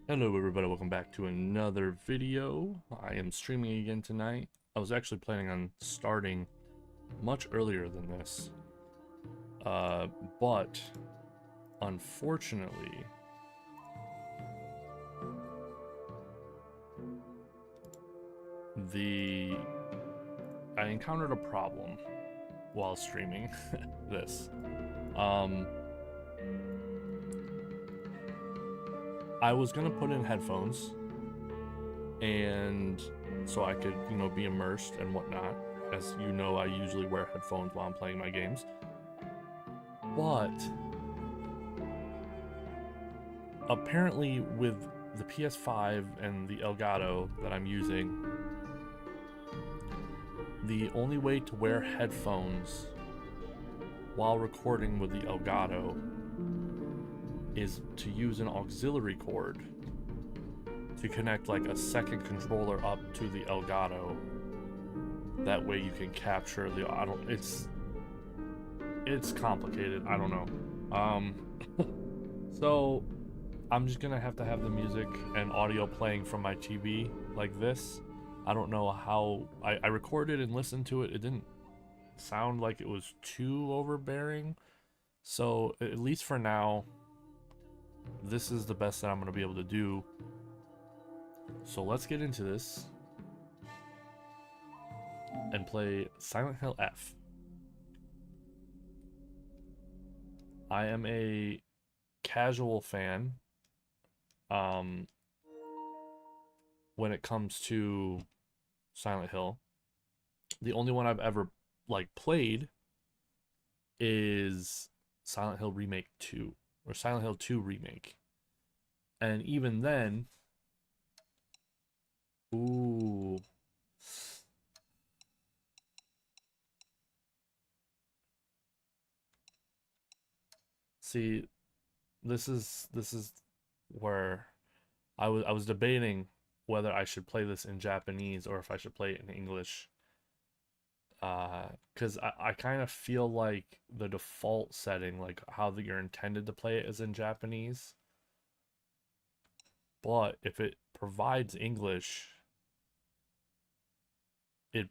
Hello everybody, welcome back to another video. I am streaming again tonight. I was actually planning on starting much earlier than this. Uh, but unfortunately, the I encountered a problem while streaming this. Um, I was gonna put in headphones and so I could, be immersed and whatnot. As you know, I usually wear headphones while I'm playing my games. But apparently with the PS5 and the Elgato that I'm using, the only way to wear headphones while recording with the Elgato is to use an auxiliary cord to connect like a second controller up to the Elgato. That way you can capture the it's complicated. I don't know. So I'm just gonna have to have the music and audio playing from my TV like this. I don't know how I recorded and listened to it. It didn't sound like it was too overbearing. So at least for now, this is the best that I'm gonna be able to do. So let's get into this and play Silent Hill F. I am a casual fan um when it comes to Silent Hill. The only one I've ever like played is Silent Hill Remake 2 or Silent Hill 2 Remake. And even then, ooh. See, this is where I was debating whether I should play this in Japanese or if I should play it in English. Because I kind of feel like the default setting, like how you're intended to play it, is in Japanese. But if it provides English, it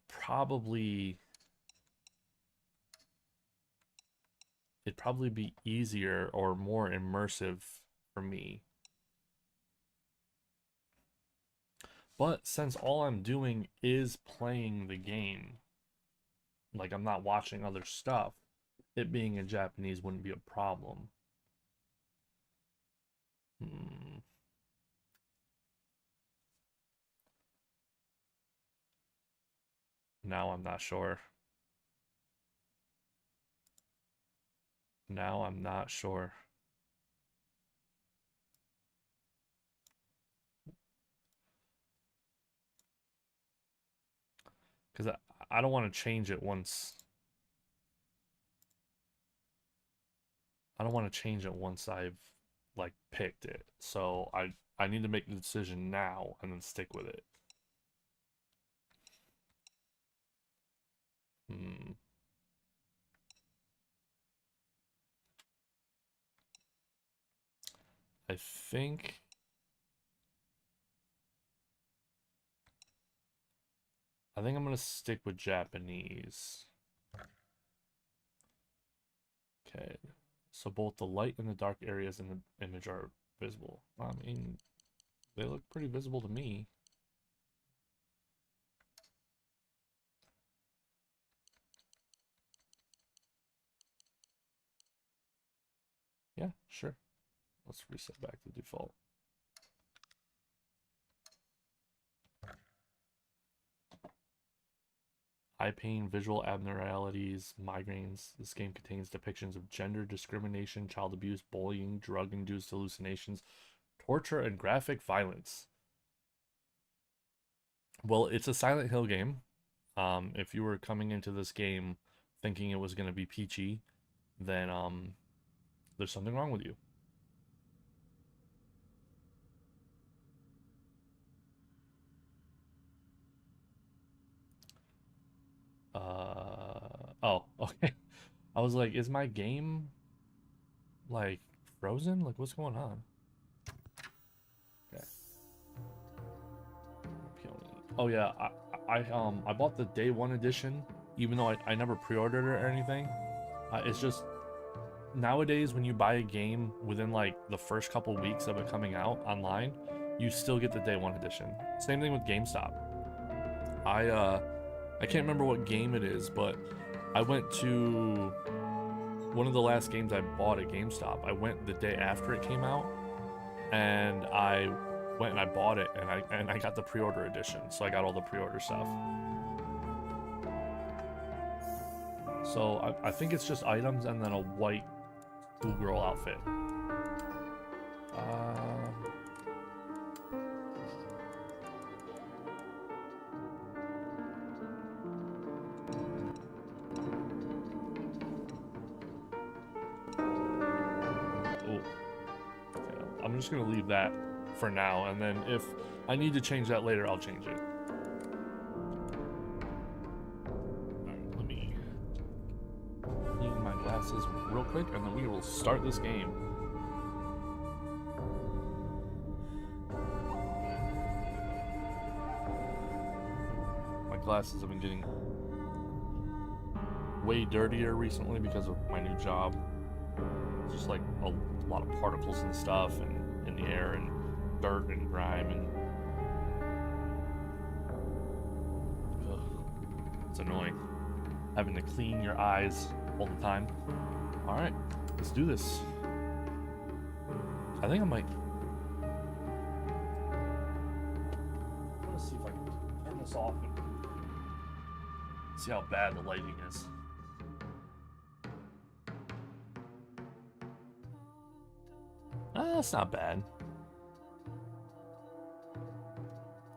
it'd probably be easier or more immersive for me. But since all I'm doing is playing the game, like I'm not watching other stuff, it being in Japanese wouldn't be a problem. Hmm. Now I'm not sure. Now I'm not sure. Because I don't want to change it once. I don't want to change it once I've like picked it. So I need to make the decision now and then stick with it. Hmm. I think I'm gonna stick with Japanese. Okay. So both the light and the dark areas in the image are visible. I mean, they look pretty visible to me. Yeah, sure. Let's reset back to default. Eye pain, visual abnormalities, migraines. This game contains depictions of gender discrimination, child abuse, bullying, drug-induced hallucinations, torture, and graphic violence. Well, it's a Silent Hill game. If you were coming into this game thinking it was going to be peachy, then there's something wrong with you. Oh, okay. I was like, is my game like frozen? Like, what's going on? Okay. Oh yeah, I bought the day one edition, even though I never pre-ordered it or anything. It's just nowadays when you buy a game within like the first couple weeks of it coming out online, you still get the day one edition. Same thing with GameStop. I can't remember what game it is, but I went to one of the last games I bought at GameStop. I went the day after it came out, and I went and I bought it, and I got the pre-order edition, so I got all the pre-order stuff. So I think it's just items and then a white schoolgirl outfit. I'm just gonna leave that for now, and then if I need to change that later, I'll change it. Alright, let me clean my glasses real quick, and then we will start this game. My glasses have been getting way dirtier recently because of my new job. It's just like a lot of particles and stuff, and in the air, and dirt and grime, and it's annoying having to clean your eyes all the time. All right, let's do this. I think I might. Let's see if I can turn this off and see how bad the lighting is. That's not bad.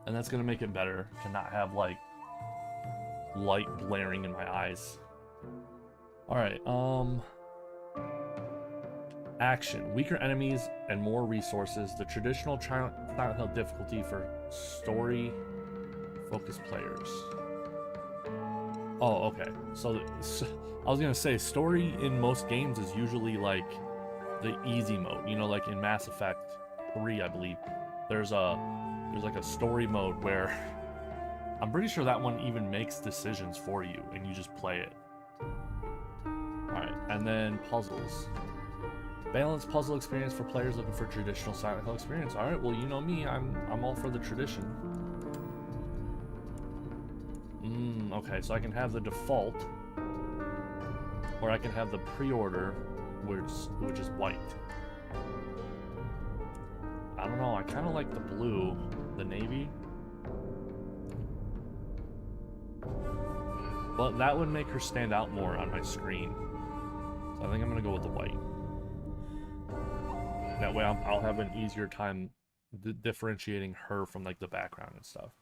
And that's gonna make it better to not have like light blaring in my eyes. Alright, action. Weaker enemies and more resources. The traditional Silent Hill difficulty for story focused players. Oh, okay. So I was gonna say, story in most games is usually like the easy mode, you know, like in Mass Effect 3, I believe. There's like a story mode where I'm pretty sure that one even makes decisions for you and you just play it. Alright, and then puzzles. Balanced puzzle experience for players looking for traditional Silent Hill experience. Alright, well, you know me, I'm all for the tradition. Okay, so I can have the default, or I can have the pre-order, which is white. I don't know, I kind of like the blue, the navy. But that would make her stand out more on my screen. So I think I'm gonna go with the white. That way I'll have an easier time differentiating her from like the background and stuff.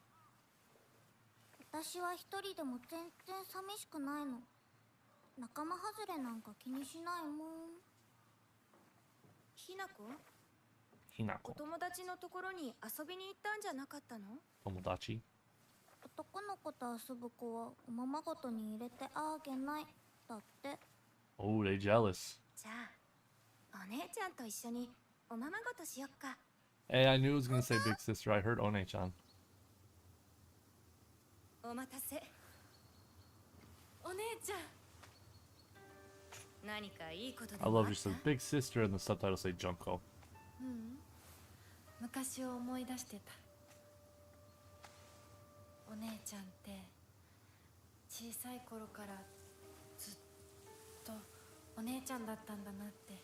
私は一人でも全然寂しくないの。仲間外れなんか気にしないもん。ひなこ？ひなこ。お友達のところに遊びに行ったんじゃなかったの？友達？男の子と遊ぶ子はおままごとに入れてあげない。だって。Oh, they jealous. じゃあ、お姉ちゃんと一緒におままごとしよっか。Hey, I knew it was gonna say big sister. I heard One-chan. お待たせ。お姉ちゃん。何かいいことでもあった？ I love just the big sister and the subtitles say Junko. 昔を思い出してた。お姉ちゃんって小さい頃からずっとお姉ちゃんだったんだなって。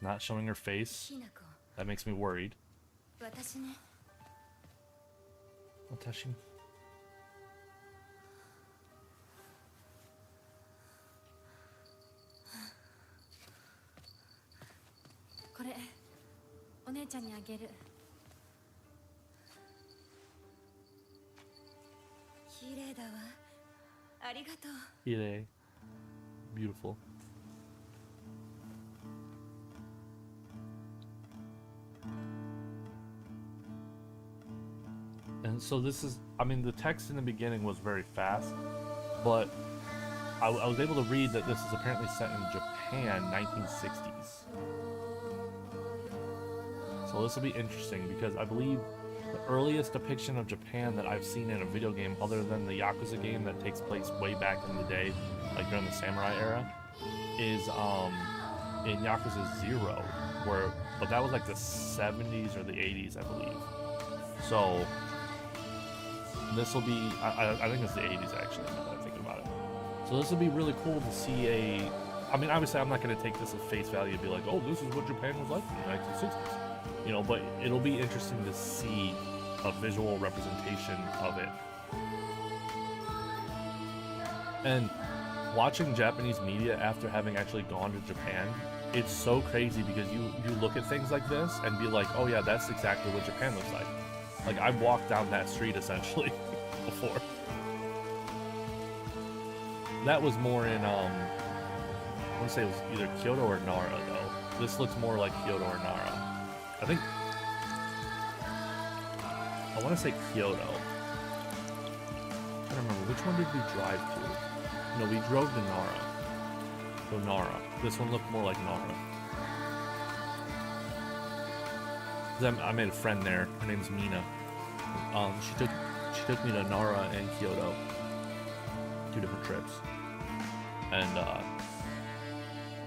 Not showing her face. That makes me worried. 私ね。私？これお姉ちゃんにあげる。綺麗だわ。ありがとう。綺麗。Beautiful. And so this is, I mean, the text in the beginning was very fast, but I was able to read that this is apparently set in Japan, 1960s. So this will be interesting because I believe the earliest depiction of Japan that I've seen in a video game, other than the Yakuza game that takes place way back in the day, like during the samurai era, is in Yakuza 0, but that was like the 70s or the 80s, I believe. So this will be, I think it's the 80s actually, now that I'm thinking about it. So this will be really cool to see I mean, obviously I'm not going to take this at face value and be like, oh, this is what Japan was like in the 1960s. You know, but it'll be interesting to see a visual representation of it. And watching Japanese media after having actually gone to Japan, it's so crazy because you look at things like this and be like, oh yeah, that's exactly what Japan looks like. Like, I've walked down that street essentially before. That was more in, I want to say it was either Kyoto or Nara though. This looks more like Kyoto or Nara. I think, I want to say Kyoto. I don't remember, which one did we drive to? No, we drove to Nara. So Nara. This one looked more like Nara. I made a friend there. Her name's Mina. She took me to Nara and Kyoto. 2 different trips. And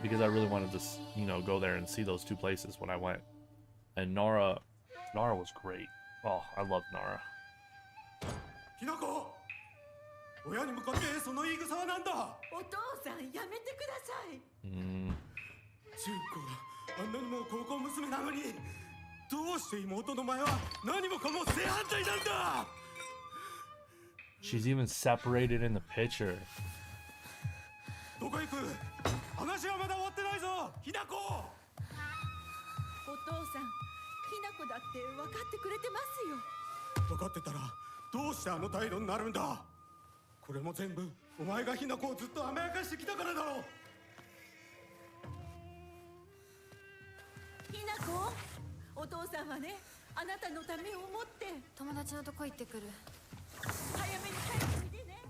because I really wanted to, you know, go there and see those 2 places when I went. And Nara was great. Oh, I love Nara. Hinako! 親に向かってその言い草はなんだ。お父さんやめてください。中高あんなにも高校娘なのにどうして妹の前は何もかも正反対なんだ。 She's even separated in the picture. どこ行く？話はまだ終わってないぞ、ひなこ。お父さん、ひなこだって分かってくれてますよ。分かってたらどうしてあの態度になるんだ。これも全部お前がひなこをずっと甘やかしてきたからだろう。ひなこ、お父さんはね、あなたのためを思って友達のとこ行ってくる。早めに帰ってみてね。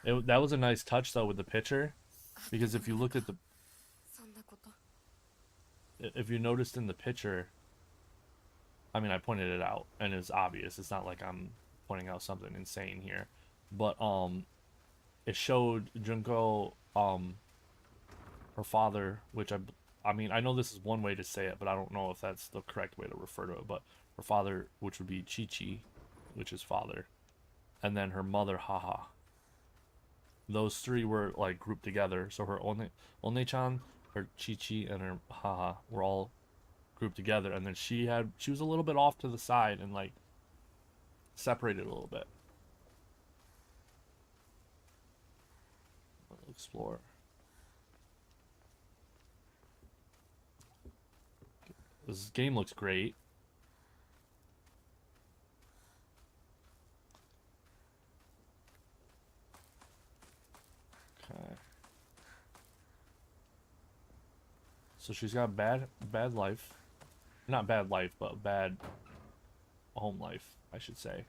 Dang. That was a nice touch though with the picture, because if you look at if you noticed in the picture, I mean, I pointed it out and it's obvious. It's not like I'm pointing out something insane here, but it showed Junko her father, which I mean, I know this is one way to say it, but I don't know if that's the correct way to refer to it, but her father, which would be Chi-Chi, which is father, and then her mother, Haha. Those 3 were like grouped together. So her One-chan, her Chi-Chi, and her Haha were all grouped together, and then she was a little bit off to the side and like separated a little bit. Let's explore. This game looks great. Okay. So she's got bad life. Not bad life, but bad home life, I should say.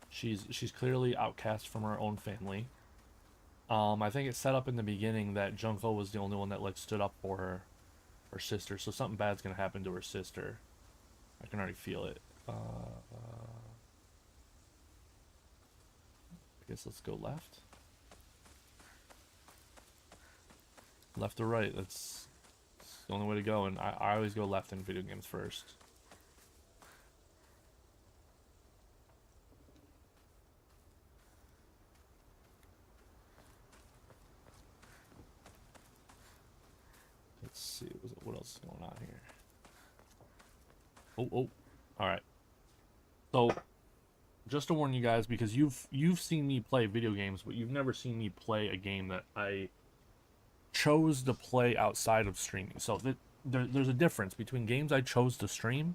She's clearly outcast from her own family. I think it's set up in the beginning that Junko was the only one that like stood up for her sister, so something bad's gonna happen to her sister. I can already feel it. I guess let's go left. Left or right, that's the only way to go, and I always go left in video games first. Let's see, what else is going on here? Oh, alright. So, just to warn you guys, because you've seen me play video games, but you've never seen me play a game that I chose to play outside of streaming. So there's a difference between games I chose to stream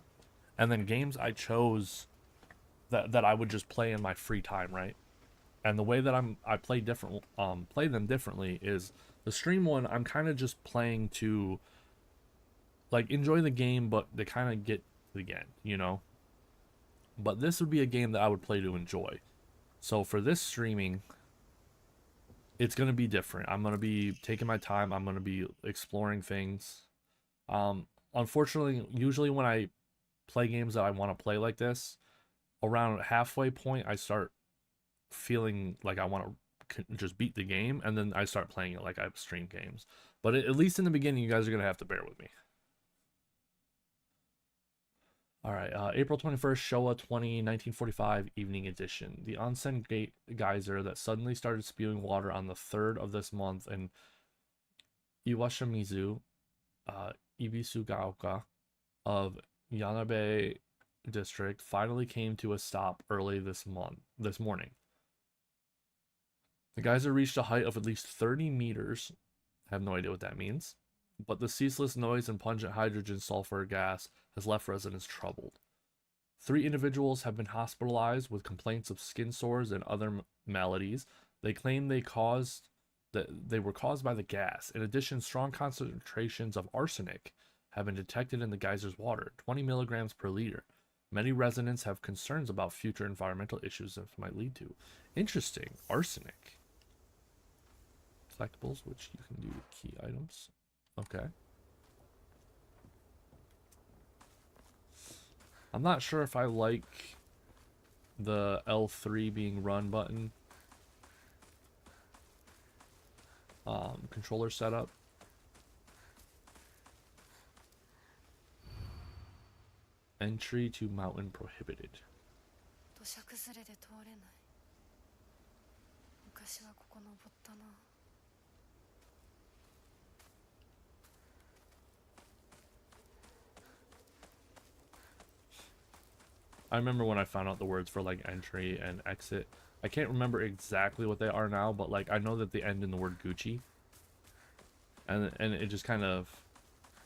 and then games I chose that I would just play in my free time, right? And the way that I play them differently is the stream one, I'm kind of just playing to like enjoy the game, but to kind of get to the end, you know? But this would be a game that I would play to enjoy. So for this streaming, it's gonna be different. I'm gonna be taking my time. I'm gonna be exploring things. Unfortunately, usually when I play games that I want to play like this, around halfway point, I start feeling like I want to just beat the game, and then I start playing it like I stream games. But at least in the beginning, you guys are gonna have to bear with me. All right, April 21st, Showa 1945 Evening Edition. The onsen gate geyser that suddenly started spewing water on the 3rd of this month in Iwashimizu, Ibisugaoka of Yanabe District finally came to a stop early this morning. The geyser reached a height of at least 30 meters. I have no idea what that means. But the ceaseless noise and pungent hydrogen sulfur gas has left residents troubled. 3 individuals have been hospitalized with complaints of skin sores and other maladies. They claim they were caused by the gas. In addition, strong concentrations of arsenic have been detected in the geyser's water, 20 milligrams per liter. Many residents have concerns about future environmental issues this might lead to. Interesting. Arsenic. Collectibles, which you can do with key items. Okay. I'm not sure if I like the L3 being run button. Controller setup. Entry to mountain prohibited. 土砂崩れで通れない。昔はここ登ったな。I remember when I found out the words for like entry and exit. I can't remember exactly what they are now, but like I know that they end in the word Gucci. And it just kind of,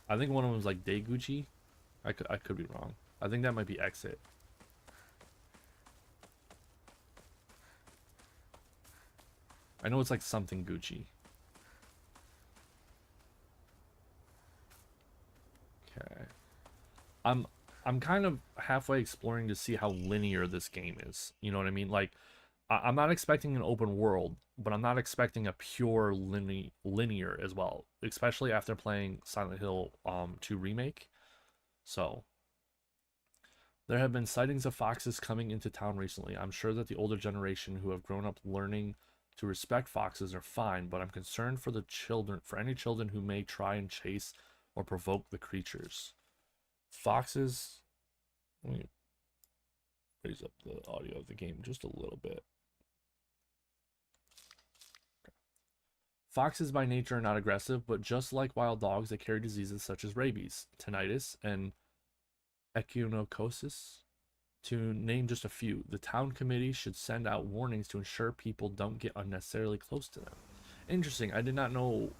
I think one of them was like Deguchi. I could be wrong. I think that might be exit. I know it's like something Gucci. Okay. I'm kind of halfway exploring to see how linear this game is. You know what I mean? Like, I'm not expecting an open world, but I'm not expecting a pure linear as well, especially after playing Silent Hill 2 Remake. So, there have been sightings of foxes coming into town recently. I'm sure that the older generation who have grown up learning to respect foxes are fine, but I'm concerned for any children who may try and chase or provoke the creatures. Foxes, let me raise up the audio of the game just a little bit. Okay. Foxes by nature are not aggressive, but just like wild dogs, they carry diseases such as rabies, tinnitus, and echinocosis. To name just a few, the town committee should send out warnings to ensure people don't get unnecessarily close to them. Interesting. I did not know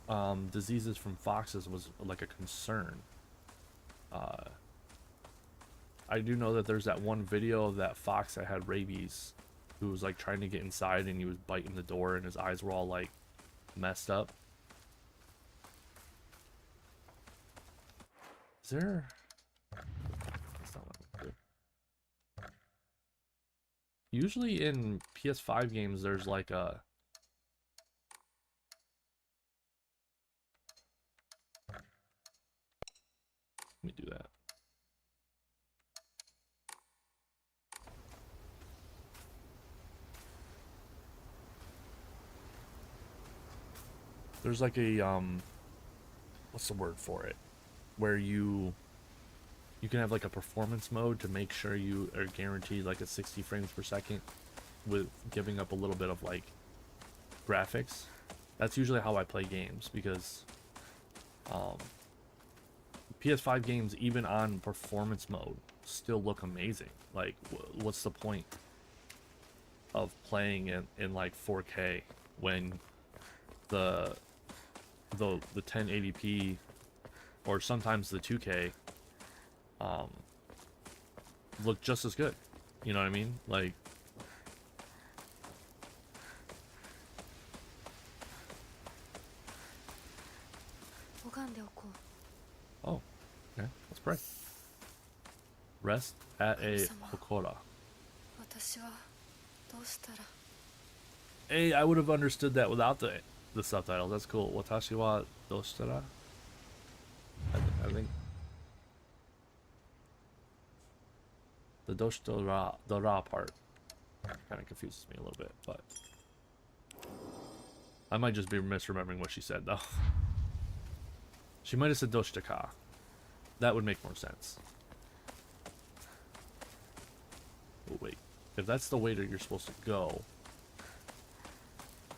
diseases from foxes was like a concern. I do know that there's that one video of that fox that had rabies who was like trying to get inside and he was biting the door and his eyes were all like messed up. Is there... That's not what I'm doing. Usually in PS5 games there's like a... Let me do that. There's like a what's the word for it, where you can have like a performance mode to make sure you are guaranteed like a 60 frames per second with giving up a little bit of like graphics. That's usually how I play games, because PS5 games, even on performance mode, still look amazing. Like, what's the point of playing in like 4K when the 1080p or sometimes the 2K look just as good? You know what I mean? Like, oh, okay, let's pray. Rest at a hokora. Hey, I would have understood that without the subtitles. That's cool. Watashi wa doshitara? I think the doshitara, the ra part kind of confuses me a little bit, but I might just be misremembering what she said though. She might have said doshitaka. That would make more sense. Oh wait, if that's the way that you're supposed to go,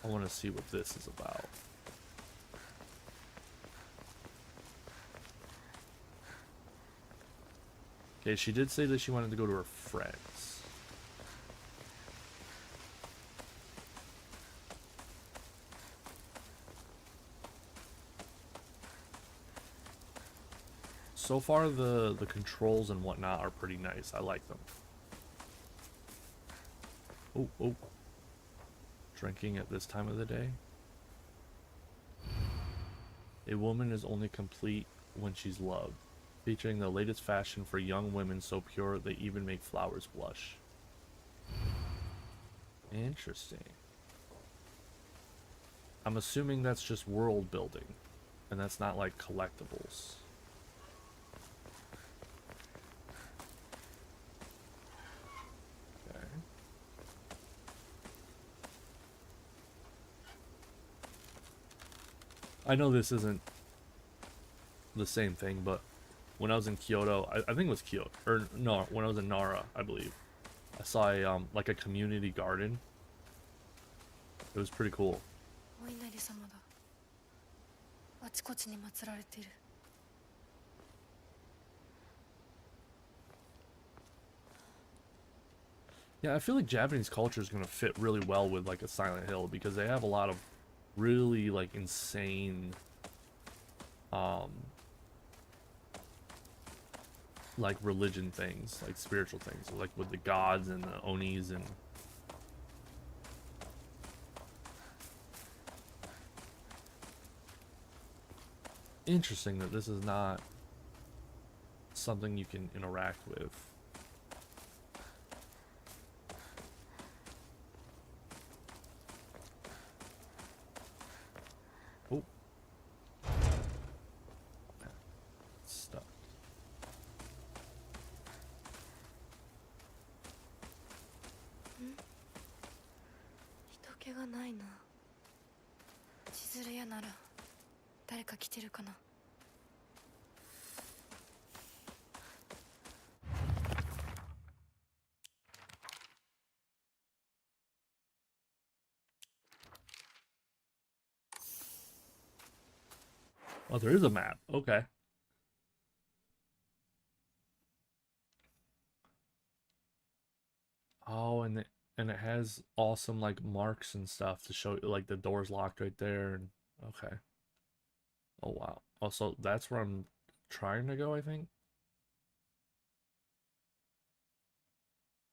I want to see what this is about. Okay, she did say that she wanted to go to her friends. So far, the controls and whatnot are pretty nice. I like them. Oh, oh. Drinking at this time of the day. A woman is only complete when she's loved. Featuring the latest fashion for young women so pure they even make flowers blush. Interesting. I'm assuming that's just world building. And that's not like collectibles. Okay. I know this isn't the same thing, but when I was in Kyoto, I think it was Kyoto, or no, when I was in Nara, I believe, I saw a like a community garden. It was pretty cool. お稲荷様だ。あちこちに祀られている。Yeah, I feel like Japanese culture is gonna fit really well with like a Silent Hill because they have a lot of really like insane like religion things, like spiritual things, like with the gods and the onis and interesting that this is not something you can interact with. Oh. Stuck. 人気がないな。千鶴屋なら誰か来てるかな。Oh, there is a map. Okay. Oh, and it has awesome like marks and stuff to show you, like the door's locked right there. And okay. Oh wow. Also, that's where I'm trying to go, I think.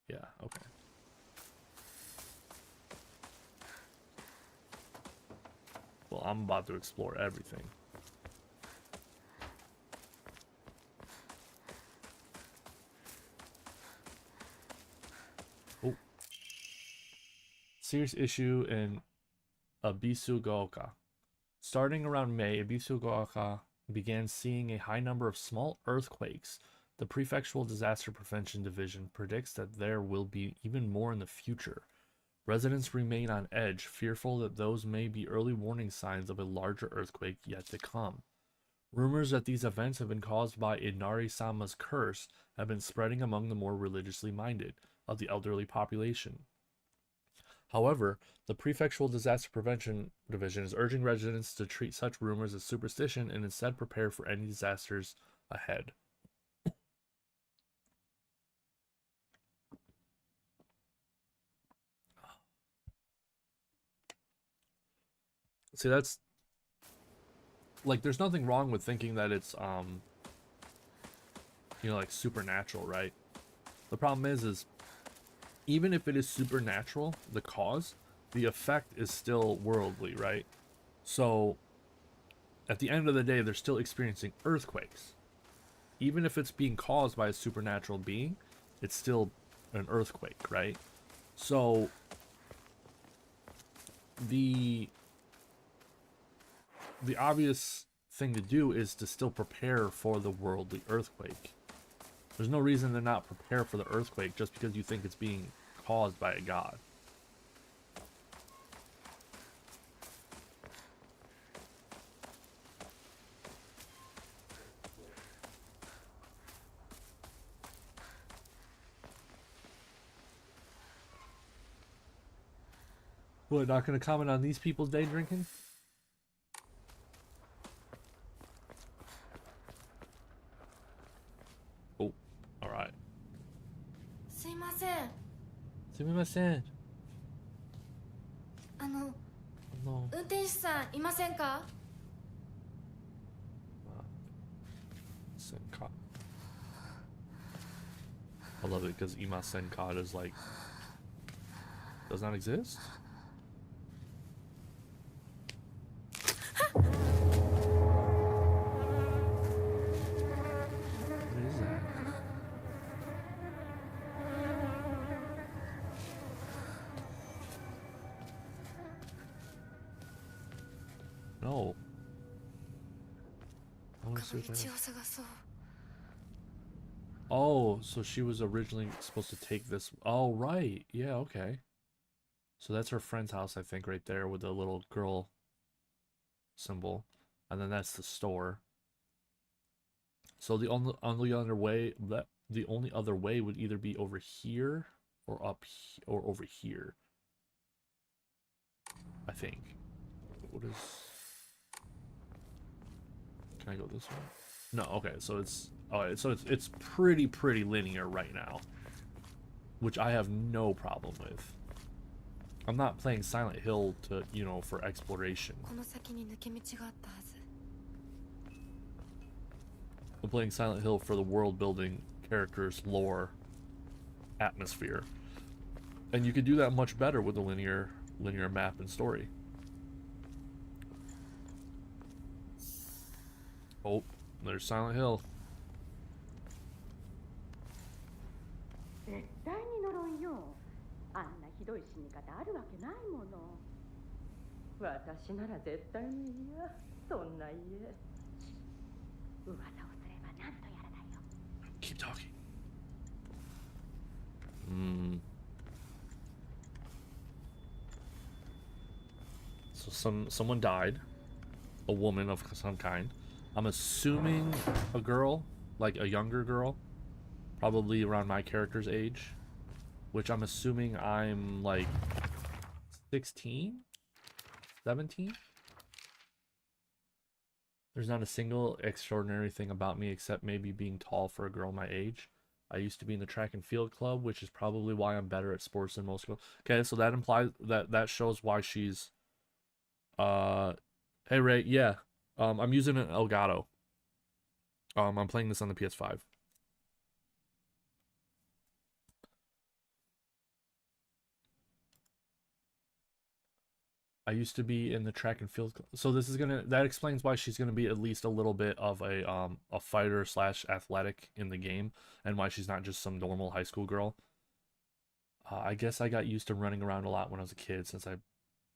Yeah. Okay. Well, I'm about to explore everything. Oh. Serious issue in Abisugaoka. Starting around May, Abisugaoka began seeing a high number of small earthquakes. The Prefectural Disaster Prevention Division predicts that there will be even more in the future. Residents remain on edge, fearful that those may be early warning signs of a larger earthquake yet to come. Rumors that these events have been caused by Inari-sama's curse have been spreading among the more religiously minded of the elderly population. However, the Prefectural Disaster Prevention Division is urging residents to treat such rumors as superstition and instead prepare for any disasters ahead. See, that's like there's nothing wrong with thinking that it's you know, like supernatural, right? The problem is even if it is supernatural, the cause, the effect is still worldly, right? So at the end of the day, they're still experiencing earthquakes. Even if it's being caused by a supernatural being, it's still an earthquake, right? So the obvious thing to do is to still prepare for the worldly earthquake. There's no reason to not prepare for the earthquake just because you think it's being caused by a god. What, not gonna comment on these people's day drinking? Oh, alright. すいません。すみません。運転手さんいませんか？ Senka. I love it because Ima Senka is like does not exist. What is that? No. I want to see what that is. 道を探そう。 Oh, so she was originally supposed to take this. Oh, right. Yeah, okay. So that's her friend's house, I think, right there with the little girl symbol. And then that's the store. So the only other way would either be over here or or over here. I think. What is... Can I go this way? No, okay, so it's... Alright, so it's pretty linear right now. Which I have no problem with. I'm not playing Silent Hill to, you know, for exploration. この先に抜け道があったはず。 I'm playing Silent Hill for the world building, characters, lore, atmosphere. And you could do that much better with a linear map and story. Oh, there's Silent Hill. 絶対に呪いよ。あんなひどい死に方あるわけないもの。私なら絶対に嫌。そんな家。噂をすれば何とやらだよ。 Keep talking. So someone died. A woman of some kind. I'm assuming a girl, like a younger girl. Probably around my character's age. Which I'm assuming I'm like 16? 17? There's not a single extraordinary thing about me except maybe being tall for a girl my age. I used to be in the track and field club, which is probably why I'm better at sports than most girls. Okay, so that implies that shows why she's hey Ray, yeah. I'm using an Elgato. I'm playing this on the PS5. I used to be in the track and field club. So this is that explains why she's gonna be at least a little bit of a fighter / athletic in the game, and why she's not just some normal high school girl. I guess I got used to running around a lot when I was a kid, since I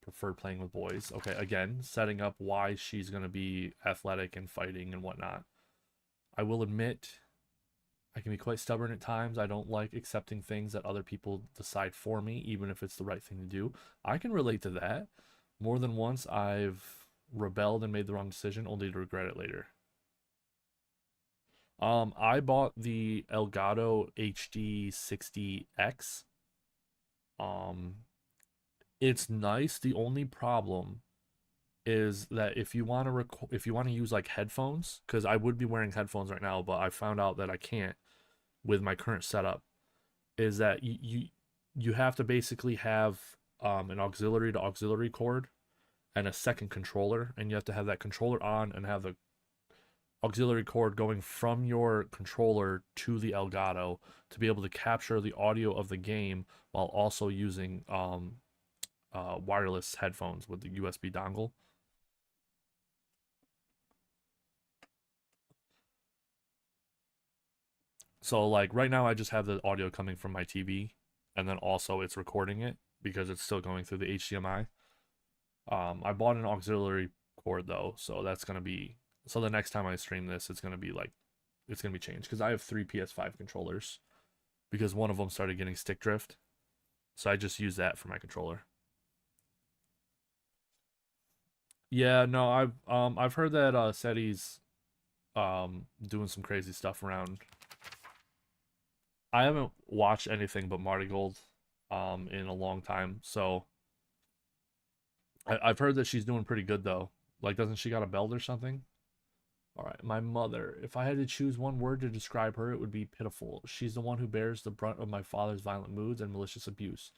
preferred playing with boys. Okay, again, setting up why she's gonna be athletic and fighting and whatnot. I will admit, I can be quite stubborn at times. I don't like accepting things that other people decide for me, even if it's the right thing to do. I can relate to that. More than once, I've rebelled and made the wrong decision, only to regret it later. I bought the Elgato HD 60X. It's nice. The only problem is that if you want to use like headphones, because I would be wearing headphones right now, but I found out that I can't with my current setup, is that you have to basically have an auxiliary to auxiliary cord and a second controller, and you have to have that controller on and have the auxiliary cord going from your controller to the Elgato to be able to capture the audio of the game while also using wireless headphones with the USB dongle. So like right now I just have the audio coming from my TV, and then also it's recording it because it's still going through the HDMI. I bought an auxiliary cord though, so that's gonna be, so the next time I stream this, it's gonna be like, it's gonna be changed because I have 3 PS5 controllers because one of them started getting stick drift, so I just use that for my controller. Yeah, no, I've heard that SETI's doing some crazy stuff around. I haven't watched anything but Marty Gold in a long time, so I've heard that she's doing pretty good though. Like, doesn't she got a belt or something? All right, my mother. If I had to choose one word to describe her, it would be pitiful. She's the one who bears the brunt of my father's violent moods and malicious abuse.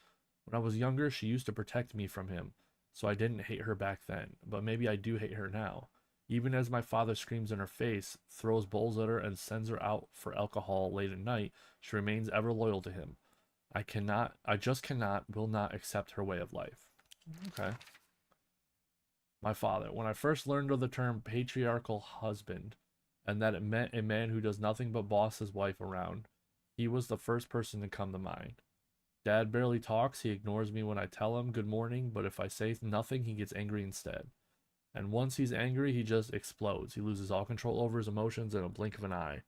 When I was younger, she used to protect me from him, so I didn't hate her back then. But maybe I do hate her now. Even as my father screams in her face, throws bowls at her, and sends her out for alcohol late at night, she remains ever loyal to him. I just cannot, will not accept her way of life. Okay. My father. When I first learned of the term patriarchal husband, and that it meant a man who does nothing but boss his wife around, he was the first person to come to mind. Dad barely talks, he ignores me when I tell him good morning, but if I say nothing, he gets angry instead. And once he's angry, he just explodes. He loses all control over his emotions in a blink of an eye.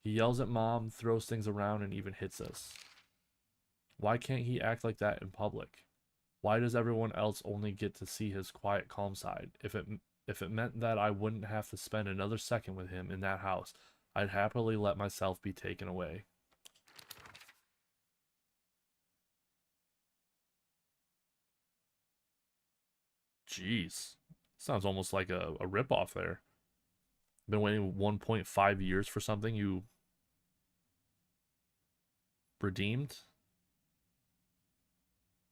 He yells at Mom, throws things around, and even hits us. Why can't he act like that in public? Why does everyone else only get to see his quiet, calm side? If it meant that I wouldn't have to spend another second with him in that house, I'd happily let myself be taken away. Jeez. Sounds almost like a ripoff there. Been waiting 1.5 years for something you redeemed?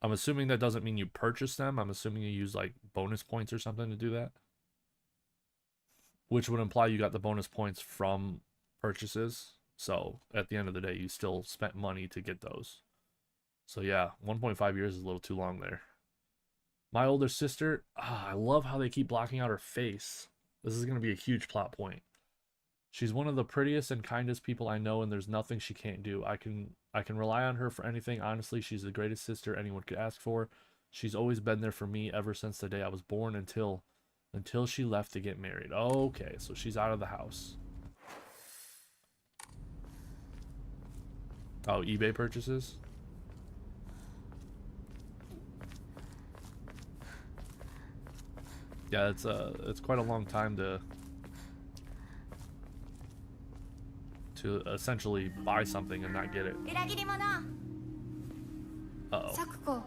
I'm assuming that doesn't mean you purchased them. I'm assuming you use like bonus points or something to do that. Which would imply you got the bonus points from purchases. So at the end of the day, you still spent money to get those. So yeah, 1.5 years is a little too long there. My older sister, I love how they keep blocking out her face. This is going to be a huge plot point. She's one of the prettiest and kindest people I know, and there's nothing she can't do. I can rely on her for anything. Honestly, she's the greatest sister anyone could ask for. She's always been there for me ever since the day I was born until she left to get married. Okay, so she's out of the house. Oh, eBay purchases? Yeah, it's quite a long time to essentially buy something and not get it. 裏切り者 Uh-oh. サクコ、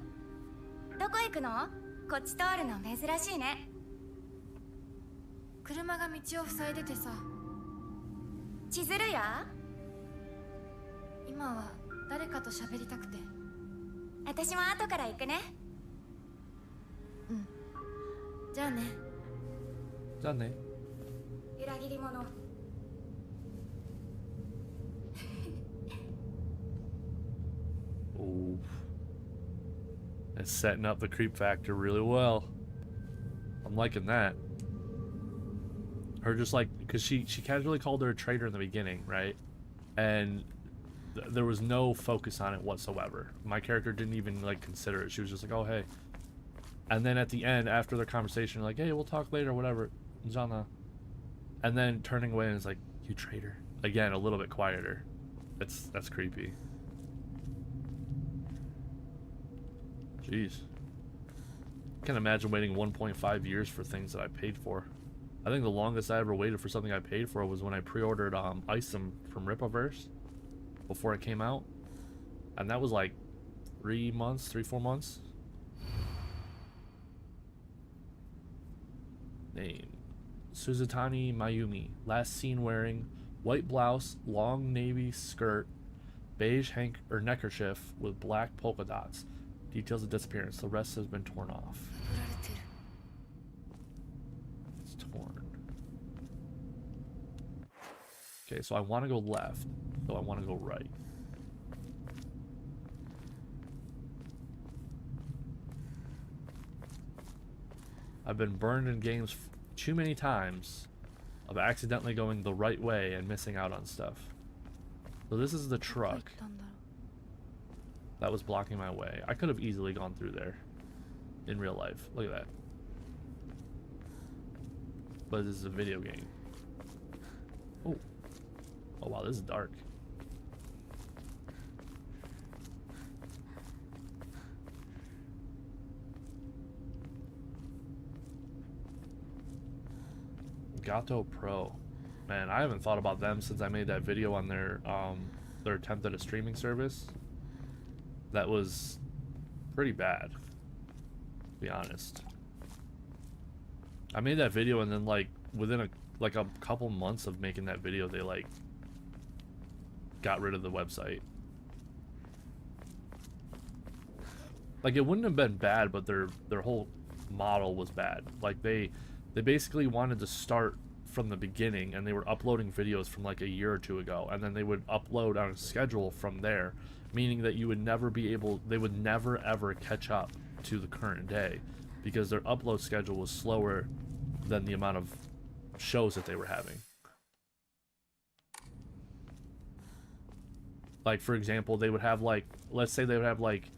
どこ行くの？こっち通るの珍しいね。車が道を塞いでてさ。千鶴や？今は誰かと喋りたくて。私も後から行くね。うん。じゃあね。じゃあね。裏切り者。Ooh. It's setting up the creep factor really well. I'm liking that. Her just like, because she casually called her a traitor in the beginning, right? And there was no focus on it whatsoever. My character didn't even like consider it. She was just like, oh hey. And then at the end, after their conversation, like, hey, we'll talk later, whatever. Jana. And then turning away and it's like, you traitor. Again, a little bit quieter. That's creepy. Jeez. Can't imagine waiting 1.5 years for things that I paid for. I think the longest I ever waited for something I paid for was when I pre-ordered Isom from Rippaverse before it came out. And that was like 3 months, 4 months. Name. Suzutani Mayumi. Last seen wearing white blouse, long navy skirt, beige neckerchief with black polka dots. Details of disappearance. The rest has been torn off. It's torn. Okay, so I want to go left. So I want to go right. I've been burned in games too many times of accidentally going the right way and missing out on stuff. So this is the truck that was blocking my way. I could have easily gone through there in real life. Look at that. but this is a video game. Oh. Oh wow, this is dark. Gato Pro. Man, I haven't thought about them since I made that video on their attempt at a streaming service. That was pretty bad, to be honest. I made that video and then like within a couple months of making that video, they like got rid of the website. Like, it wouldn't have been bad, but their whole model was bad. Like, they basically wanted to start from the beginning, and they were uploading videos from like a year or two ago, and then they would upload on a schedule from there, meaning that you would never be able, they would never ever catch up to the current day, because their upload schedule was slower than the amount of shows that they were having. Like, for example, they would have like, let's say they would have like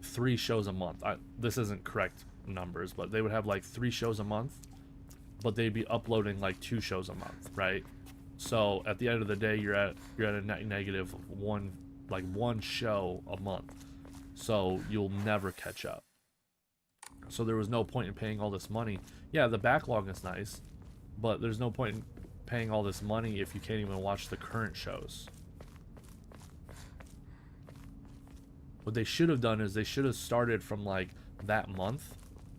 3 shows a month. This isn't correct numbers, but they would have like 3 shows a month, but they'd be uploading like 2 shows a month, right? So at the end of the day, you're at a negative one show a month, so you'll never catch up. So there was no point in paying all this money. Yeah, the backlog is nice, but there's no point in paying all this money if you can't even watch the current shows. What they should have done is they should have started from like that month,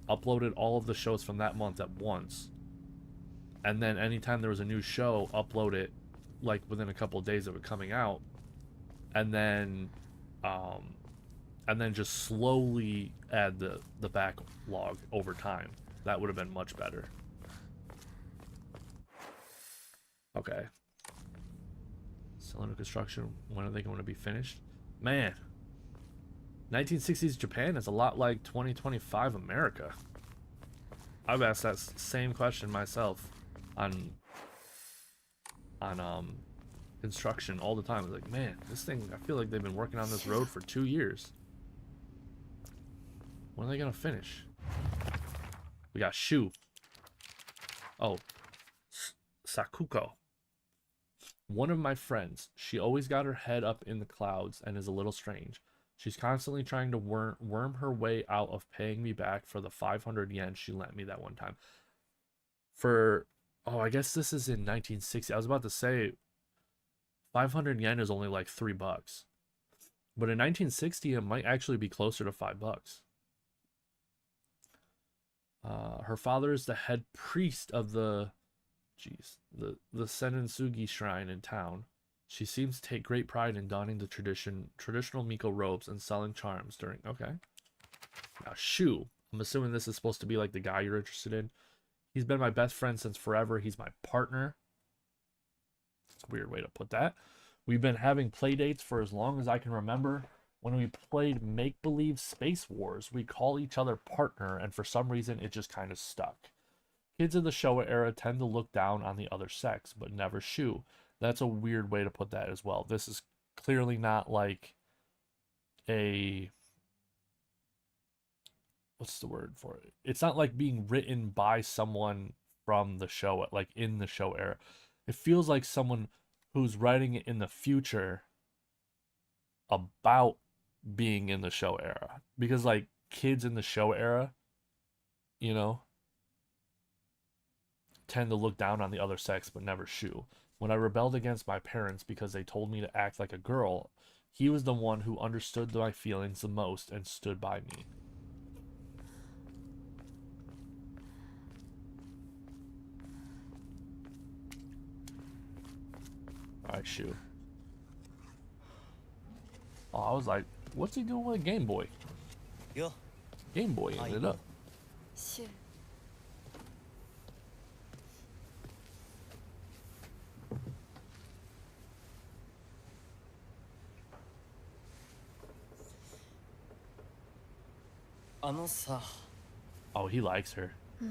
uploaded all of the shows from that month at once, and then anytime there was a new show, upload it like within a couple of days of it coming out, and then just slowly add the backlog over time. That would have been much better. Okay. Still under construction. When are they going to be finished? Man, 1960s Japan is a lot like 2025 America. I've asked that same question myself on construction all the time. It's like, man, this thing, I feel like they've been working on this road for 2 years. When are they gonna finish? We got Shu. Oh, Sakuko. One of my friends. She always got her head up in the clouds and is a little strange. She's constantly trying to worm her way out of paying me back for the 500 yen she lent me that one time. Oh, I guess this is in 1960. I was about to say 500 yen is only like $3. But in 1960, it might actually be closer to $5. Her father is the head priest of the Senensugi shrine in town. She seems to take great pride in donning the traditional Miko robes and selling charms during... Okay. Now, Shu. I'm assuming this is supposed to be like the guy you're interested in. He's been my best friend since forever. He's my partner. That's a weird way to put that. We've been having play dates for as long as I can remember. When we played Make-Believe Space Wars, we call each other partner, and for some reason, it just kind of stuck. Kids in the Showa era tend to look down on the other sex, but never Shu. That's a weird way to put that as well. This is clearly not like a... What's the word for it? It's not like being written by someone from the Showa, like in the Showa era. It feels like someone who's writing it in the future about being in the Showa era. Because like kids in the Showa era, you know, tend to look down on the other sex but never Shu. When I rebelled against my parents because they told me to act like a girl, he was the one who understood my feelings the most and stood by me. Alright, Shu. Oh, I was like, what's he doing with a Game Boy? Yo. Game Boy ended up. Shu. あのさ、 Oh, he likes her. な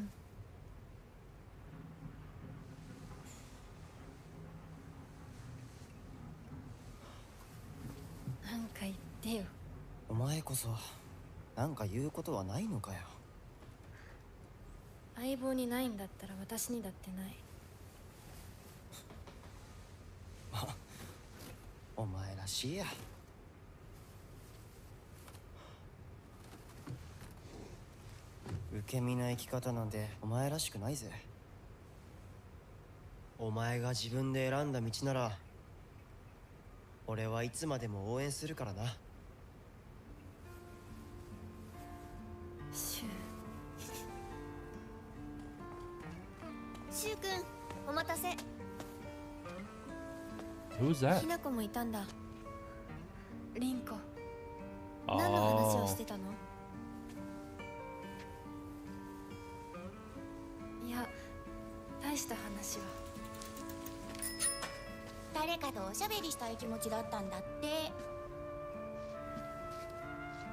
んか言ってよ。お前こそなんか言うことはないのかよ。相棒にないんだったら私にだってない。お前らしいや。受け身な生き方なんてお前らしくないぜ。お前が自分で選んだ道なら俺はいつまでも応援するからな。シシュウ君お待たせ。 Who's that? ひなこもいたんだ。リンコ。何の話をしてたの？いや、大した話は。誰かとおしゃべりしたい気持ちだったんだって。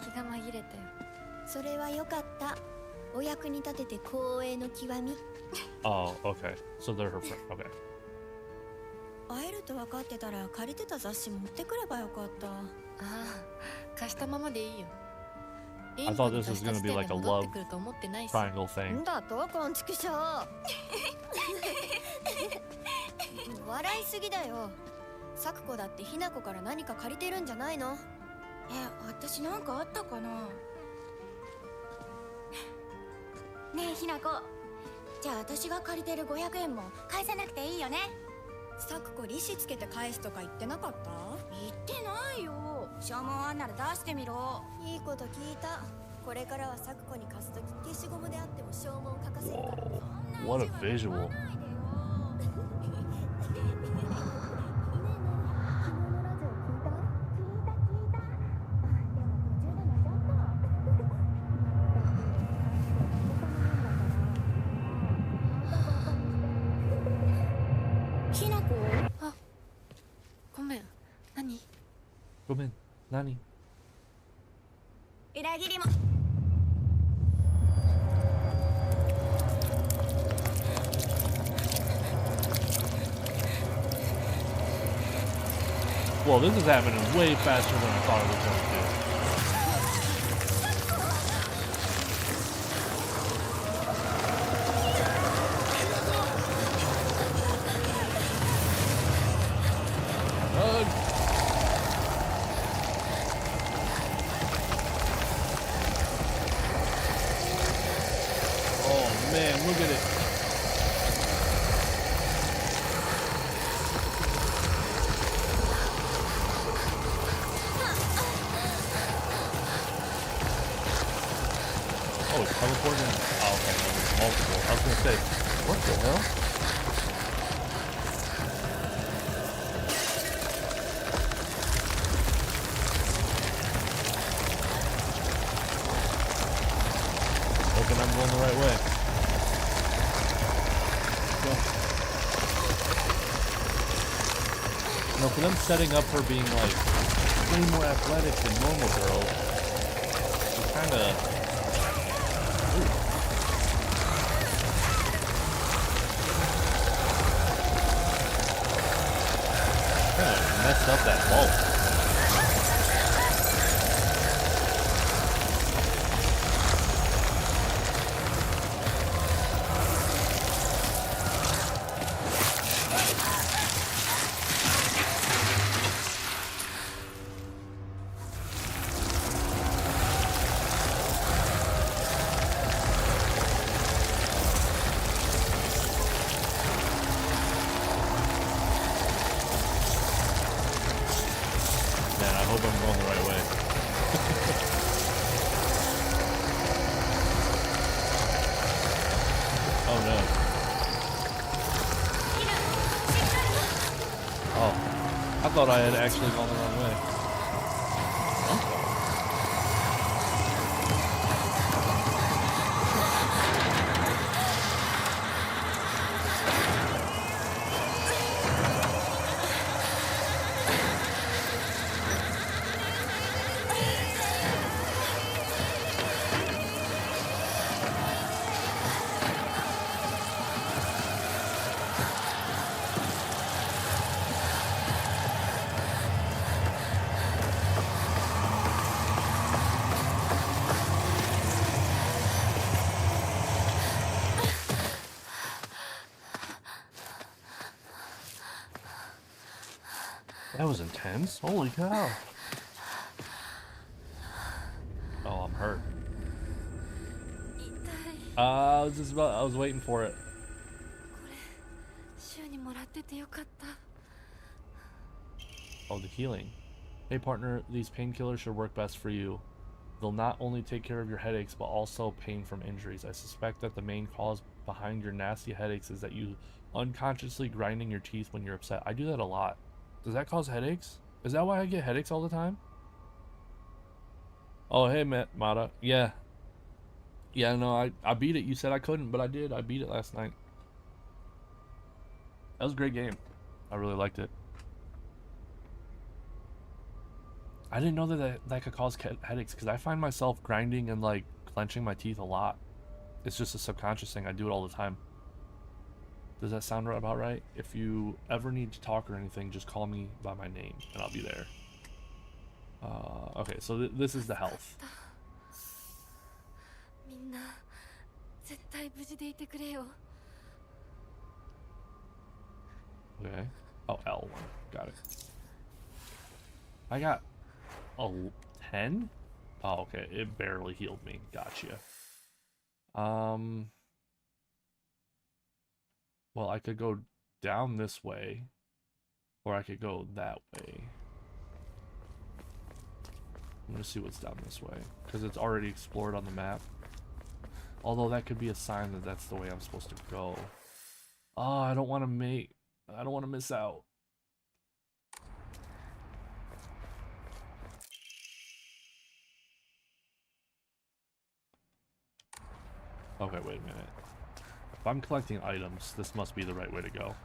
気が紛れたよ。それはよかった。お役に立てて光栄の極み。Oh, okay. So they're her friend. Okay. 会えると分かってたら借りてた雑誌持ってくればよかった。ああ、貸したままでいいよ。 I thought this was gonna be like a love triangle thing. だとこんちくしょう。笑いすぎだよ。咲子だってひな子から何か借りてるんじゃないの？私なんかあったかな。ねえひな子、じゃあ私が借りてる500円も返さなくていいよね。咲子利子つけて返すとか言ってなかった？言ってないよ。証文あんなら出してみろ。いいこと聞いた。これからは咲子に貸すとき消しゴムであっても証文書かせるから。 Whoa, what a visual. Come in. Nani? 裏切りも。 Well, this is happening way faster than I thought it was going to. Oh man, look at it. Oh, it's teleporting. Oh, okay, no, it's multiple. I was gonna say, what the hell? Hoping I'm going the right way. No, for them setting up her being like way more athletic than normal girls, it's kind of. Kind of messed up that vault. Man, I hope I'm going the right way. Oh no. Oh, I thought I had actually gone the wrong way. That was intense. Holy cow. Oh, I'm hurt. 痛い。I was waiting for it. これ週にもらっててよかった。 Oh, the healing. Hey partner, these painkillers should work best for you. They'll not only take care of your headaches, but also pain from injuries. I suspect that the main cause behind your nasty headaches is that you unconsciously grinding your teeth when you're upset. I do that a lot. Does that cause headaches? Is that why I get headaches all the time? Oh, hey, Mata. Yeah. Yeah, no, I beat it. You said I couldn't, but I did. I beat it last night. That was a great game. I really liked it. I didn't know that could cause headaches, because I find myself grinding and like clenching my teeth a lot. It's just a subconscious thing. I do it all the time. Does that sound about right? If you ever need to talk or anything, just call me by my name and I'll be there. Okay, so this is the health. みんな絶対無事でいてくれよ。 Okay. Oh, L1. Got it. I got a 10? Oh, okay. It barely healed me. Gotcha. Well, I could go down this way, or I could go that way. I'm gonna see what's down this way, because it's already explored on the map. Although that could be a sign that that's the way I'm supposed to go. Oh, I don't want to miss out. Okay, wait a minute. If I'm collecting items, this must be the right way to go.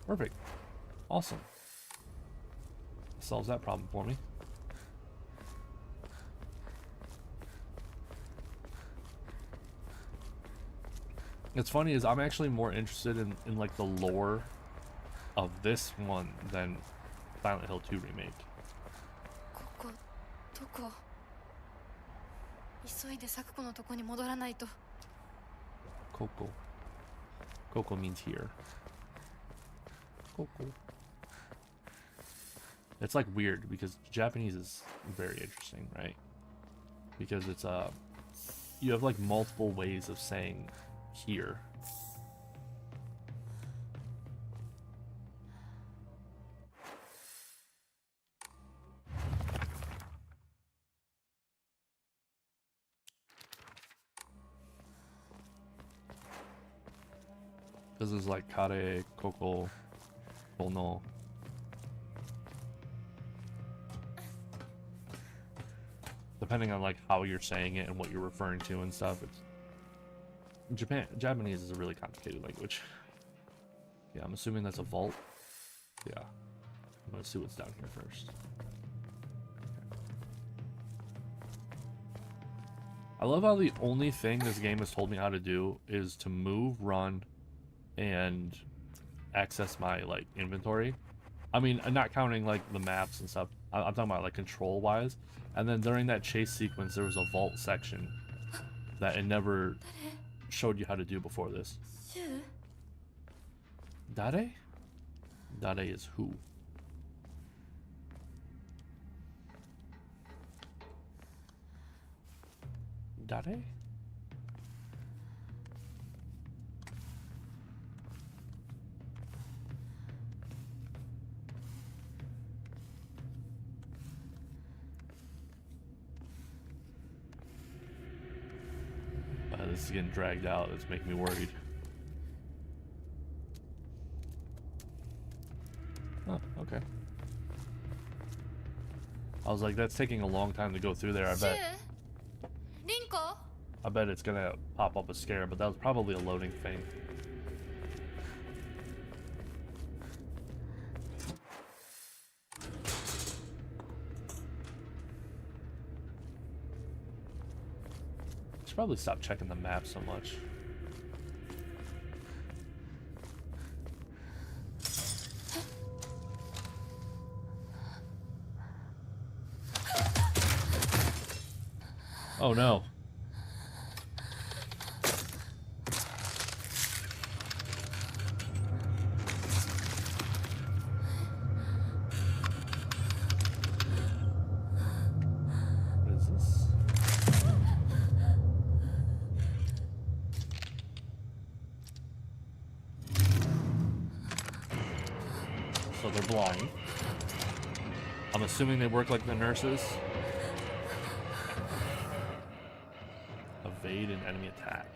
Perfect. Awesome. Solves that problem for me. It's funny is I'm actually more interested in like the lore of this one than Silent Hill 2 remake. ここどこ？急いでサクコのとこに戻らないと。 Coco. Coco means here. Coco. It's like weird because Japanese is very interesting, right? Because it's you have like multiple ways of saying here. This is like kare, koko, kono. Depending on like how you're saying it and what you're referring to and stuff, it's Japanese is a really complicated language. Yeah, I'm assuming that's a vault. Yeah. I'm gonna see what's down here first. I love how the only thing this game has told me how to do is to move, run, and access my like inventory. I mean, not counting like the maps and stuff. I'm talking about like control wise. And then during that chase sequence, there was a vault section that it never showed you how to do before this. シュウ？ Dare? Dare is who? Dare? This is getting dragged out. It's making me worried. Oh, okay. I was like, that's taking a long time to go through there. I シュウ？ bet. リンコ？ I bet it's gonna pop up a scare, but that was probably a loading thing. Should probably stop checking the map so much. Oh no. So they're blind. I'm assuming they work like the nurses. Evade an enemy attack.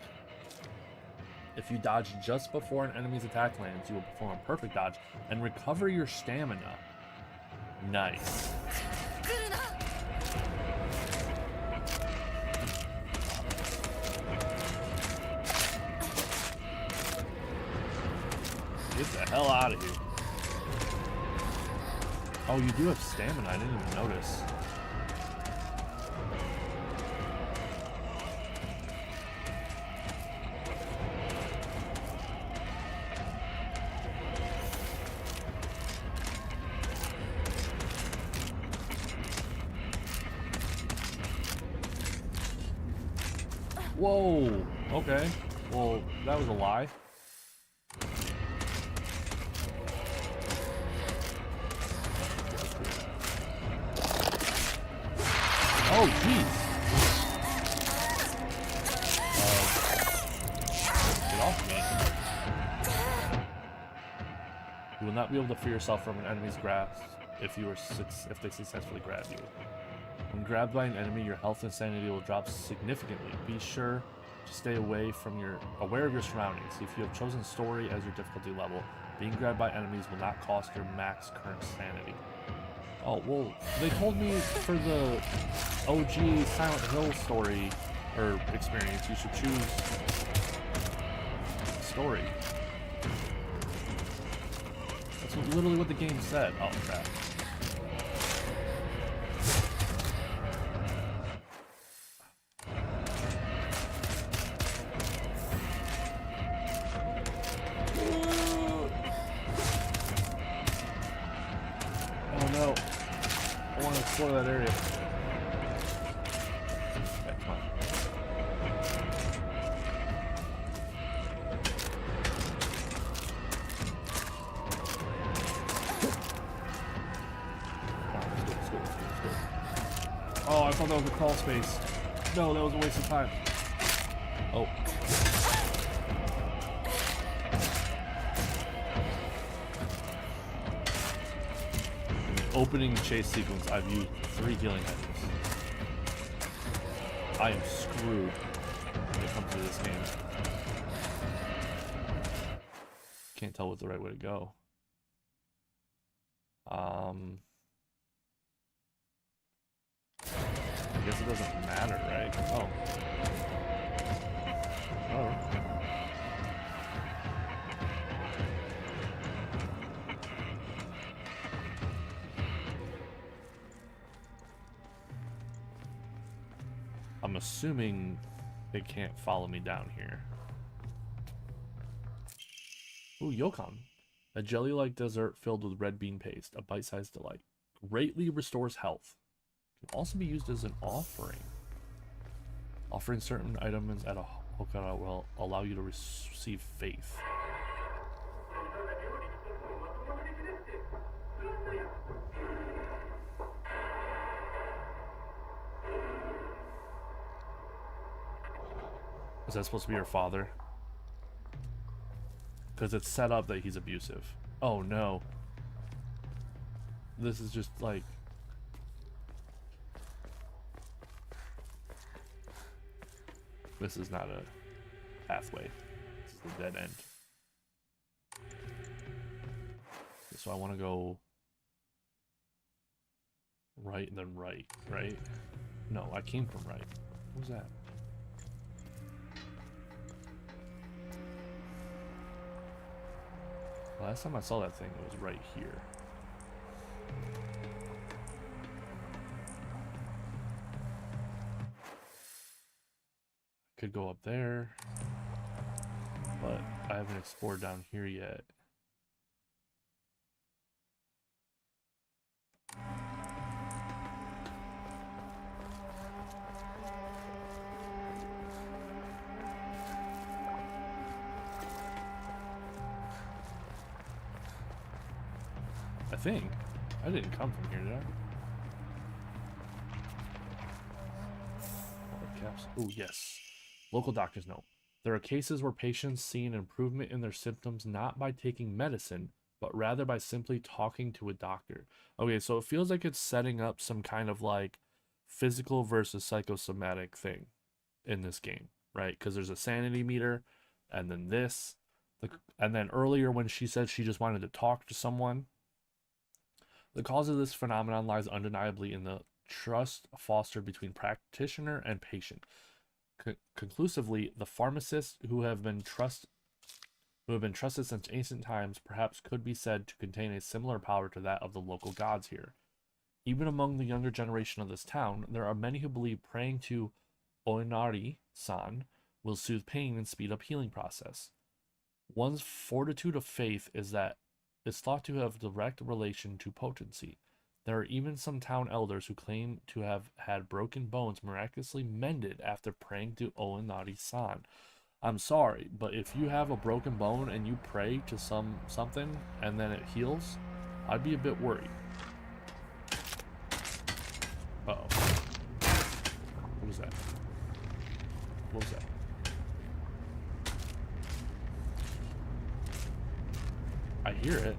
If you dodge just before an enemy's attack lands, you will perform a perfect dodge and recover your stamina. Nice. Get the hell out of here. Oh, you do have stamina. I didn't even notice. Whoa. Okay. Well, that was a lie. Oh, jeez. Get off me. You will not be able to free yourself from an enemy's grasp if they successfully grab you. When grabbed by an enemy, your health and sanity will drop significantly. Be sure to stay aware of your surroundings. If you have chosen story as your difficulty level, being grabbed by enemies will not cost your max current sanity. Oh, well, they told me for the OG Silent Hill story, or experience, you should choose story. That's literally what the game said. Oh, crap. Oh no. I want to explore that area. Okay, come on. Let's go. Oh, I thought that was a crawl space. No, that was a waste of time. Oh. Opening chase sequence, I've used 3 healing items. I am screwed when it comes to this game. Can't tell what's the right way to go. I guess it doesn't matter, right? Oh. Oh. I'm assuming they can't follow me down here. Ooh, Yokon. A jelly-like dessert filled with red bean paste, a bite-sized delight. Greatly restores health. Can also be used as an offering. Offering certain items at a Hokara will allow you to receive faith. Is that supposed to be your father? Because it's set up that he's abusive. Oh no. This is just like... This is not a pathway. This is a dead end. So I want to go right and then right, right? No, I came from right. What was that? Last time I saw that thing, it was right here. Could go up there, but I haven't explored down here yet. I think. I didn't come from here, did I? Oh, yes. Local doctors note. There are cases where patients see an improvement in their symptoms not by taking medicine, but rather by simply talking to a doctor. Okay, so it feels like it's setting up some kind of like physical versus psychosomatic thing in this game, right? Because there's a sanity meter, and then this, and then earlier when she said she just wanted to talk to someone. The cause of this phenomenon lies undeniably in the trust fostered between practitioner and patient. Conclusively, the pharmacists who have been trusted since ancient times perhaps could be said to contain a similar power to that of the local gods here. Even among the younger generation of this town, there are many who believe praying to Oinari-san will soothe pain and speed up healing process. One's fortitude of faith is thought to have direct relation to potency. There are even some town elders who claim to have had broken bones miraculously mended after praying to Oinari-san. I'm sorry, but if you have a broken bone and you pray to something and then it heals, I'd be a bit worried. Uh-oh. What was that? What was that? I hear it.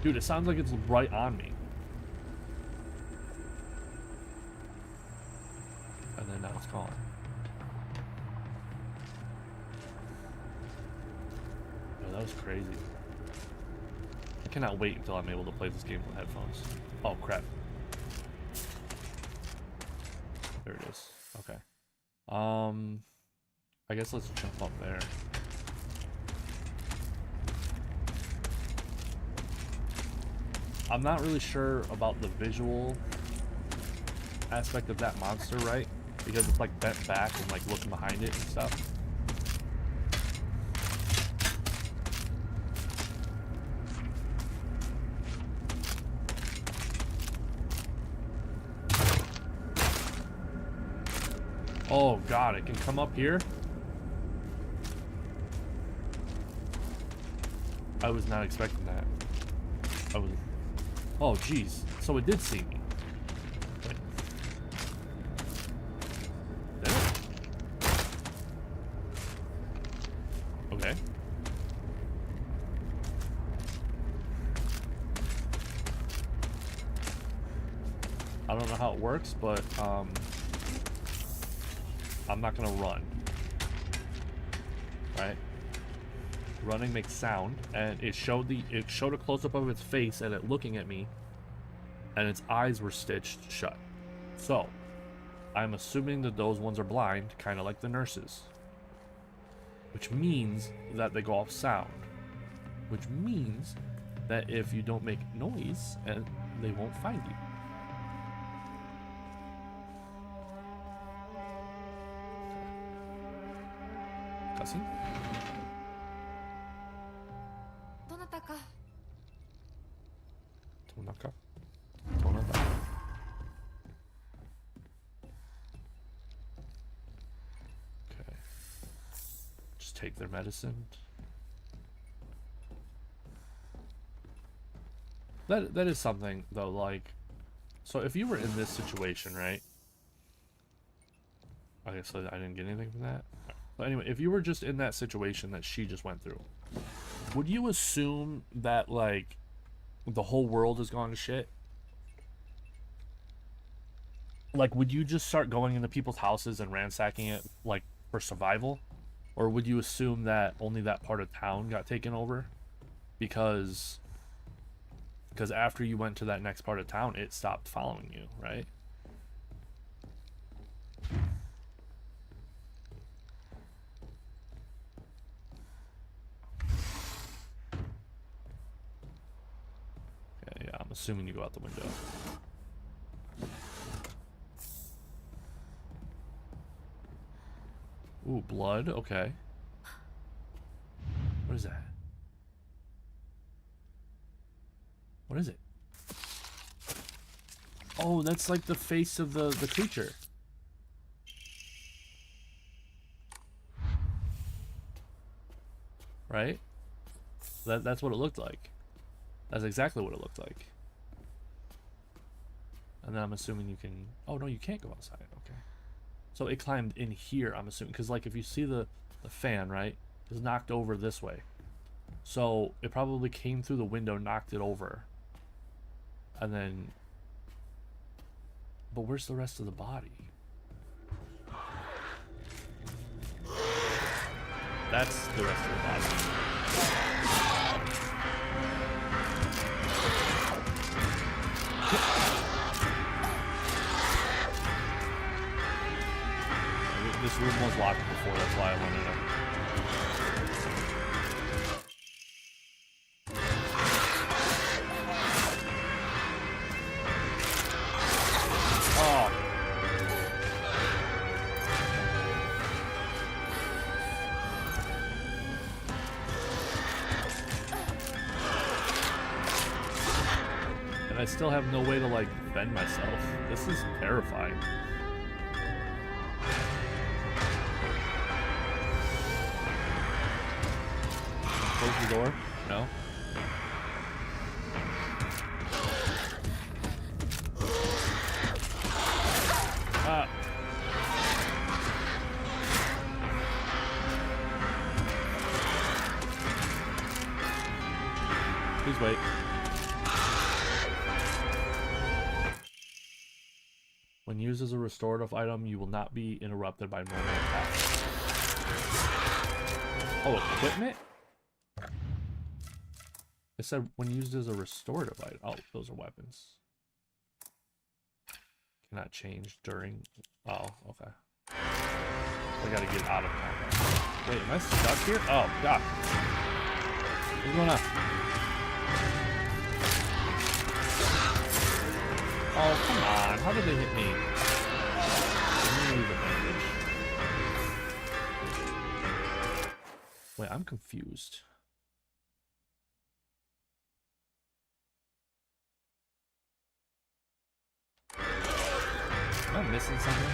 Dude, it sounds like it's right on me. And then now it's gone. Oh, that was crazy. I cannot wait until I'm able to play this game with headphones. Oh, crap. There it is. Okay. I guess let's jump up there. I'm not really sure about the visual aspect of that monster, right? Because it's like bent back and like looking behind it and stuff. Oh god, it can come up here? I was not expecting that. Oh jeez, so it did see me. Wait. Did it? Okay. I don't know how it works, but I'm not gonna run. Right? Running makes sound, and it showed a close-up of its face and it looking at me, and its eyes were stitched shut. So I'm assuming that those ones are blind, kind of like the nurses, which means that they go off sound, which means that if you don't make noise, and they won't find you. Cussing? どなたか Tonaka? Tonaka? Okay. Just take their medicine. That is something though, like, so if you were in this situation, right? I guess I didn't get anything from that. But anyway, if you were just in that situation that she just went through, would you assume that like the whole world has gone to shit? Like, would you just start going into people's houses and ransacking it like for survival? Or would you assume that only that part of town got taken over? Because after you went to that next part of town, it stopped following you, right? Okay, yeah, I'm assuming you go out the window. Ooh, blood, okay. What is that? What is it? Oh, that's like the face of the creature. Right? That's what it looked like. That's exactly what it looked like. And then I'm assuming you can... Oh, no, you can't go outside. Okay. So it climbed in here, I'm assuming, because like if you see the fan, right, is knocked over this way. So it probably came through the window, knocked it over, and then. But where's the rest of the body? That's the rest of the body. This room was locked before, that's why I wanted to. Oh. And I still have no way to like defend myself. This is terrifying. Close the door? No? Ah. Please wait. When used as a restorative item, you will not be interrupted by normal attacks. Oh, equipment? It said when used as a restorative item. Oh, those are weapons. Cannot change during. Oh, okay. I gotta get out of combat. Wait, am I stuck here? Oh, God. What's going on? Oh, come on. How did they hit me? Let me leave a bandage. Wait, I'm confused. Am I missing something?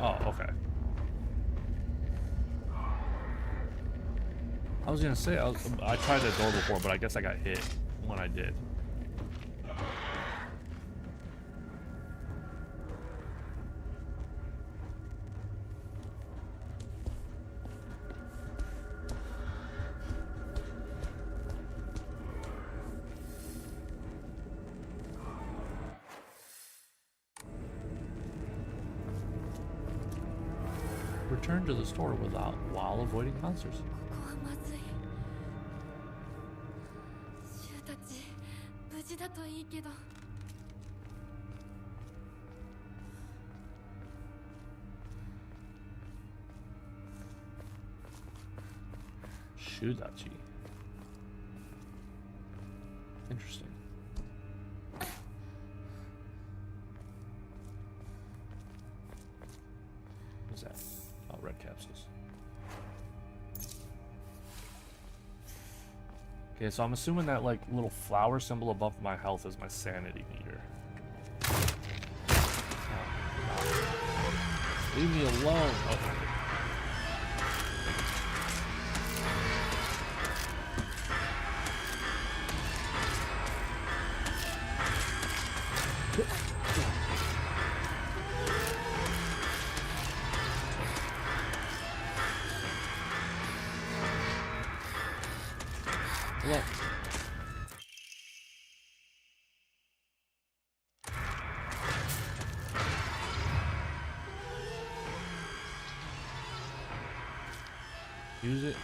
Oh, okay. I was gonna say, I tried the door before, but I guess I got hit when I did. Return to the store while avoiding monsters. ここはまずい。シュウたち無事だといいけど。Shudachi. Interesting. What's that? Oh, red capsules. Okay, so I'm assuming that like little flower symbol above my health is my sanity meter. Oh, leave me alone. Oh. Look.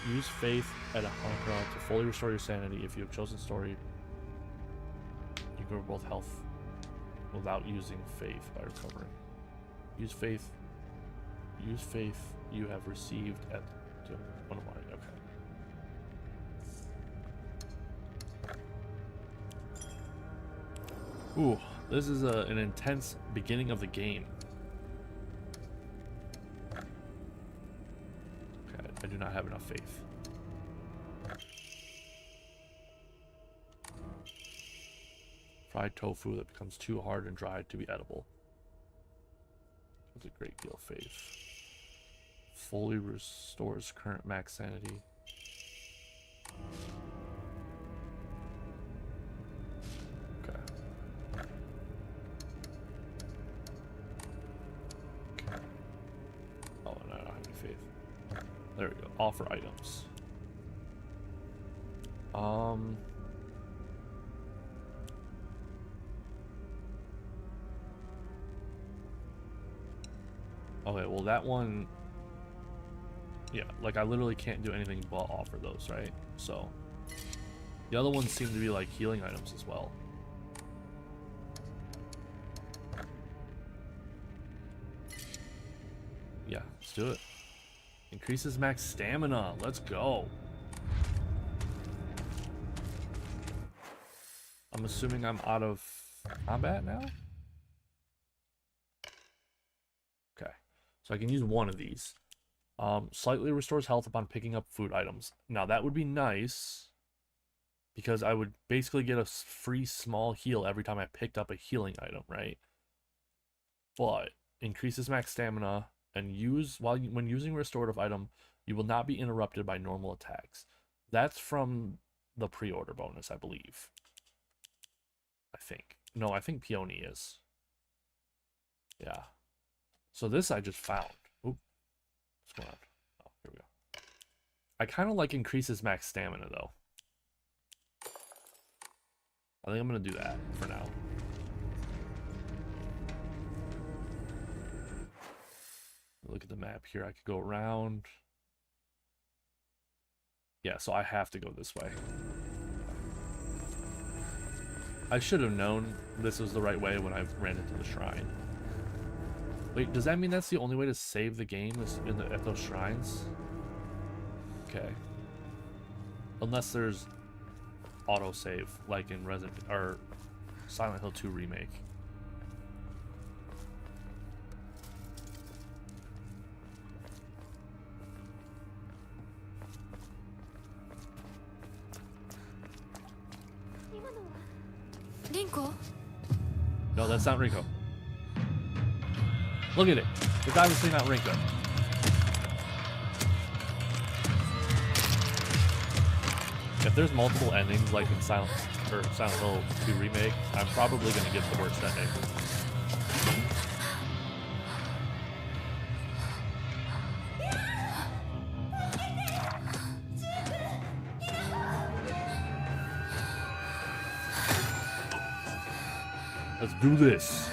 Use faith at a hunker to fully restore your sanity. If you have chosen story, you grow both health without using faith by recovering. Use faith you have received at one of my okay. Ooh, this is an intense beginning of the game. Okay, I do not have enough faith. Fried tofu that becomes too hard and dried to be edible. With a great deal of faith. Fully restores current max sanity. Okay. Oh, and I don't have any faith. There we go. Offer items. Okay, well that one, yeah, like I literally can't do anything but offer those, right? So the other ones seem to be like healing items as well. Yeah, let's do it. Increases max stamina. Let's go. I'm assuming I'm out of combat now? Okay. So I can use one of these. Slightly restores health upon picking up food items. Now that would be nice because I would basically get a free small heal every time I picked up a healing item, right? But increases max stamina and when using restorative item, you will not be interrupted by normal attacks. That's from the pre-order bonus, I believe. I think. No, I think Peony is. Yeah. So this I just found. Oop. What's going on? Oh, here we go. I kind of like increases max stamina though. I think I'm going to do that for now. Look at the map here. I could go around. Yeah, so I have to go this way. I should have known this was the right way when I ran into the shrine. Wait, does that mean that's the only way to save the game is at those shrines? Okay. Unless there's autosave, like in Silent Hill 2 Remake. Rinko? No, that's not Rinko. Look at it. It's obviously not Rinko. If there's multiple endings like in Silent Hill 2 Remake, I'm probably going to get the worst ending. Let's do this.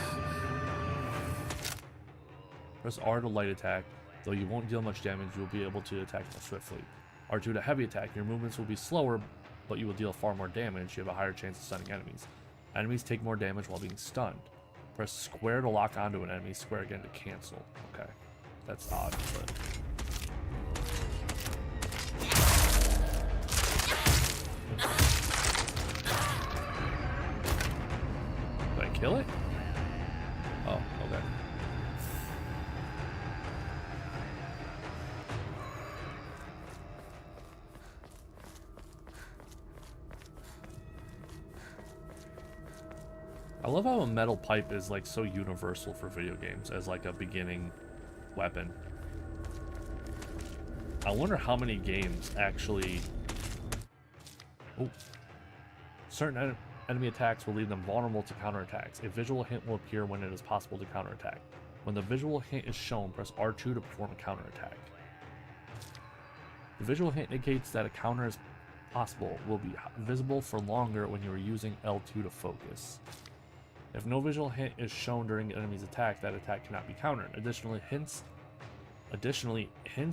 Press R to light attack. Though you won't deal much damage, you'll be able to attack more swiftly. R2 to heavy attack. Your movements will be slower, but you will deal far more damage. You have a higher chance of stunning enemies. Enemies take more damage while being stunned. Press square to lock onto an enemy, square again to cancel. Okay. That's odd, but... Did I kill it? Oh, okay. I love how a metal pipe is like so universal for video games as like a beginning weapon. I wonder how many games actually... Oh. Certain enemy attacks will leave them vulnerable to counterattacks. A visual hint will appear when it is possible to counterattack. When the visual hint is shown, press R2 to perform a counterattack. The visual hint indicates that a counter is possible, will be visible for longer when you are using L2 to focus. If no visual hint is shown during the enemy's attack, that attack cannot be countered. Additionally, hints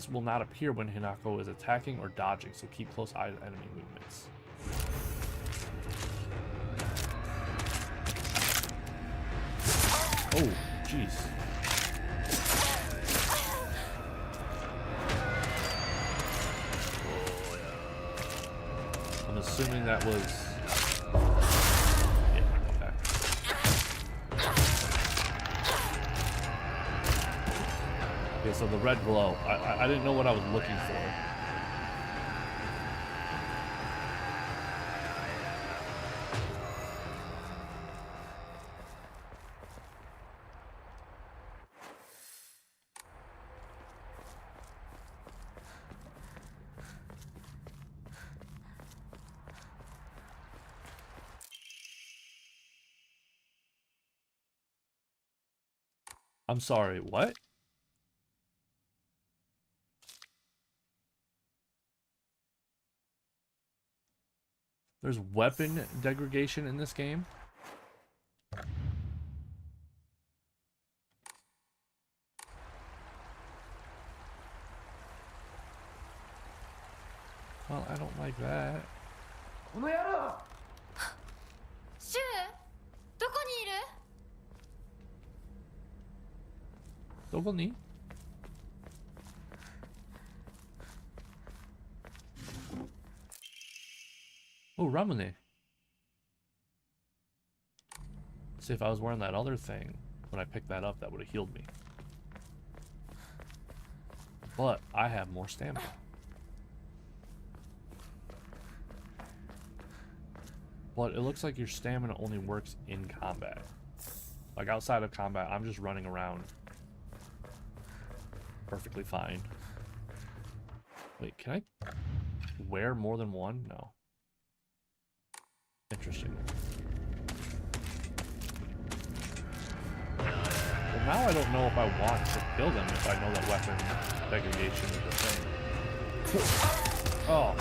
will not appear when Hinako is attacking or dodging, so keep close eye to enemy movements. Oh, jeez. I'm assuming that was... Okay, so the red glow. I didn't know what I was looking for. I'm sorry, what? There's weapon degradation in this game? Well, I don't like that. シュウ、どこにいる？ Dogoni? Oh, Ramune. See, if I was wearing that other thing, when I picked that up, that would have healed me. But I have more stamina. But it looks like your stamina only works in combat. Like outside of combat, I'm just running around perfectly fine. Wait, can I wear more than one? No. Interesting. Well, now I don't know if I want to kill them if I know that weapon degradation is a thing. Oh.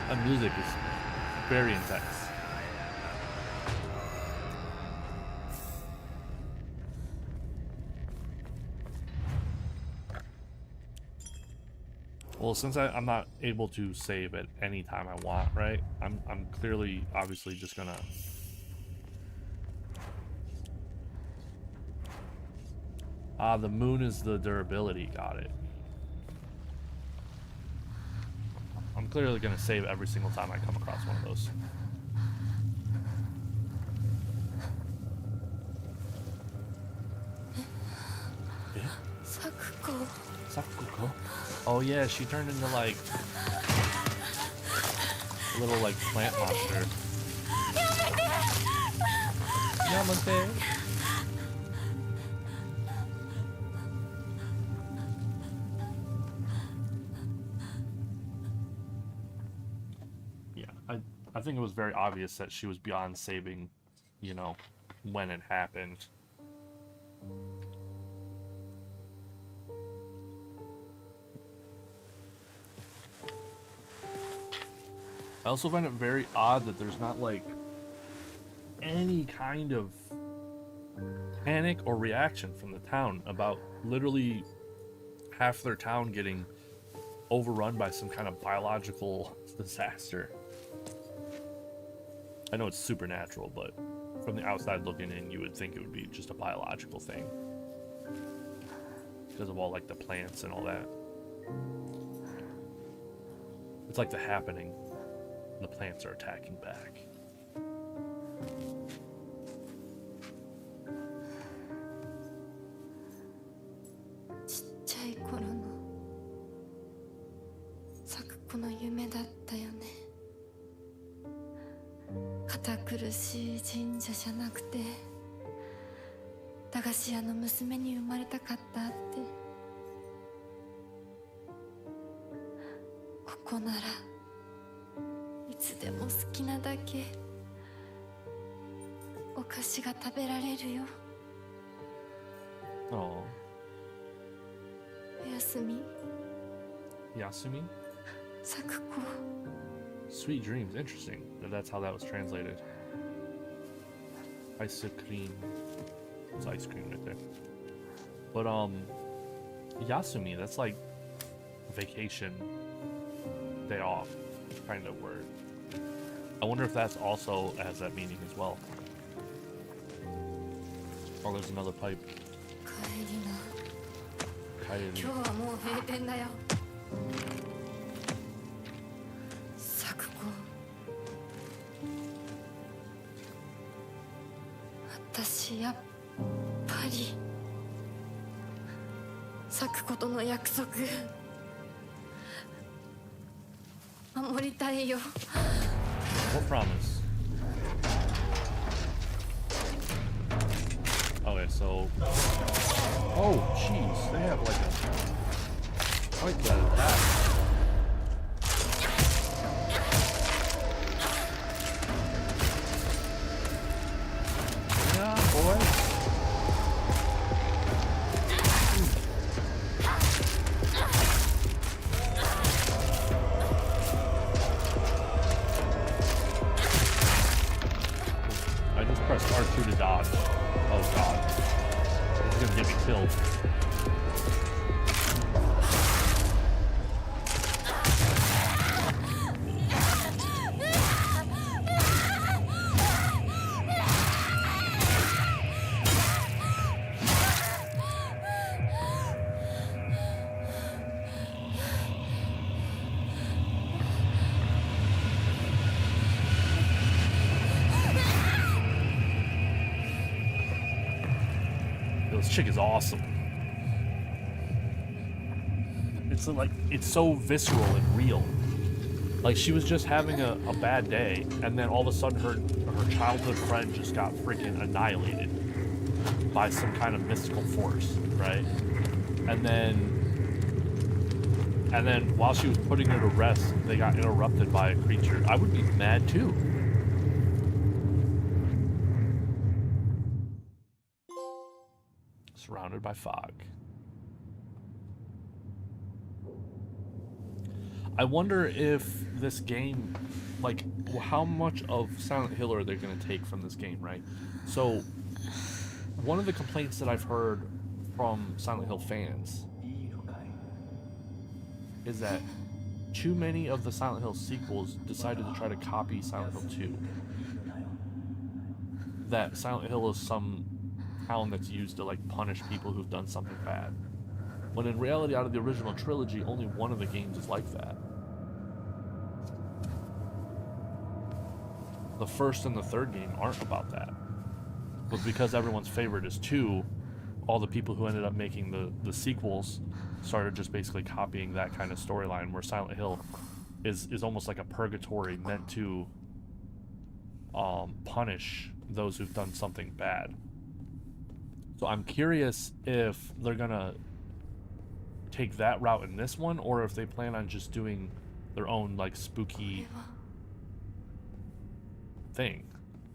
The music is very intense. Well, since I'm not able to save at any time I want, right? I'm clearly, obviously, just gonna the moon is the durability. Got it. I'm clearly gonna save every single time I come across one of those. Yeah. Sakuko. Oh yeah, she turned into like a little like plant monster. Yamate. Yeah, I think it was very obvious that she was beyond saving, you know, when it happened. I also find it very odd that there's not like any kind of panic or reaction from the town about literally half their town getting overrun by some kind of biological disaster. I know it's supernatural, but from the outside looking in, you would think it would be just a biological thing because of all like the plants and all that. It's like The Happening. The plants are attacking back. Oh. Yasumi? Sakuko. Sweet dreams. Interesting. That's how that was translated. Ice cream. It's ice cream right there. But Yasumi, that's like vacation, day off kind of word. I wonder if that's also has that meaning as well. Oh, there's another pipe. Kairi. 私やっぱり咲くことの約束守りたいよ。 What promise? Anyway, so... Oh, jeez. They have like a... quite the attack. Yeah, boy. I just pressed R2 to dodge. Oh god. It's gonna get me killed. This chick is awesome. It's like, it's so visceral and real. Like, she was just having a bad day, and then all of a sudden her childhood friend just got freaking annihilated by some kind of mystical force, right? And then while she was putting her to rest, they got interrupted by a creature. I would be mad too. Surrounded by fog. I wonder if this game, like, how much of Silent Hill are they going to take from this game, right? So, one of the complaints that I've heard from Silent Hill fans is that too many of the Silent Hill sequels decided to try to copy Silent Hill 2. That Silent Hill is some town that's used to, like, punish people who've done something bad. When in reality, out of the original trilogy, only one of the games is like that. The first and the third game aren't about that. But because everyone's favorite is 2, all the people who ended up making the sequels started just basically copying that kind of storyline, where Silent Hill is almost like a purgatory meant to punish those who've done something bad. So I'm curious if they're gonna take that route in this one, or if they plan on just doing their own, like, spooky thing.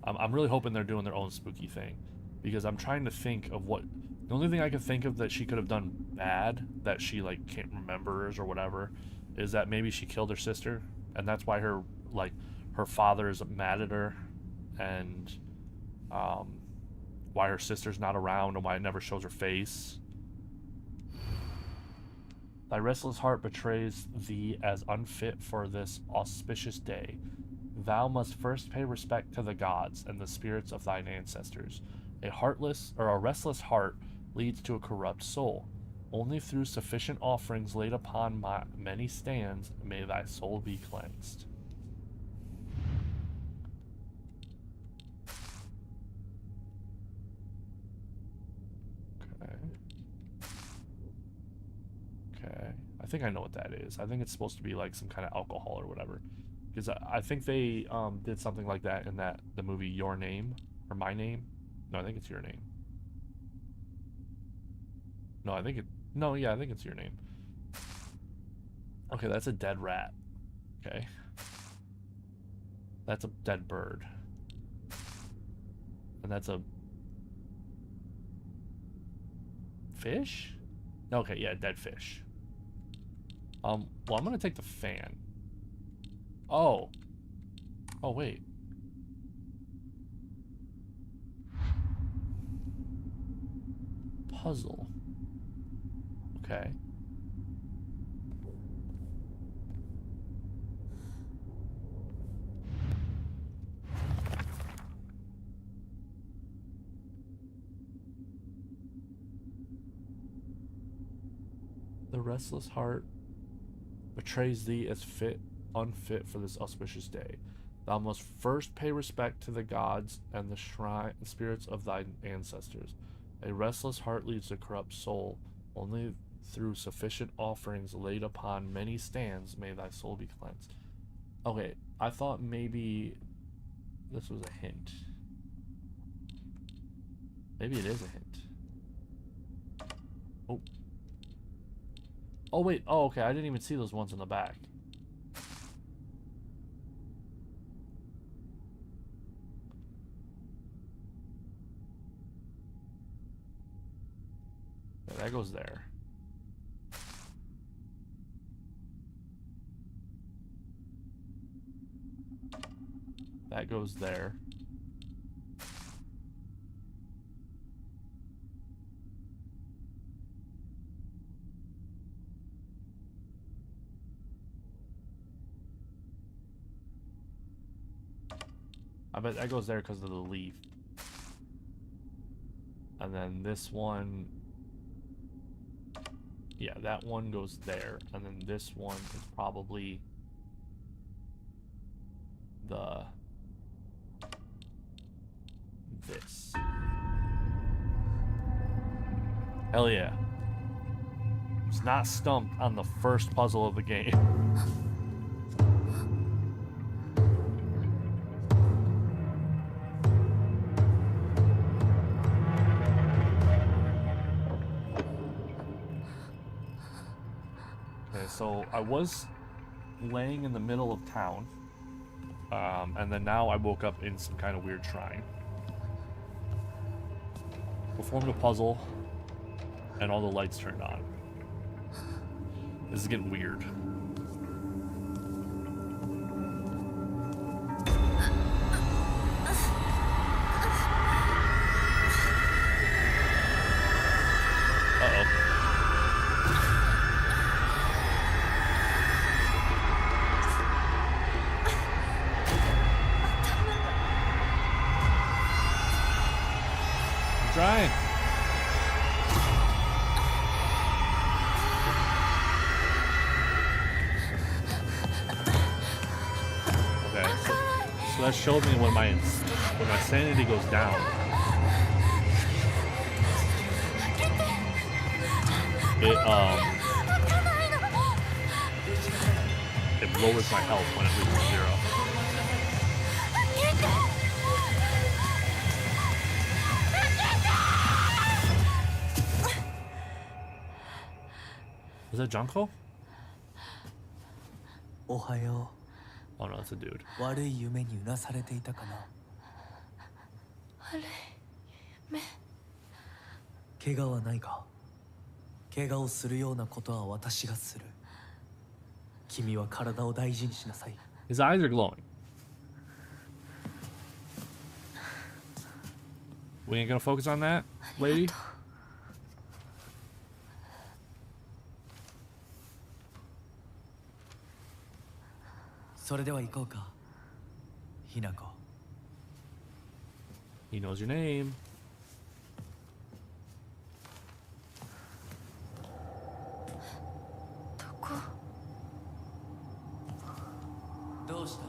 I'm really hoping they're doing their own spooky thing, because I'm trying to think of what... The only thing I can think of that she could have done bad, that she, like, can't remember or whatever, is that maybe she killed her sister, and that's why her, like, her father is mad at her, and why her sister's not around, and why it never shows her face. Thy restless heart betrays thee as unfit for this auspicious day. Thou must first pay respect to the gods and the spirits of thine ancestors. A restless heart leads to a corrupt soul. Only through sufficient offerings laid upon many stands may thy soul be cleansed. Okay. I think I know what that is. I think it's supposed to be like some kind of alcohol or whatever. Because I think they did something like that in the movie Your Name, or My Name. No, I think it's Your Name. No, I think it's Your Name. Okay, that's a dead rat. Okay. That's a dead bird. And that's a fish? Okay, yeah, dead fish. Well, I'm gonna take the fan. Oh. Oh, wait. Puzzle. Okay. The restless heart betrays thee as unfit for this auspicious day. Thou must first pay respect to the gods and the spirits of thy ancestors. A restless heart leads a corrupt soul. Only through sufficient offerings laid upon many stands may thy soul be cleansed. Okay, I thought maybe this was a hint. Maybe it is a hint. Oh. Oh, wait. Oh, okay. I didn't even see those ones in the back. Yeah, that goes there. That goes there. I bet that goes there because of the leaf. And then this one... Yeah, that one goes there. And then this one is probably... the... this. Hell yeah. Was not stumped on the first puzzle of the game. Okay, so I was laying in the middle of town. And then now I woke up in some kind of weird shrine. Performed a puzzle, and all the lights turned on. This is getting weird. Uh-oh. I'm trying. So that showed me when my sanity goes down. It lowers my health when it reaches 0. Is that Junko? Ohayo. Oh no, it's a dude. 悪い夢にうなされていたかな。悪い夢。怪我はないか。怪我をするようなことは私がする。君は体を大事にしなさい。His eyes are glowing. We ain't gonna focus on that, lady? それでは行こうか、ひなこ。He knows your name. どこ？どうした？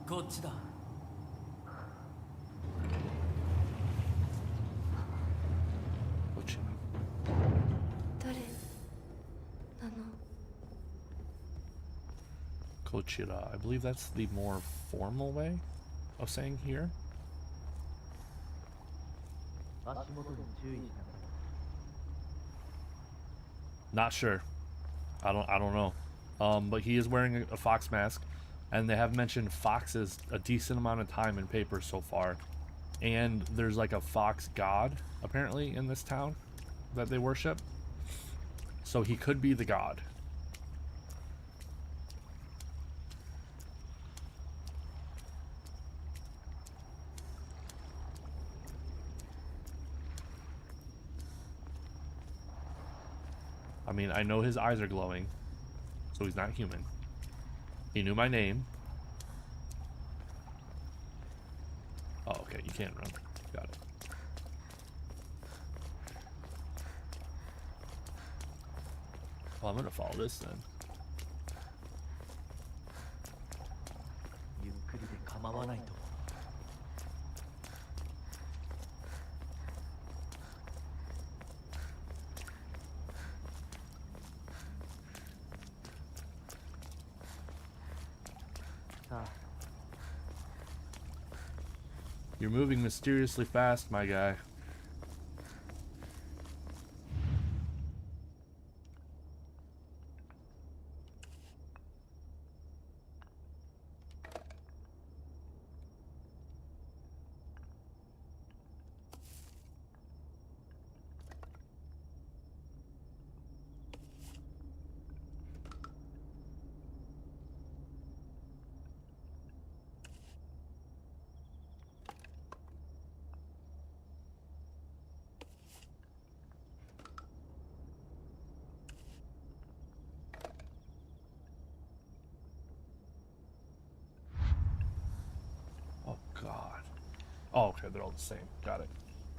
こっちだ。誰なの？ Kochira. I believe that's the more formal way of saying here. Not sure. I don't know. But he is wearing a fox mask, and they have mentioned foxes a decent amount of time in papers so far. And there's like a fox god apparently in this town that they worship. So he could be the god. I mean, I know his eyes are glowing, so he's not human. He knew my name. Oh, okay, you can't run. Got it. Well, I'm gonna follow this then. ゆっくりで構わないと。さあ。You're moving mysteriously fast, my guy. Oh god. Oh, okay, they're all the same. Got it.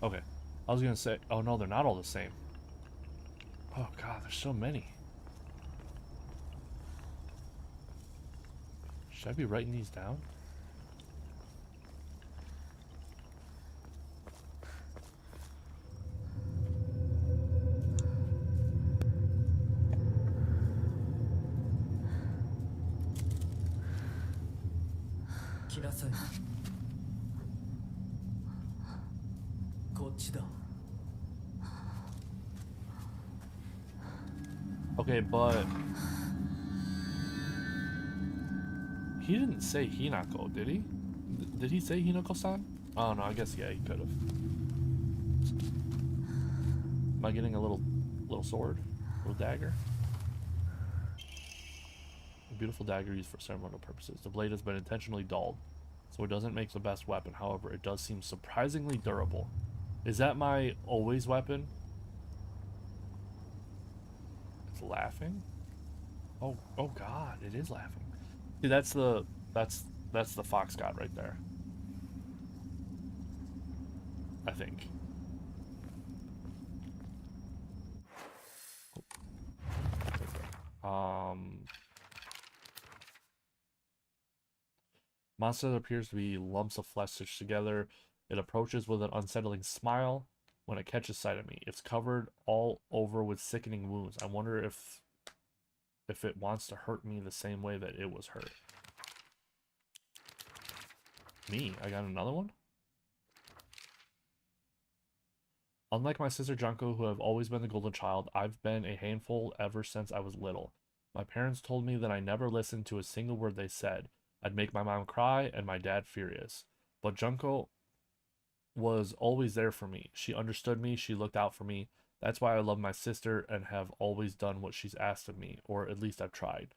Okay. I was gonna say, oh no, they're not all the same. Oh god, there's so many. Should I be writing these down? Okay, but he didn't say Hinako, did he? Did he say Hinako-san? Oh no, I guess yeah, he could have. Am I getting a little sword? Little dagger? A beautiful dagger used for ceremonial purposes. The blade has been intentionally dulled, so it doesn't make the best weapon. However, it does seem surprisingly durable. Is that my always weapon? It's laughing? Oh god, it is laughing. See, that's the fox god right there. I think. Monster that appears to be lumps of flesh stitched together. It approaches with an unsettling smile when it catches sight of me. It's covered all over with sickening wounds. I wonder if it wants to hurt me the same way that it was hurt. Me? I got another one? Unlike my sister Junko, who have always been the golden child, I've been a handful ever since I was little. My parents told me that I never listened to a single word they said. I'd make my mom cry and my dad furious. But Junko was always there for me. She understood me, she looked out for me. That's why I love my sister and have always done what she's asked of me, or at least I've tried.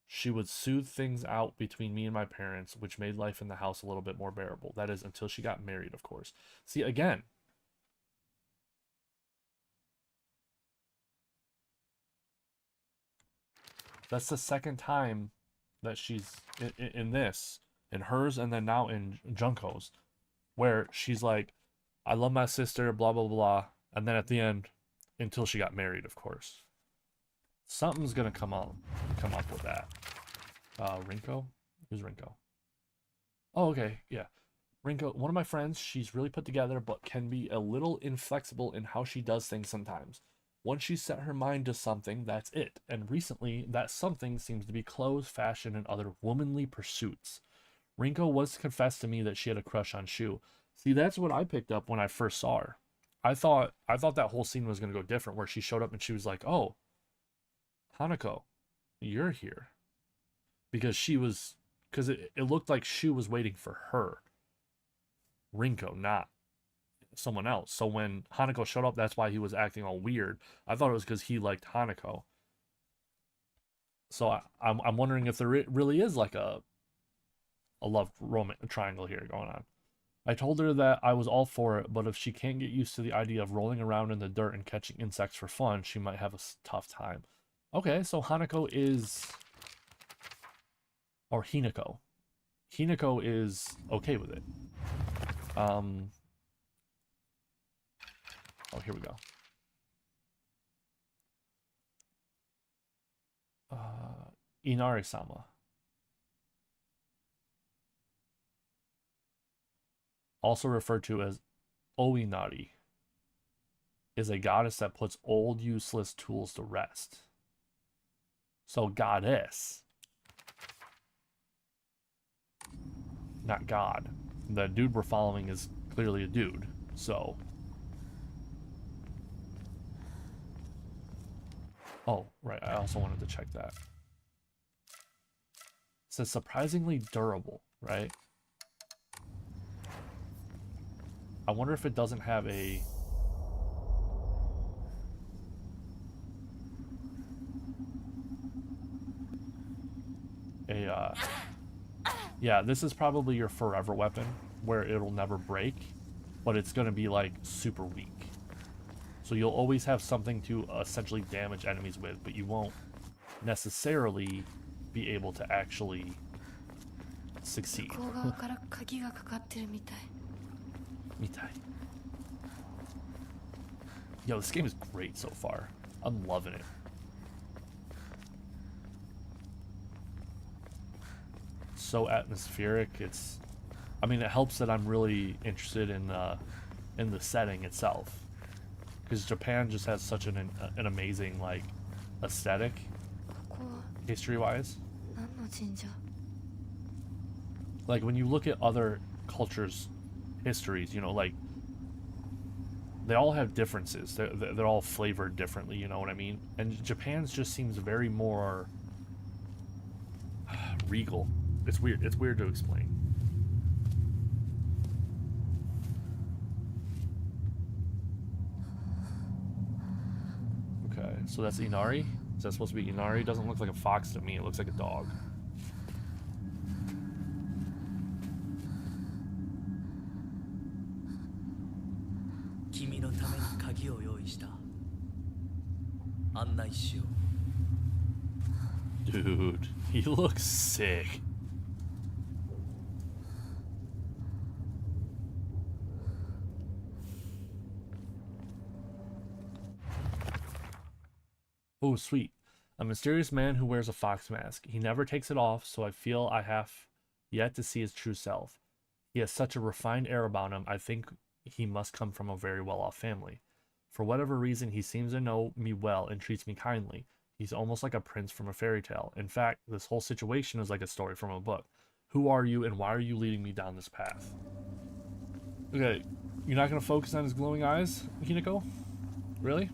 She would soothe things out between me and my parents, which made life in the house a little bit more bearable. That is, until she got married, of course. See, again, that's the second time that she's in this, in hers, and then now in Junko's, where she's like, I love my sister, blah, blah, blah. And then at the end, until she got married, of course. Something's gonna come up with that. Rinko? Who's Rinko? Oh, okay, yeah. Rinko, one of my friends, she's really put together, but can be a little inflexible in how she does things sometimes. Once she set her mind to something, that's it. And recently, that something seems to be clothes, fashion, and other womanly pursuits. Rinko once confessed to me that she had a crush on Shu. See, that's what I picked up when I first saw her. I thought that whole scene was going to go different, where she showed up and she was like, oh, Hanako, you're here. Because it looked like Shu was waiting for her. Rinko, not someone else. So when Hanako showed up, that's why he was acting all weird. I thought it was because he liked Hanako. So I'm wondering if there really is like a love romance triangle here going on. I told her that I was all for it, but if she can't get used to the idea of rolling around in the dirt and catching insects for fun, she might have a tough time. Okay, so Hanako is... or Hinako. Hinako is okay with it. Oh, here we go. Inari-sama. Also referred to as Oinari, is a goddess that puts old useless tools to rest. So goddess. Not God. the dude we're following is clearly a dude, so. Oh, right, I also wanted to check that. It says surprisingly durable, right? I wonder if it doesn't have a... Yeah, this is probably your forever weapon, where it'll never break, but it's gonna be like super weak. So you'll always have something to essentially damage enemies with, but you won't necessarily be able to actually succeed. Yo, this game is great so far. I'm loving it. So atmospheric. It's, I mean, it helps that I'm really interested in the setting itself, because Japan just has such an amazing like aesthetic, history-wise. Like when you look at other cultures' histories, you know, like they all have differences. They're all flavored differently. You know what I mean? And Japan's just seems very more regal. It's weird. It's weird to explain. Okay, so that's Inari. Is that supposed to be Inari? It doesn't look like a fox to me. It looks like a dog. Dude, he looks sick. Oh, sweet. A mysterious man who wears a fox mask. He never takes it off, so I feel I have yet to see his true self. He has such a refined air about him, I think he must come from a very well-off family. For whatever reason, he seems to know me well and treats me kindly. He's almost like a prince from a fairy tale. In fact, this whole situation is like a story from a book. Who are you, and why are you leading me down this path? Okay, you're not going to focus on his glowing eyes, Hinako? Really?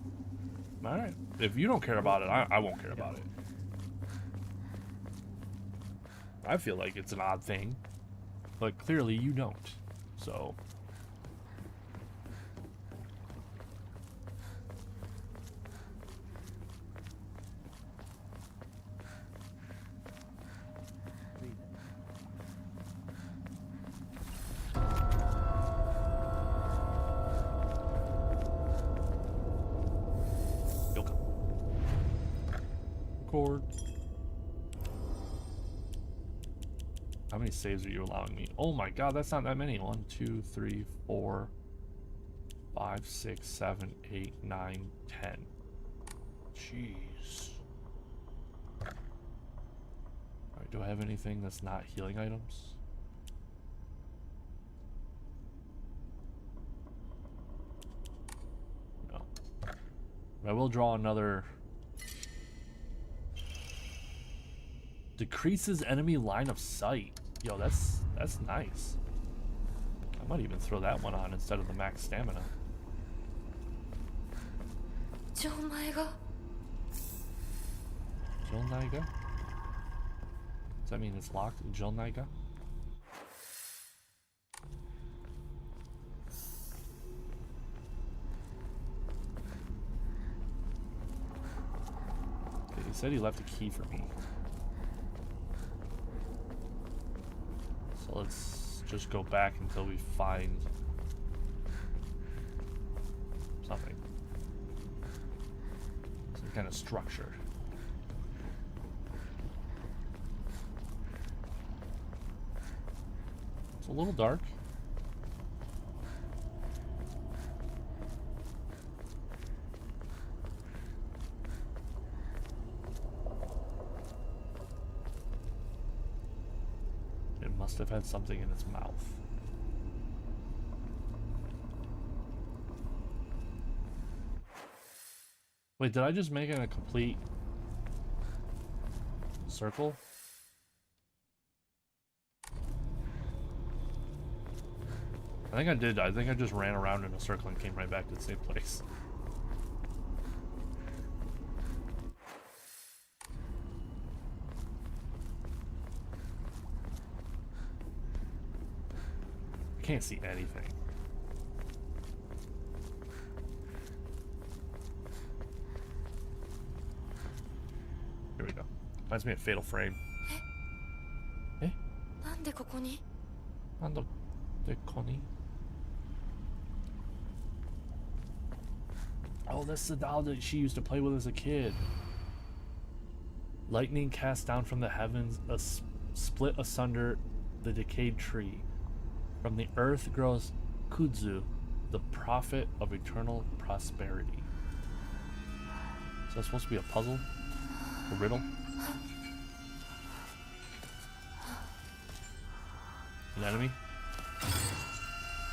Alright. If you don't care about it, I won't care about it. I feel like it's an odd thing, but clearly you don't. So... Record. How many saves are you allowing me? Oh my god, that's not that many. 1, 2, 3, 4, 5, 6, 7, 8, 9, 10. Jeez. Alright, do I have anything that's not healing items? No. I will draw another. Decreases enemy line of sight. Yo, that's nice. I might even throw that one on instead of the max stamina. Jolnaiga? Jolnaiga? Does that mean it's locked? Jolnaiga? Okay, he said he left a key for me. So let's just go back until we find something. Some kind of structure. It's a little dark. Must have had something in its mouth. Wait, did I just make it a complete circle? I think I did. I think I just ran around in a circle and came right back to the same place. I can't see anything. Here we go. Reminds me of Fatal Frame. Eh? なんでここに? Nando de Connie. Oh, that's the doll that she used to play with as a kid. Lightning cast down from the heavens, split asunder the decayed tree. From the earth grows Kudzu, the prophet of eternal prosperity. Is that supposed to be a puzzle? A riddle? An enemy?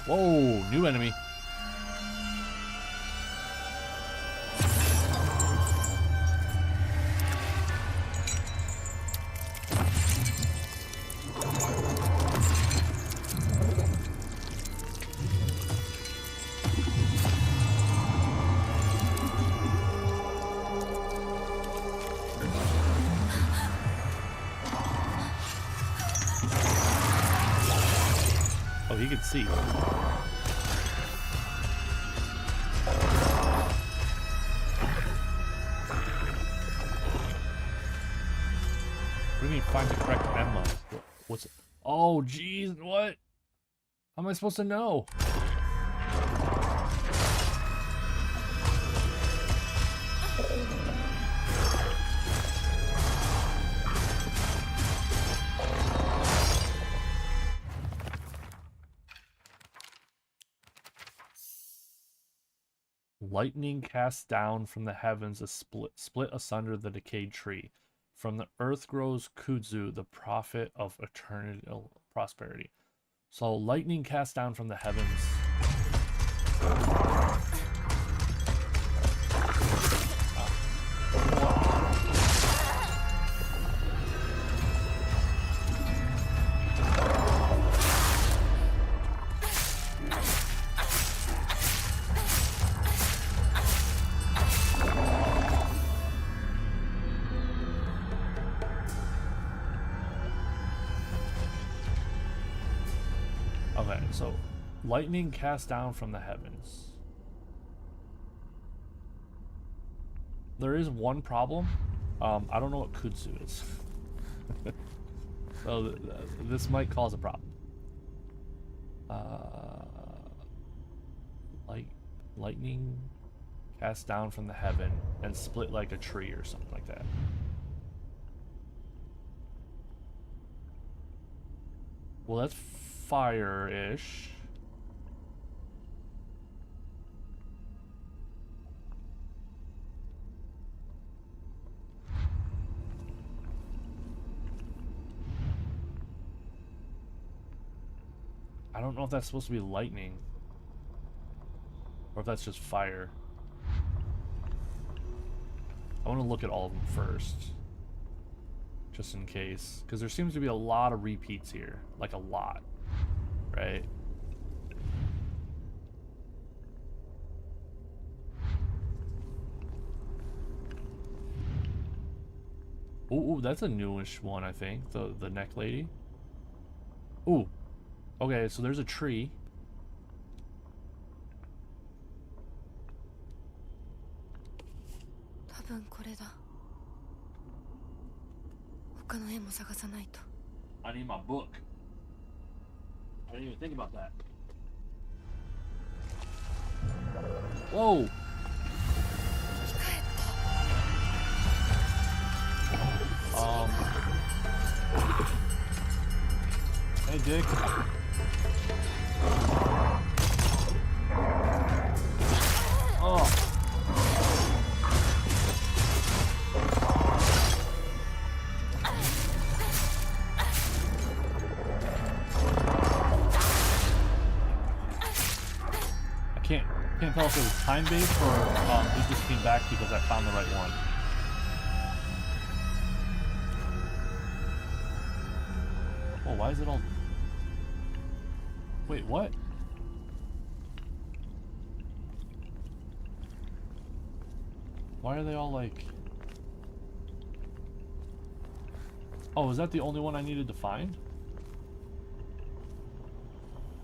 Whoa, new enemy. Oh, he can see. What do you mean find the correct ammo? What's it? Oh, jeez, what? How am I supposed to know? Lightning cast down from the heavens, a split asunder the decayed tree. From the earth grows Kudzu, the prophet of eternal prosperity. So lightning cast down from the heavens. Okay, so lightning cast down from the heavens. There is one problem. I don't know what Kudzu is. So this might cause a problem. Lightning cast down from the heaven and split like a tree or something like that. Well, that's fire-ish. I don't know if that's supposed to be lightning or if that's just fire. I want to look at all of them first, just in case, because there seems to be a lot of repeats here, like a lot, right? Ooh, that's a newish one, I think. The neck lady. Ooh. Okay, so there's a tree. I need my book. I didn't even think about that. Whoa! Hey, Dick. Oh. Can't tell if it was time-based or it just came back because I found the right one. Oh, why is it all... Wait, what? Why are they all like... Oh, is that the only one I needed to find?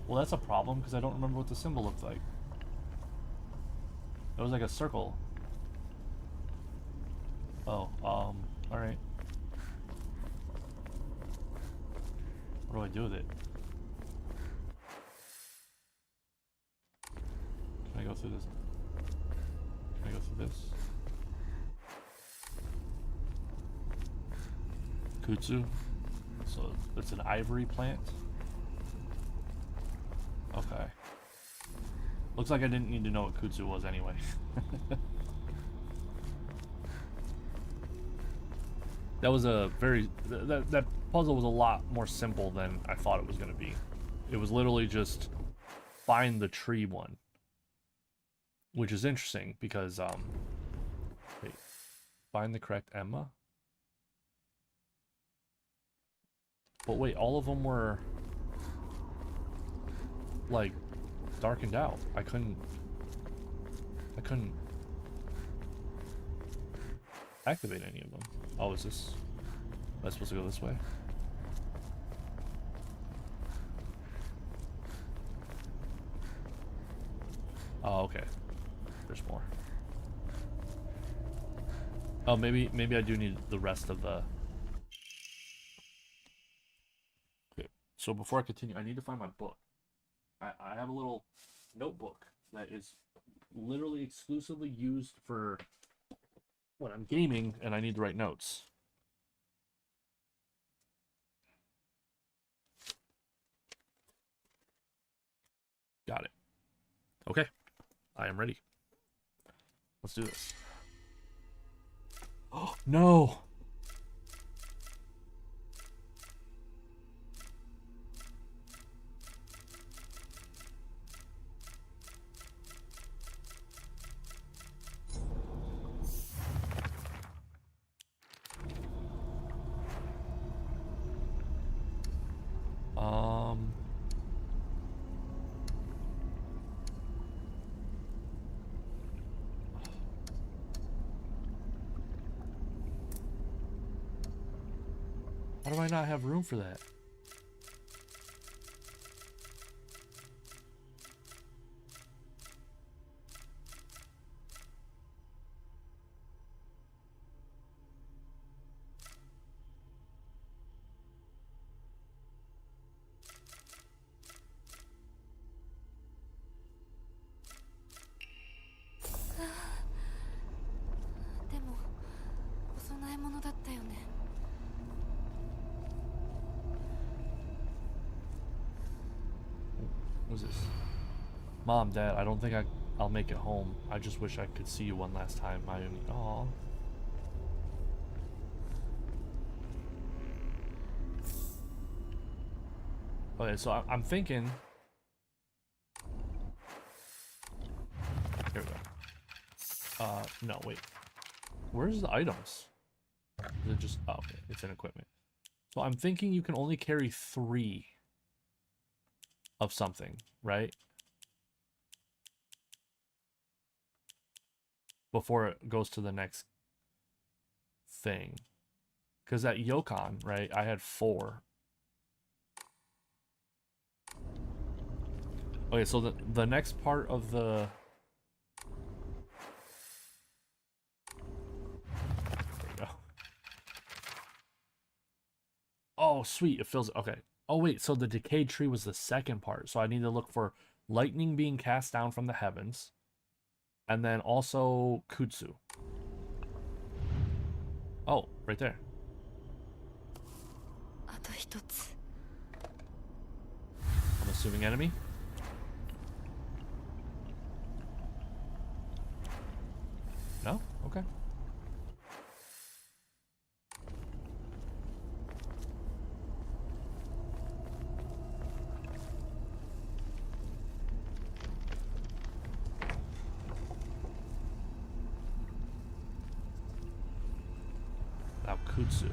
Well, that's a problem because I don't remember what the symbol looked like. It was like a circle. Oh, alright. What do I do with it? Can I go through this? Can I go through this? Kutsu. So it's an ivory plant. Okay. Looks like I didn't need to know what Kutsu was anyway. That was a very... That puzzle was a lot more simple than I thought it was going to be. It was literally just find the tree one. Which is interesting because, wait. Find the correct Emma? But wait, all of them were... like, darkened out. I couldn't activate any of them. Oh, is this... Am I supposed to go this way? Oh, okay. There's more. Oh, maybe I do need the rest of the... Okay, so before I continue, I need to find my book. I have a little notebook that is literally exclusively used for when I'm gaming and I need to write notes. Got it. Okay, I am ready. Let's do this. Oh, no! How do I not have room for that? What's this? Mom, Dad, I don't think I'll make it home. I just wish I could see you one last time. Aw. Okay, so I'm thinking... Here we go. No, wait. Where's the items? Is it just... Oh, okay. It's in equipment. So I'm thinking you can only carry 3 of something, right? Before it goes to the next thing. Because at Yokon, right, I had 4. Okay, so the next part of the... There we go. Oh, sweet, it feels... Okay. Oh, wait, so the decayed tree was the second part. So I need to look for lightning being cast down from the heavens. And then also Kutsu. Oh, right there. I'm assuming enemy. No? Okay. Now Kutsu.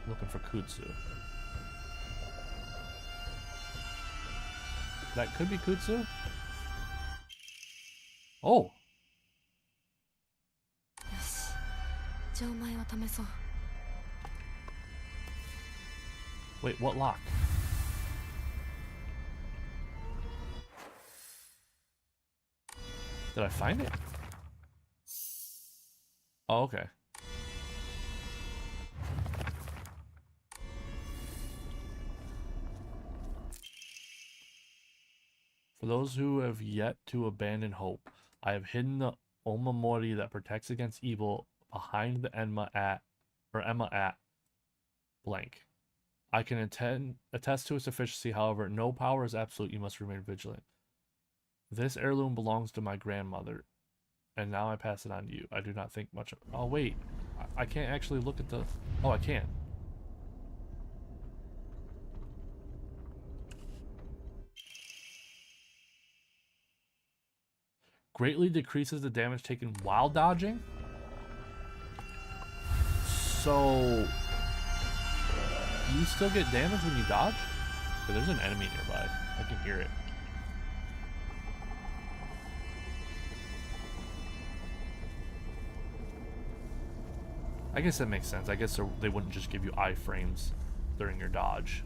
Looking for Kutsu. That could be Kutsu? Oh! じゃあお前は試そう。 Wait, what lock? Did I find it? Oh, okay. For those who have yet to abandon hope, I have hidden the Omamori that protects against evil behind the Emma at blank. I can attest to its efficiency, however, no power is absolute, you must remain vigilant. This heirloom belongs to my grandmother, and now I pass it on to you. I do not think much of... Oh, wait. I can't actually look at the... Oh, I can. Greatly decreases the damage taken while dodging? So... you still get damage when you dodge? Okay, there's an enemy nearby. I can hear it. I guess that makes sense. I guess they wouldn't just give you iframes during your dodge.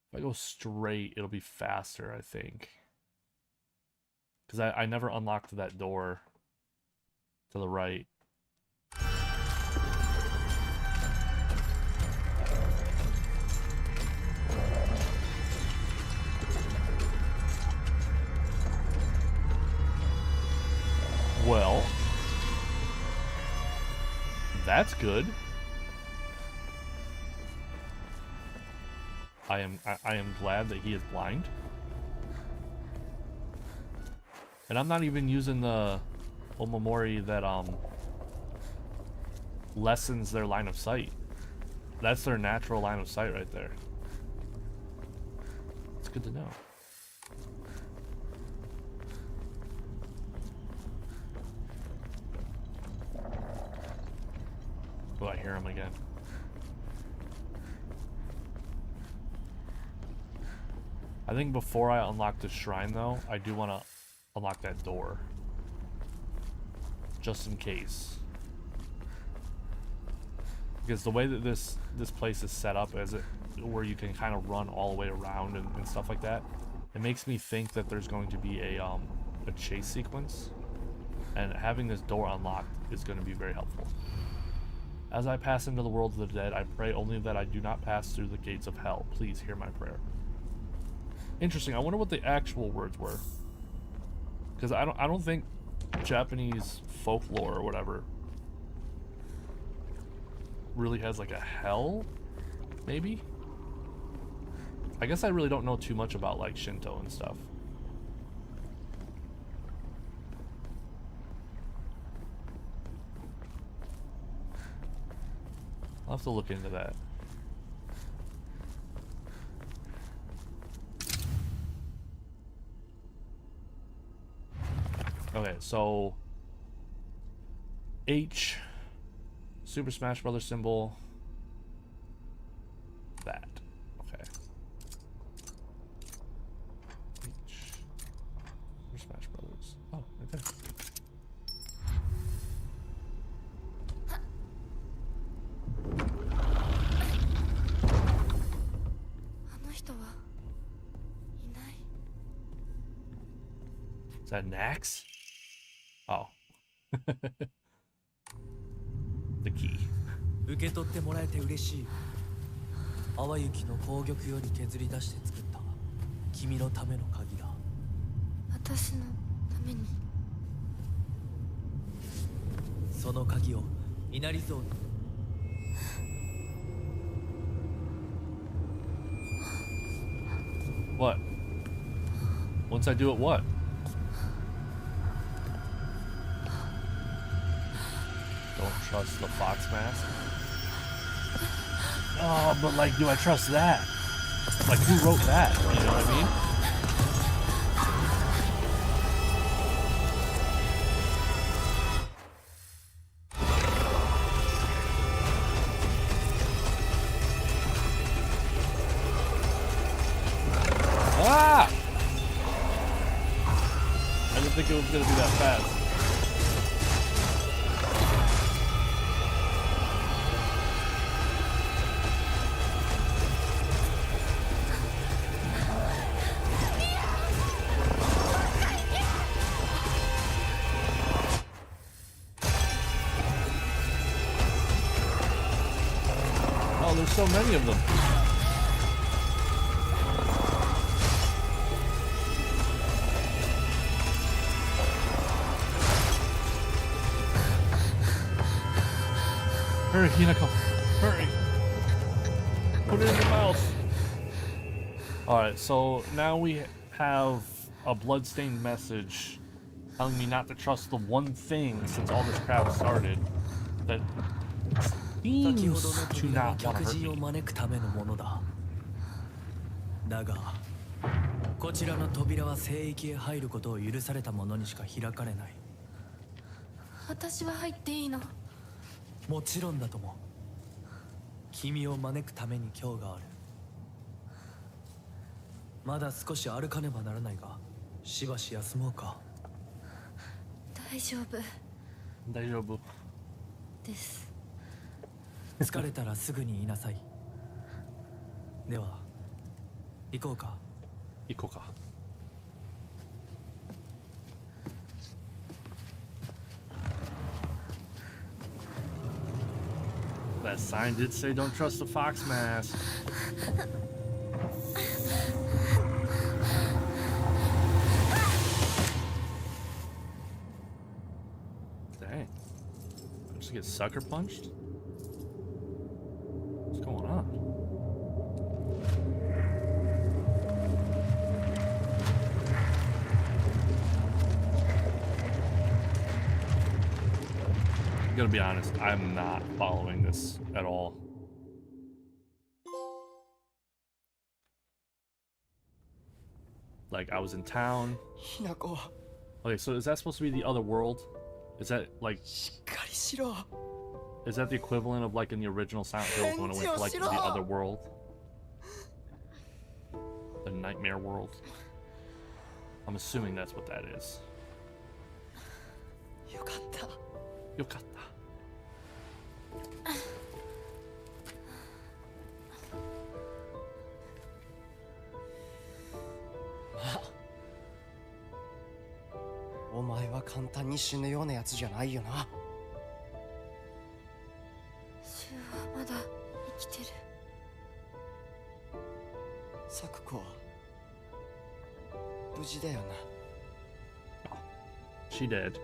If I go straight, it'll be faster, I think. Because I never unlocked that door to the right. Well, that's good. I am glad that he is blind. And I'm not even using the Omamori that lessens their line of sight. That's their natural line of sight right there. It's good to know. Oh, I hear him again. I think before I unlock the shrine, though, I do want to unlock that door. Just in case. Because the way that this place is set up, as it where you can kind of run all the way around and stuff like that, it makes me think that there's going to be a chase sequence. And having this door unlocked is going to be very helpful. As I pass into the world of the dead, I pray only that I do not pass through the gates of hell. Please hear my prayer. Interesting. I wonder what the actual words were. Because I don't think Japanese folklore or whatever really has like a hell, maybe? I guess I really don't know too much about like Shinto and stuff. I'll have to look into that. Okay, so H, Super Smash Brothers symbol, that. Okay. H, Super Smash Brothers. Oh, right there. Is that Nax? Oh. The key. 受け取ってもらえて嬉しい。淡雪の紅玉より削り出して作った君のための鍵だ。私のために。その鍵を稲荷像に。What? Once I do it, what? Don't trust the fox mask. Oh, but like, do I trust that? Like, who wrote that? You know what I mean? Ah! I didn't think it was gonna be that fast. Oh, there's so many of them. Hurry, Hinako. Hurry. Put it in your mouth. Alright, so now we have a bloodstained message telling me not to trust the one thing since all this crap started that 先ほ seems どの to 扉は not want 客 to hurt 人を me. 招くためのものだ。だがこちらの扉は聖域へ入ることを許された者にしか開かれない。私は入っていいの？もちろんだとも。君を招くために今日がある。まだ少し歩かねばならないが、しばし休もうか。大丈夫大丈夫。です。疲れたらすぐに言いなさい。では行こうか。行こうか。That sign did say don't trust the fox mask. Dang. I just get sucker punched? What's going on? I'm gonna be honest, I'm not following this at all. Like, I was in town. ひなこ Okay, so is that supposed to be the other world? Is that like, しっかりしろ is that the equivalent of like in the original Silent Hill when it went to like the other world? The nightmare world? I'm assuming that's what that is. よかった Yokata. お前は簡単に死ぬようなやつじゃないよな。シュウはまだ生きてる。サクコは無事だよな。 She did.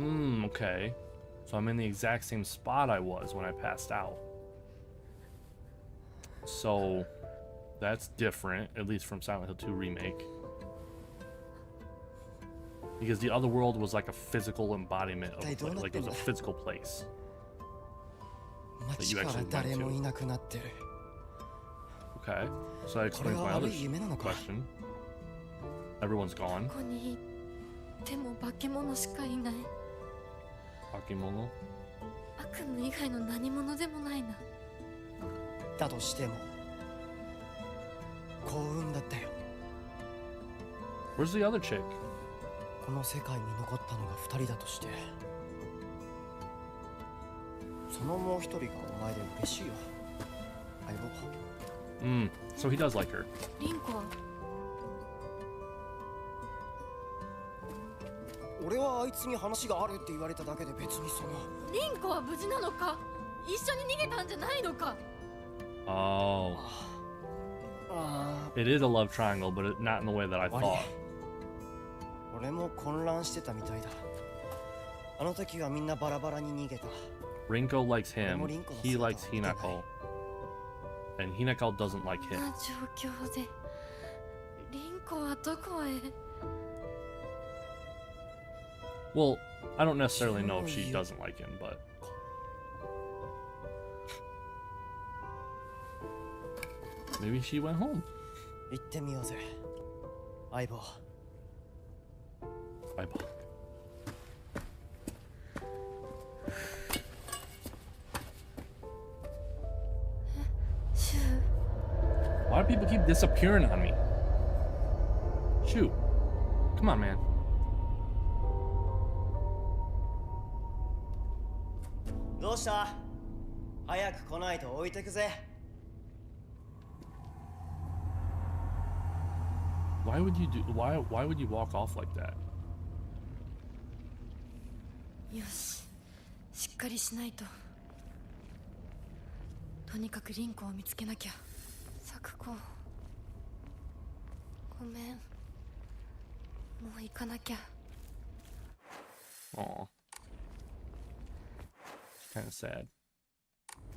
Okay. So I'm in the exact same spot I was when I passed out. So that's different, at least from Silent Hill 2 Remake. Because the other world was like a physical embodiment of like it was a physical place. 街から誰もいなくなってる。 Okay. So that explains my other question. Everyone's gone. ここにでも化け物しかいない。 Bakemono. 悪夢以外の何者でもないな。だとしても幸運だったよ。 Where's the other chick? この世界に残ったのが2人だとして、そのもう一人がお前で嬉しいよ。相棒。So he does like her. リンコは俺はあいつに話があるって言われただけで別にその。リンコは無事なのか？一緒に逃げたんじゃないのか？ Oh. ああ、 It is a love triangle, but not in the way that I thought. 俺も混乱してたみたいだ。あの時はみんなバラバラに逃げた。 Rinko likes him, he likes Hinako, and Hinako doesn't like こん him. な状況でリンコはどこへ？ Well, I don't necessarily know if she doesn't like him, but maybe she went home. 行ってみようぜ相棒。 Bye bye. Why do people keep disappearing on me? Shoot. Come on, man.どうした？早く来ないと置いてくぜ。 Why would you do why would you walk off like that? よし、しっかりしないと。とにかくリンコを見つけなきゃ。サクコ、ごめん。もう行かなきゃ。 Aw. It's kind of sad.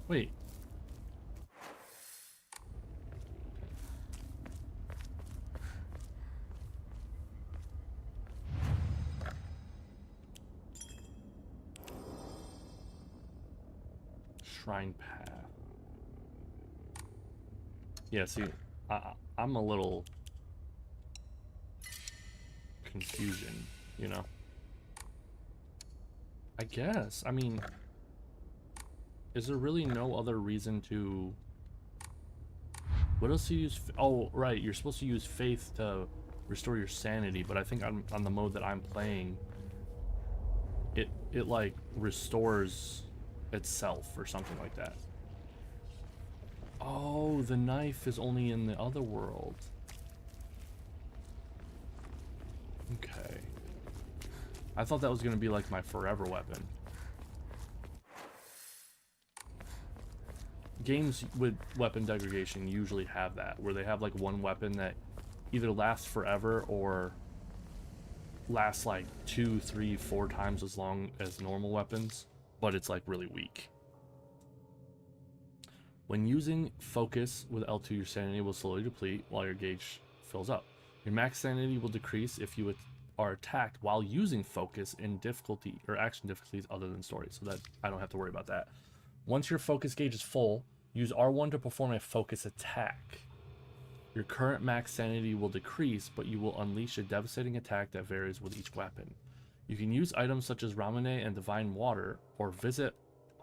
Wait. Shrine path. Yeah, see, I'm a little confusion, you know? I guess. I mean, is there really no other reason to... What else do you use? Oh, right, you're supposed to use faith to restore your sanity, but I think on the mode that I'm playing, it like restores itself or something like that. Oh, the knife is only in the other world. Okay. I thought that was going to be like my forever weapon. Games with weapon degradation usually have that, where they have like one weapon that either lasts forever or lasts like 2, 3, 4 times as long as normal weapons, but it's like really weak. When using focus with L2, your sanity will slowly deplete while your gauge fills up. Your max sanity will decrease if you are attacked while using focus in difficulty or action difficulties other than story, so that I don't have to worry about that. Once your focus gauge is full, use R1 to perform a focus attack. Your current max sanity will decrease, but you will unleash a devastating attack that varies with each weapon. You can use items such as Ramune and Divine Water, or visit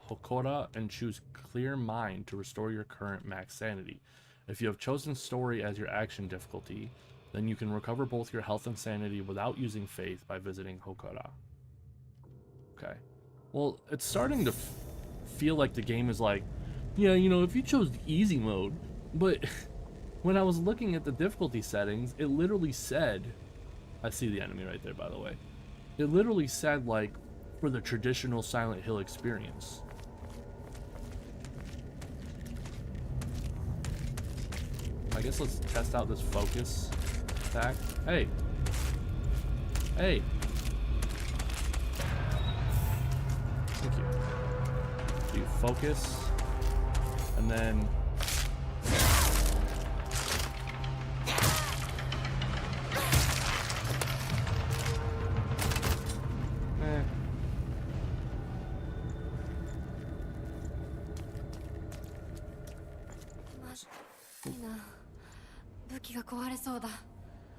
Hokora and choose Clear Mind to restore your current max sanity. If you have chosen story as your action difficulty, then you can recover both your health and sanity without using faith by visiting Hokora. Okay. Well, it's starting to feel like the game is like, yeah, you know, if you chose the easy mode, but when I was looking at the difficulty settings, it literally said, I see the enemy right there, by the way. It literally said, like, for the traditional Silent Hill experience. I guess let's test out this focus attack. Hey! Hey! Thank you. So you focus, and then...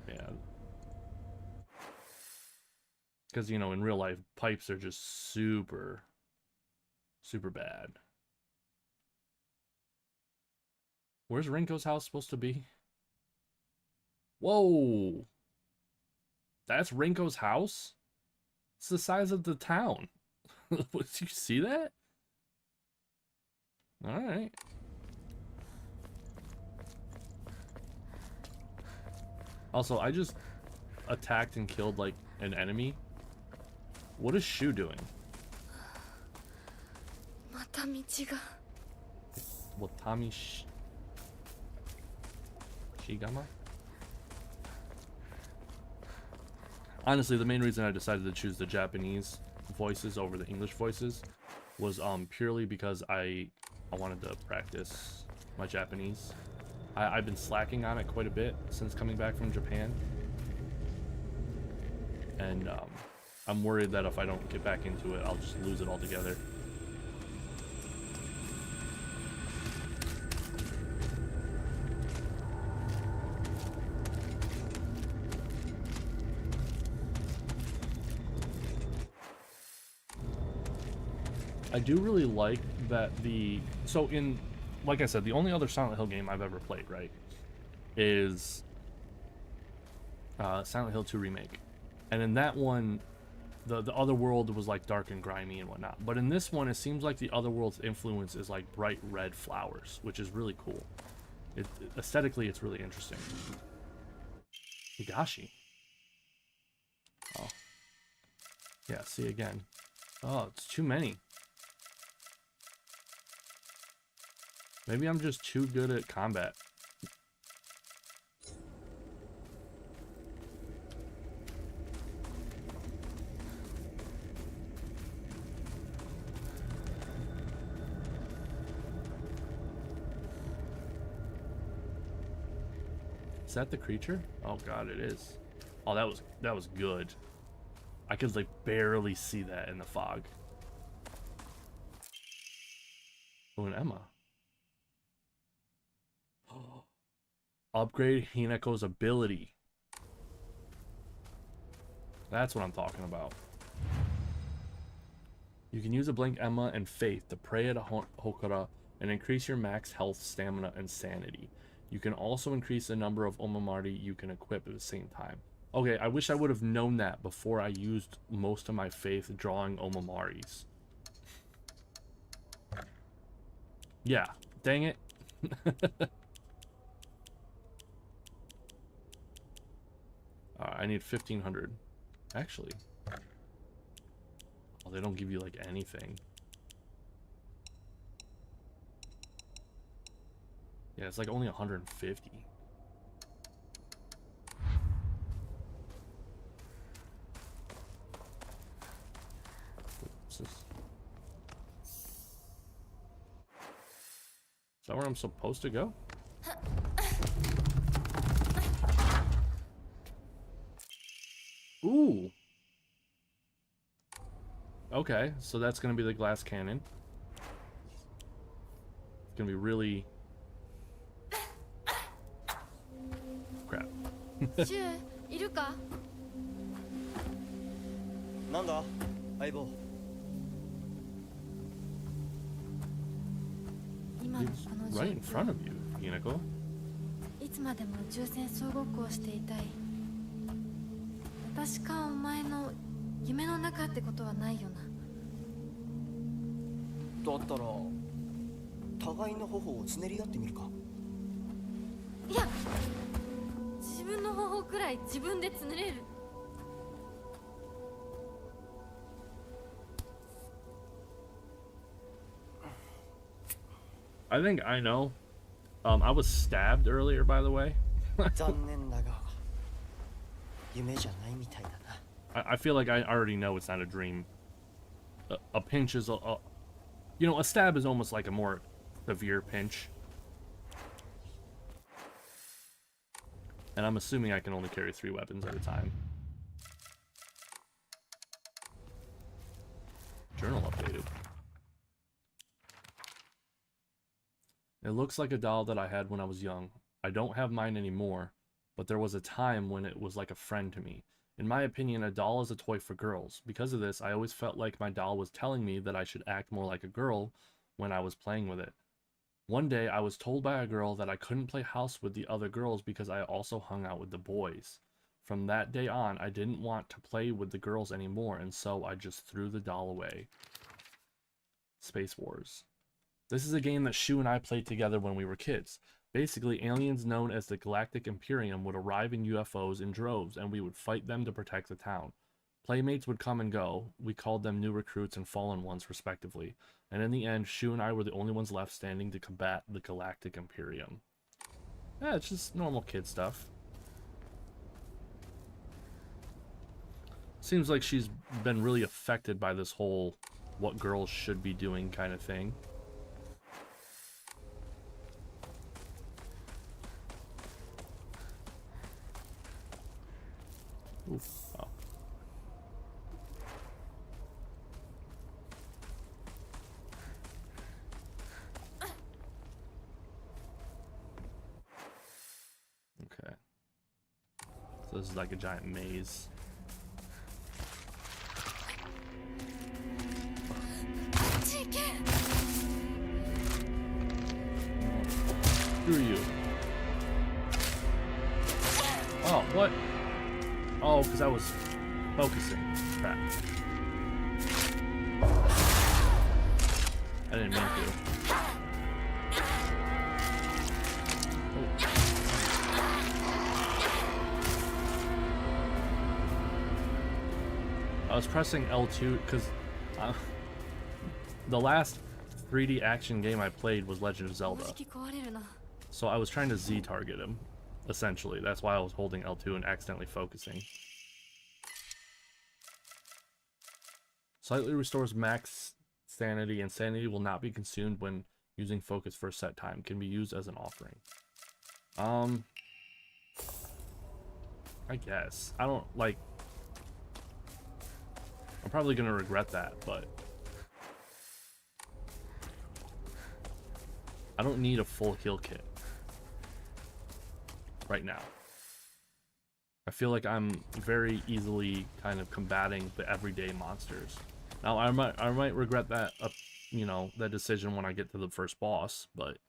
Yeah. Because, you know, in real life, pipes are just super bad. Where's Rinko's house supposed to be? Whoa! That's Rinko's house? It's the size of the town. Did you see that? Alright. Also, I just attacked and killed, like, an enemy. What is Shu doing? Watami Shigama? Honestly, the main reason I decided to choose the Japanese voices over the English voices was purely because I wanted to practice my Japanese. I've been slacking on it quite a bit since coming back from Japan. And I'm worried that if I don't get back into it, I'll just lose it altogether. I do really like that so in, like I said, the only other Silent Hill game I've ever played, right, is Silent Hill 2 Remake. And in that one, the other world was like dark and grimy and whatnot. But in this one, it seems like the other world's influence is like bright red flowers, which is really cool. Aesthetically, it's really interesting. Higashi. Oh. Yeah, see again. Oh, it's too many. Maybe I'm just too good at combat. Is that the creature? Oh god, it is. Oh, that was good. I could like barely see that in the fog. Oh, and Emma. Upgrade Hinako's ability. That's what I'm talking about. You can use a Blink Emma and Faith to pray at a Hokora and increase your max health, stamina, and sanity. You can also increase the number of Omamari you can equip at the same time. Okay, I wish I would have known that before I used most of my Faith drawing Omamaris. Yeah, dang it. I need 1,500. Actually. Oh, they don't give you, like, anything. Yeah, it's like only 150. What's this? Is that where I'm supposed to go? Ooh. Okay, so that's gonna be the glass cannon. It's gonna be really... crap. シュウいるか？なんだ相棒。今のこの Right in 状況 front of you, Hinako. いつまでも宇宙船総ごっこをしていたい。私かお前の夢の中ってことはないよな。だったら互いの頬をつねり合ってみるか。いや、自分の方法くらい自分でつねれる。I think I know. I was stabbed earlier, by the way. 残念だが夢じゃないみたいだな。 I feel like I already know it's not a dream. A pinch is you know, a stab is almost like a more severe pinch. And I'm assuming I can only carry 3 weapons at a time. Journal updated. It looks like a doll that I had when I was young. I don't have mine anymore, but there was a time when it was like a friend to me. In my opinion, a doll is a toy for girls. Because of this, I always felt like my doll was telling me that I should act more like a girl when I was playing with it. One day, I was told by a girl that I couldn't play house with the other girls because I also hung out with the boys. From that day on, I didn't want to play with the girls anymore, and so I just threw the doll away. Space Wars. This is a game that Shu and I played together when we were kids. Basically, aliens known as the Galactic Imperium would arrive in UFOs in droves, and we would fight them to protect the town. Playmates would come and go. We called them new recruits and fallen ones, respectively. And in the end, Shu and I were the only ones left standing to combat the Galactic Imperium. Yeah, it's just normal kid stuff. Seems like she's been really affected by this whole what girls should be doing kind of thing. Oof. Oh. So this is like a giant maze. Screw you. Oh, what? Oh, because I was focusing. Crap. I didn't mean to. Oh. I was pressing L2 because the last 3D action game I played was Legend of Zelda. So I was trying to Z target him, essentially. That's why I was holding L2 and accidentally focusing. Slightly restores max sanity, and sanity will not be consumed when using focus for a set time. Can be used as an offering. I guess. I don't, like... I'm probably gonna regret that, but... I don't need a full heal kit right now. I feel like I'm very easily kind of combating the everyday monsters. Now I might regret that, you know, that decision when I get to the first boss, but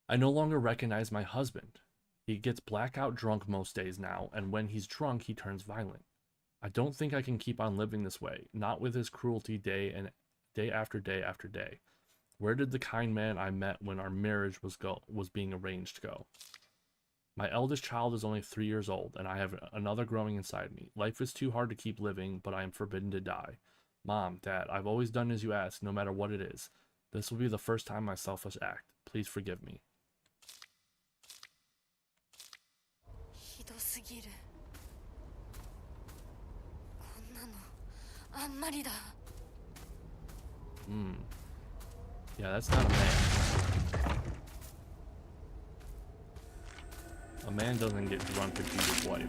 I no longer recognize my husband. He gets blackout drunk most days now, and when he's drunk, he turns violent. I don't think I can keep on living this way, not with his cruelty day after day after day. Where did the kind man I met when our marriage was being arranged go? My eldest child is only 3 years old, and I have another growing inside me. Life is too hard to keep living, but I am forbidden to die. Mom, Dad, I've always done as you ask, no matter what it is. This will be the first time my selfish act. Please forgive me. Yeah, that's not a man. A man doesn't get drunk to beat his wife.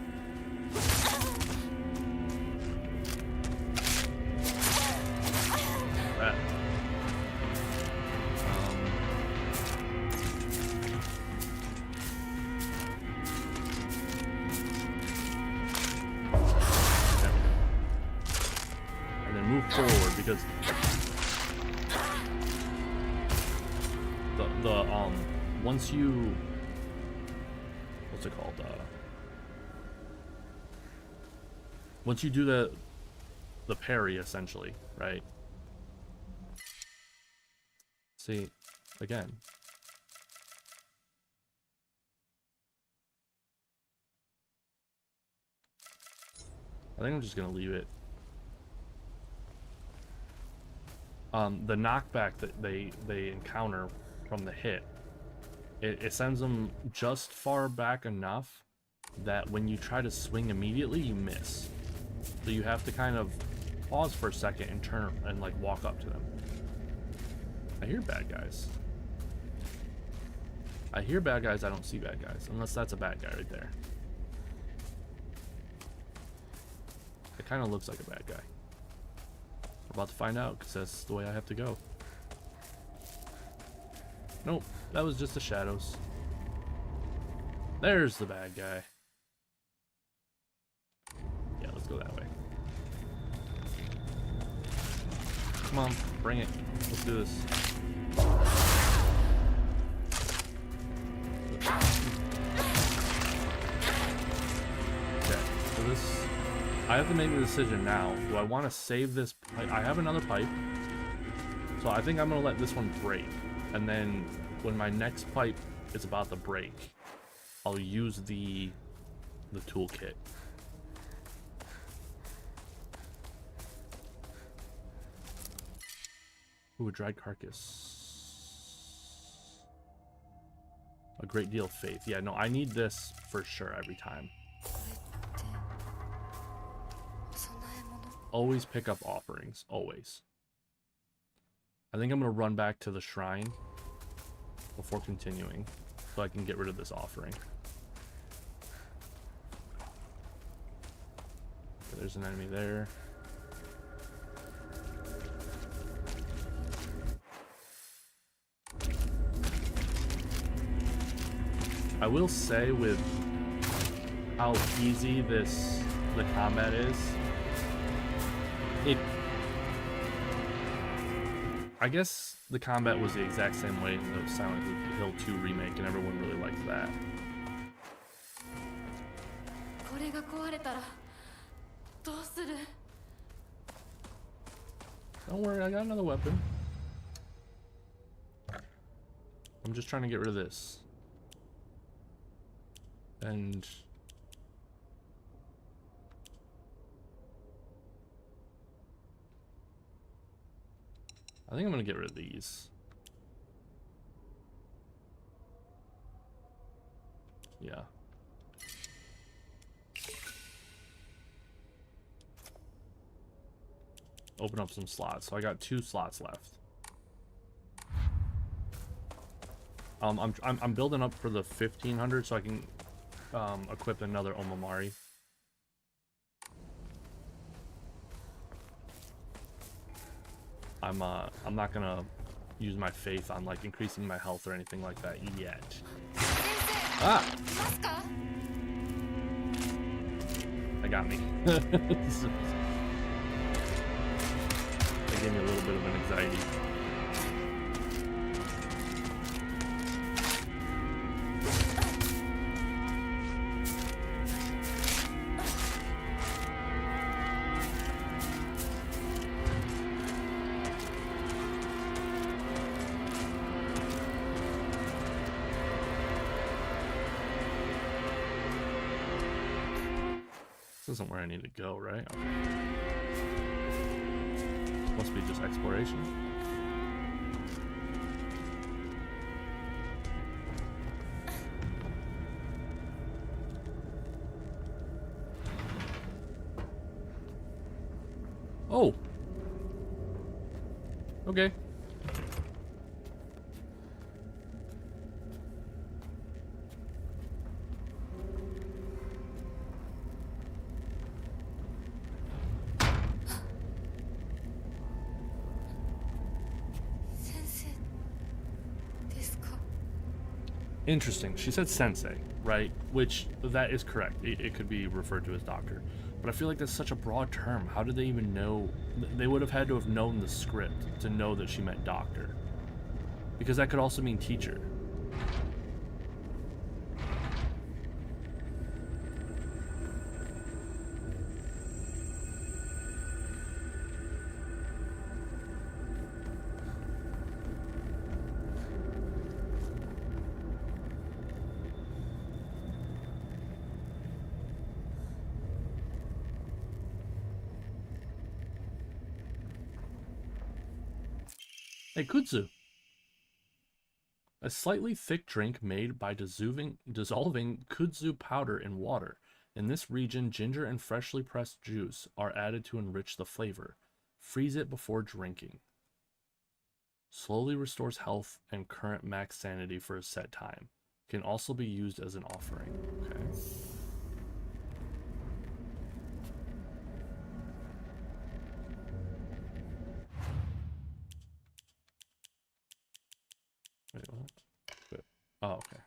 That. And then move forward because once you, what's it called, once you do the parry, essentially, right? See, again, I think I'm just gonna leave it. The knockback that they encounter from the hit, it sends them just far back enough that when you try to swing immediately, you miss. So you have to kind of pause for a second and turn and like walk up to them. I hear bad guys. I hear bad guys, I don't see bad guys, unless that's a bad guy right there. It kind of looks like a bad guy. We're about to find out, because that's the way I have to go. Nope, that was just the shadows. There's the bad guy. Yeah, let's go that way. Come on, bring it. Let's do this. Okay, so this... I have to make a decision now. Do I want to save this pipe? I have another pipe. So I think I'm going to let this one break. And then when my next pipe is about to break, I'll use the toolkit. Ooh, a dried carcass. A great deal of faith. Yeah, no, I need this for sure every time. Always pick up offerings. Always. I think I'm going to run back to the shrine before continuing so I can get rid of this offering. Okay, there's an enemy there. I will say with how easy the combat is. I guess the combat was the exact same way in the Silent Hill 2 remake, and everyone really liked that. これが壊れたらどうする? Don't worry, I got another weapon. I'm just trying to get rid of this. And I think I'm gonna get rid of these. Yeah. Open up some slots. So I got 2 slots left. I'm building up for the 1500 so I can equip another Omamari. I'm not gonna use my faith on like increasing my health or anything like that yet. Ah! That got me. That gave me a little bit of an anxiety. This isn't where I need to go, right? Okay. Must be just exploration. Oh! Okay. Interesting. She said sensei, right? Which, that is correct. It could be referred to as doctor. But I feel like that's such a broad term. How did they even know? They would have had to have known the script to know that she meant doctor. Because that could also mean teacher. Hey, kudzu. A slightly thick drink made by dissolving kudzu powder in water. In this region, ginger and freshly pressed juice are added to enrich the flavor. Freeze it before drinking. Slowly restores health and current max sanity for a set time. Can also be used as an offering. Okay. Wait, what? Wait. Oh, okay.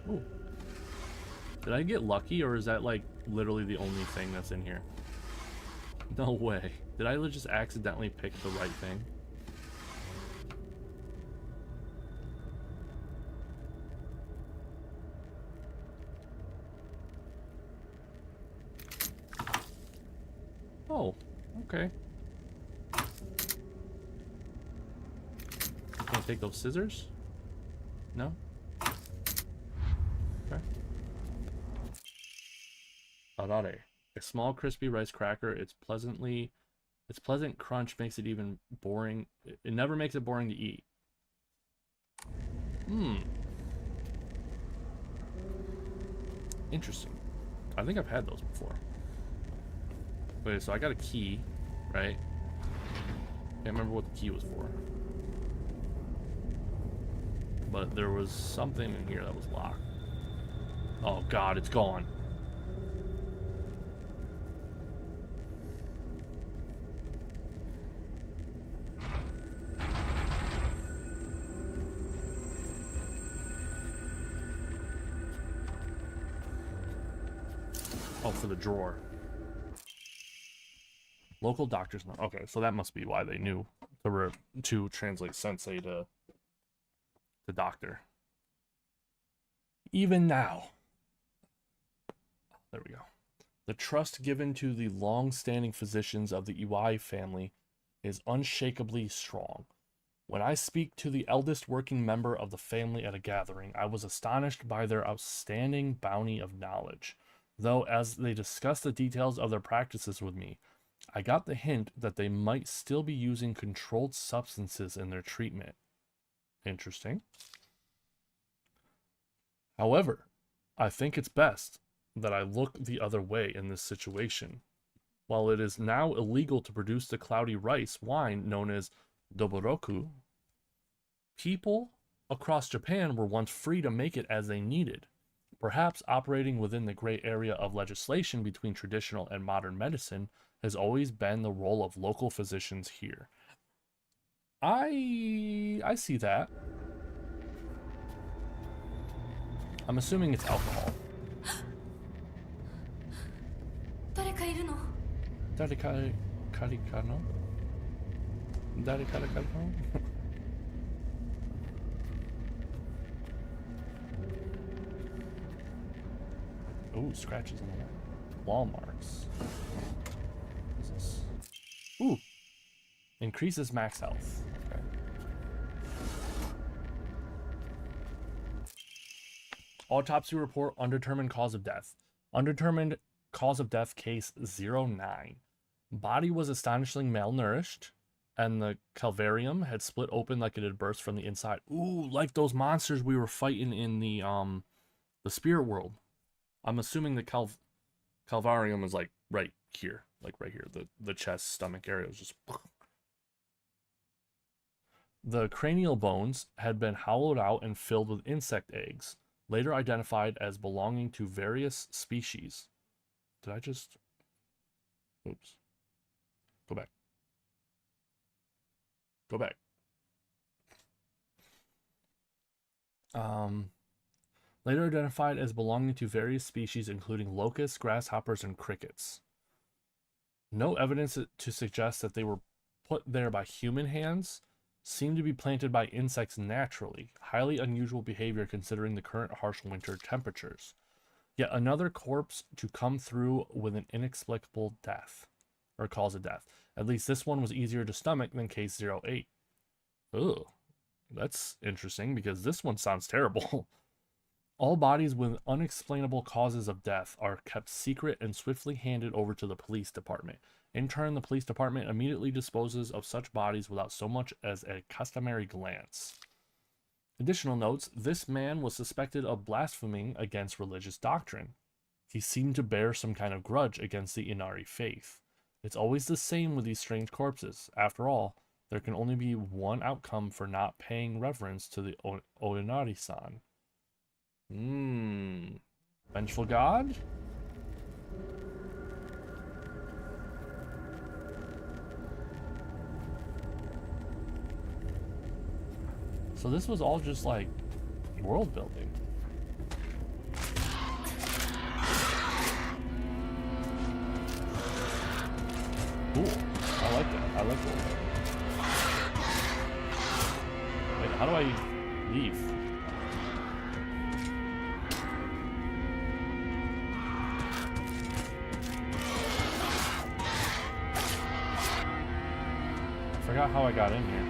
Ooh. Did I get lucky, or is that like literally the only thing that's in here? No way. Did I just accidentally pick the right thing? Oh, okay. Can I take those scissors? No? Okay. Arare. A small crispy rice cracker. Its pleasant crunch makes it even boring. It never makes it boring to eat. Interesting. I think I've had those before. Wait, so I got a key, right? Can't remember what the key was for. but there was something in here that was locked. Oh god, it's gone. Oh, for the drawer. Local doctor's note. Okay, so that must be why they knew to translate sensei to doctor. Even now. There we go. The trust given to the long-standing physicians of the Iwai family is unshakably strong. When I speak to the eldest working member of the family at a gathering, I was astonished by their outstanding bounty of knowledge. Though as they discussed the details of their practices with me, I got the hint that they might still be using controlled substances in their treatment. Interesting. However, I think it's best that I look the other way in this situation. While it is now illegal to produce the cloudy rice wine known as Doboroku, people across Japan were once free to make it as they needed, perhaps operating within the gray area of legislation between traditional and modern medicine has always been the role of local physicians here. I see that. I'm assuming it's alcohol. 誰かいるの？ 誰かの？誰かの？ Ooh, scratches on the wall. Wall marks. What is this? Ooh. Increases max health. Okay. Autopsy report, undetermined cause of death. Undetermined cause of death case 09. Body was astonishingly malnourished, and the calvarium had split open like it had burst from the inside. Ooh, like those monsters we were fighting in the spirit world. I'm assuming the calvarium is like right here, the chest, stomach area was just. The cranial bones had been hollowed out and filled with insect eggs, later identified as belonging to various species. Did I just? Oops. Go back. Go back. Later identified as belonging to various species including locusts, grasshoppers, and crickets. No evidence to suggest that they were put there by human hands. Seem to be planted by insects naturally. Highly unusual behavior considering the current harsh winter temperatures. Yet another corpse to come through with an inexplicable death. Or cause of death. At least this one was easier to stomach than case 08. Ugh. That's interesting because this one sounds terrible. All bodies with unexplainable causes of death are kept secret and swiftly handed over to the police department. In turn, the police department immediately disposes of such bodies without so much as a customary glance. Additional notes, this man was suspected of blaspheming against religious doctrine. He seemed to bear some kind of grudge against the Inari faith. It's always the same with these strange corpses. After all, there can only be one outcome for not paying reverence to the Oinari-san. Vengeful God? So this was all just like world building. Cool. I like that. I like world building. Wait, how do I leave? I forgot how I got in here.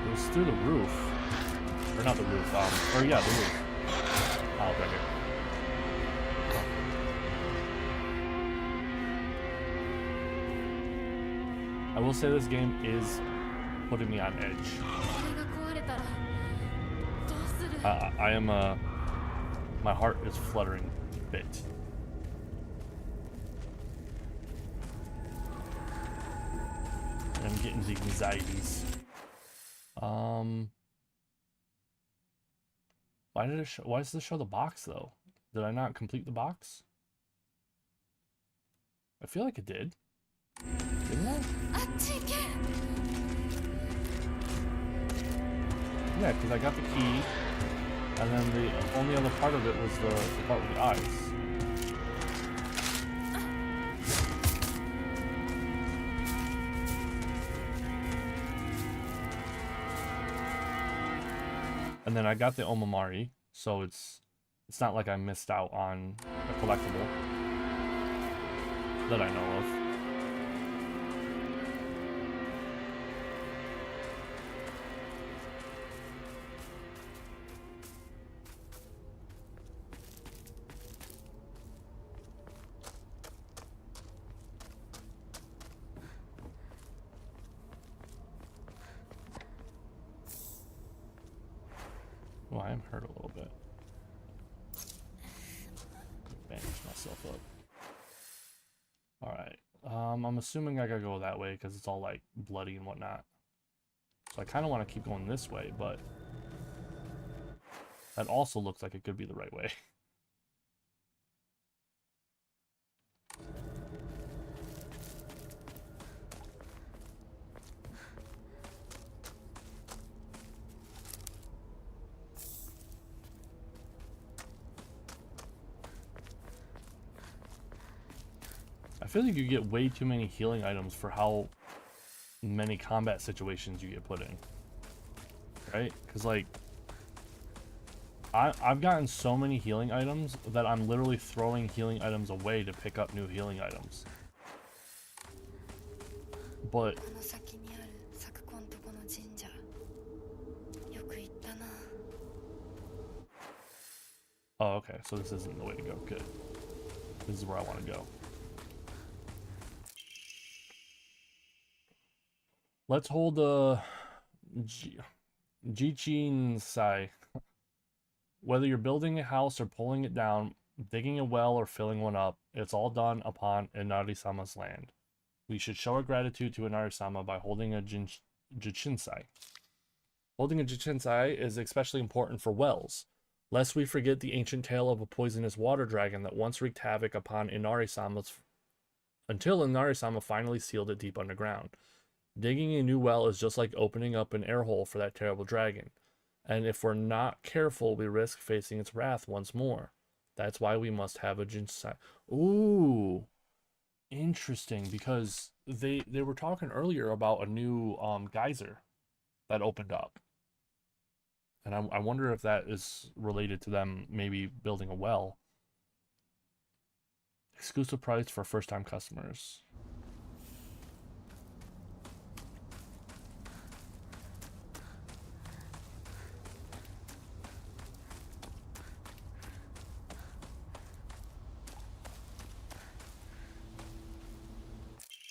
It was through the roof. Or not the roof, or yeah, the roof. Oh, right here. I will say this game is putting me on edge. I am, my heart is fluttering a bit. I'm getting the anxieties. Why did it show, why does this show the box though? Did I not complete the box? I feel like it did. Didn't I? Yeah, because I got the key, and then the only other part of it was the part with the eyes. And then I got the Omamari, so it's not like I missed out on a collectible that I know of. Oh, I am hurt a little bit. Bandage myself up. Alright. I'm assuming I gotta go that way because it's all like bloody and whatnot. So I kind of want to keep going this way, but that also looks like it could be the right way. I feel like you get way too many healing items for how many combat situations you get put in. Right? Because, like, I've gotten so many healing items that I'm literally throwing healing items away to pick up new healing items. But... Oh, okay. So this isn't the way to go. Good. This is where I want to go. Let's hold the Jichinsai. Whether you're building a house or pulling it down, digging a well or filling one up, it's all done upon Inari-sama's land. We should show our gratitude to Inari-sama by holding a Jichinsai. Holding a Jichinsai is especially important for wells, lest we forget the ancient tale of a poisonous water dragon that once wreaked havoc upon Inari-sama's until Inari-sama finally sealed it deep underground. Digging a new well is just like opening up an air hole for that terrible dragon. And if we're not careful, we risk facing its wrath once more. That's why we must have a Jinsai. Ooh, interesting, because they were talking earlier about a new geyser that opened up. And I wonder if that is related to them maybe building a well. Exclusive price for first-time customers.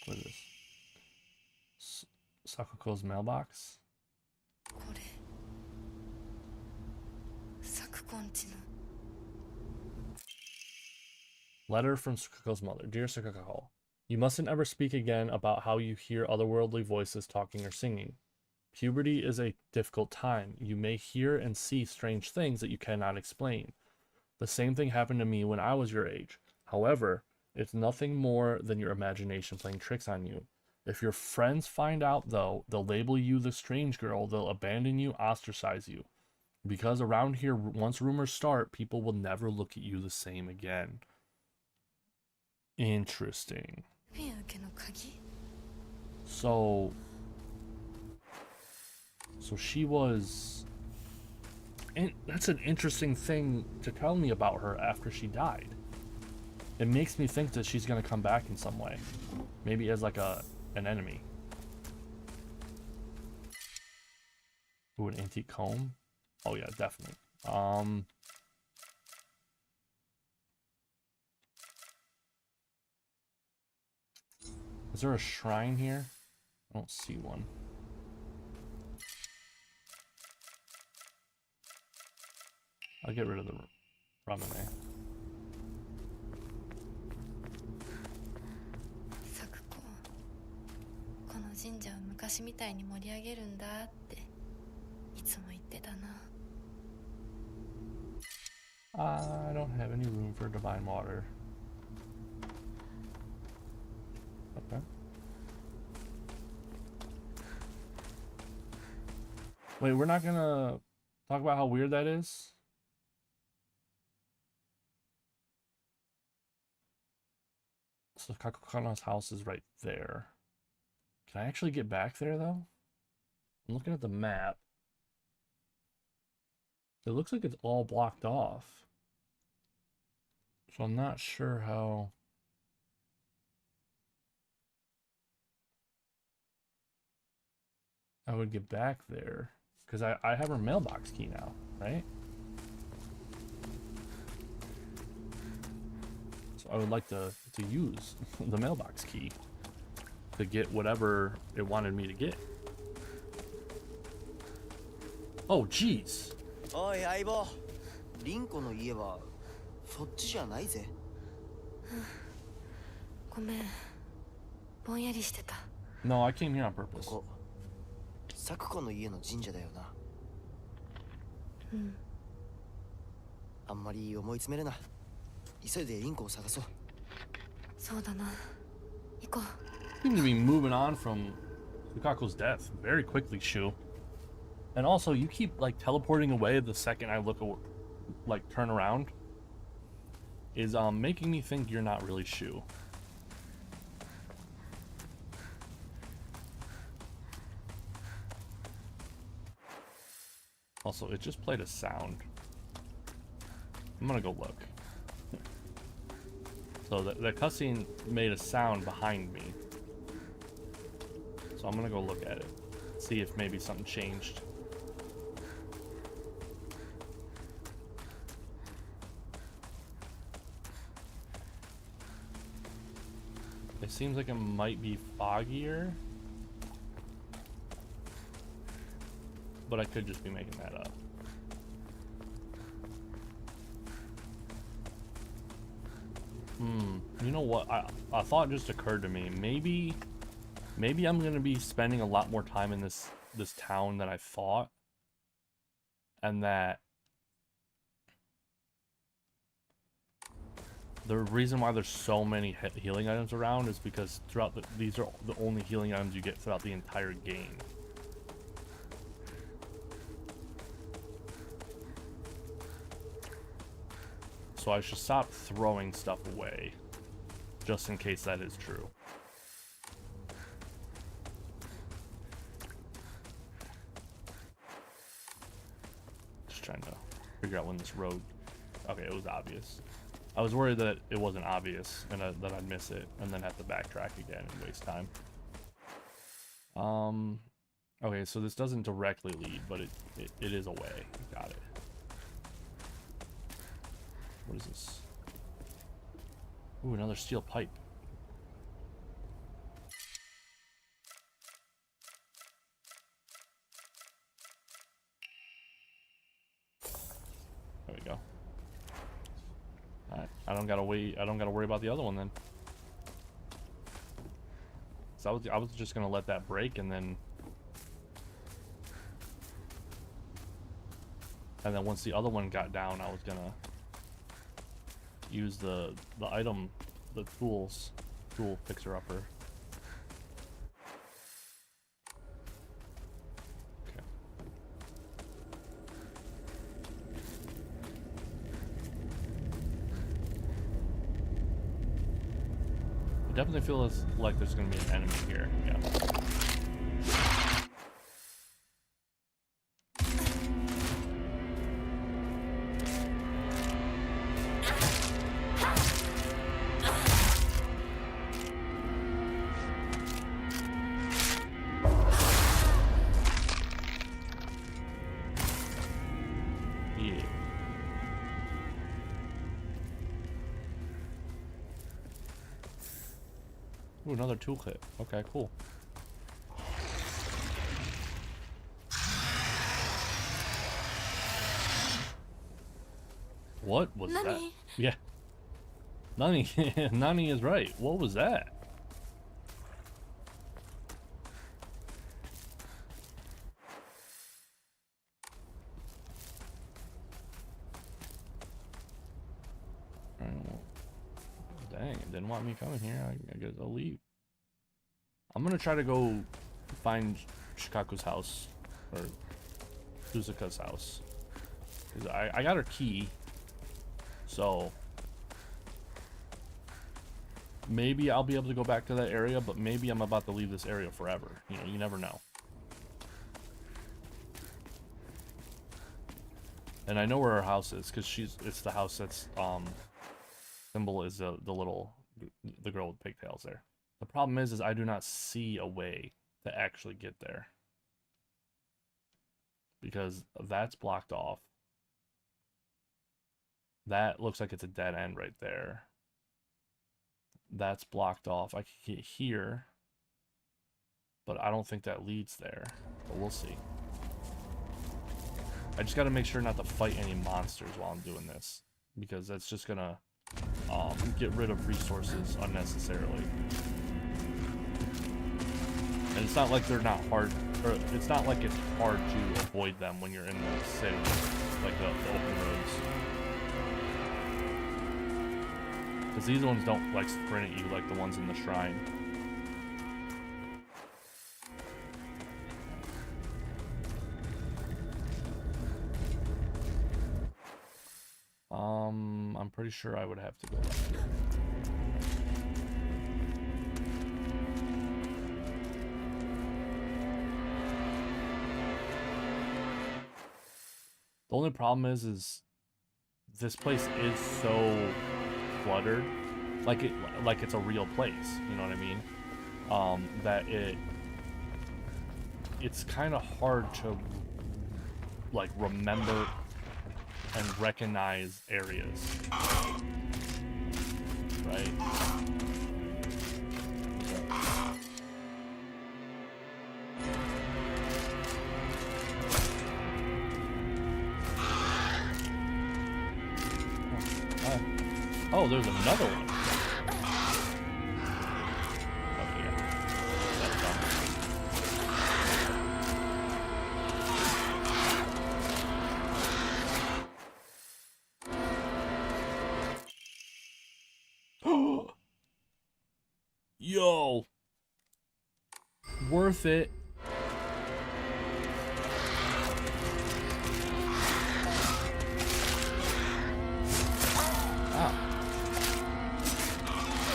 What is this? Sakuko's mailbox? Letter from Sakuko's mother. Dear Sakuko, you mustn't ever speak again about how you hear otherworldly voices talking or singing. Puberty is a difficult time. You may hear and see strange things that you cannot explain. The same thing happened to me when I was your age. However, it's nothing more than your imagination playing tricks on you. If your friends find out, though, they'll label you the strange girl, they'll abandon you, ostracize you. Because around here, once rumors start, people will never look at you the same again. Interesting. So she was... And that's an interesting thing to tell me about her after she died. It makes me think that she's going to come back in some way. Maybe as like an enemy. Ooh, an antique comb? Oh yeah, definitely. Is there a shrine here? I don't see one. I'll get rid of the Ramune. Sakuko, この神社を昔みたいに盛り上げるんだっていつも言ってたな。I don't have any room for divine water. Okay. Wait, we're not gonna talk about how weird that is? So Kakukana's house is right there. Can I actually get back there though? I'm looking at the map. It looks like it's all blocked off. So I'm not sure how... I would get back there. Because I have her mailbox key now, right? So I would like to use the mailbox key to get whatever it wanted me to get. Oh, jeez. おい相棒、リンコの家はそっちじゃないぜ。ごめん、ぼんやりしてた。 No, I came here on purpose. ここ、サクコの家の神社だよな。うん。あんまり思い詰めるな。急いでリンコを探そう。そうだな。行こう。 Seem to be moving on from Lukaku's death very quickly, Shu. And also, you keep like teleporting away the second I look, like turn around. Is making me think you're not really Shu. Also, it just played a sound. I'm gonna go look. So the cutscene made a sound behind me. So I'm gonna go look at it. See if maybe something changed. It seems like it might be foggier. But I could just be making that up. You know what? I thought just occurred to me. Maybe I'm gonna be spending a lot more time in this town than I thought. And that the reason why there's so many healing items around is because throughout these are the only healing items you get throughout the entire game. So I should stop throwing stuff away, just in case that is true. Just trying to figure out when this road... Okay, it was obvious. I was worried that it wasn't obvious and that I'd miss it and then have to backtrack again and waste time. Okay, so this doesn't directly lead, but it is a way. Got it. What is this? Ooh, another steel pipe. There we go. Alright, I don't gotta worry about the other one then. So I was just gonna let that break and then once the other one got down, I was gonna use the item, the tool fixer-upper. Okay. I definitely feel like there's gonna be an enemy here. Yeah. Ooh, another toolkit. Okay, cool. What was that? Yeah. Nani, Nani is right. What was that? Didn't want me coming here. I guess I'll leave. I'm gonna try to go find Shikaku's house, or Suzuka's house. 'Cause I got her key, so maybe I'll be able to go back to that area, but maybe I'm about to leave this area forever. You know, you never know. And I know where her house is, because it's the house that's symbol is the girl with pigtails there. The problem is I do not see a way to actually get there, because that's blocked off. That looks like it's a dead end right there. That's blocked off. I can get here, but I don't think that leads there, but we'll see. I just got to make sure not to fight any monsters while I'm doing this, because that's just gonna get rid of resources unnecessarily. And it's not like they're not hard, or it's not like it's hard to avoid them when you're in the city, like the open roads. Because these ones don't like sprint at you like the ones in the shrine. I'm pretty sure I would have to go back here. The only problem is this place is so cluttered, like it's a real place, you know what I mean? That it's kind of hard to like remember and recognize areas, right? Oh, there's another one. Okay, yeah. That's done. Yo, worth it. Wow.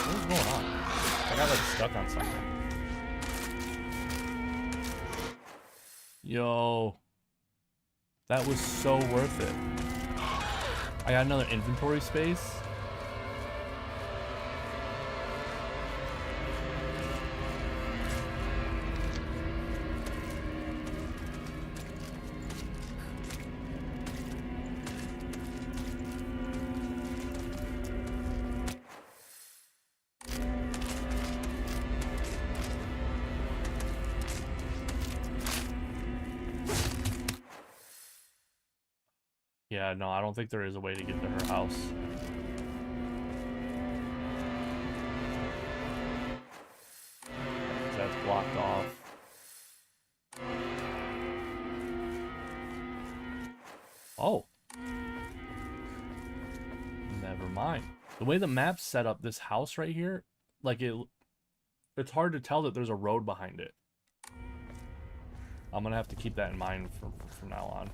What's going on? I got like stuck on something. Yo, that was so worth it. I got another inventory space. Yeah, no, I don't think there is a way to get to her house. That's blocked off. Oh. Never mind. The way the map's set up, this house right here, like it's hard to tell that there's a road behind it. I'm gonna have to keep that in mind from now on.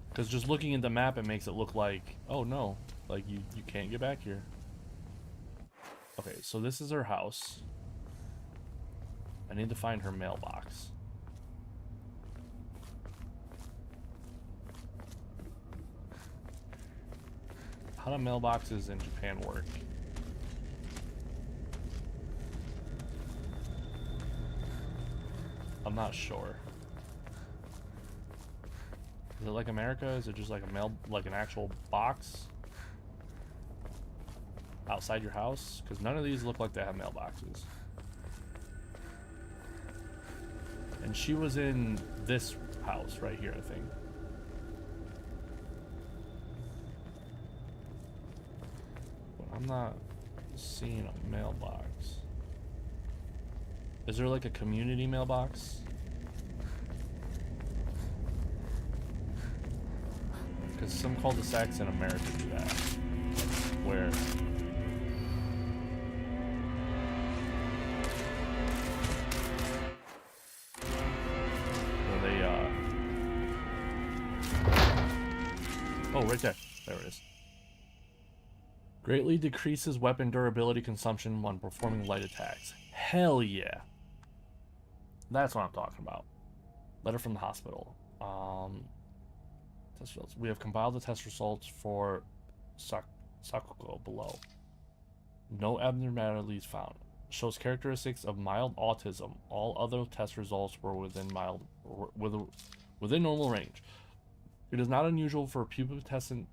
Because just looking at the map, it makes it look like, oh no, like you can't get back here. Okay, so this is her house. I need to find her mailbox. How do mailboxes in Japan work? I'm not sure. Is it like America? Is it just like like an actual box outside your house? Because none of these look like they have mailboxes. And she was in this house right here, I think. But I'm not seeing a mailbox. Is there like a community mailbox? Because some cul-de-sacs in America do that, where Oh, right there. There it is. Greatly decreases weapon durability consumption when performing light attacks. Hell yeah. That's what I'm talking about. Letter from the hospital. Test results. We have compiled the test results for Sakuko below. No abnormalities found. Shows characteristics of mild autism. All other test results were within normal range. It is not unusual for pubescent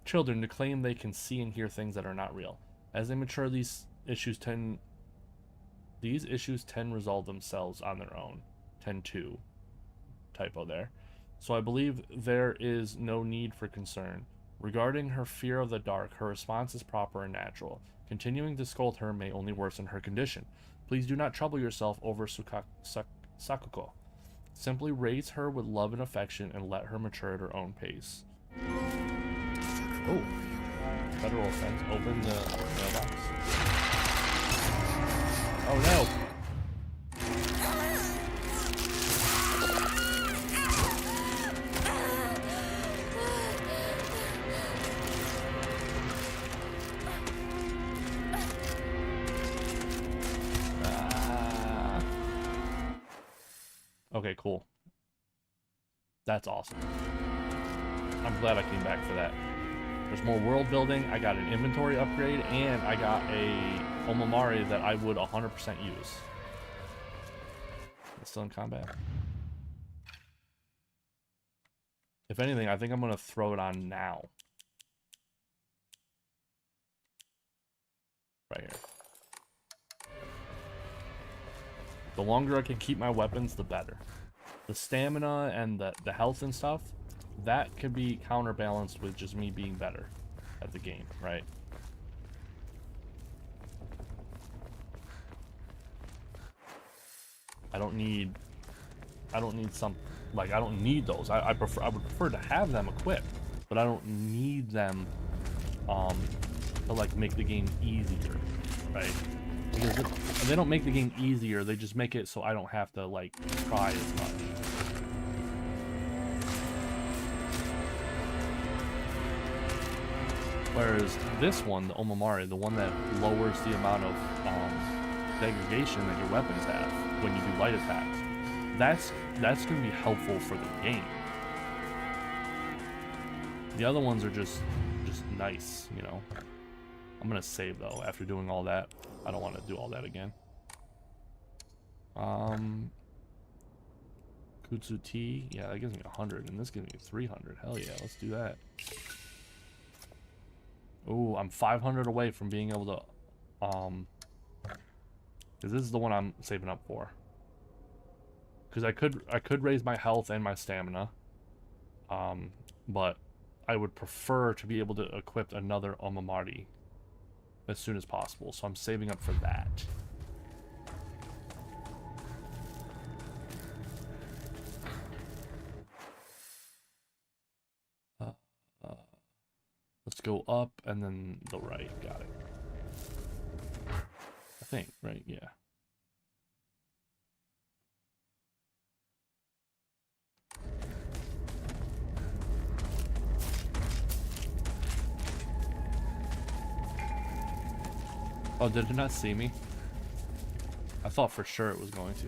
children to claim they can see and hear things that are not real. As they mature, these issues tend to resolve themselves on their own. Tend to. Typo there. So I believe there is no need for concern. Regarding her fear of the dark, her response is proper and natural. Continuing to scold her may only worsen her condition. Please do not trouble yourself over Sakuko. Simply raise her with love and affection and let her mature at her own pace. Oh. Federal offense. Open the mailbox. Oh no! Okay, cool. That's awesome. I'm glad I came back for that. There's more world building, I got an inventory upgrade, and I got a Omamari that I would 100% use. It's still in combat. If anything, I think I'm going to throw it on now. Right here. The longer I can keep my weapons, the better. The stamina and the health and stuff, that could be counterbalanced with just me being better at the game, right? I don't need some, like, I don't need those. I would prefer to have them equipped, but I don't need them to like make the game easier, right? Because they don't make the game easier, they just make it so I don't have to like try as much. Whereas this one, the Omamari, the one that lowers the amount of degradation that your weapons have when you do light attacks, that's going to be helpful for the game. The other ones are just nice, you know. I'm going to save though after doing all that. I don't want to do all that again. Kutsu T, yeah, that gives me 100, and this gives me 300. Hell yeah, let's do that. Ooh, I'm 500 away from being able to, because this is the one I'm saving up for. Because I could raise my health and my stamina, but I would prefer to be able to equip another Omamari as soon as possible, so I'm saving up for that. Let's go up and then the right. Got it. I think, right? Yeah. Oh, did it not see me? I thought for sure it was going to.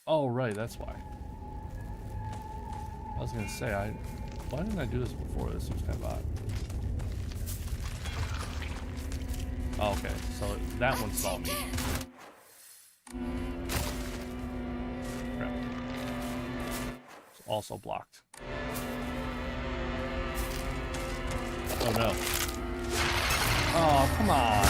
Oh, right, that's why. I was gonna say, why didn't I do this before? This was kind of odd. Oh, okay, so that one saw me. Crap. It's also blocked. Oh no. Oh, come on.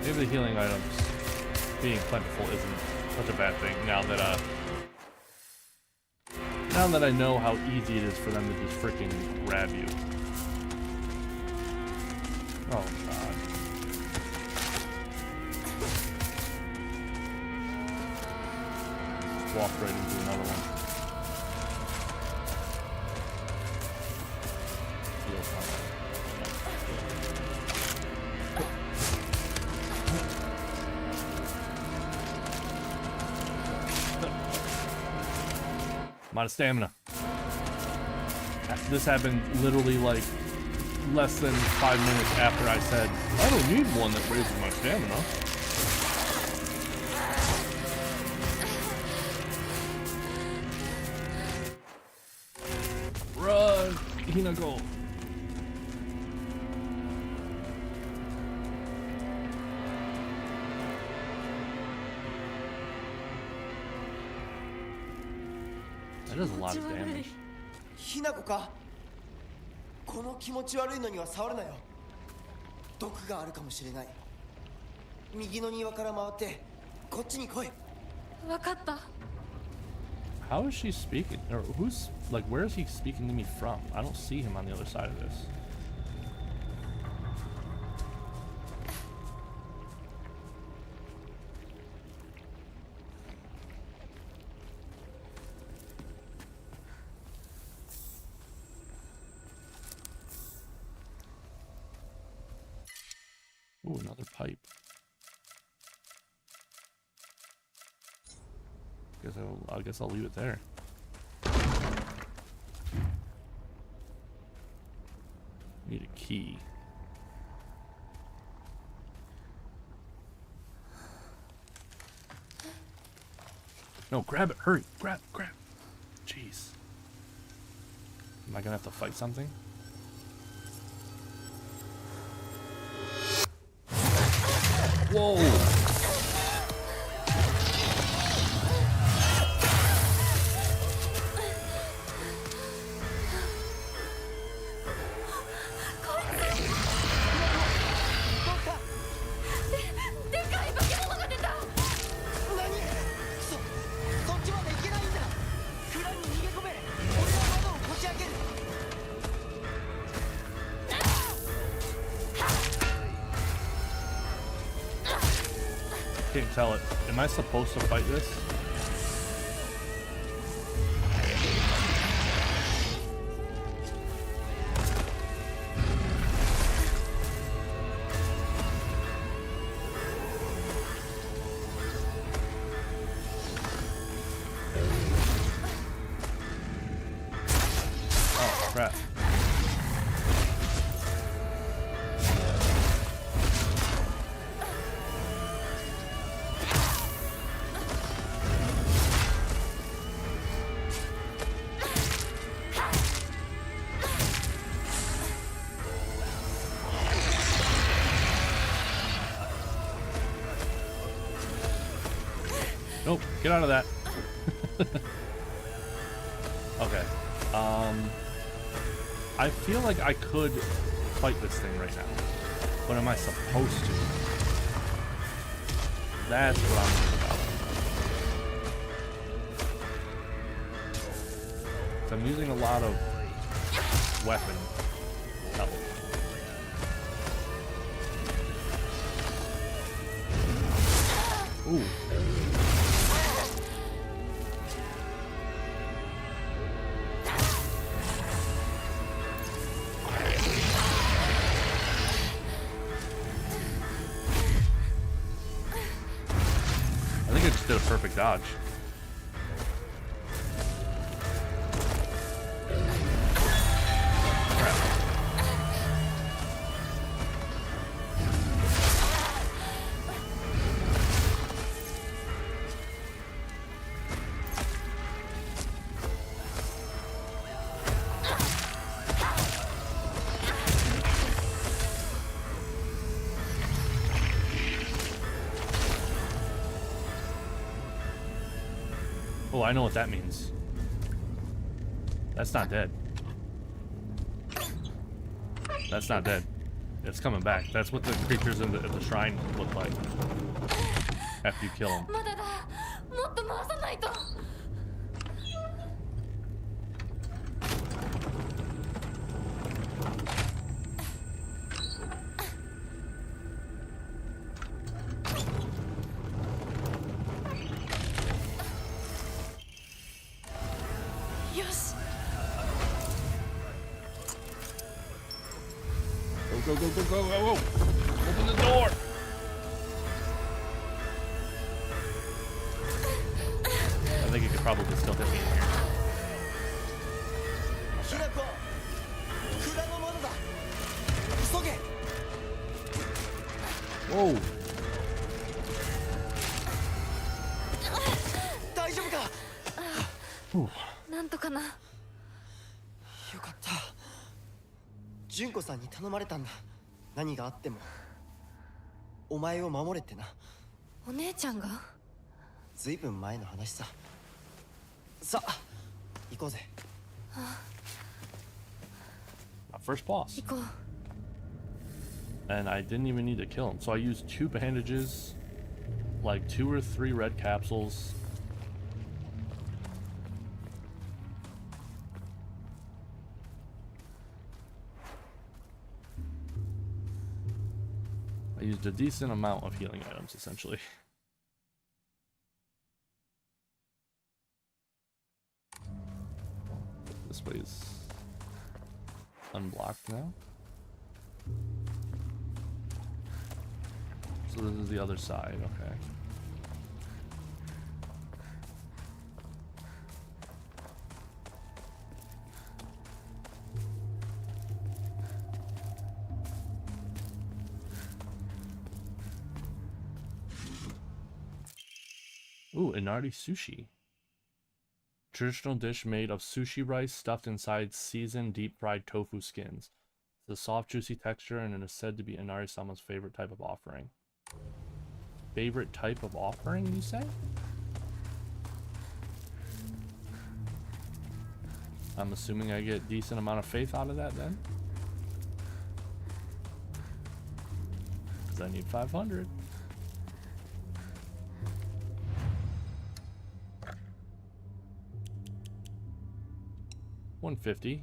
Maybe the healing items being plentiful isn't such a bad thing now that I know how easy it is for them to just freaking grab you. Oh god. walked right into another one. Feels I'm out of stamina. This happened literally like less than 5 minutes after I said, I don't need one that raises my stamina. Run, Hinako. That does a lot of damage. ひなこかこの気持ち悪いのには触るなよ毒があるかもしれない右の庭から回ってこっちに来い分かった How is she speaking? Or who's, like, where is he speaking to me from? I don't see him on the other side of this. Ooh, another pipe. I guess I'll leave it there. Need a key. No, grab it. Hurry. Grab. Jeez. Am I gonna have to fight something? Whoa! Can't tell it. Am I supposed to fight this? Oh, crap. Nope, get out of that. Okay. I feel like I could fight this thing right now. But am I supposed to? That's what I'm thinking about. So I'm using a lot of weapon health. Ooh. I think I just did a perfect dodge. Oh, I know what that means. That's not dead. That's not dead. It's coming back. That's what the creatures in the shrine look like after you kill them. まだだもっと回さないと I よし Go, go, go, go, go, go, go! Open the door! I think it could probably still hit me in here. ひなこ蔵のものだ急げ Whoa! 大丈夫か Whew. なんとかなよかった純子さんに頼まれたんだ何があってもお前を守れってなお姉ちゃんがずいぶん前の話ささあ行こうぜ My first boss. 行こう And I didn't even need to kill him. So I used 2 bandages, like 2 or 3 red capsules. I used a decent amount of healing items, essentially. This way is unblocked now. So this is the other side, okay. Ooh, Inari sushi. Traditional dish made of sushi rice stuffed inside seasoned deep-fried tofu skins. It's a soft, juicy texture, and it is said to be Inari-sama's favorite type of offering. Favorite type of offering, you say? I'm assuming I get decent amount of faith out of that then. Because I need 500. $150.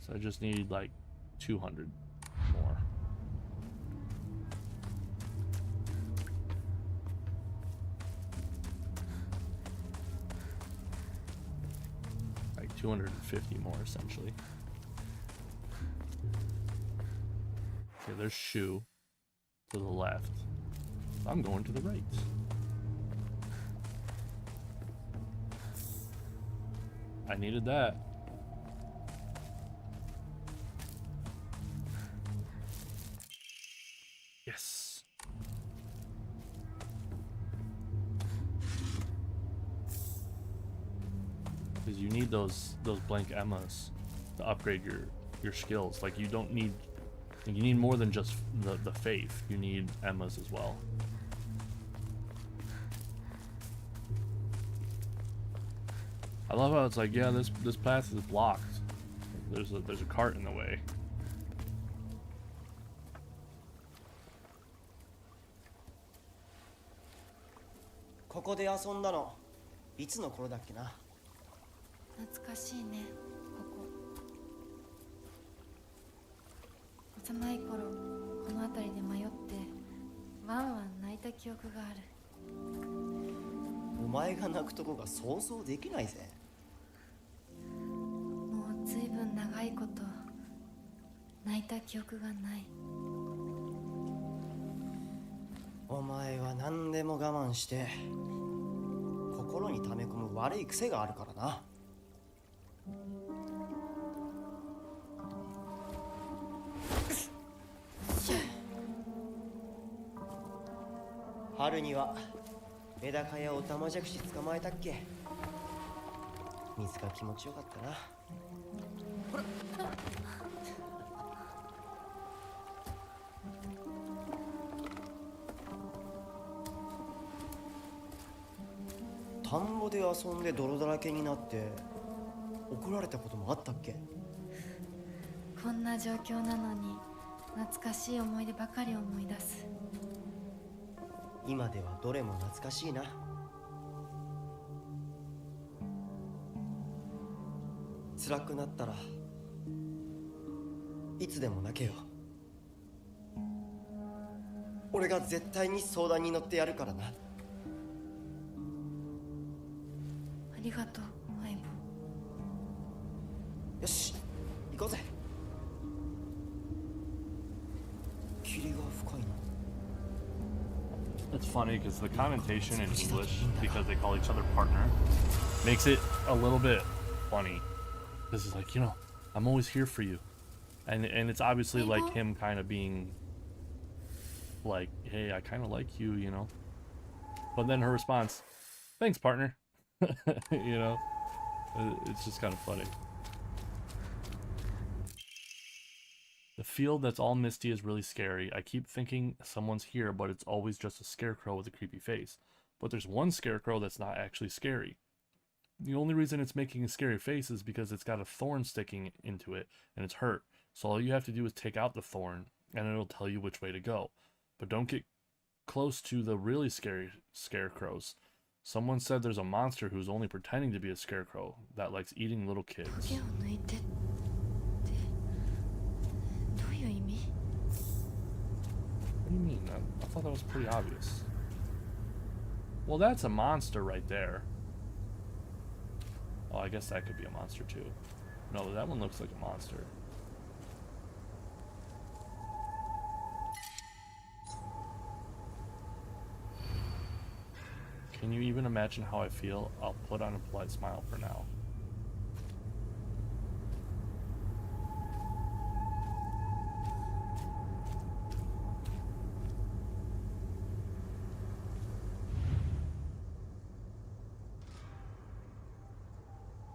So I just need like 200 more. Like 250 more essentially. Okay, there's Shu to the left. I'm going to the right. I needed that. Yes. Because you need those blank Emmas to upgrade your skills. Like you don't need, you need more than just the faith. You need Emmas as well. I love how it's like, yeah, this path is blocked. There's a cart in the way. ここで遊んだのいつの頃だっけな懐かしいねここ幼い頃この辺りで迷ってワンワン泣いた記憶があるお前が泣くとこが想像できないぜもうずいぶん長いこと泣いた記憶がないお前は何でも我慢して心に溜め込む悪い癖があるからな春にはメダカやオタマジャクシ捕まえたっけ水が気持ちよかったなほら田んぼで遊んで泥だらけになって怒られたこともあったっけこんな状況なのに懐かしい思い出ばかり思い出す今ではどれも懐かしいな辛くなったらいつでも泣けよ。俺が絶対に相談に乗ってやるからな。ありがとう相棒。よし、行こうぜ。霧が深いな。 It's funny because the connotation in English, because they call each other partner, makes it a little bit funny. This is like, you know, I'm always here for you. And it's obviously like him kind of being like, hey, I kind of like you, you know. But then her response, thanks, partner. You know, it's just kind of funny. The field that's all misty is really scary. I keep thinking someone's here, but it's always just a scarecrow with a creepy face. But there's one scarecrow that's not actually scary. The only reason it's making a scary face is because it's got a thorn sticking into it and it's hurt. So all you have to do is take out the thorn and it'll tell you which way to go. But don't get close to the really scary scarecrows. Someone said there's a monster who's only pretending to be a scarecrow that likes eating little kids. 手を抜いてってどういう意味？ What do you mean? I thought that was pretty obvious. Well, that's a monster right there. Oh, I guess that could be a monster too. No, that one looks like a monster. Can you even imagine how I feel? I'll put on a polite smile for now.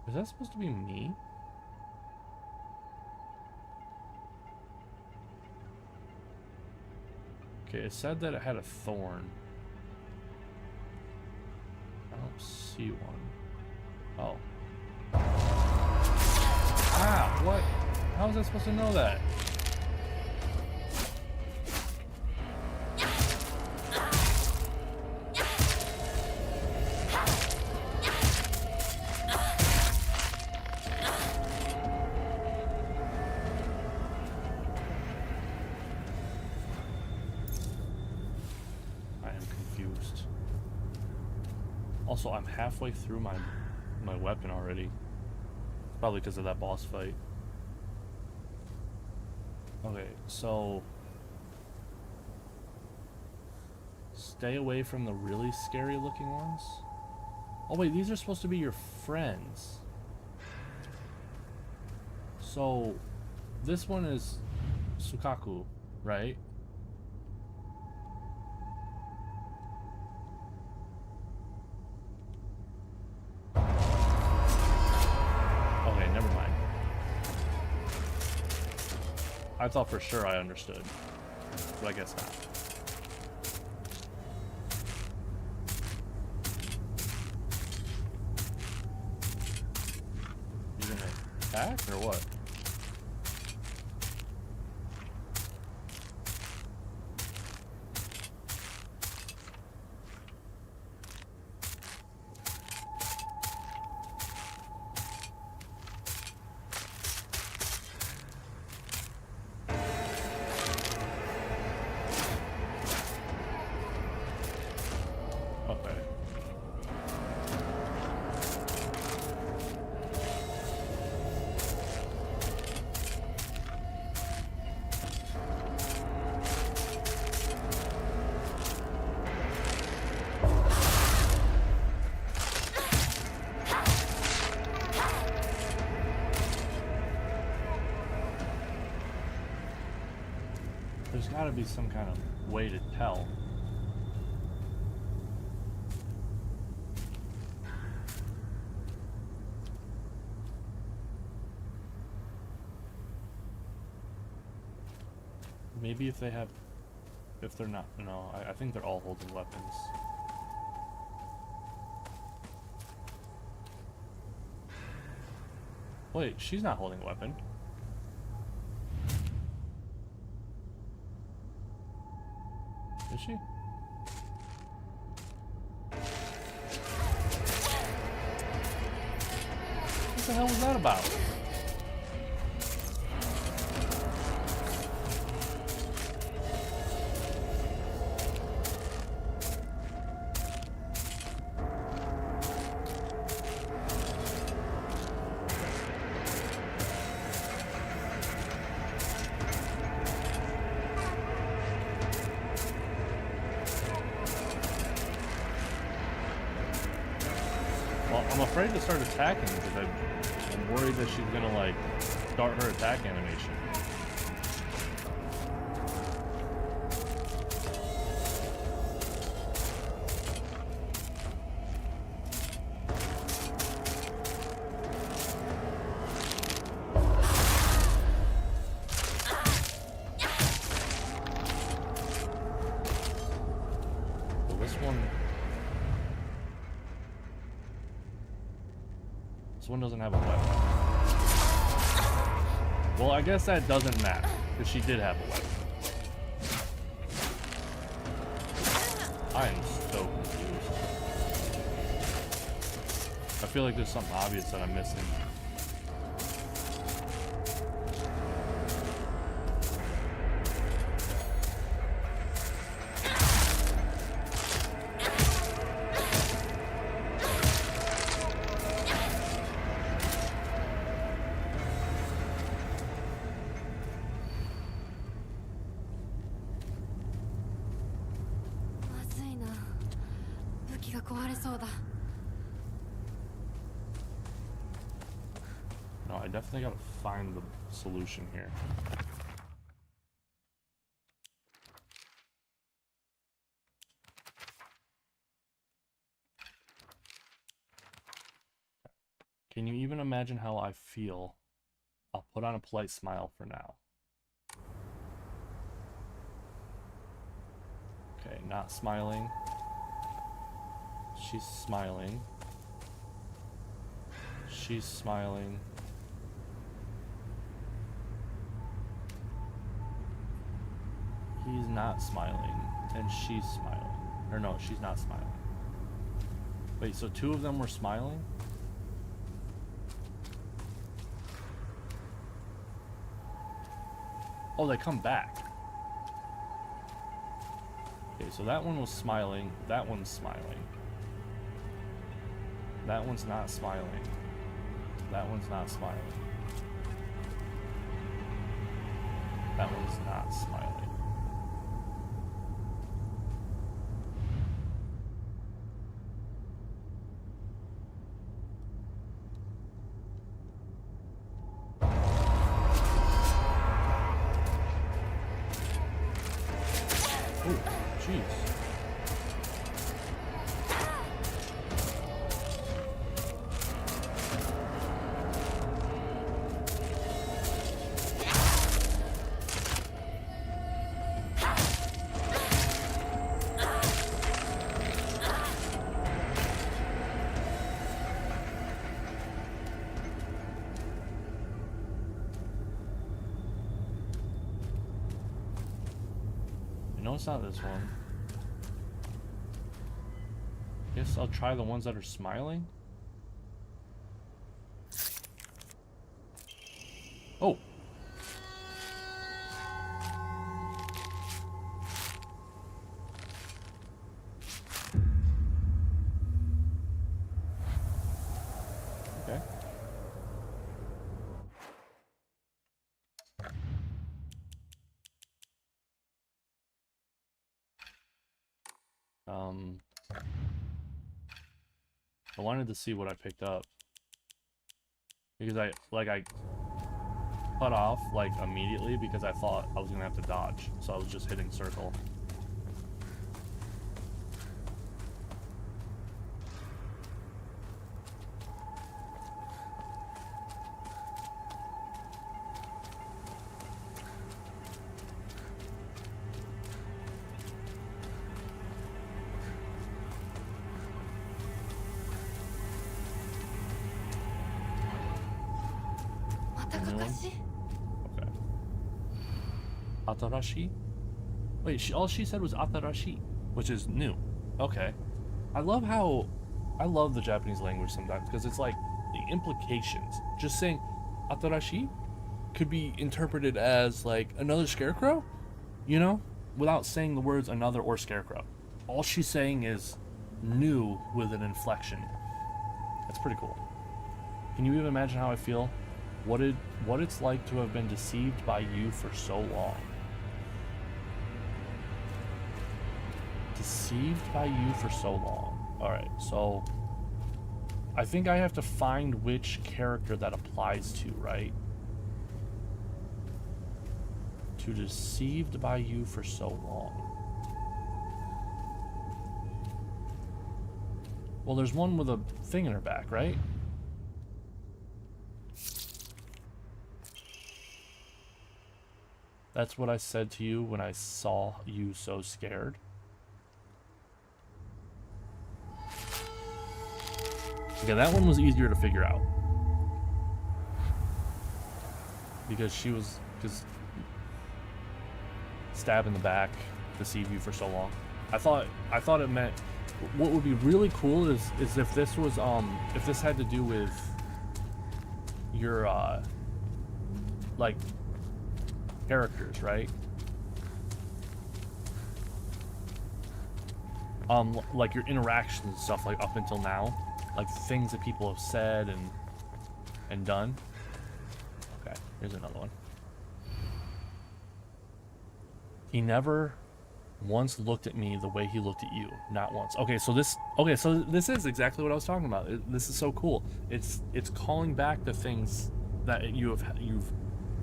Is that supposed to be me? Okay, it said that it had a thorn. I don't see one. Oh. Ah, what? How was I supposed to know that? Also, I'm halfway through my weapon already. It's probably because of that boss fight. Okay, so stay away from the really scary looking ones. Oh wait, these are supposed to be your friends. So this one is Sukaku, right? I thought for sure I understood, but I guess not. You gonna attack or what? There's got to be some kind of way to tell. Maybe if they have, if they're not, no, I think they're all holding weapons. Wait, she's not holding a weapon. Is she? What the hell was that about? I'm afraid to start attacking because I'm worried that she's gonna like start her attack animation. This one doesn't have a weapon. Well, I guess that doesn't matter, because she did have a weapon. I am so confused. I feel like there's something obvious that I'm missing. No, I definitely gotta find the solution here. Can you even imagine how I feel? I'll put on a polite smile for now. Okay, not smiling. She's smiling. She's smiling. He's not smiling. And she's smiling. Or no, she's not smiling. Wait, so two of them were smiling? Oh, they come back. Okay, so that one was smiling. That one's smiling. That one's not smiling. That one's not smiling. That one's not smiling. Oh, jeez. No, it's not this one. Guess I'll try the ones that are smiling. Oh. Okay. I wanted to see what I picked up because I cut off like immediately because I thought I was gonna have to dodge, so I was just hitting circle. Atarashi? Wait, all she said was Atarashi, which is new. Okay. I love the Japanese language sometimes because it's like the implications. Just saying Atarashi could be interpreted as like another scarecrow, you know, without saying the words another or scarecrow. All she's saying is new with an inflection. That's pretty cool. Can you even imagine how I feel? What it's like to have been deceived by you for so long. Deceived by you for so long. Alright, so I think I have to find which character that applies to, right? To deceived by you for so long. Well, there's one with a thing in her back, right? That's what I said to you when I saw you so scared. Okay, that one was easier to figure out. Because stab in the back, deceive you for so long. I thought it meant, what would be really cool is if this was if this had to do with your like characters, right? Like your interactions and stuff, like up until now, like things that people have said and done. Okay, here's another one. He never once looked at me the way he looked at you. Not once. Okay, so this is exactly what I was talking about. This is so cool. It's calling back the things that you've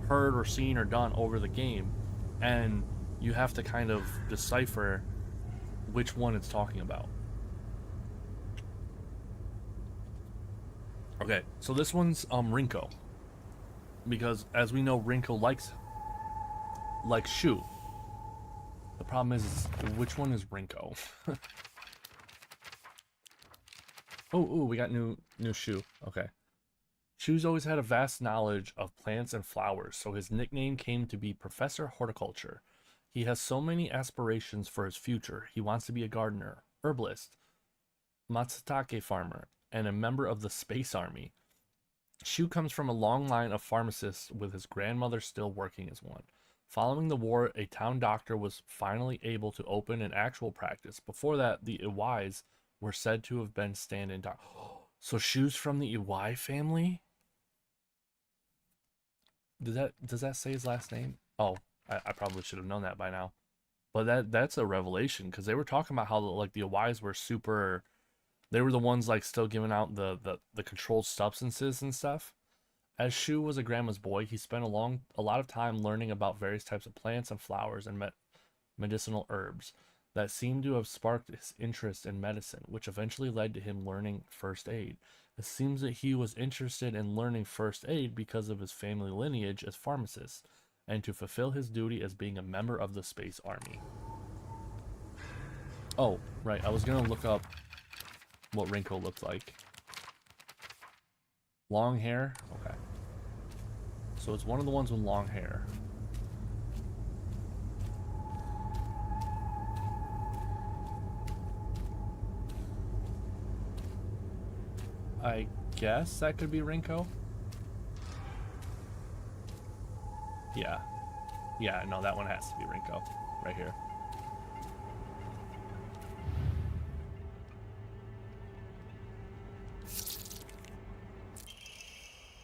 heard or seen or done over the game, and you have to kind of decipher which one it's talking about. Okay, so this one's Rinko, because as we know, Rinko likes Shu. The problem is which one is Rinko? Oh, we got new Shu. Okay. Shu's always had a vast knowledge of plants and flowers, so his nickname came to be Professor Horticulture. He has so many aspirations for his future. He wants to be a gardener, herbalist, matsutake farmer, and a member of the Space Army. Shu comes from a long line of pharmacists, with his grandmother still working as one. Following the war, a town doctor was finally able to open an actual practice. Before that, the Iwais were said to have been stand-in doctors. So Shu's from the Iwai family? Does that say his last name? Oh, I probably should have known that by now. But that's a revelation, because they were talking about how like the Iwais were super. They were the ones like still giving out the controlled substances and stuff. As Shu was a grandma's boy, he spent a lot of time learning about various types of plants and flowers and medicinal herbs that seemed to have sparked his interest in medicine, which eventually led to him learning first aid. It seems that he was interested in learning first aid because of his family lineage as pharmacist, and to fulfill his duty as being a member of the Space Army. Oh, right, I was gonna look up what Rinko looked like. Long hair? Okay. So it's one of the ones with long hair. I guess that could be Rinko. Yeah. Yeah, no, that one has to be Rinko. Right here.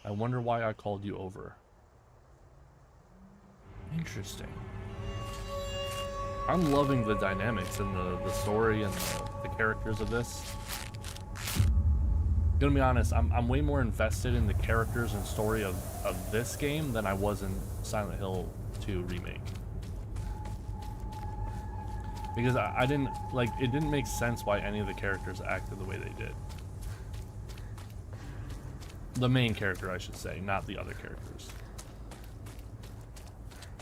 I wonder why I called you over. Interesting. I'm loving the dynamics and the story and the characters of this. Gonna be honest, I'm way more invested in the characters and story of this game than I was in Silent Hill 2 Remake. Because I didn't, like, it didn't make sense why any of the characters acted the way they did. The main character, I should say, not the other characters.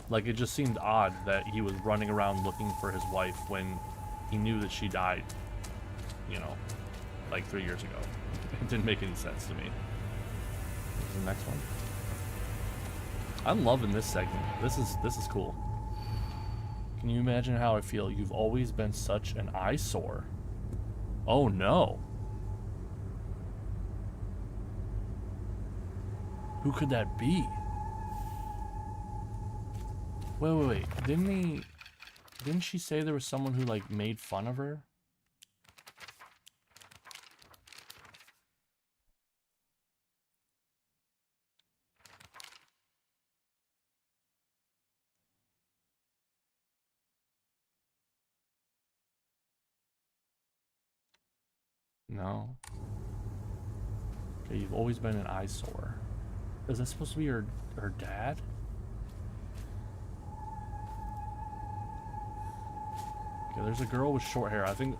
Like, it just seemed odd that he was running around looking for his wife when he knew that she died, you know, like 3 years ago. It didn't make any sense to me. What's the next one? I'm loving this segment. This is cool. Can you imagine how I feel? You've always been such an eyesore. Oh no. Who could that be? Wait. Didn't she say there was someone who like made fun of her? No. Okay, you've always been an eyesore. Is that supposed to be her dad? Okay, there's a girl with short hair. I think.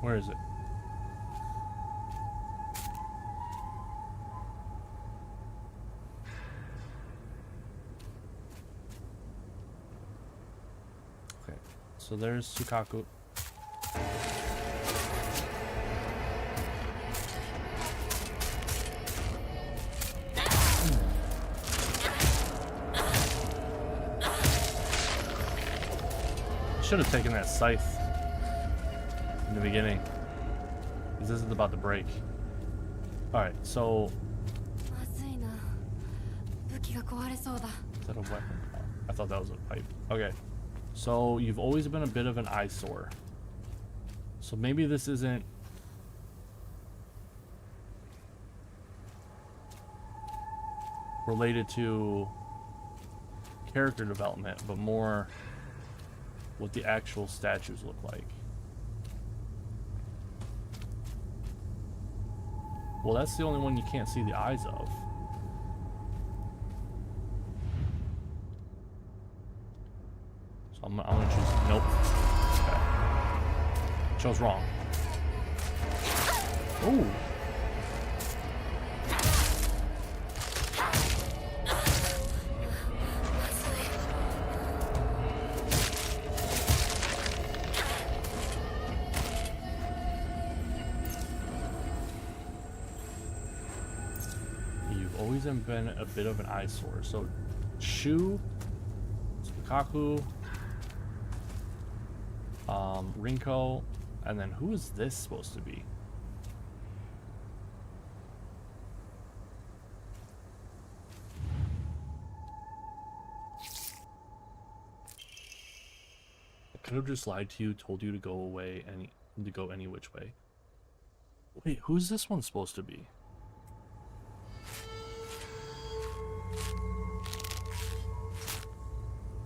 Where is it? Okay, so there's Sukaku. Should have taken that scythe in the beginning, because this is about to break. All right, so まずいな。武器が壊れそうだ。 is that a weapon? Oh, I thought that was a pipe. Okay, so you've always been a bit of an eyesore. So maybe this isn't related to character development, but more what the actual statues look like. Well, that's the only one you can't see the eyes of. So I'm gonna choose, nope. Okay. Chose wrong. Ooh. You've always been a bit of an eyesore. So, Shu, Sukaku, Rinko, and then who is this supposed to be? I could have just lied to you, told you to go away, to go any which way. Wait, who's this one supposed to be?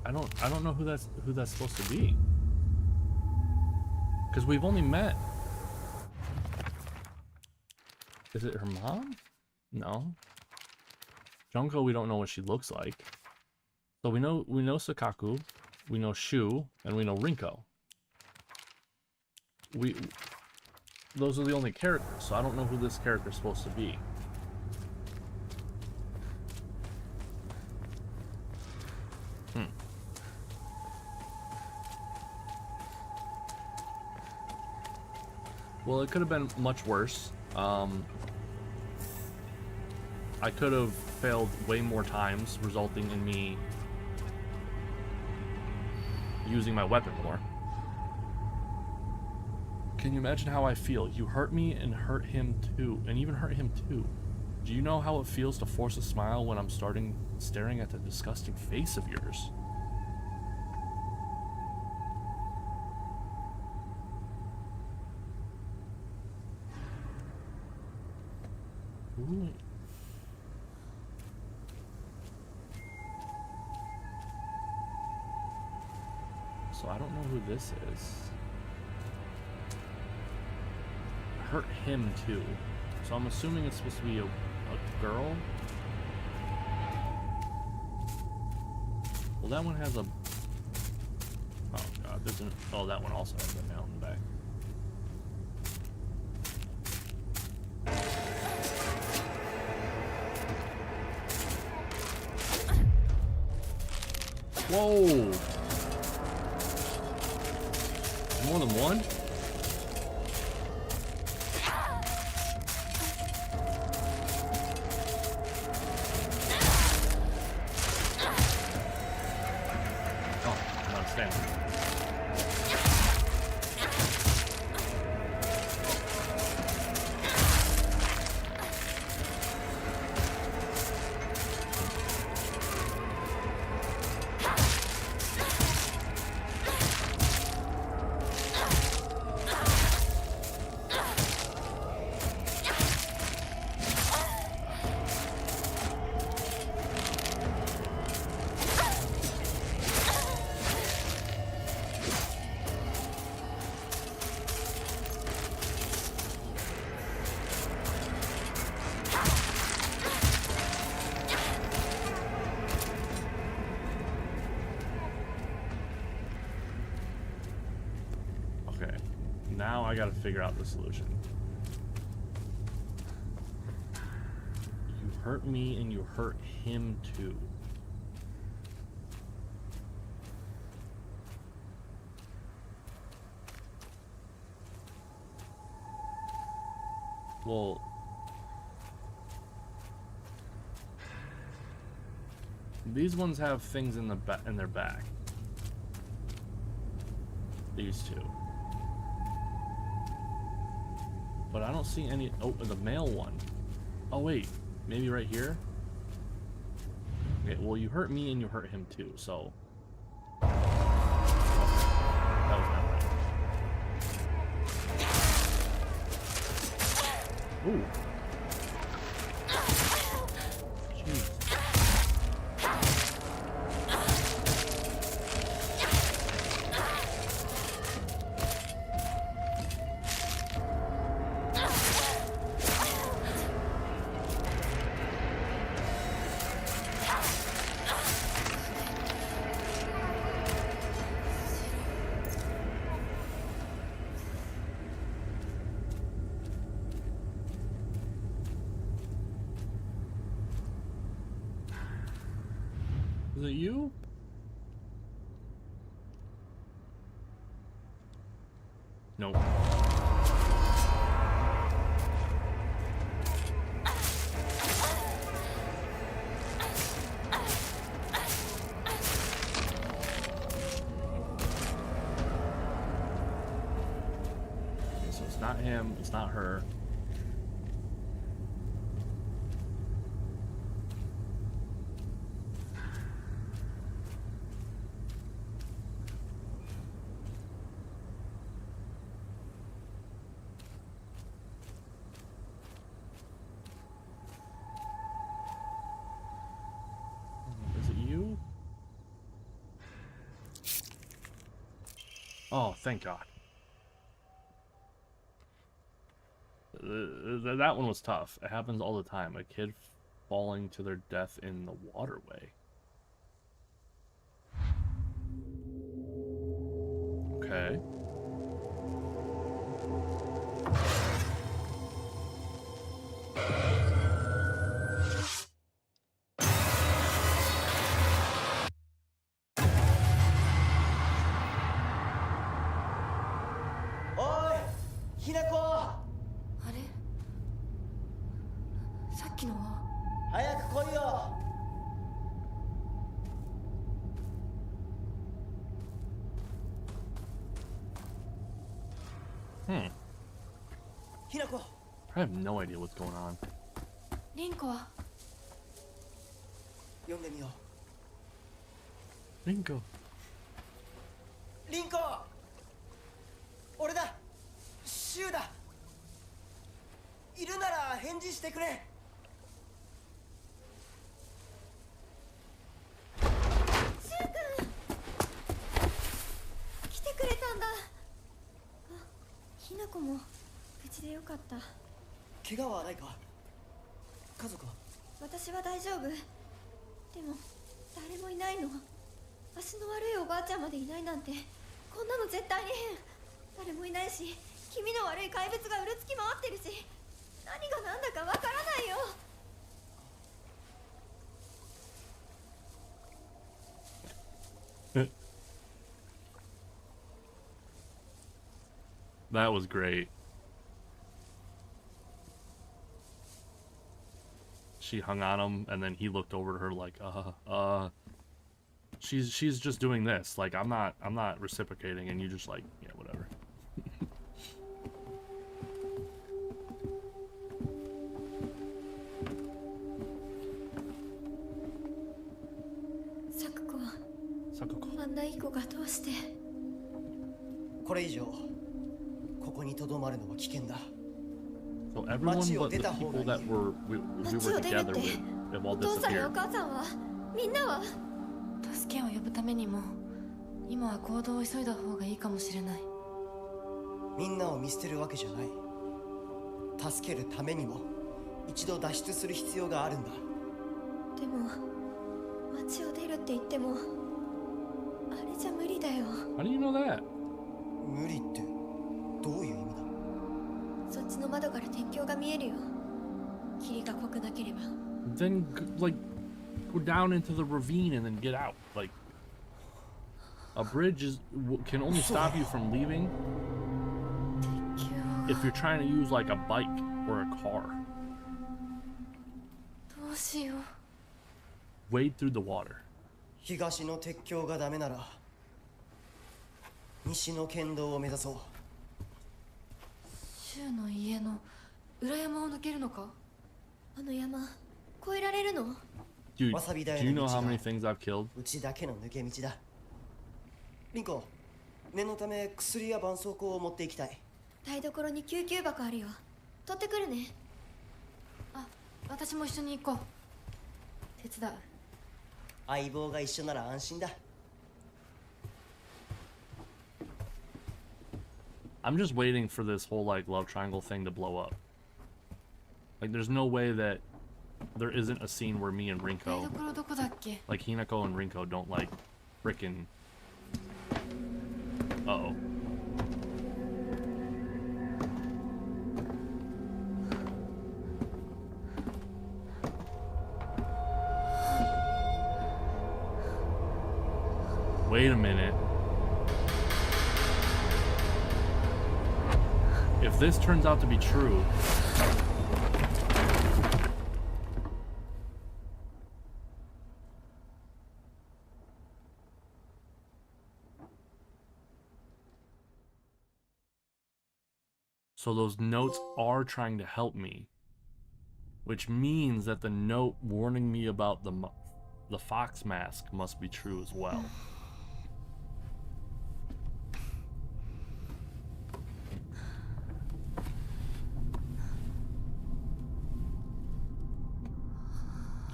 I don't know who that's supposed to be. Because we've only met. Is it her mom? No. Junko, we don't know what she looks like. So we know Sukaku, we know Shu, and we know Rinko. Those are the only characters, so I don't know who this character is supposed to be. Well, it could have been much worse. I could have failed way more times, resulting in me using my weapon more. Can you imagine how I feel? You hurt me and hurt him too, and even hurt him too. Do you know how it feels to force a smile when I'm staring at the disgusting face of yours? Ooh. So I don't know who this is. Hurt him too. So I'm assuming it's supposed to be a girl. Well, that one has a... Oh god, there's an... Oh, that one also has a nail in the back. Whoa! More than one? Oh, I'm not standing. figure out the solution. You hurt me and you hurt him too. Well, these ones have things in their back. These two. But I don't see any. Oh, the male one. Oh wait, maybe right here. Okay, well you hurt me and you hurt him too, so. That was not right. Ooh. Jeez. Is it you? Nope. Okay, so it's not him, it's not her. Oh, thank God. That one was tough. It happens all the time. A kid falling to their death in the waterway. Okay. I have no idea what's going on. リンコは読んでみよう。リンコ。リンコ。俺だ。シュウだ。いるなら返事してくれ。シュウ君。来てくれたんだ。あ、ひなこも無事でよかった。怪我はないか？家族は？私は大丈夫。でも誰もいないの。足の悪いおばあちゃんまでいないなんて、こんなの絶対に変。誰もいないし、気味の悪い怪物がうるつき回ってるし、何が何だかわからないよ。That was great. She hung on him, and then he looked over to her like, she's just doing this. Like, I'm not reciprocating, and you just like, yeah, whatever. Sakuko. あんないい子がどうして？これ以上ここに留まるのは危険だ。So everyone but the people that we were together with have all disappeared. お父さんやお母さんはみんなは助けを呼ぶためにも今は行動を急いだ方がいいかもしれない。みんなを見捨てるわけじゃない。助けるためにも一度脱出する必要があるんだ。でも街を出るって言ってもあれじゃ無理だよ。How do you know that? 無理ってどういう意味だ？の窓から鉄橋が見えるよ。霧が濃くなければ。 Then like go down into the ravine and then get out. Like a bridge can only stop you from leaving if you're trying to use like a bike or a car. どうしよう。 Wade through the water. 東の鉄橋がダメなら西の県道を目指そう。柊の家の裏山を抜けるのか。あの山越えられるの。 Dude, わさび do 台 you の know 道 how が many things I've killed? うちだけの抜け道だ。リンコ、念のため薬や絆創膏を持っていきたい。台所に救急箱あるよ。取ってくるね。あ、私も一緒に行こう。手伝う。相棒が一緒なら安心だ。I'm just waiting for this whole like love triangle thing to blow up. Like there's no way that there isn't a scene where me and 台 Rinko, 所どこだっけ。 like Hinako and Rinko don't like frickin' uh-oh. Wait a minute. If this turns out to be true, so those notes are trying to help me, which means that the note warning me about the fox mask must be true as well.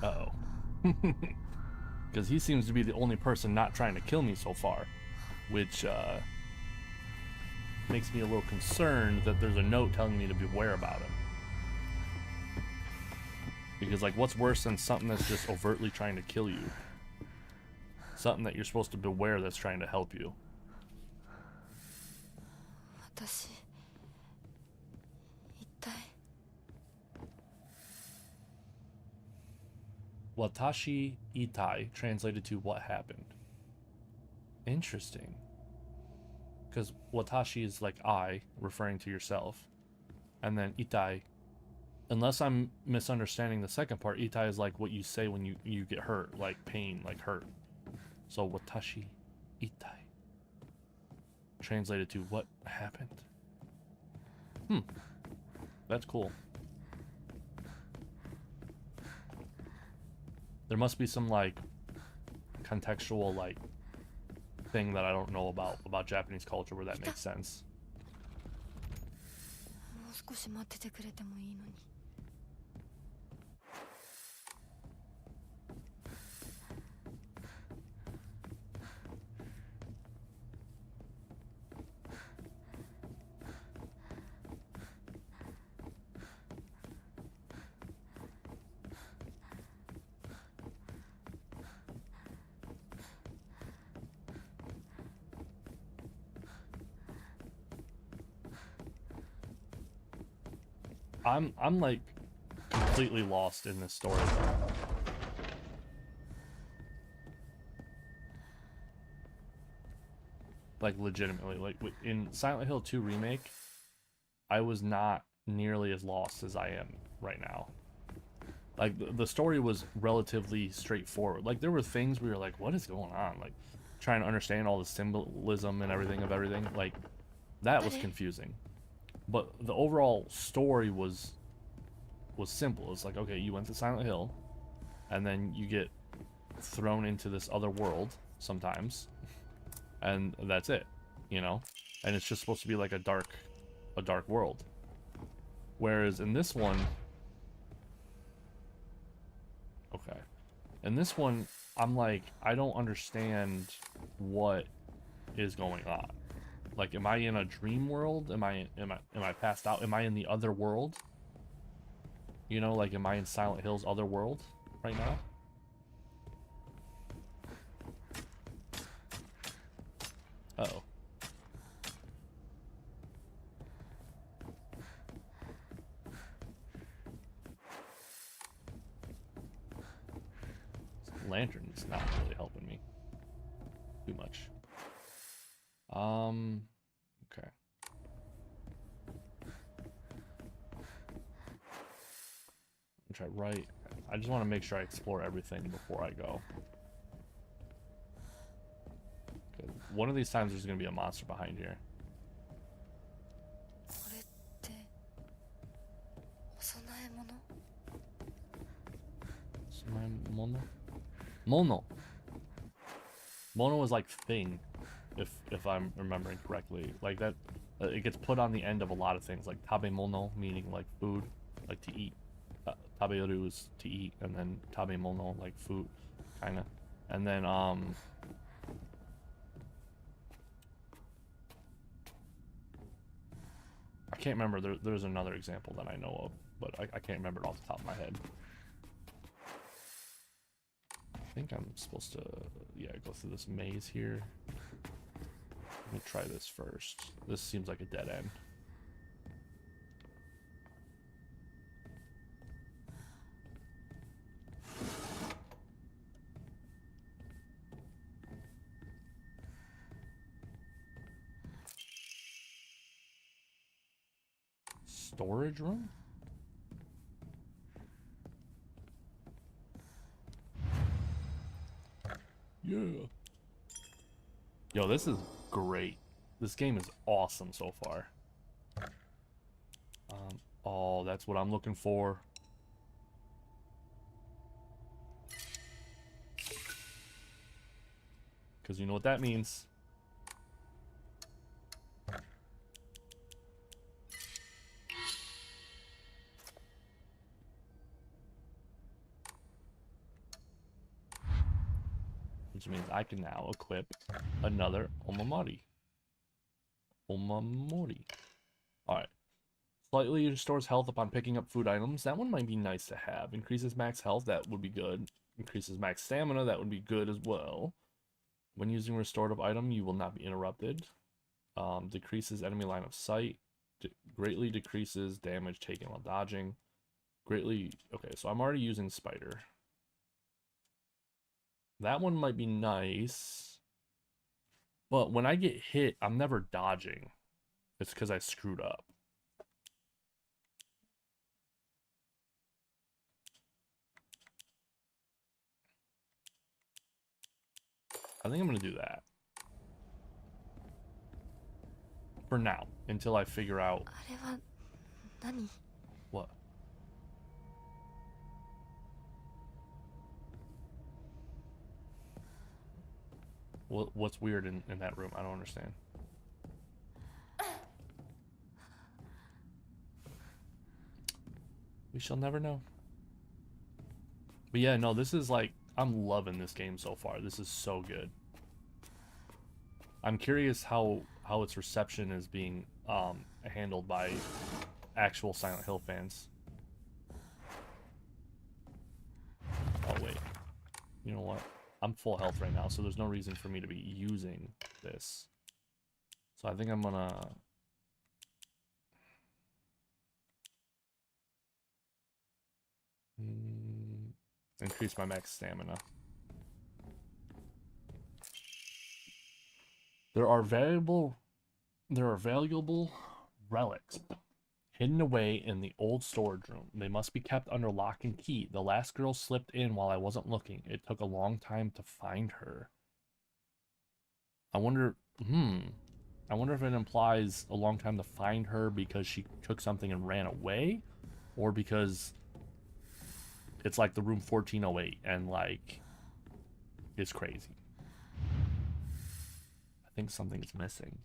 Uh-oh. Because he seems to be the only person not trying to kill me so far, which makes me a little concerned that there's a note telling me to beware about him. Because like, what's worse than something that's just overtly trying to kill you? Something that you're supposed to beware that's trying to help you. 私一体。 Watashi itai, translated to what happened. Interesting. Because watashi is like I, referring to yourself. And then itai, unless I'm misunderstanding the second part, itai is like what you say when you get hurt, like pain, like hurt. So watashi itai, translated to what happened. That's cool. There must be some like contextual like thing that I don't know about Japanese culture where that makes sense. もう少し待っててくれてもいいのに。 I'm like completely lost in this story. Like legitimately, like in Silent Hill 2 remake, I was not nearly as lost as I am right now. Like the story was relatively straightforward. Like there were things we were like, what is going on? Like trying to understand all the symbolism and everything of everything. Like that was confusing. But the overall story was simple. It's like, okay, you went to Silent Hill, and then you get thrown into this other world sometimes, and that's it, you know? And it's just supposed to be like a dark world. Whereas in this one, okay, in this one, I'm like, I don't understand what is going on. Like, am I in a dream world? Am I passed out? Am I in the other world? You know, like, am I in Silent Hill's other world right now? Uh-oh. lantern's not really helping me too much. Okay. Try right. I just want to make sure I explore everything before I go. Okay. One of these times there's gonna be a monster behind here. これってお供え物 Mono? Mono. Mono is like thing, if I'm remembering correctly. Like that, it gets put on the end of a lot of things, like tabemono, meaning like food, like to eat. Taberu is to eat, and then tabemono, like food, kind of. And then I can't remember. There's another example that I know of, but I can't remember it off the top of my head. I think I'm supposed to, yeah, go through this maze here. Let me try this first. This seems like a dead end. Storage room? Yeah. Yo, this is great. This game is awesome so far. Oh, that's what I'm looking for. Because you know what that means. Which means I can now equip another Omamori. Omamori. Alright. Slightly restores health upon picking up food items. That one might be nice to have. Increases max health. That would be good. Increases max stamina. That would be good as well. When using a restorative item, you will not be interrupted. Decreases enemy line of sight. Greatly decreases damage taken while dodging. Greatly... Okay, so I'm already using Spider. That one might be nice. But when I get hit, I'm never dodging. It's because I screwed up. I think I'm going to do that. For now. Until I figure out... あれは何 What? What's weird in that room? I don't understand. We shall never know. But yeah, no, this is like, I'm loving this game so far. This is so good. I'm curious how its reception is being handled by actual Silent Hill fans. Oh wait, you know what? I'm full health right now, so there's no reason for me to be using this. So I think I'm gonna... increase my max stamina. There are valuable relics hidden away in the old storage room. They must be kept under lock and key. The last girl slipped in while I wasn't looking. It took a long time to find her. I wonder if it implies a long time to find her because she took something and ran away, or because it's like the room 1408 and like it's crazy. I think something's missing.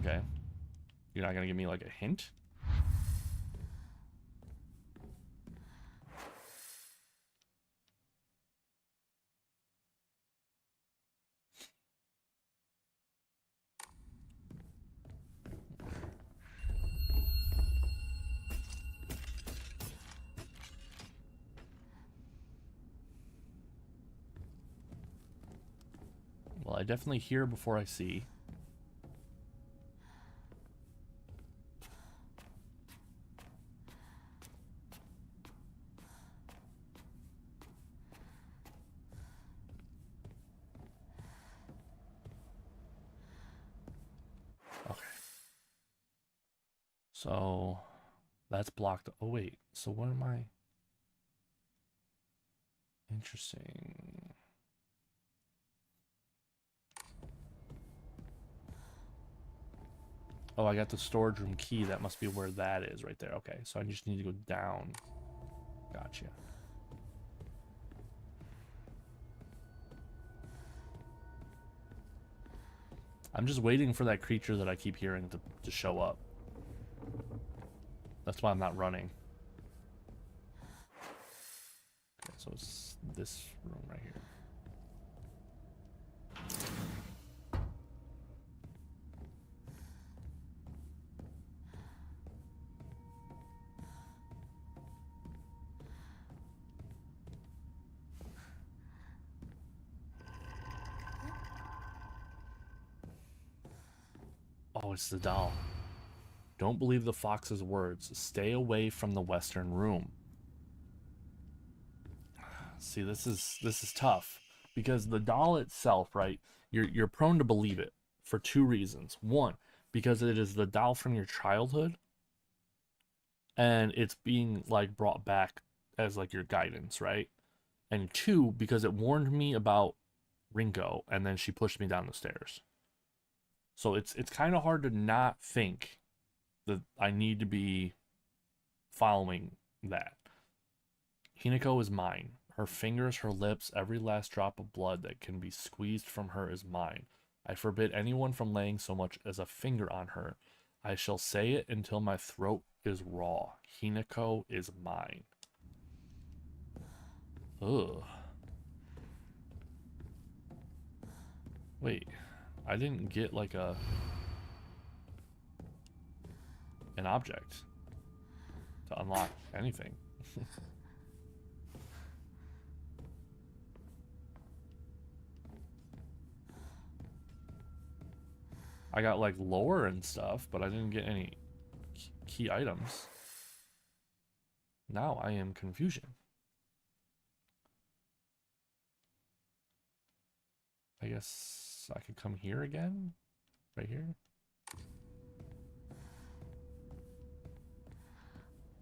Okay. You're not gonna give me like a hint? Well, I definitely hear before I see. So that's blocked. Oh wait, so what am I? Interesting. Oh, I got the storage room key. That must be where that is right there. Okay, so I just need to go down. Gotcha. I'm just waiting for that creature that I keep hearing to show up. That's why I'm not running. Okay, so it's this room right here. Oh, it's the doll. Don't believe the fox's words. Stay away from the western room. See, this is tough because the doll itself, right? You're prone to believe it for two reasons. One, because it is the doll from your childhood, and it's being like brought back as like your guidance, right? And two, because it warned me about Rinko, and then she pushed me down the stairs. So it's kind of hard to not think that I need to be following that. Hinako is mine. Her fingers, her lips, every last drop of blood that can be squeezed from her is mine. I forbid anyone from laying so much as a finger on her. I shall say it until my throat is raw. Hinako is mine. Ugh. Wait, I didn't get like an object to unlock anything. I got like lore and stuff, but I didn't get any key items. Now I am confusion. I guess I could come here again? Right here?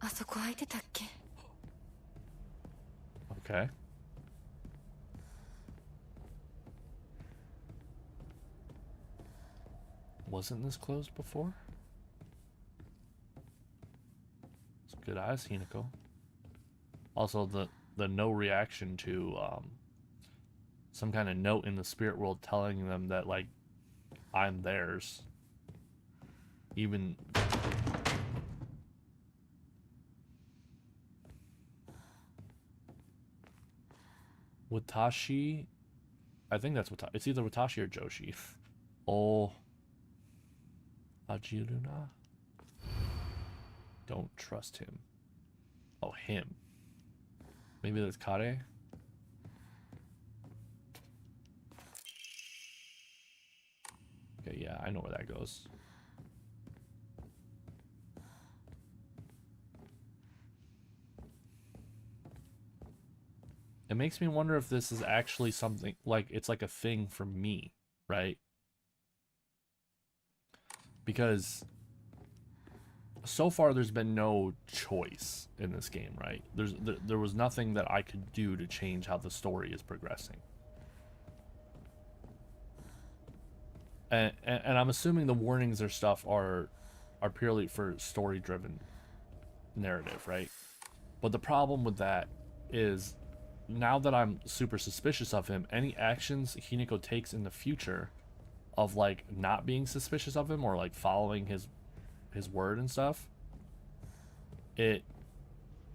あそこ空いてたっけ? Okay. Wasn't this closed before? It's good eyes, Hinako. Also, the no reaction to some kind of note in the spirit world telling them that like I'm theirs. Even Watashi, I think that's Watashi. It's either Watashi or Joshi. Oh, Ajiruna. Don't trust him. Oh, him. Maybe that's Kare. Okay, yeah, I know where that goes. It makes me wonder if this is actually something like it's like a thing for me, right? Because so far there's been no choice in this game, right? There was nothing that I could do to change how the story is progressing. And I'm assuming the warnings or stuff are purely for story-driven narrative, right? But the problem with that is now that I'm super suspicious of him, any actions Hinako takes in the future of like not being suspicious of him or like following his word and stuff, what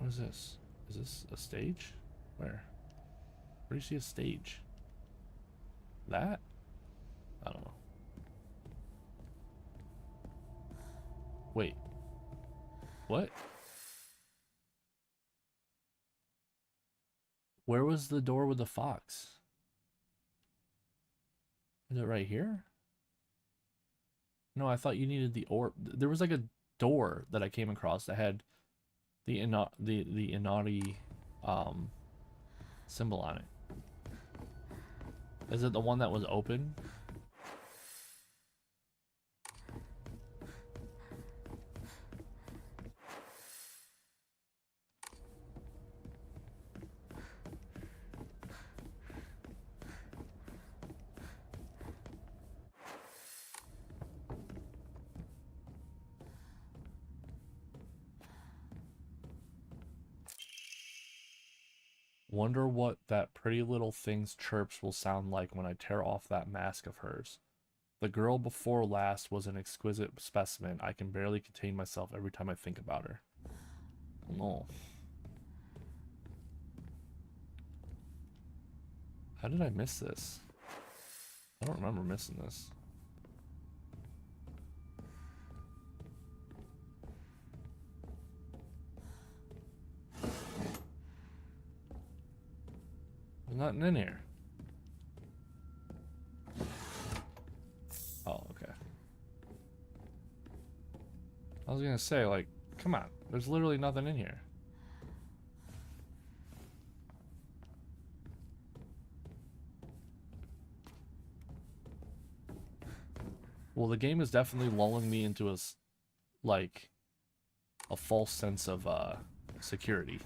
is this? Is this a stage? Where do you see a stage? That? I don't know. Wait. What? Where was the door with the fox? Is it right here? No, I thought you needed the orb. There was like a door that I came across that had the Inari symbol on it. Is it the one that was open? Wonder what that pretty little thing's chirps will sound like when I tear off that mask of hers. The girl before last was an exquisite specimen. I can barely contain myself every time I think about her. No. How did I miss this? I don't remember missing this. There's nothing in here. Oh, okay. I was gonna say, like, come on. There's literally nothing in here. Well, the game is definitely lulling me into like, a false sense of, security.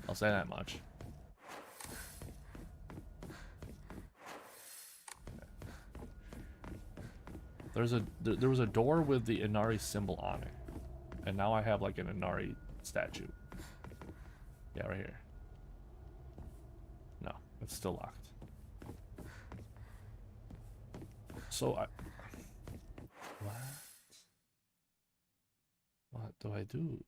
I'll say that much. There was a door with the Inari symbol on it, and now I have like an Inari statue. Yeah, right here. No, it's still locked. So what do I do?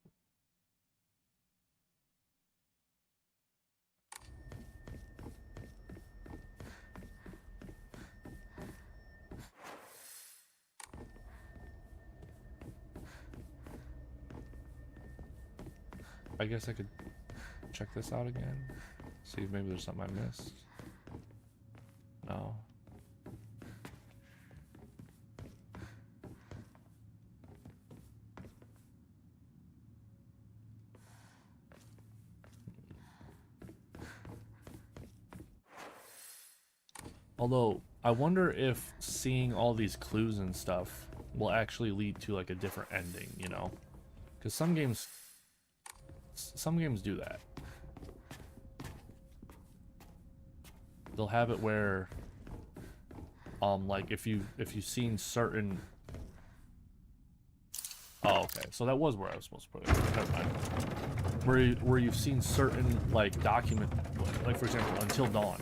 I guess I could check this out again. See if maybe there's something I missed. No. Although, I wonder if seeing all these clues and stuff will actually lead to like a different ending, you know? Because some games do that. They'll have it where, like if you've seen certain. Oh, okay. So that was where I was supposed to put it. Never mind. Where you've seen certain like document, like for example, Until Dawn.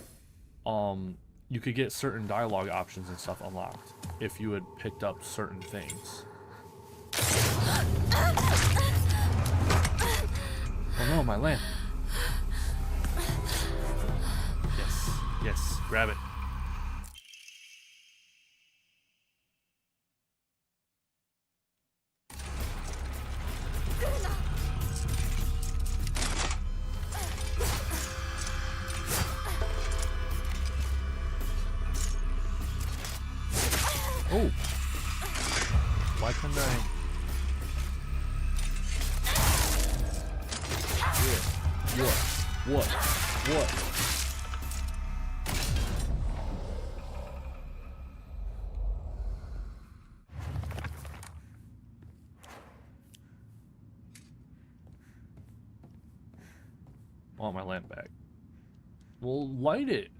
You could get certain dialogue options and stuff unlocked if you had picked up certain things. Oh no, my lamp. Yes, yes, grab it. Oh! Why couldn't I? What? I want my lamp back. Well, light it.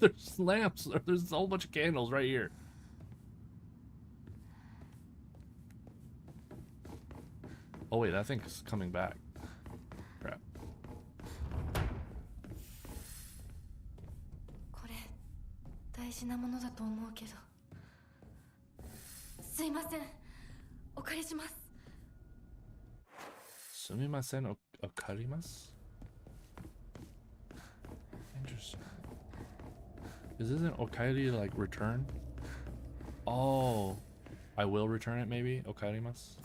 There's lamps. There's a whole bunch of candles right here. Oh wait, that thing's coming back. Crap. これ大事なものだと思うけど。すいません。お借りします。すみません、お借ります? Interesting. Isn't okairi like return? Oh, I will return it maybe? Okairimasu?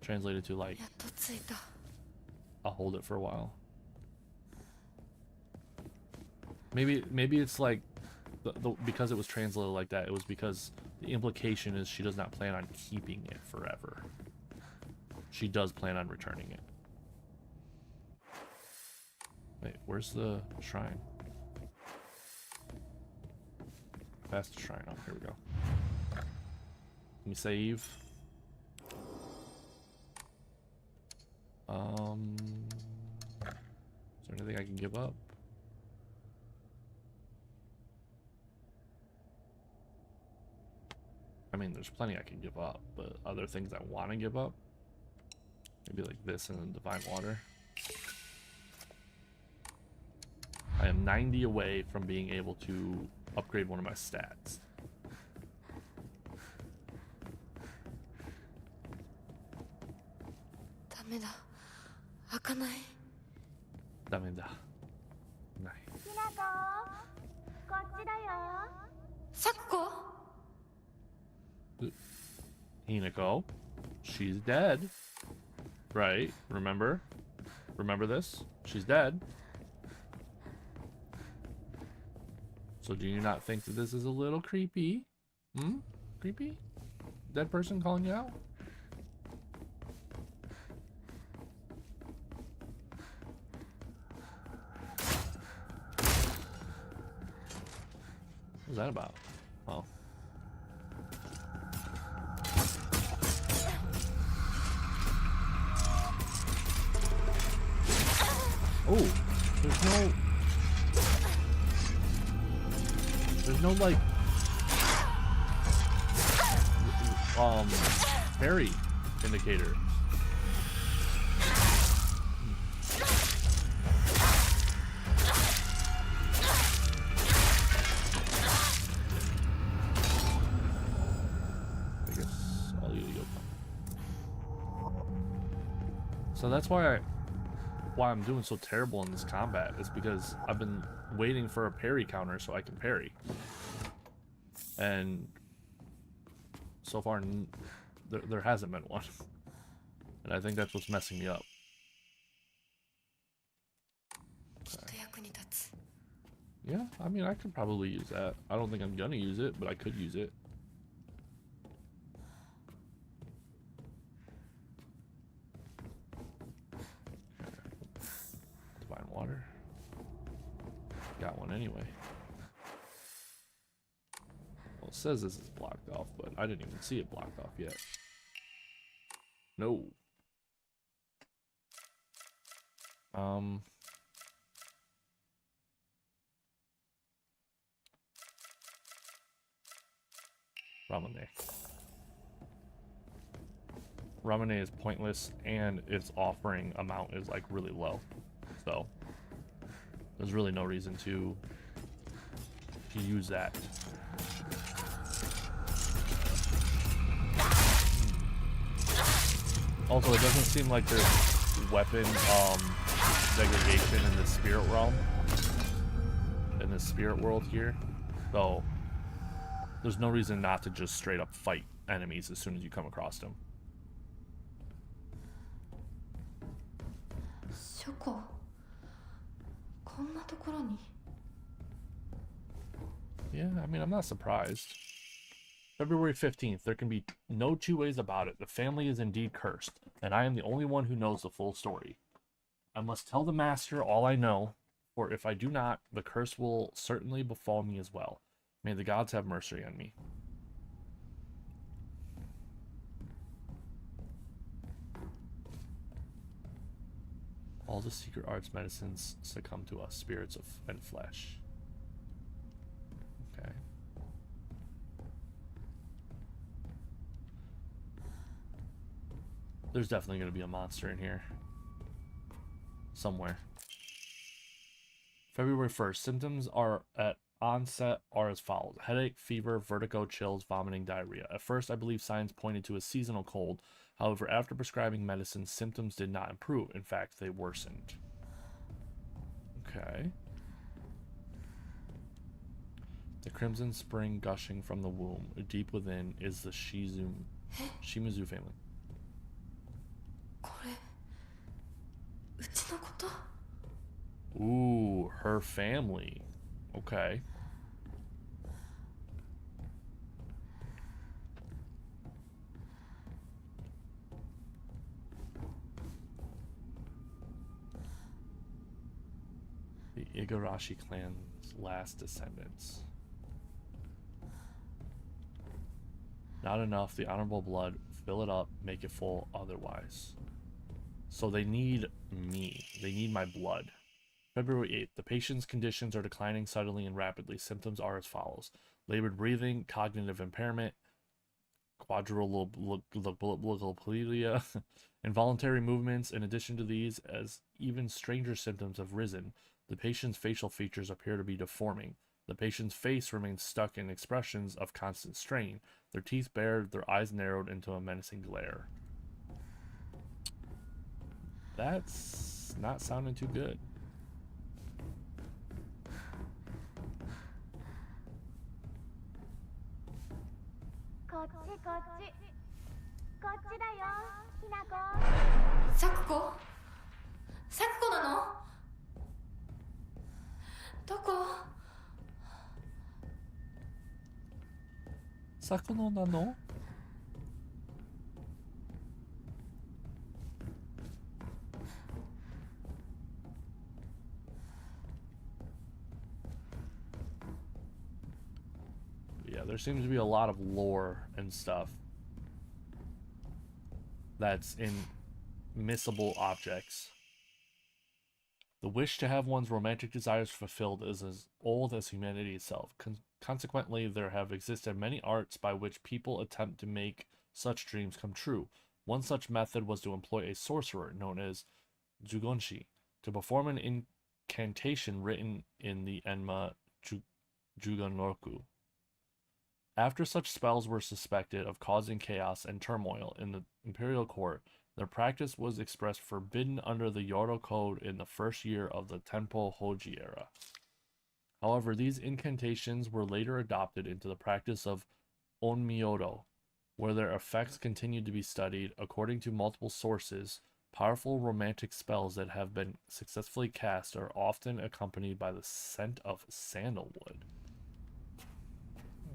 Translated to like, I'll hold it for a while. Maybe it's like, because it was translated like that, it was because the implication is she does not plan on keeping it forever. She does plan on returning it. Wait, where's the shrine? Past the shrine. Oh, here we go. Let me save. Is there anything I can give up? I mean, there's plenty I can give up, but other things I want to give up? Maybe like this and then Divine Water. I am 90 away from being able to upgrade one of my stats. Dameda. Akanai. Dameda. Nice. Sakuko? Hinako. She's dead. Right, remember? Remember this? She's dead. So do you not think that this is a little creepy? Hmm? Creepy? Dead person calling you out? What's that about? Oh. Oh, there's no like parry indicator. I guess I'll use Yoko. So that's why I'm doing so terrible in this combat is because I've been waiting for a parry counter so I can parry, and so far there hasn't been one, and I think that's what's messing me up. Okay. Yeah, I mean I could probably use that. I don't think I'm gonna use it, but I could use it. Water. Got one anyway. Well, it says this is blocked off, but I didn't even see it blocked off yet. No. Ramune. Ramune is pointless, and its offering amount is like really low. So there's really no reason to use that. Also, it doesn't seem like there's weapon degradation in the spirit realm, in the spirit world here. So there's no reason not to just straight up fight enemies as soon as you come across them. Shoko. Yeah, I mean, I'm not surprised. February 15th, there can be no two ways about it. The family is indeed cursed, and I am the only one who knows the full story. I must tell the master all I know, for if I do not, the curse will certainly befall me as well. May the gods have mercy on me. All the secret arts medicines succumb to us, spirits and flesh. Okay. There's definitely going to be a monster in here. Somewhere. February 1st. Symptoms are at onset are as follows. Headache, fever, vertigo, chills, vomiting, diarrhea. At first, I believe signs pointed to a seasonal cold. However, after prescribing medicine, symptoms did not improve. In fact, they worsened. Okay. The crimson spring gushing from the womb. Deep within is the Shimizu family. Ooh, her family. Okay. The Igarashi clan's last descendants. Not enough. The honorable blood. Fill it up. Make it full otherwise. So they need me. They need my blood. February 8th. The patient's conditions are declining suddenly and rapidly. Symptoms are as follows. Labored breathing, cognitive impairment, quadrilopedia, involuntary movements. In addition to these, as even stranger symptoms have risen, The patient's facial features appear to be deforming. The patient's face remains stuck in expressions of constant strain, their teeth bared, their eyes narrowed into a menacing glare. That's not sounding too good. Sakuko? Sakuko なの？どこ？ Sakuno nano? Yeah, there seems to be a lot of lore and stuff that's in missable objects. The wish to have one's romantic desires fulfilled is as old as humanity itself. Consequently, there have existed many arts by which people attempt to make such dreams come true. One such method was to employ a sorcerer known as Jugonshi to perform an incantation written in the Enma Jugonoku. After such spells were suspected of causing chaos and turmoil in the imperial court, their practice was expressed forbidden under the Yoro Code in the first year of the Tenpo Hoji era. However, these incantations were later adopted into the practice of Onmyodo, where their effects continued to be studied. According to multiple sources, powerful romantic spells that have been successfully cast are often accompanied by the scent of sandalwood.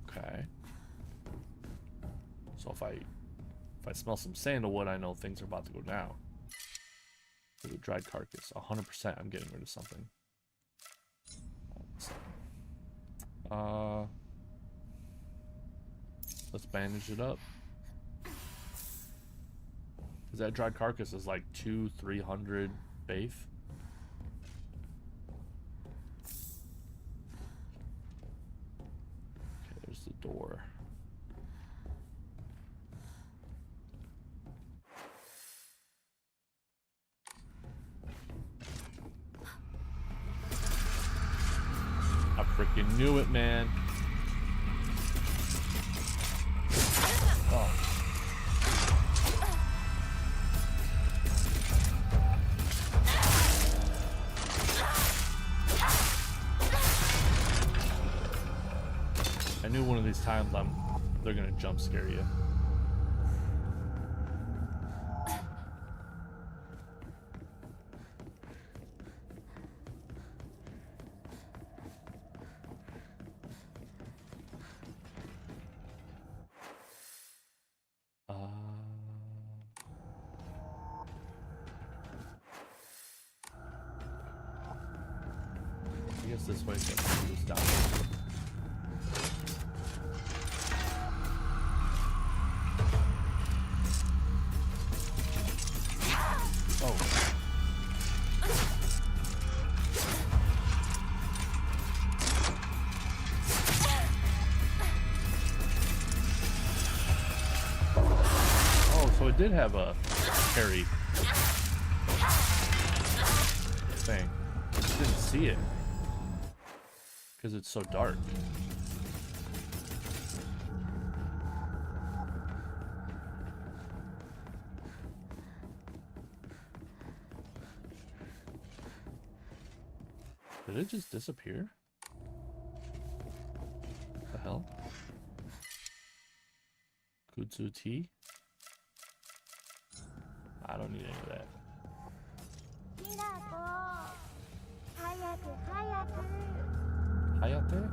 Okay. So if I smell some sandalwood, I know things are about to go down. Ooh, dried carcass. 100% I'm getting rid of something. Let's bandage it up. Cause that dried carcass is like 200-300 faith. Okay, there's the door. I freaking knew it, man. Oh. I knew one of these times they're gonna jump scare you. I guess this way goes down. Oh. Oh, so it did have a parry thing. I just didn't see it because it's so dark. Did it just disappear? What the hell? Kutsu tea? I don't need any of that. Hayate?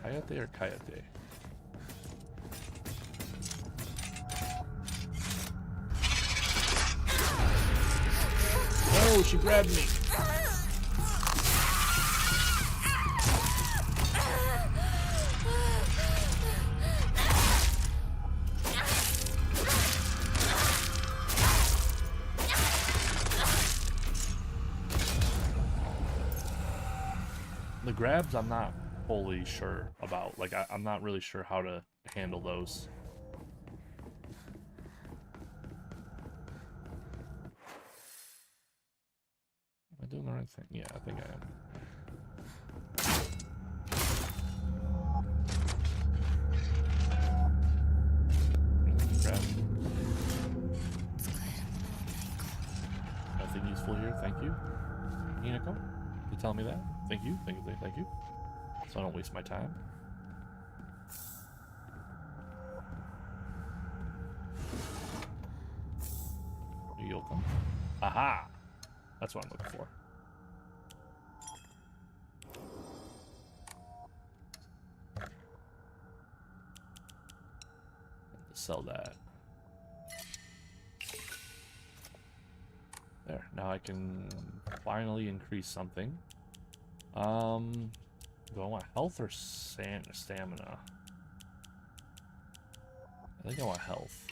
Hayate or Kayate? Oh, she grabbed me. The grabs I'm not fully sure about. Like I'm not really sure how to handle those. Am I doing the I think? Yeah, I think I am. Grab. Nothing useful here, thank you. Hinako, you tell me that? Thank you, thank you, thank you. So I don't waste my time. Yoko. Aha! That's what I'm looking for. Sell that. There. Now I can finally increase something. Do I want health or stamina? I think I want health.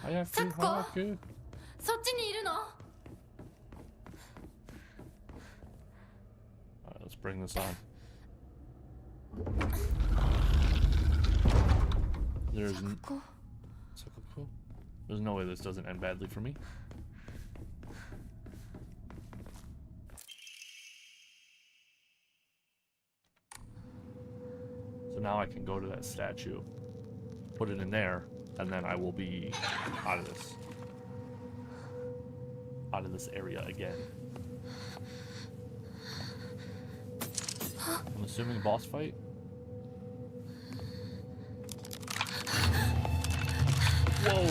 Hayaku. そっちにいるの？ Alright, let's bring this on. There's no way this doesn't end badly for me. So now I can go to that statue, put it in there, and then I will be out of this area again. I'm assuming boss fight. Whoa!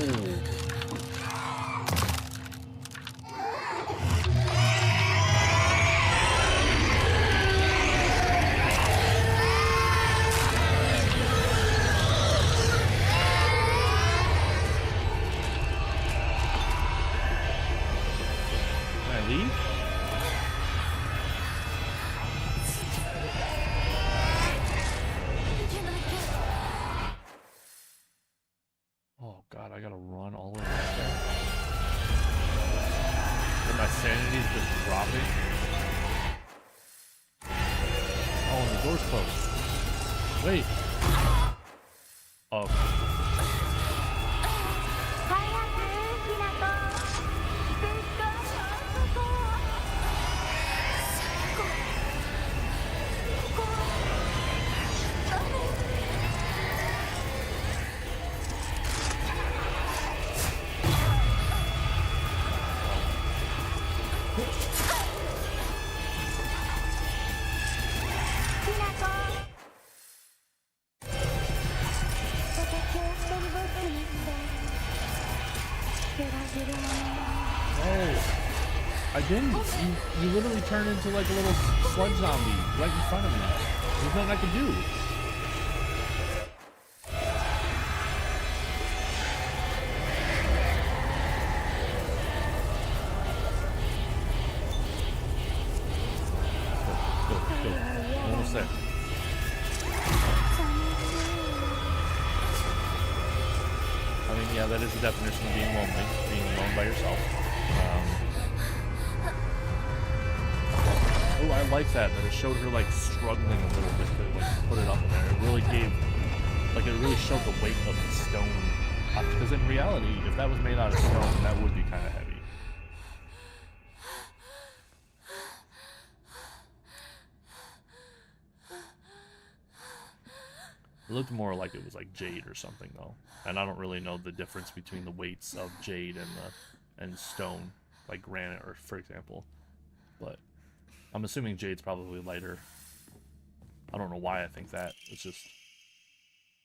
Wait. Oh. I didn't. You literally turned into like a little sludge zombie right in front of me. There's nothing I could do. Go. Almost there. I mean, yeah, that is the definition of being lonely, being alone by yourself. Oh, I like that it showed her like struggling a little bit to like put it up in there. It really gave, like, it really showed the weight of the stone. Because in reality, if that was made out of stone, that would be kind of heavy. It looked more like it was like jade or something though, and I don't really know the difference between the weights of jade and stone, like granite, or for example, but I'm assuming jade's probably lighter. I don't know why I think that. It's just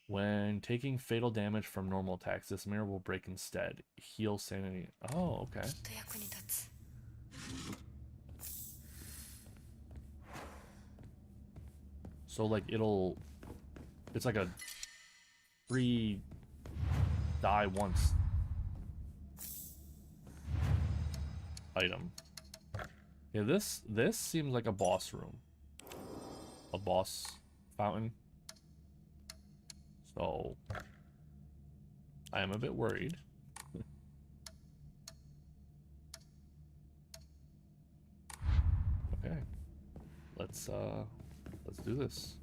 when taking fatal damage from normal attacks, this mirror will break instead. Heal sanity. Oh, okay. So like it's like a free die once item. Yeah, this seems like a boss room. A boss fountain. So I am a bit worried. Okay. let's do this.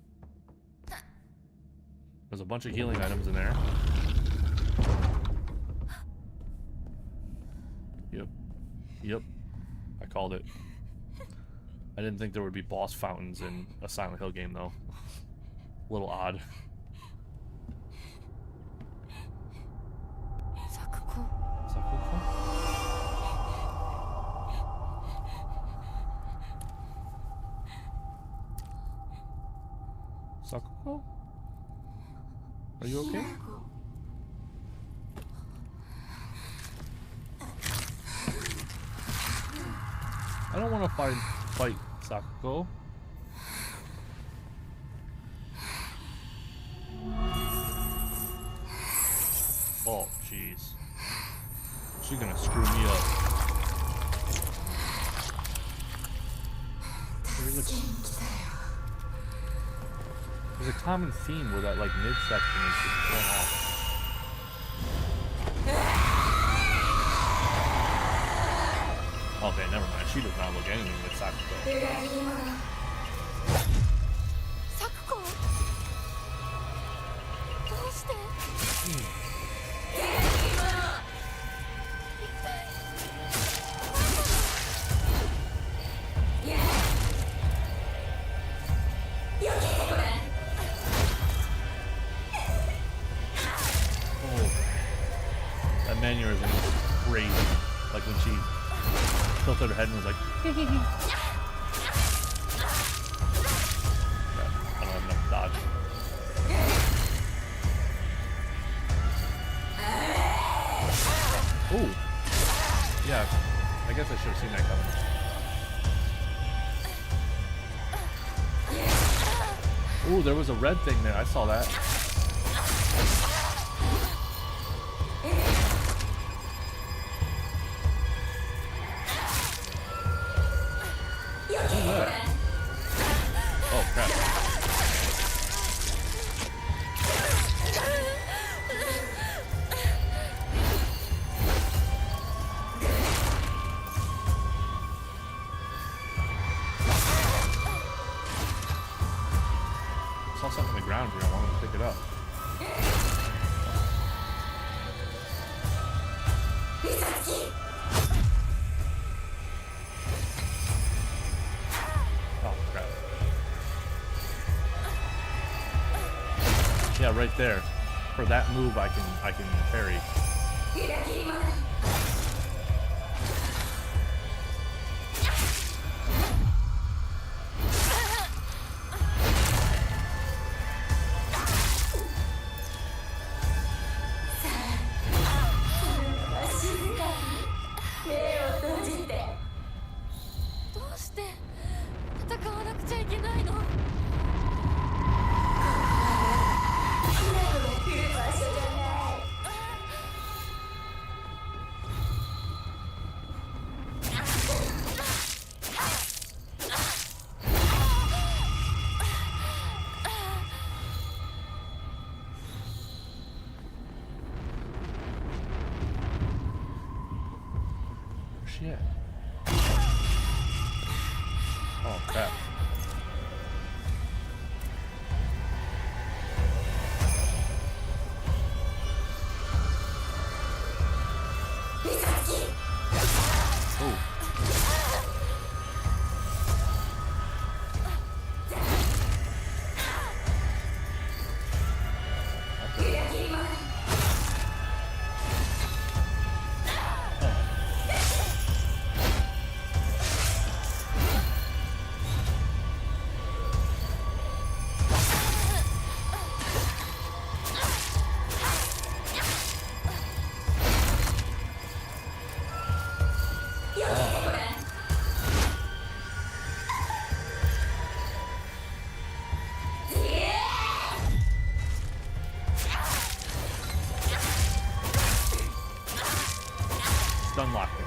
There's a bunch of healing items in there. Yep. I called it. I didn't think there would be boss fountains in a Silent Hill game, though. A little odd. Sakuko. Sakuko? Are you okay? I don't want to fight Sakuko. Oh, jeez. She's gonna screw me up. There's a common theme where that like midsection is just torn off. Okay, never mind. She does not look anything like Sakuko. Sakuko? どうして？That mannerism is crazy. Like when she tilted her head and was like, yeah, I don't have enough dodge. Oh, yeah, I guess I should have seen that coming. Oh, there was a red thing there. I saw that. Oh, crap. I saw something on the ground here. I wanted to pick it up. Oh, crap. Yeah, right there. For that move, I can parry. Shit. Oh, crap. Oh. Stun locked it.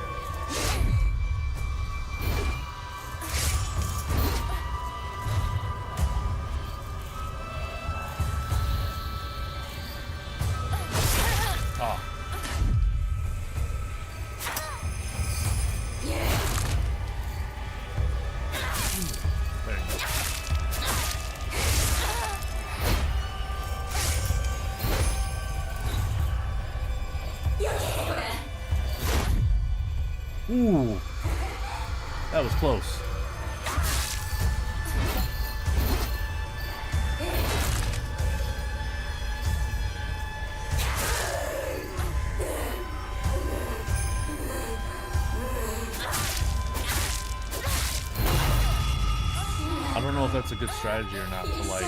Oh. There you go. Ooh, that was close. I don't know if that's a good strategy or not to like.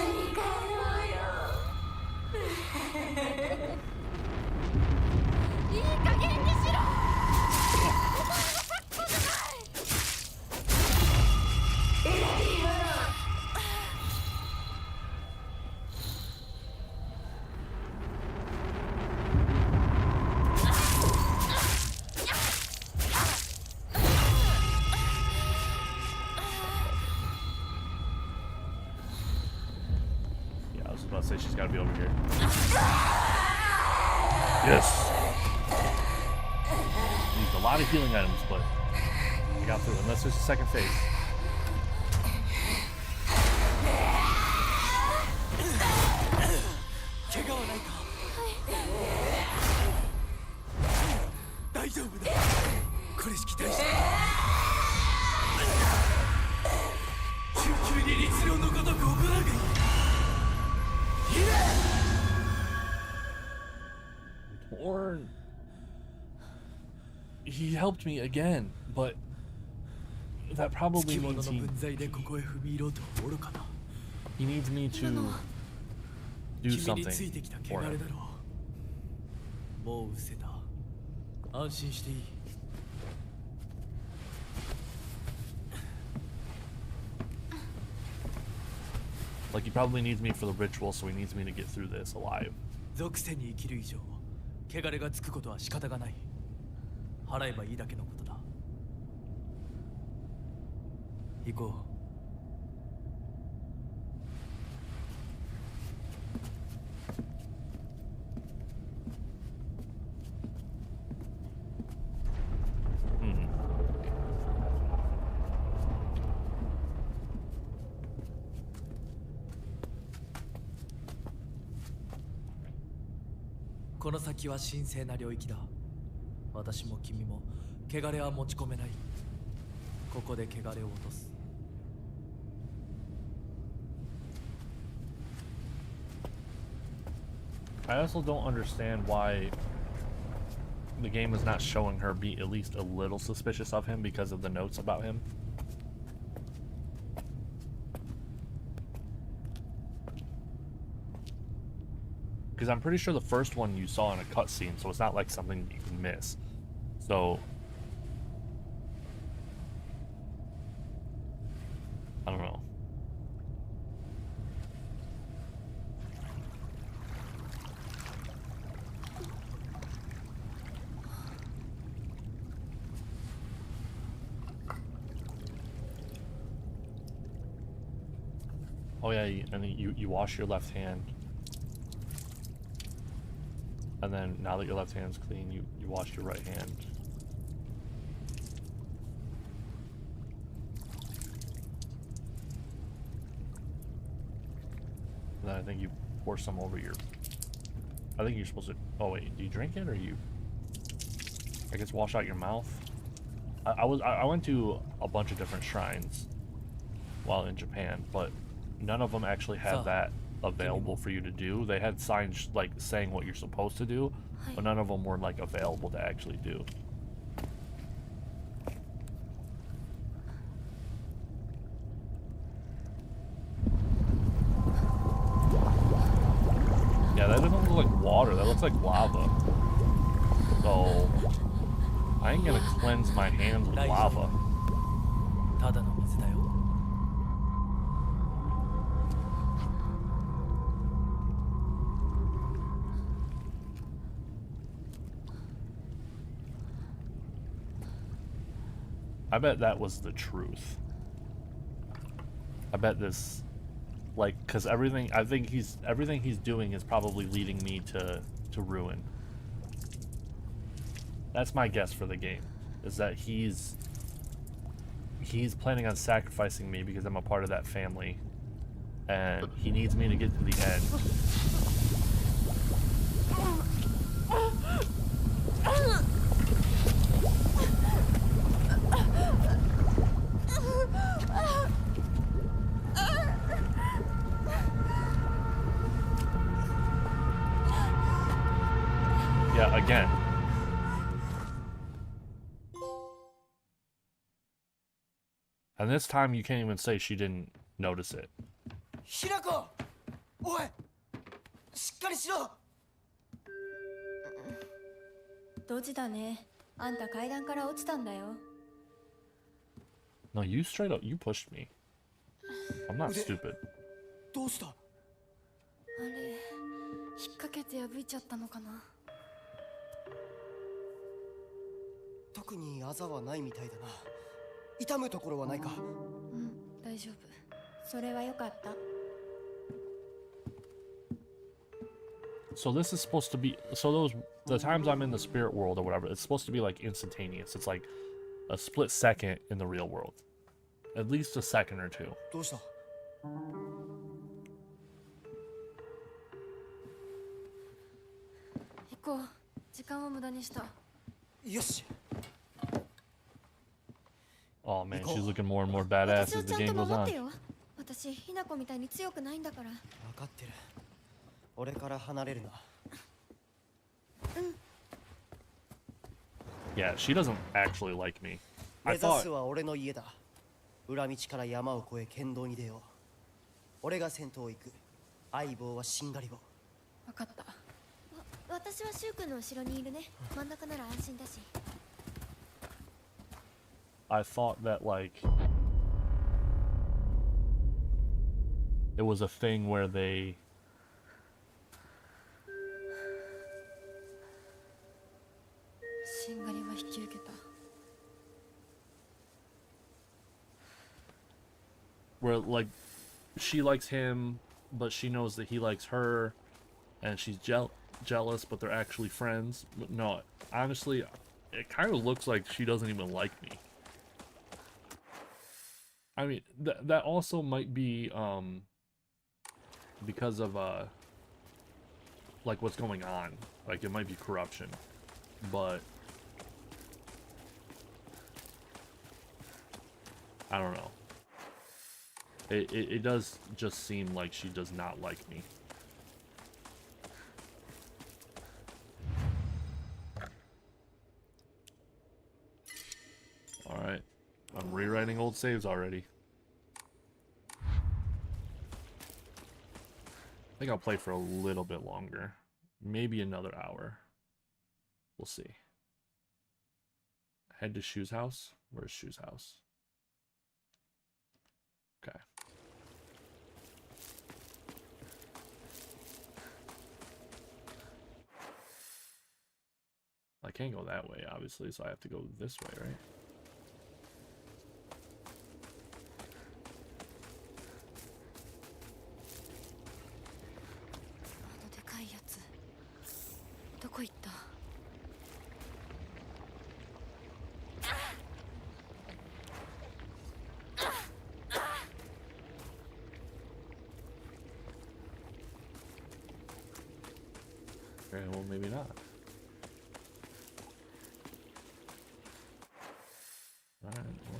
I was about to say she's got to be over here. Yes. Used a lot of healing items, but I got through. Unless there's a second phase. Torn. He helped me again, but that probably means he needs me to do something for him. もう失せた。安心していい。 Like he probably needs me for the ritual, so he needs me to get through this alive. 属性に生きる以上、汚れがつくことは仕方がない。払えばいいだけのことだ。行こう。 この先は神聖な領域だ。私も君も汚れは持ち込めない。ここで汚れを落とす。 I also don't understand why the game is not showing her be at least a little suspicious of him because of the notes about him. Because I'm pretty sure the first one you saw in a cutscene, so it's not like something you can miss. So I don't know. Oh yeah, and you wash your left hand. And then now that your left hand's clean, you wash your right hand. And then I think you pour some over your... I think you're supposed to... Oh wait, do you drink it or you... I guess wash out your mouth? I went to a bunch of different shrines while in Japan, but none of them actually had that available for you to do. They had signs like saying what you're supposed to do, but none of them were like available to actually do. Yeah, that doesn't look like water, that looks like lava. So I ain't gonna cleanse my hands with lava. ただの水だよ。 I bet that was the truth. I bet this, like, cause everything he's doing is probably leading me to ruin. That's my guess for the game, is that he's planning on sacrificing me because I'm a part of that family, and he needs me to get to the end. And this time you can't even say she didn't notice it. ひなこ、おい、しっかりしろ。ドジだね。あんた階段から落ちたんだよ。No, you straight up, you pushed me. I'm not stupid. どうした？あれ引っ掛けて破いちゃったのかな。特にあざはないみたいだな。痛むところはないか？うん、大丈夫。それはよかった。 So this is supposed to be, so the times I'm in the spirit world or whatever, it's supposed to be like instantaneous. It's like a split second in the real world. At least a second or two. どうした？行こう。時間を無駄にした。よし。 Oh man, she's looking more and more badass 私を as ち the ゃん game と goes 守っ on. てよ。私ひなこみたいに強くないんだから。分かってる。俺から離れるな。Yeah, she doesn't actually like me. 目 I 指 thought すは俺の家だ。裏道から山を越え剣道に出よう。俺が先頭を行く。相棒はしんがり棒。分かった。私はシュウ君の後ろにいるね。真ん中なら安心だし。 I thought that like it was a thing where theyしんがりは引き受けた。 where like she likes him but she knows that he likes her and she's jealous but they're actually friends. But no, honestly it kind of looks like she doesn't even like me. I mean that also might be because of like what's going on. Like it might be corruption, but I don't know. It does just seem like she does not like me. Alright. I'm rewriting old saves already. I think I'll play for a little bit longer. Maybe another hour. We'll see. Head to Shu's house? Where's Shu's house? Okay. I can't go that way, obviously, so I have to go this way, right? Okay, well, maybe not. Alright, well.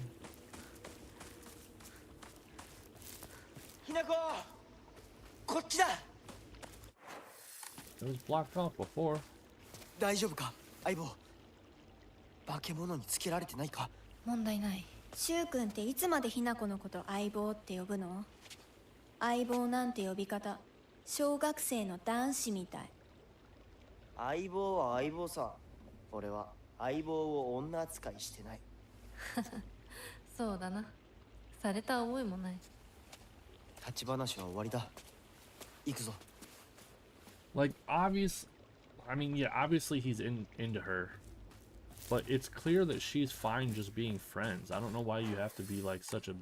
ひなこ、こっちだ。 It was blocked off before. 大丈夫か、相棒。化け物につけられてないか。問題ない。シュウ君っていつまでひなこのこと相棒って呼ぶの？相棒なんて呼び方、小学生の男子みたい。相棒は相棒さ。俺は相棒を女扱いしてない。そうだな。された覚えもない。立ち話は終わりだ。行くぞ。Like, I mean, yeah, obviously he's into her. But it's clear that she's fine just being friends. I don't know why you have to be like such a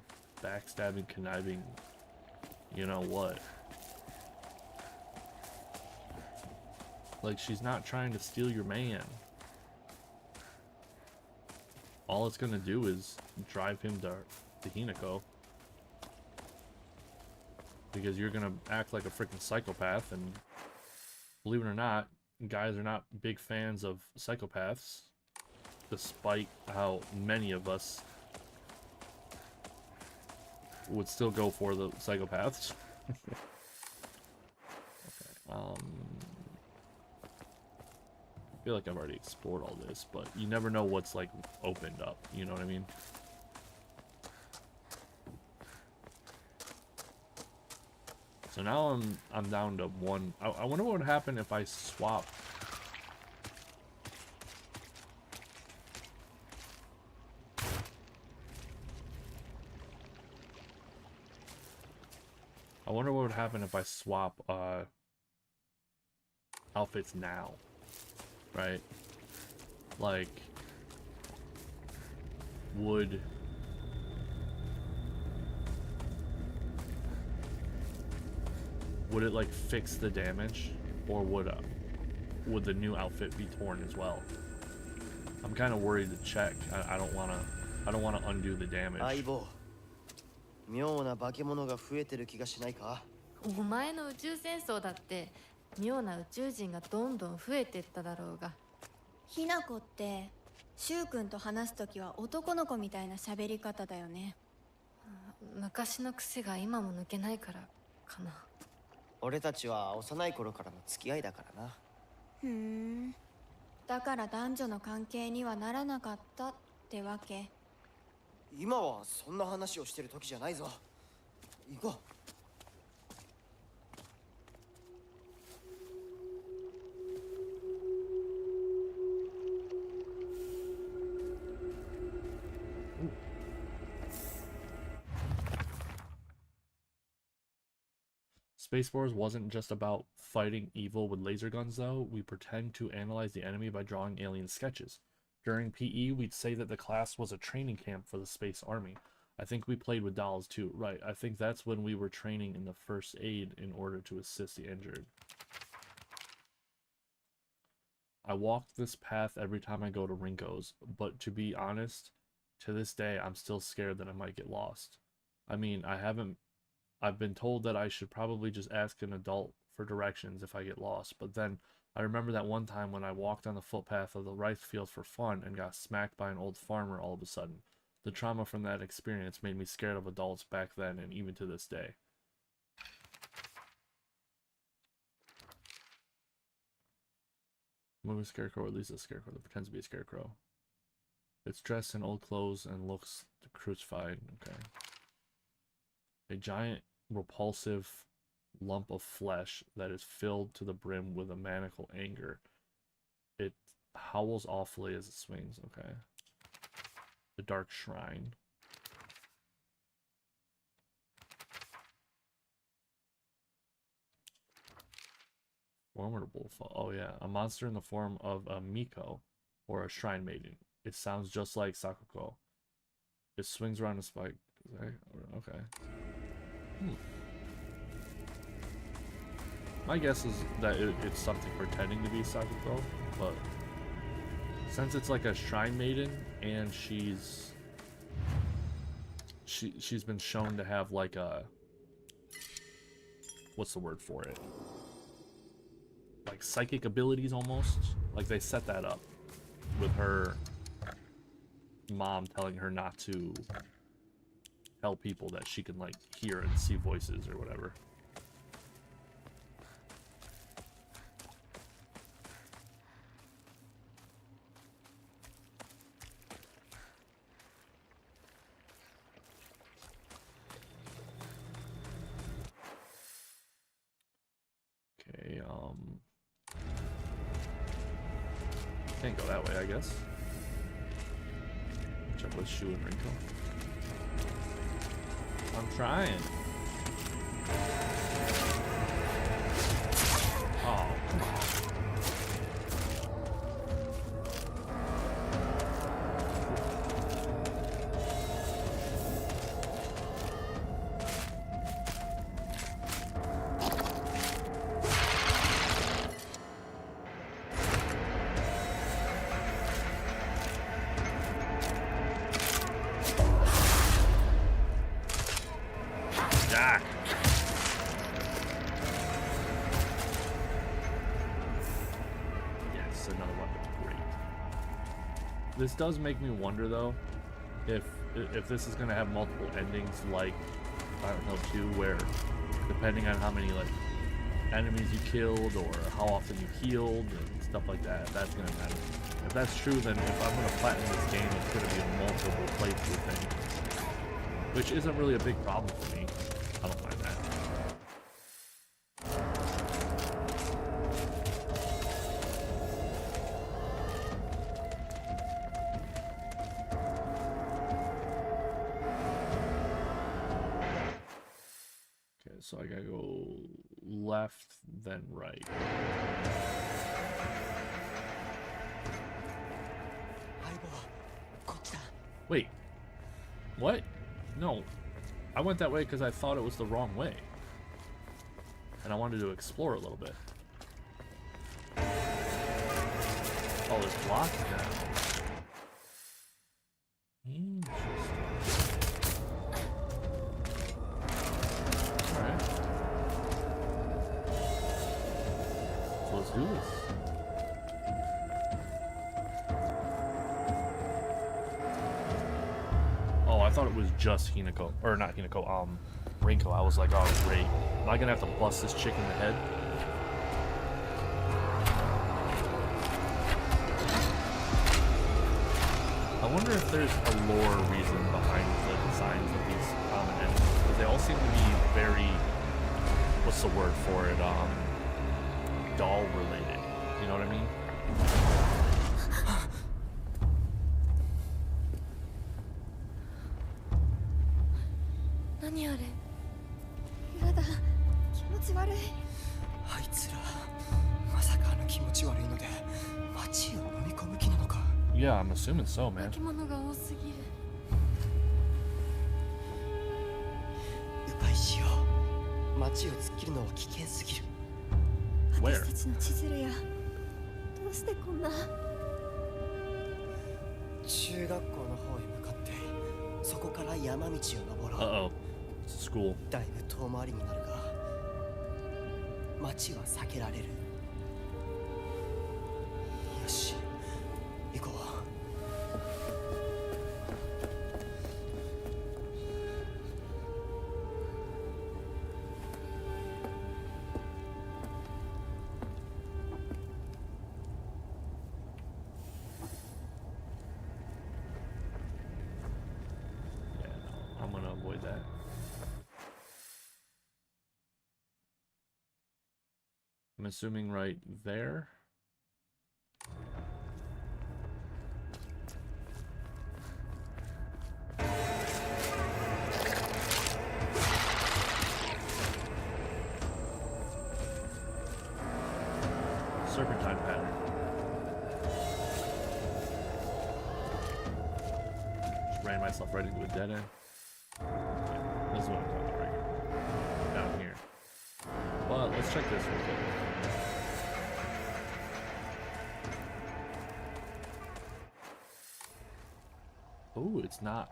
backstabbing, conniving, you know what. Like, she's not trying to steal your man. All it's gonna do is drive him to Hinako. Because you're gonna act like a freaking psychopath, and believe it or not, guys are not big fans of psychopaths. Despite how many of us would still go for the psychopaths. Okay, I feel like I've already explored all this, but you never know what's like opened up, you know what I mean? So now I'm down to 1. I wonder what would happen if I swap. I wonder what would happen if I swap outfits now, right? Like, would it like fix the damage, or would the new outfit be torn as well? I'm kind of worried to check. I don't want to undo the damage. 相棒、妙な化け物が増えてる気がしないか？お前の宇宙戦争だって妙な宇宙人がどんどん増えてっただろうが。ひなこって柊君と話すときは男の子みたいな喋り方だよね。昔の癖が今も抜けないからかな。俺たちは幼い頃からの付き合いだからな。ふん。だから男女の関係にはならなかったってわけ。今はそんな話をしてる時じゃないぞ。行こう。Space Wars wasn't just about fighting evil with laser guns, though. We pretend to analyze the enemy by drawing alien sketches. During PE, we'd say that the class was a training camp for the Space Army. I think we played with dolls, too. Right, I think that's when we were training in the first aid in order to assist the injured. I walk this path every time I go to Rinko's, but to be honest, to this day, I'm still scared that I might get lost. I mean, I've been told that I should probably just ask an adult for directions if I get lost, but then I remember that one time when I walked on the footpath of the rice field for fun and got smacked by an old farmer all of a sudden. The trauma from that experience made me scared of adults back then and even to this day. Moving scarecrow, or at least a scarecrow that pretends to be a scarecrow. It's dressed in old clothes and looks crucified. Okay. A giant repulsive lump of flesh that is filled to the brim with a maniacal anger. It howls awfully as it swings. Okay. The dark shrine. Formidable foe. Oh yeah, a monster in the form of a Miko or a shrine maiden. It sounds just like Sakuko. It swings around a spike. Okay. My guess is that it's something pretending to be Sakuko, but since it's like a shrine maiden and she's been shown to have like a, what's the word for it? Like psychic abilities almost. Like they set that up with her mom telling her not to tell people that she can like hear and see voices or whatever. Okay, can't go that way, I guess. Check with Shu and Rinko. I'm trying. Oh, come on. Yes, another weapon. Great. This does make me wonder, though, if this is gonna have multiple endings, like Silent Hill 2, where depending on how many like enemies you killed or how often you healed and stuff like that, that's gonna matter. If that's true, then if I'm gonna platinum this game, it's gonna be a multiple playthrough thing, which isn't really a big problem for me. I don't mind that. So I gotta go left, then right. Wait. What? No. I went that way because I thought it was the wrong way. And I wanted to explore a little bit. Oh, there's blocks now. Interesting. Alright. So let's do this. Oh, I thought it was just Hinako. Or not Hinako, Rinko. I was like, oh great. Am I gonna have to bust this chick in the head? I wonder if there's a lore reason behind the designs of these common enemies, because they all seem to be very, what's the word for it, doll related, you know what I mean? Nani are? Yada, 気持ち悪い。あいつらまさか気持ち悪いので街を飲み込む気なのか。 Yeah, I'm assuming so, man. 生き物が多すぎる。迂回しよう。街を突っ切るのは危険すぎる。 Where? 私たちの千鶴や。どうしてこんな。中学校の方へ向かってそこから山道を登ろう。Uh-oh. School. だいぶ遠回りになるが街は避けられる。よし行こう。 I'm gonna avoid that. I'm assuming right there. Serpentine pattern. Just ran myself right into a dead end. Yeah, this is what I'm talking about right here. Down here. But let's check this real quick. Oh, it's not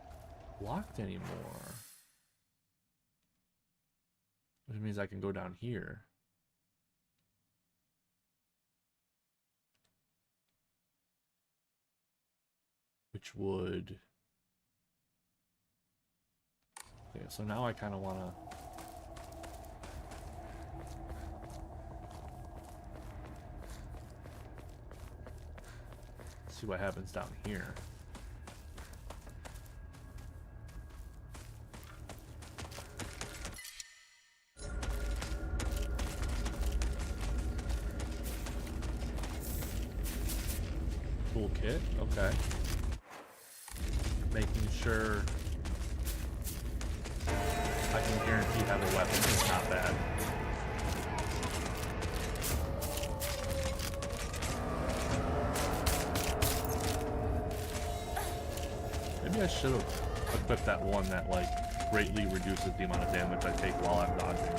locked anymore. Which means I can go down here. Which would... Okay, so now I kind of want to... see what happens down here. Toolkit, okay. Making sure I can guarantee have a weapon is not bad. Maybe I should have equipped that one that like greatly reduces the amount of damage I take while I'm dodging.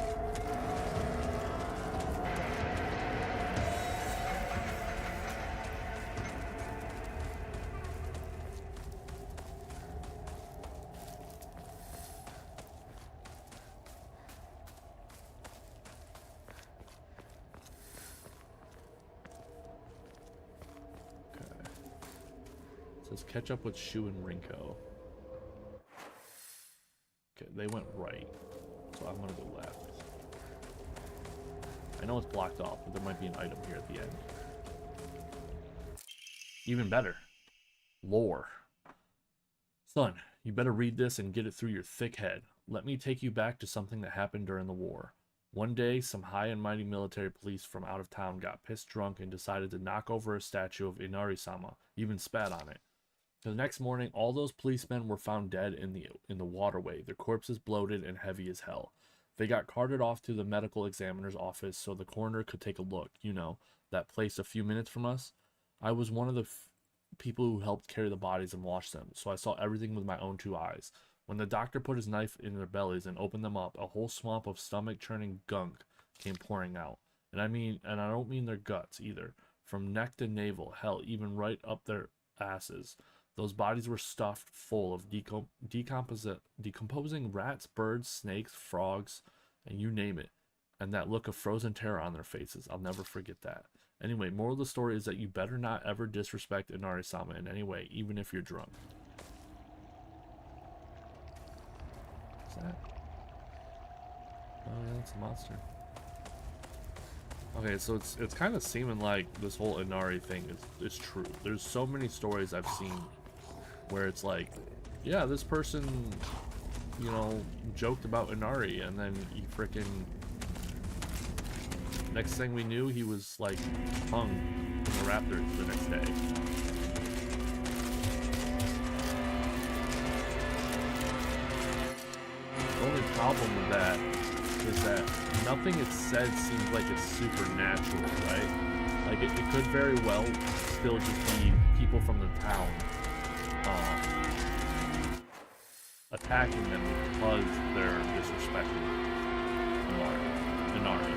Let's catch up with Shu and Rinko. Okay, they went right, so I'm gonna go left. I know it's blocked off, but there might be an item here at the end. Even better. Lore. Son, you better read this and get it through your thick head. Let me take you back to something that happened during the war. One day, some high and mighty military police from out of town got pissed drunk and decided to knock over a statue of Inari-sama, even spat on it. The next morning, all those policemen were found dead in the waterway, their corpses bloated and heavy as hell. They got carted off to the medical examiner's office so the coroner could take a look. You know, that place a few minutes from us. I was one of the people who helped carry the bodies and wash them, so I saw everything with my own 2 eyes. When the doctor put his knife in their bellies and opened them up, a whole swamp of stomach-churning gunk came pouring out. And I don't mean their guts either. From neck to navel, hell, even right up their asses. Those bodies were stuffed full of decomposing rats, birds, snakes, frogs, and you name it. And that look of frozen terror on their faces. I'll never forget that. Anyway, moral of the story is that you better not ever disrespect Inari-sama in any way, even if you're drunk. What's that? Oh yeah, that's a monster. Okay, so it's kind of seeming like this whole Inari thing is true. There's so many stories I've seen where it's like, yeah, this person, you know, joked about Inari, and then he freaking, next thing we knew, he was like hung in the Raptors the next day. The only problem with that is that nothing it's said seems like it's supernatural, right? Like it could very well still just be people from the town attacking them because they're disrespecting Inari.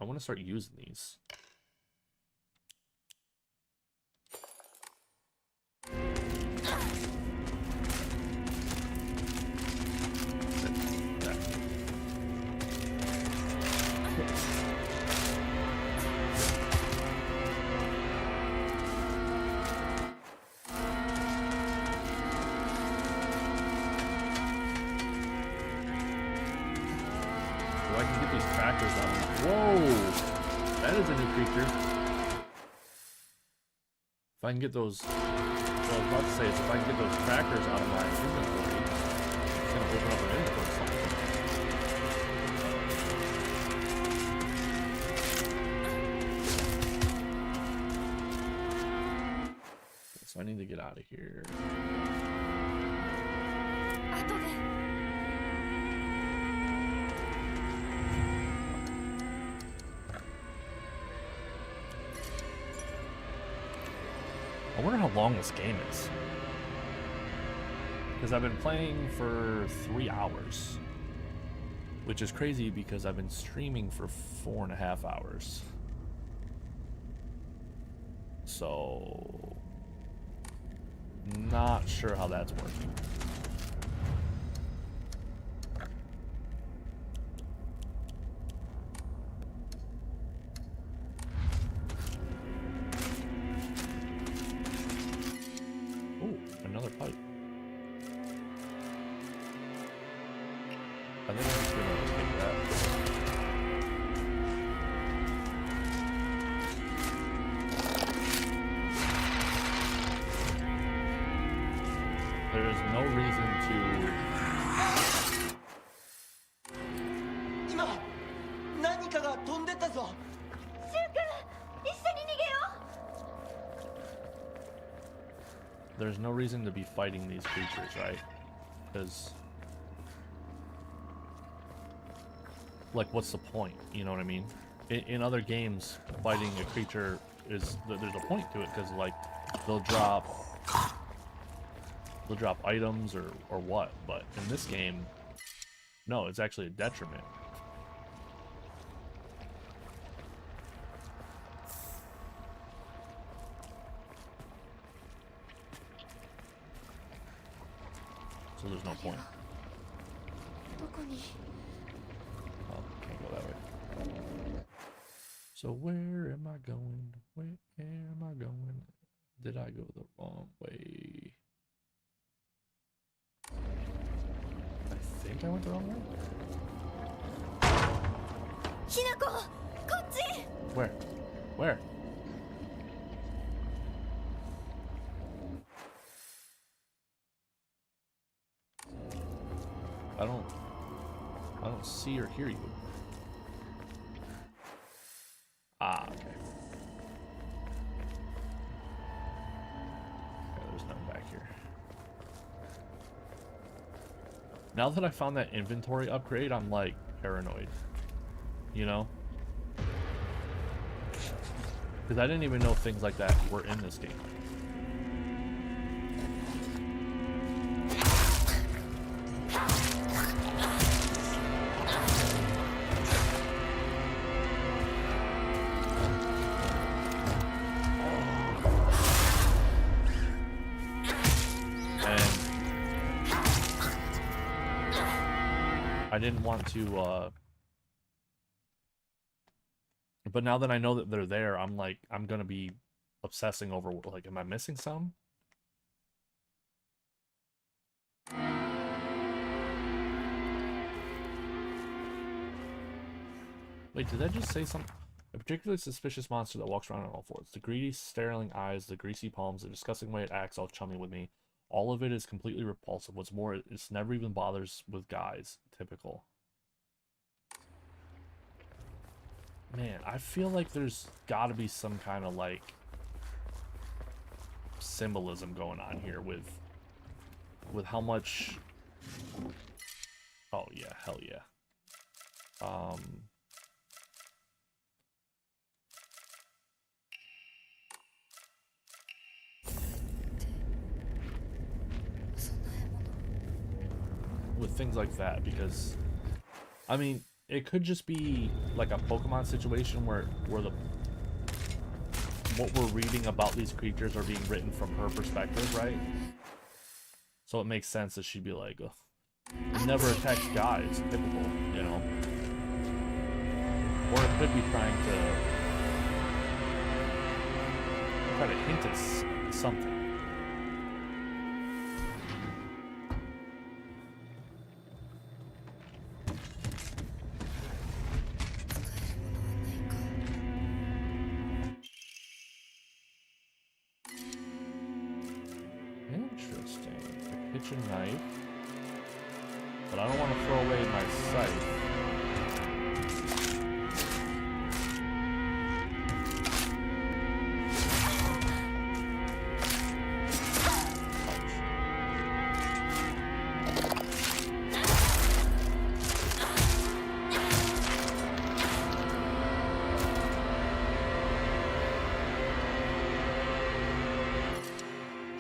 I wanna start using these. I can get these trackers on them. Whoa! That is a new creature. If I can get those... What I was about to say is if I can get those trackers out of my inventory, it's going to open up an inventory slot. So I need to get out of here. I wonder how long this game is. Because I've been playing for 3 hours. Which is crazy because I've been streaming for 4.5 hours. So... not sure how that's working. Another pipe. I think I'm just gonna take that. There is no reason to... 今何かが飛んでったぞ。シュウ君、一緒に逃げよう。 There's no reason to be fighting these creatures, right? Because, like, what's the point? You know what I mean? In other games, fighting a creature is there's a point to it because, like, they'll drop items or what. But in this game, no, it's actually a detriment. So there's no point. Oh, can't go that way. So where am I going? Where am I going? Did I go the wrong way? I think I went the wrong way. Hinako, こっち! Where? Where? I don't see or hear you. Now that I found that inventory upgrade, I'm like paranoid, you know? Because I didn't even know things like that were in this game. I didn't want to, but now that I know that they're there, I'm like, I'm gonna be obsessing over, like, am I missing some? Wait, did I just say something? A particularly suspicious monster that walks around on all fours. The greedy, staring eyes, the greasy palms, the disgusting way it acts all chummy with me. All of it is completely repulsive. What's more, it's never even bothers with guys. Typical. Man, I feel like there's gotta be some kind of, like, symbolism going on here with how much... Oh, yeah, hell yeah. With things like that, because I mean, it could just be like a Pokemon situation where what we're reading about these creatures are being written from her perspective, right? So it makes sense that she'd be like, ugh, it never attacks guys, typical, you know? Or it could be trying to hint at something. Knife, but I don't want to throw away my scythe.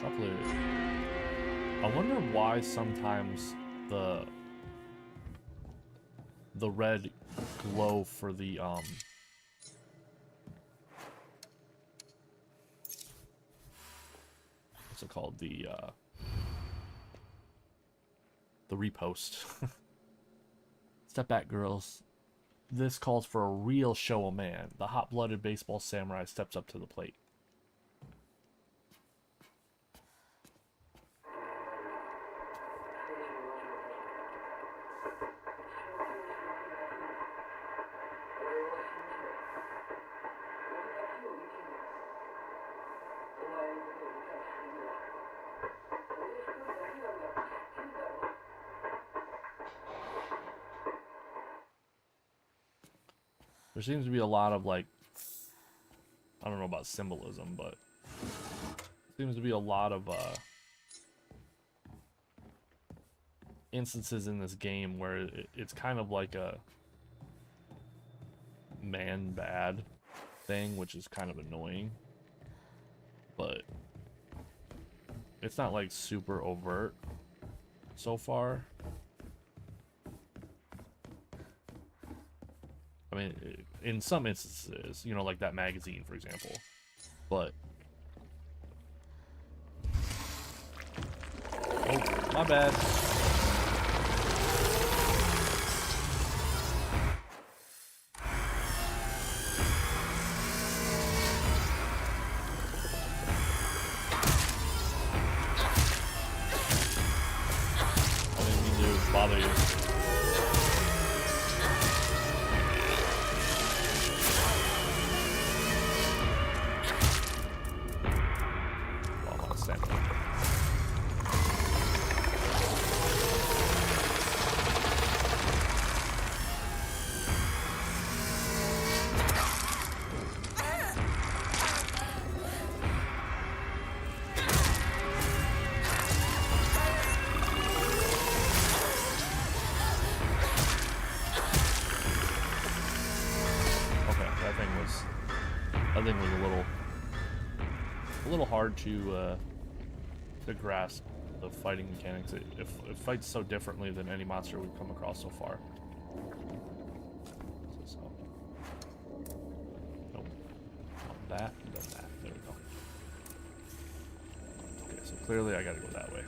Chocolate. I wonder why sometimes the red glow for the what's it called, the repost. Step back, girls. This calls for a real show of man. The hot-blooded baseball samurai steps up to the plate. There seems to be a lot of, like, I don't know about symbolism, but seems to be a lot of instances in this game where it's kind of like a man bad thing, which is kind of annoying, but it's not like super overt so far. I mean, in some instances, you know, like that magazine, for example. But... oh, my bad. I didn't mean to bother you. little hard to grasp the fighting mechanics. It fights so differently than any monster we've come across so far. So. Nope. Not that, and then that. There we go. Okay, so clearly I gotta go that way.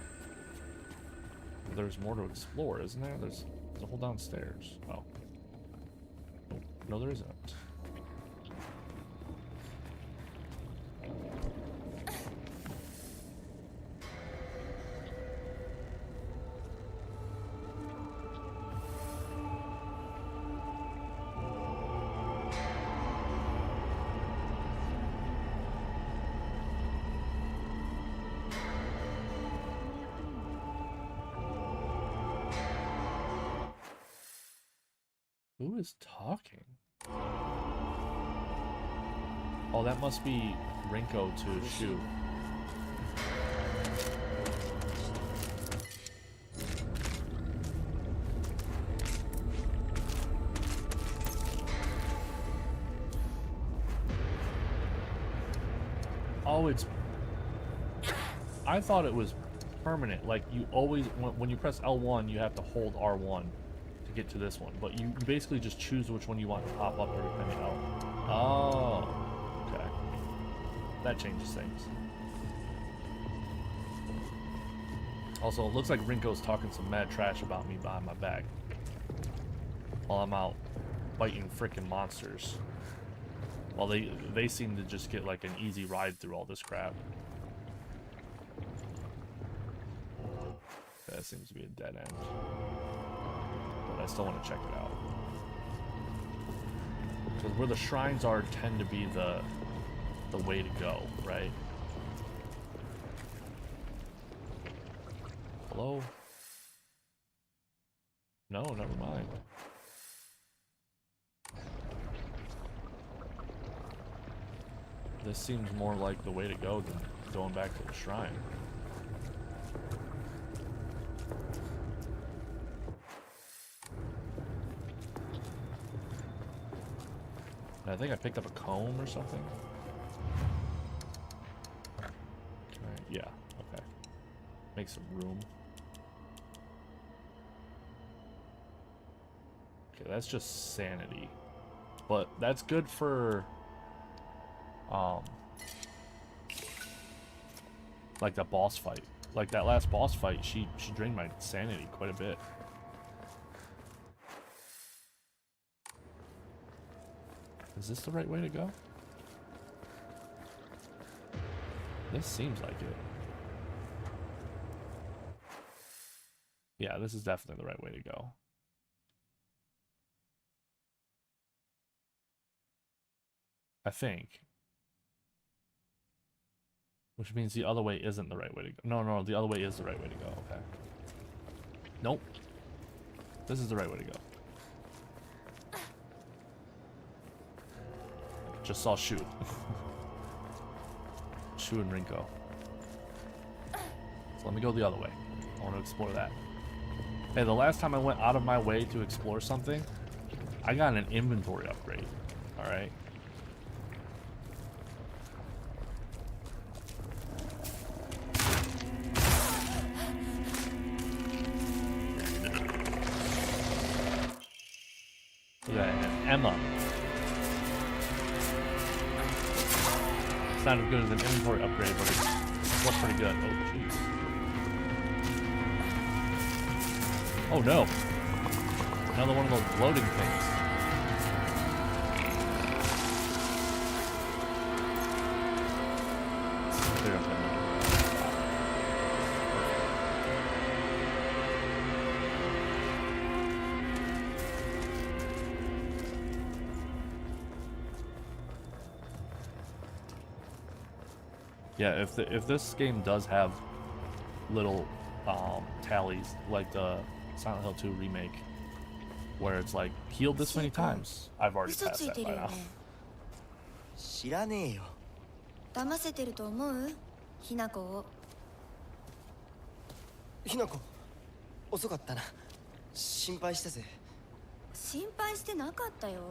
There's more to explore, isn't there? There's a whole downstairs. Oh. Nope. No, there isn't. Who is talking? Oh, that must be Rinko to Shu. Oh, it's... I thought it was permanent. Like, you always... When you press L1, you have to hold R1 to get to this one. But you basically just choose which one you want to pop up every time you L. Oh. Okay. That changes things. Also, it looks like Rinko's talking some mad trash about me behind my back. While I'm out fighting frickin' monsters. Well, they seem to just get like an easy ride through all this crap. That seems to be a dead end. But I still want to check it out. Because where the shrines are tend to be the way to go, right? Hello? No, never mind. This seems more like the way to go than going back to the shrine. And I think I picked up a comb or something. Alright, yeah, okay. Make some room. Okay, that's just sanity. But that's good for... like that boss fight. Like that last boss fight, she drained my sanity quite a bit. Is this the right way to go? This seems like it. Yeah, this is definitely the right way to go. I think. Which means the other way isn't the right way to go. No, the other way is the right way to go. Okay. Nope. This is the right way to go. Just saw Shu. Shu and Rinko. So let me go the other way. I want to explore that. Hey, the last time I went out of my way to explore something, I got an inventory upgrade. Alright? Emma. It's not as good as an inventory upgrade, but it looks pretty good. Oh, jeez. Oh, no. Another one of those loading things. Clear up that menu. Yeah, if this game does have little tallies like the Silent Hill 2 remake, where it's like healed this many times, I've already passed that by now. 知らねえよ。騙せてると思う？ひなこを。ひなこ、遅かったな。心配したぜ。心配してなかったよ。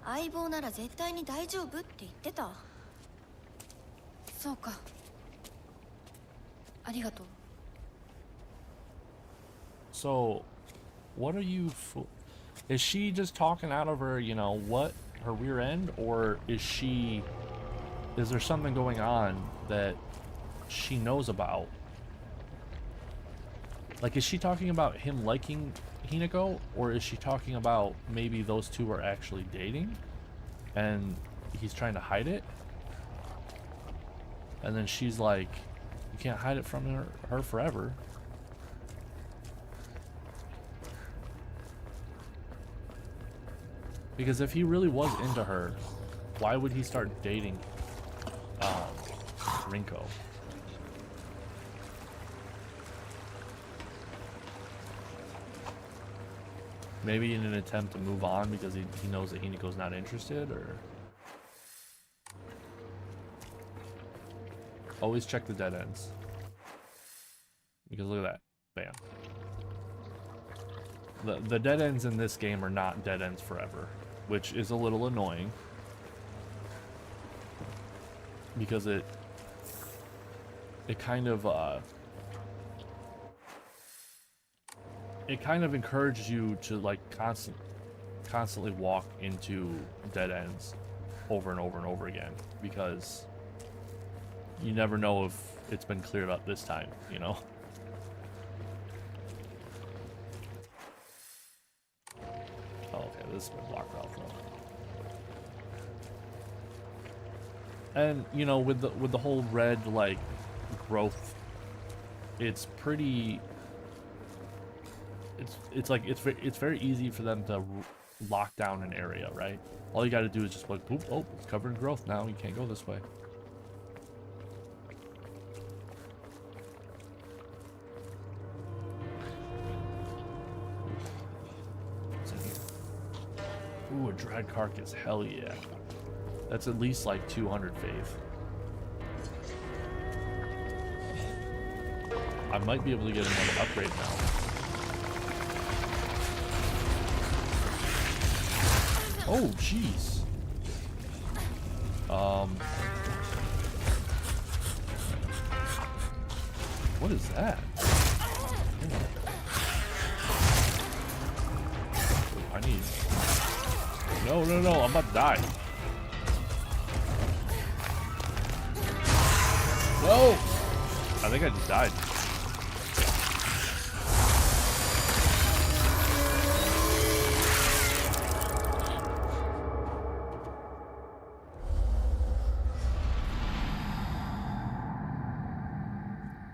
相棒なら絶対に大丈夫って言ってた。そうか。ありがとう。 So, what are you? Is she just talking out of her, you know, what, her rear end, or is she? Is there something going on that she knows about? Like, is she talking about him liking Hinako, or is she talking about maybe those two are actually dating, and he's trying to hide it? And then she's like, you can't hide it from her forever. Because if he really was into her, why would he start dating Rinko? Maybe in an attempt to move on because he knows that Hinako's not interested, or... Always check the dead ends. Because look at that. Bam. The dead ends in this game are not dead ends forever, which is a little annoying. Because it kind of encourages you to like constantly walk into dead ends over and over and over again, because you never know if it's been cleared up this time, you know? Oh, okay, this has been blocked off though. And you know, with the whole red like growth, it's pretty. It's like it's very easy for them to lock down an area, right? All you got to do is just like, boop, oh, it's covered in growth now. You can't go this way. What's in here? Ooh, a dread carcass. Hell yeah. That's at least like 200 faith. I might be able to get another upgrade now. Oh, jeez. What is that? I need... No, I'm about to die. No! I think I just died.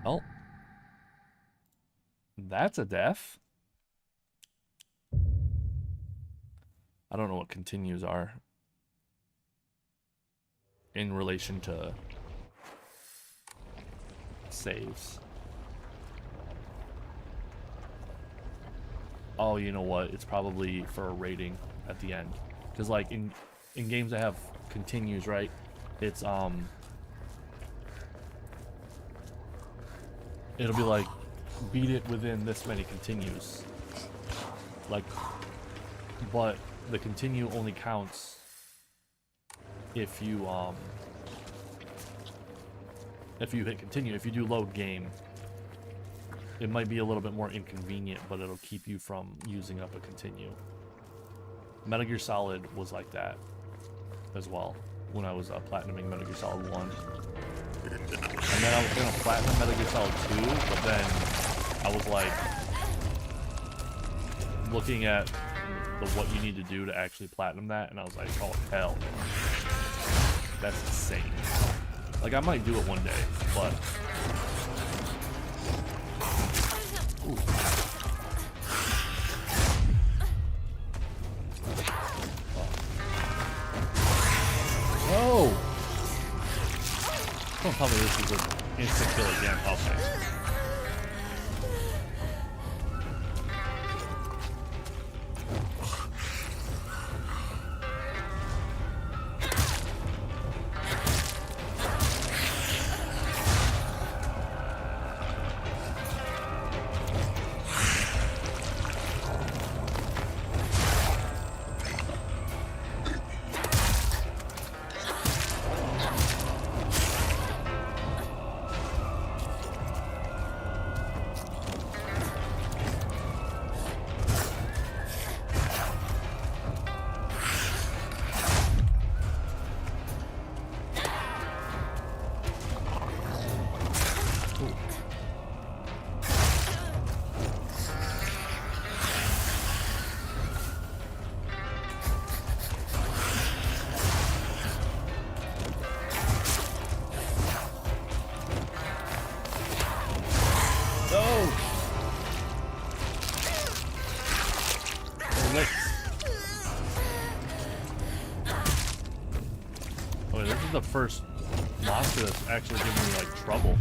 Well, that's a death. I don't know what continues are in relation to saves. Oh, you know what? It's probably for a rating at the end. Because like in games that have continues, right? It's it'll be like beat it within this many continues. Like, but the continue only counts if you hit continue. If you do load game, it might be a little bit more inconvenient, but it'll keep you from using up a continue. Metal Gear Solid was like that as well when I was platinuming Metal Gear Solid 1. And then I was gonna platinum Metal Gear Solid 2, but then I was like looking at what you need to do to actually platinum that, and I was like, oh hell, that's insane. Like, I might do it one day, but... Ooh. Oh. No! Don't tell me this is an instant kill again. Okay. Oh, this is the first monster that's actually giving me like trouble.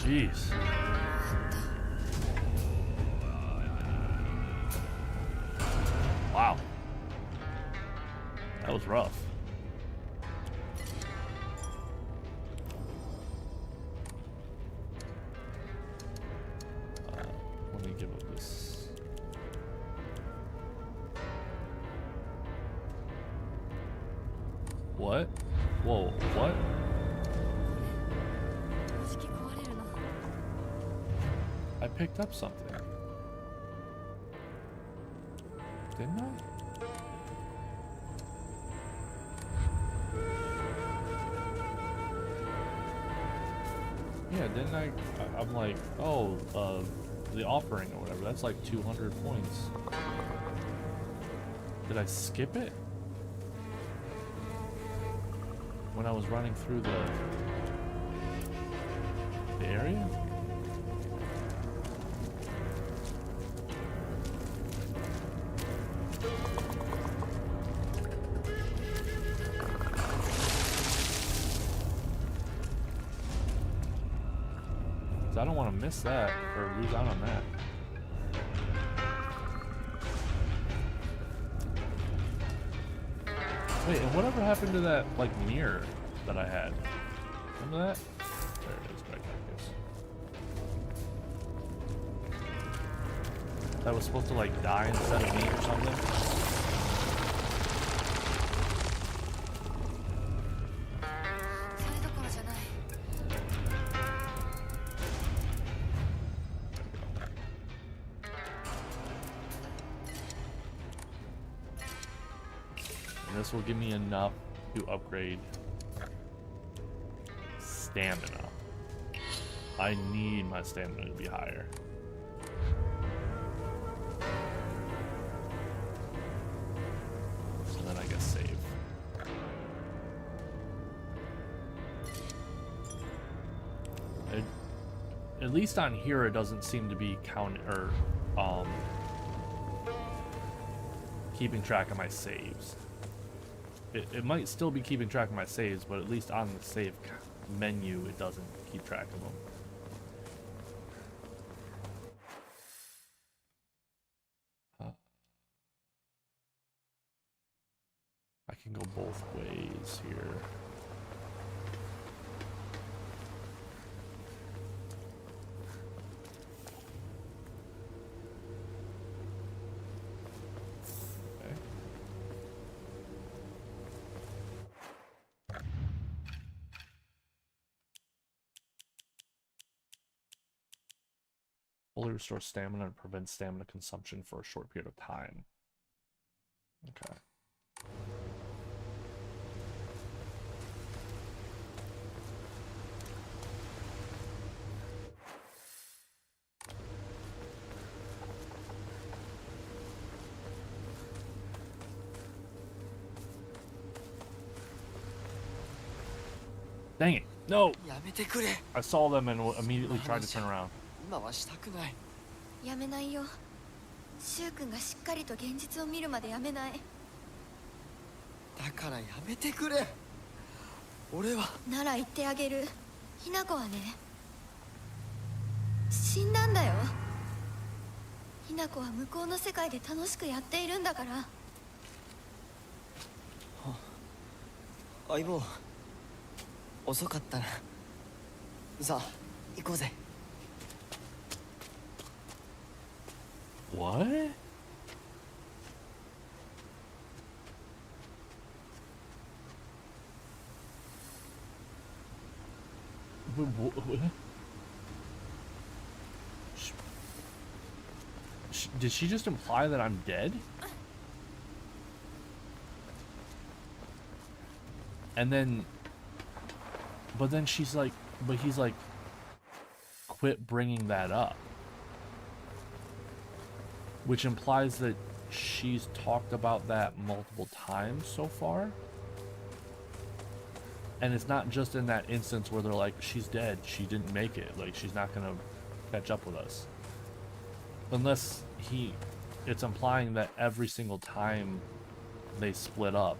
Jeez. Wow. That was rough. Let me give it this. What? Whoa, what? I picked up something. Didn't I? Yeah, didn't I? I'm like, oh, the offering or whatever. That's like 200 points. Did I skip it? When I was running through the area? I don't want to miss that or lose out on that. Wait, and whatever happened to that like mirror that I had? Remember that? There it is, back there, I guess. That was supposed to like die instead of me or something. This will give me enough to upgrade stamina. I need my stamina to be higher. So then I guess save. At least on here it doesn't seem to be keeping track of my saves. It might still be keeping track of my saves, but at least on the save menu, it doesn't keep track of them. I can go both ways here. Fully restore stamina and prevent stamina consumption for a short period of time. Okay. Dang it. No! I saw them and immediately tried to turn around. やめないよ。シュウ君がしっかりと現実を見るまでやめない。だからやめてくれ。俺は。なら言ってあげる。ひな子はね、死んだんだよ。ひな子は向こうの世界で楽しくやっているんだから。相棒、遅かったな。さあ、行こうぜ。What? Did she just imply that I'm dead? And then, but then she's like, but he's like, quit bringing that up. which implies that she's talked about that multiple times so far. And it's not just in that instance where they're like, she's dead, she didn't make it, like she's not gonna catch up with us. Unless it's implying that every single time they split up,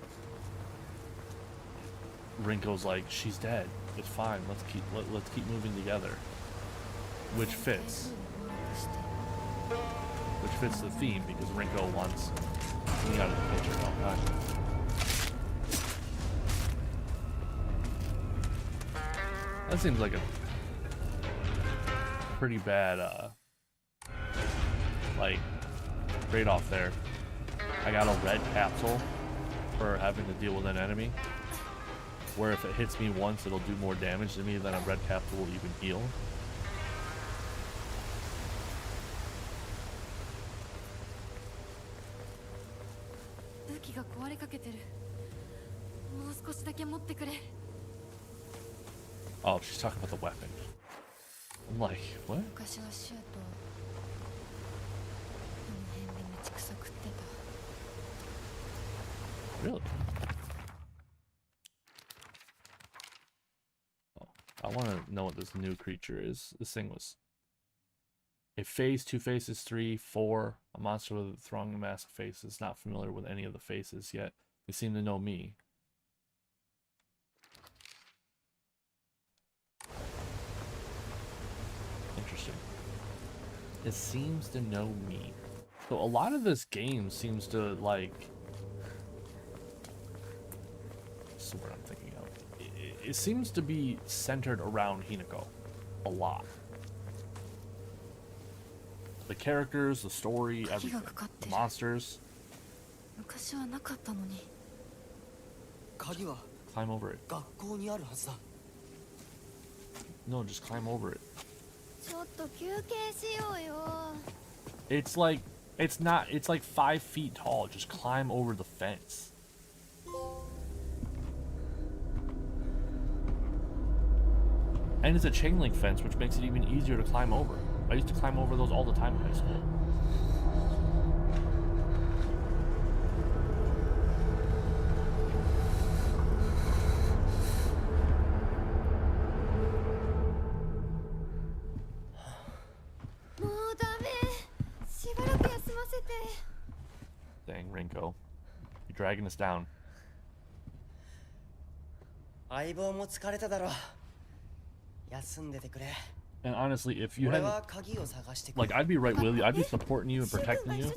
Rinko's like, she's dead, it's fine, let's keep moving together. Which fits the theme, because Rinko wants me out of the picture all the time. That seems like a pretty bad like trade-off there. I got a red capsule for having to deal with an enemy, where if it hits me once it'll do more damage to me than a red capsule will even heal. Oh, she's talking about the weapon. I'm like, what? Really? Oh, I want to know what this new creature is. This thing was a face, 2 faces, 3, 4. A monster with a throng mass of faces. Not familiar with any of the faces yet. They seem to know me. Interesting. It seems to know me. So a lot of this game seems to like... This is what I'm thinking of. It seems to be centered around Hinako. A lot. The characters, the story, everything. The monsters. Climb over it. No, just climb over it. It's like, it's like 5 feet tall. Just climb over the fence. And it's a chain link fence, which makes it even easier to climb over. I used to climb over those all the time in high school. Dang, Rinko. You're dragging us down. And honestly, if you hadn't, like, I'd be right with you. I'd be supporting you and protecting you.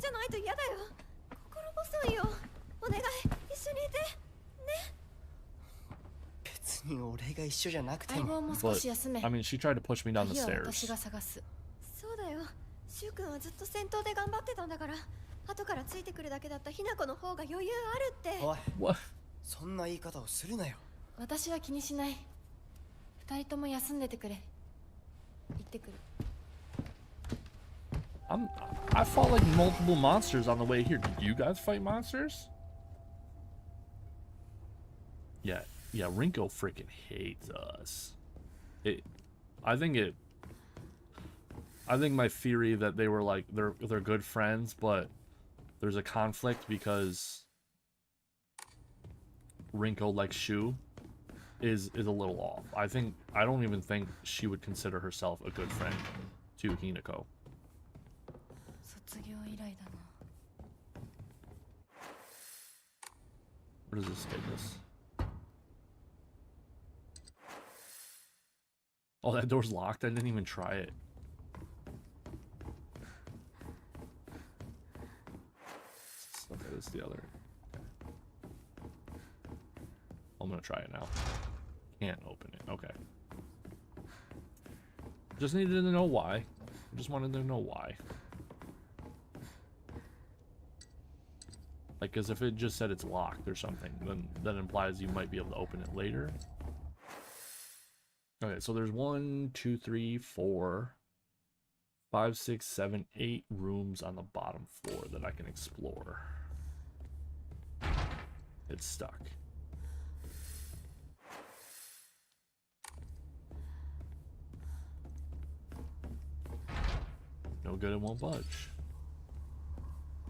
But, I mean, she tried to push me down the stairs. What? I fought like multiple monsters on the way here. Did you guys fight monsters? Yeah, Rinko freaking hates us. I think my theory that they were like they're good friends, but there's a conflict because Rinko likes Shu is a little off. I don't even think she would consider herself a good friend to Hinako. Where does this take us? Oh, that door's locked. I didn't even try it. Okay, this is the other. Okay. I'm gonna try it now. Can't open it. Okay. Just needed to know why. Just wanted to know why. Like, because if it just said it's locked or something, then that implies you might be able to open it later. Okay, so there's 1, 2, 3, 4, 5, 6, 7, 8 rooms on the bottom floor that I can explore. It's stuck. No good, it won't budge.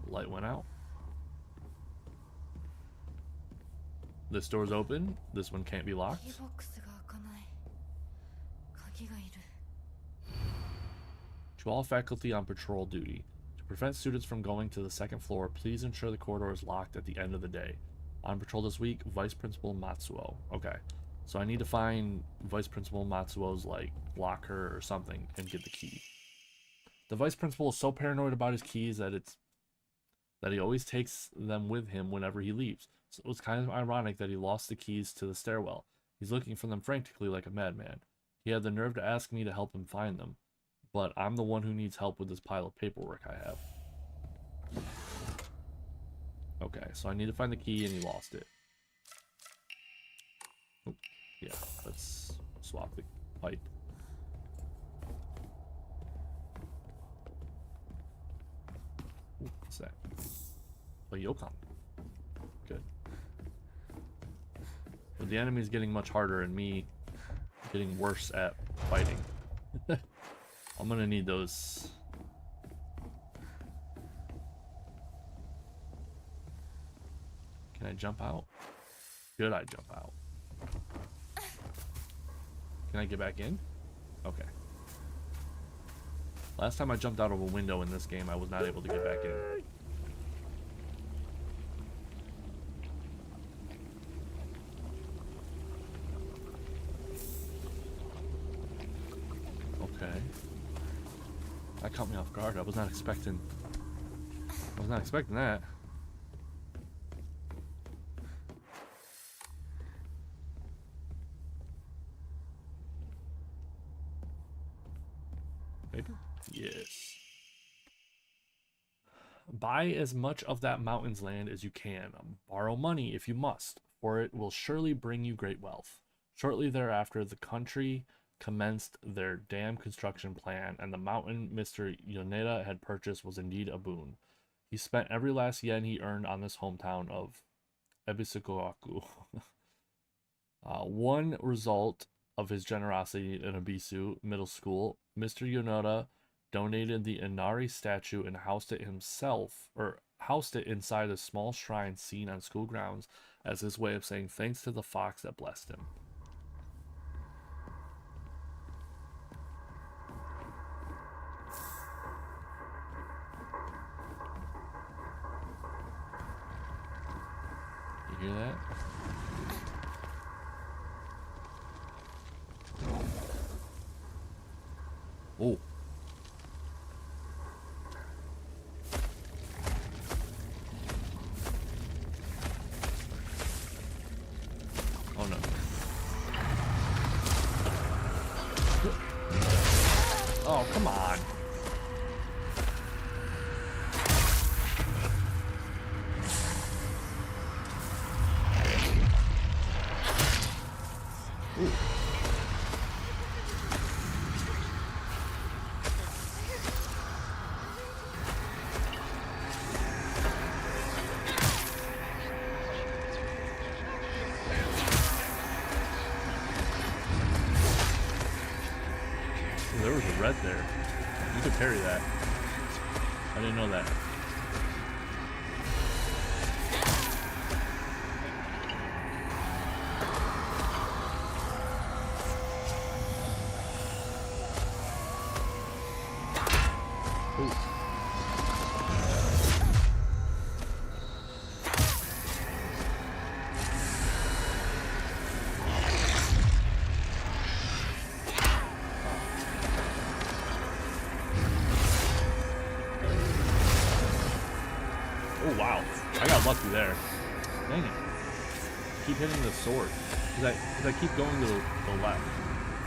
Light went out. This door's open. This one can't be locked. キーボックスが開かない。鍵がいる。 To all faculty on patrol duty, to prevent students from going to the second floor, please ensure the corridor is locked at the end of the day. On patrol this week, Vice Principal Matsuo. Okay, so I need to find Vice Principal Matsuo's like locker or something and get the key. The Vice Principal is so paranoid about his keys that he always takes them with him whenever he leaves. So it's kind of ironic that he lost the keys to the stairwell. He's looking for them frantically like a madman. He had the nerve to ask me to help him find them, but I'm the one who needs help with this pile of paperwork I have. Okay, so I need to find the key and he lost it. Oh, yeah, let's swap the pipe. Ooh, what's that? A Yokon. Good. But the enemy's getting much harder and me getting worse at fighting. I'm gonna need those. Can I jump out? Should I jump out? Can I get back in? Okay. Last time I jumped out of a window in this game, I was not able to get back in. Okay. That caught me off guard. I was not expecting that. Maybe? Yes. Buy as much of that mountain's land as you can. Borrow money if you must, for it will surely bring you great wealth. Shortly thereafter, the country commenced their dam construction plan, and the mountain Mr. Yoneda had purchased was indeed a boon. He spent every last yen he earned on this hometown of Ebisukuaku. One result of his generosity in Ebisu Middle School, Mr. Yoneda donated the Inari statue and housed it inside a small shrine seen on school grounds as his way of saying thanks to the fox that blessed him. You hear that? Oh. Oh no. Oh, come on. Ooh. There was a red there. You could parry that. I didn't know that. Ooh. Oh wow, I got lucky there. Dang it. Keep hitting the sword. Because I keep going to the left.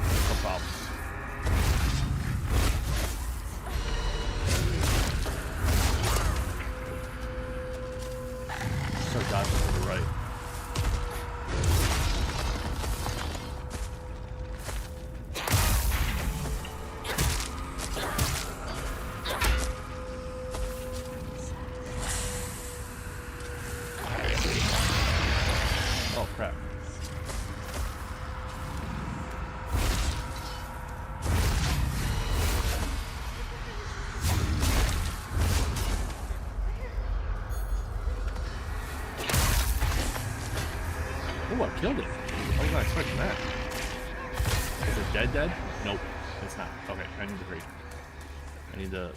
That's no problem. Start dodging to the right. Oh crap. killed it. I was not expecting that. Is it dead? Nope, it's not. Okay, I need to hurry. I need to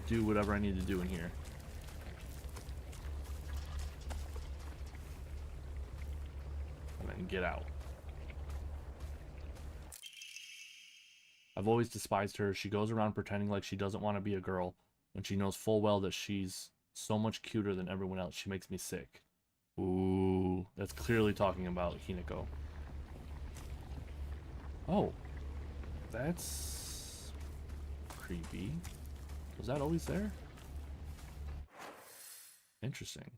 do whatever I need to do in here. And then get out. I've always despised her. She goes around pretending like she doesn't want to be a girl when she knows full well that she's so much cuter than everyone else. She makes me sick. Ooh, that's clearly talking about Hinako. Oh, that's creepy. Was that always there? Interesting.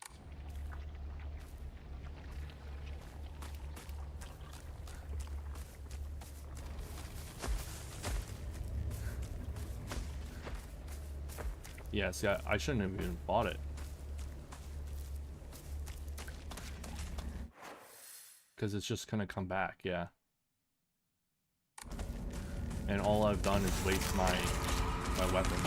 Yeah, see, I shouldn't have even bought it. Because it's just gonna come back, yeah. And all I've done is waste my weapon.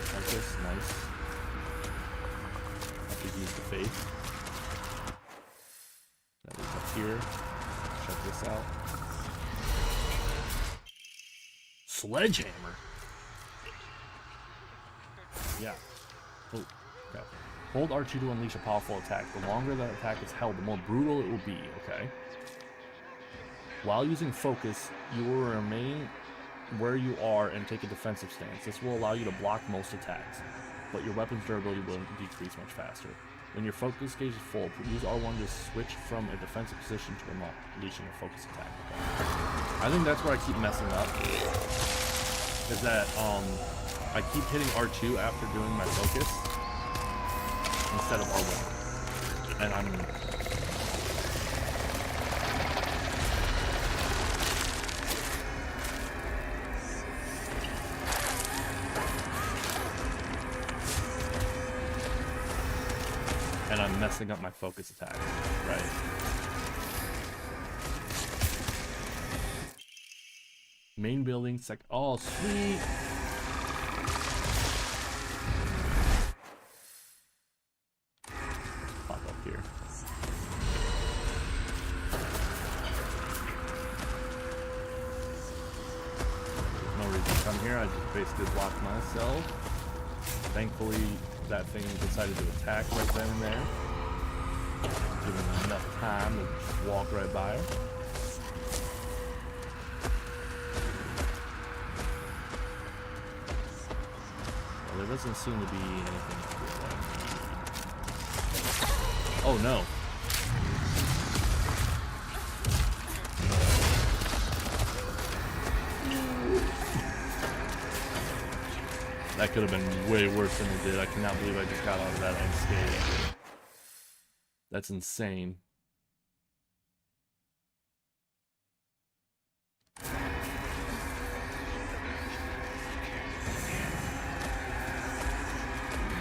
Focus, nice. Have to use the face. That is up here. Check this out. Sledgehammer. Yeah. Oh, okay. Hold R2 to unleash a powerful attack. The longer that attack is held, the more brutal it will be. Okay. While using focus, you will remain where you are and take a defensive stance. This will allow you to block most attacks, but your weapon's durability will decrease much faster. When your focus gauge is full, use R1 to switch from a defensive position to unleashing a focus attack. Okay. I think that's where I keep messing up. Is that I keep hitting R2 after doing my focus instead of R1, and I'm messing up my focus attack, right? Main building, oh, sweet! Pop up here. No reason to come here, I just basically blocked myself. Thankfully, that thing decided to attack right then and there. Giving him enough time to just walk right by her. Well, there doesn't seem to be anything here that I need. Oh no. That could have been way worse than it did. I cannot believe I just got out of that unscathed. That's insane.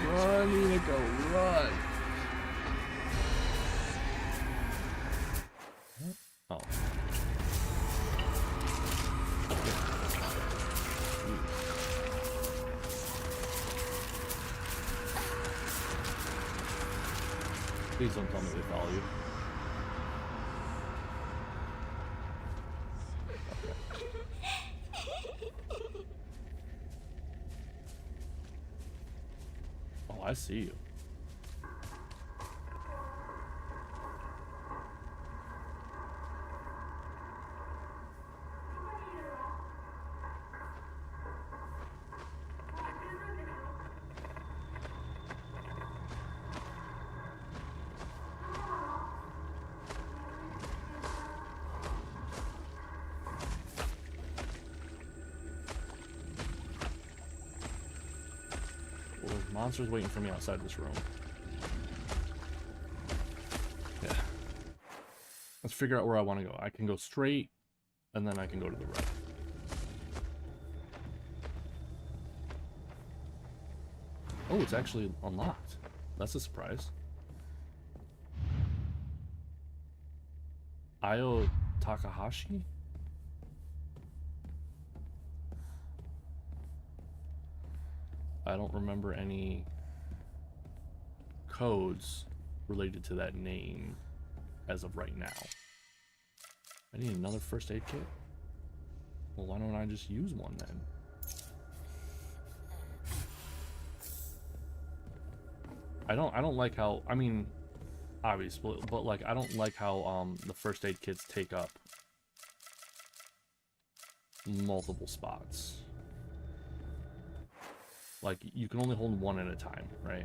Run, Hinako, run! Oh. Please don't tell me they follow you. Okay. Oh, I see you. Monsters waiting for me outside this room. Yeah. Let's figure out where I want to go. I can go straight, and then I can go to the right. Oh, it's actually unlocked. That's a surprise. Ayo Takahashi? I don't remember any codes related to that name as of right now. I need another first aid kit? Well, why don't I just use one then? I don't like how, I mean, obviously, but like I don't like how the first aid kits take up multiple spots. Like you can only hold one at a time, right?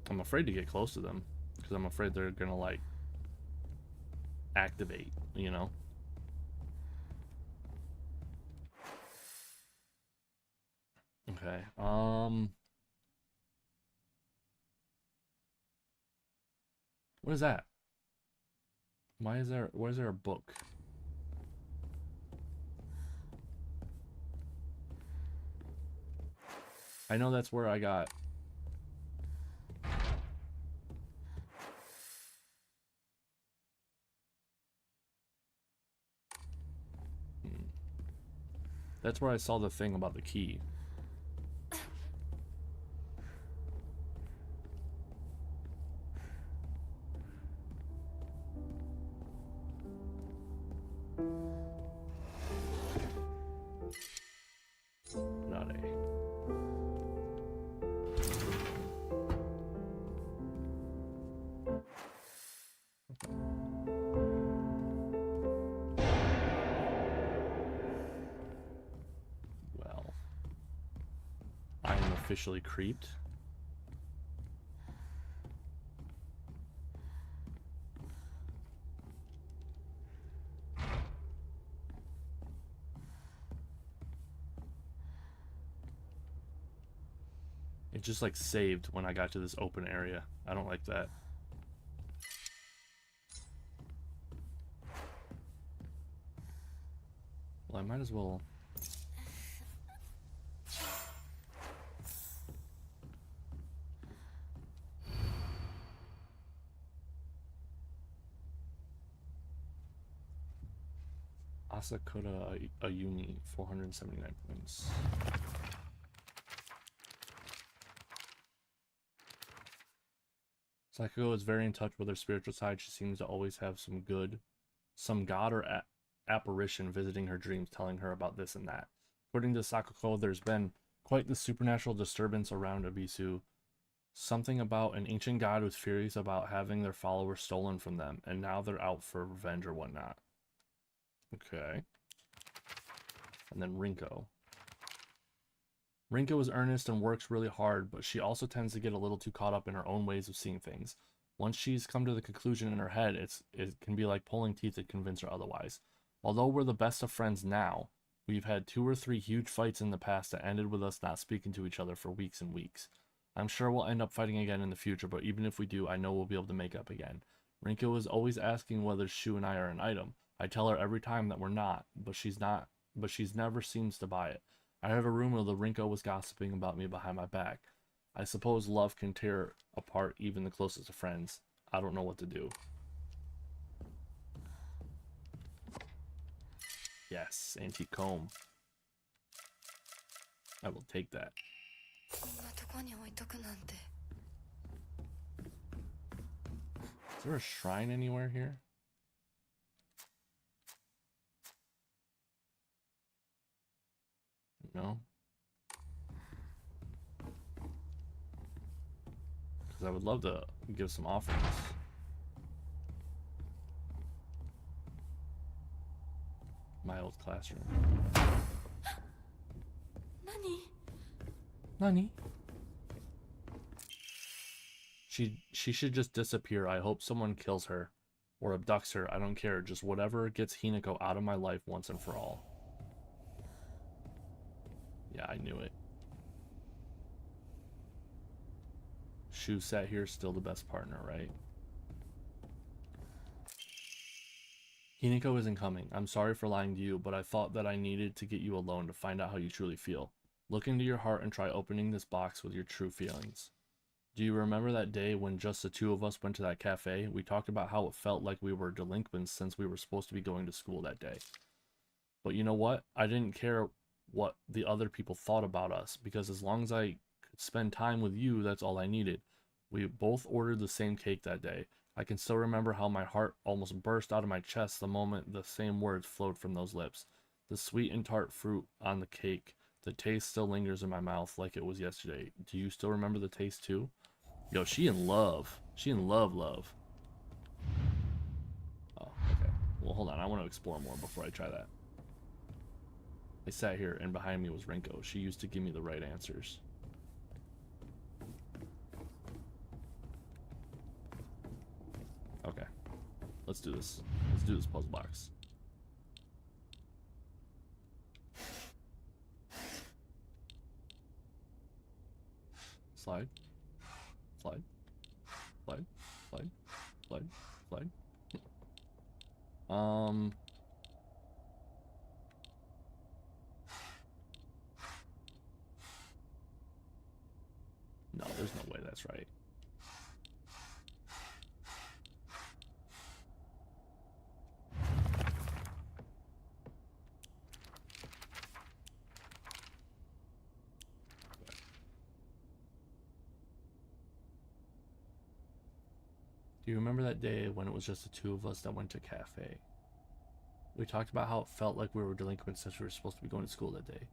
I'm afraid to get close to them because I'm afraid they're gonna like activate, you know? Okay, what is that? Why is there a book? I know that's where I got that's where I saw the thing about the key. Not a. Well, I am officially creeped. It just like saved when I got to this open area. I don't like that. Well, I might as well. Asakura Ayumi, 479 points. Sakako is very in touch with her spiritual side. She seems to always have some god or apparition visiting her dreams, telling her about this and that. According to Sakako, there's been quite the supernatural disturbance around Abisu. Something about an ancient god who's furious about having their followers stolen from them, and now they're out for revenge or whatnot. Okay. And then Rinko. Rinko is earnest and works really hard, but she also tends to get a little too caught up in her own ways of seeing things. Once she's come to the conclusion in her head, it can be like pulling teeth to convince her otherwise. Although we're the best of friends now, we've had 2 or 3 huge fights in the past that ended with us not speaking to each other for weeks and weeks. I'm sure we'll end up fighting again in the future, but even if we do, I know we'll be able to make up again. Rinko is always asking whether Shu and I are an item. I tell her every time that we're not, but she's never seems to buy it. I have a rumor that Rinko was gossiping about me behind my back. I suppose love can tear apart even the closest of friends. I don't know what to do. Yes, antique comb. I will take that. Is there a shrine anywhere here? No? Because I would love to give some offerings. My old classroom. Nani? She should just disappear. I hope someone kills her or abducts her. I don't care. Just whatever gets Hinako out of my life once and for all. Yeah, I knew it. Shu sat here, still the best partner, right? Hinako isn't coming. I'm sorry for lying to you, but I thought that I needed to get you alone to find out how you truly feel. Look into your heart and try opening this box with your true feelings. Do you remember that day when just the two of us went to that cafe? We talked about how it felt like we were delinquents since we were supposed to be going to school that day. But you know what? I didn't care what the other people thought about us, because as long as I could spend time with you, that's all I needed. We both ordered the same cake that day. I can still remember how my heart almost burst out of my chest the moment the same words flowed from those lips. The sweet and tart fruit on the cake. The taste still lingers in my mouth like it was yesterday. Do you still remember the taste too? Yo, she in love. She in love. Oh, okay. Well, hold on. I want to explore more before I try that. I sat here, and behind me was Rinko. She used to give me the right answers. Okay. Let's do this. Let's do this puzzle box. Slide. Slide. Slide. Slide. Slide. Slide. No, there's no way that's right. Do you remember that day when it was just the two of us that went to a cafe? We talked about how it felt like we were delinquents since we were supposed to be going to school that day.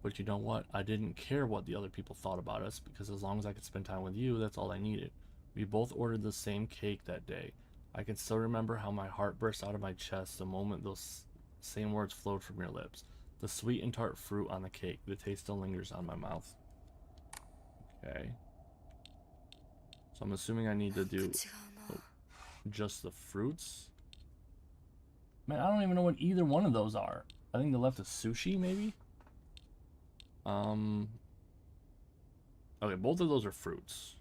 But you know what? I didn't care what the other people thought about us, because as long as I could spend time with you, that's all I needed. We both ordered the same cake that day. I can still remember how my heart burst out of my chest the moment those same words flowed from your lips. The sweet and tart fruit on the cake. The taste still lingers on my mouth. Okay. So I'm assuming I need to do just the fruits. Man, I don't even know what either one of those are. I think the left is sushi, maybe? Okay, both of those are fruits.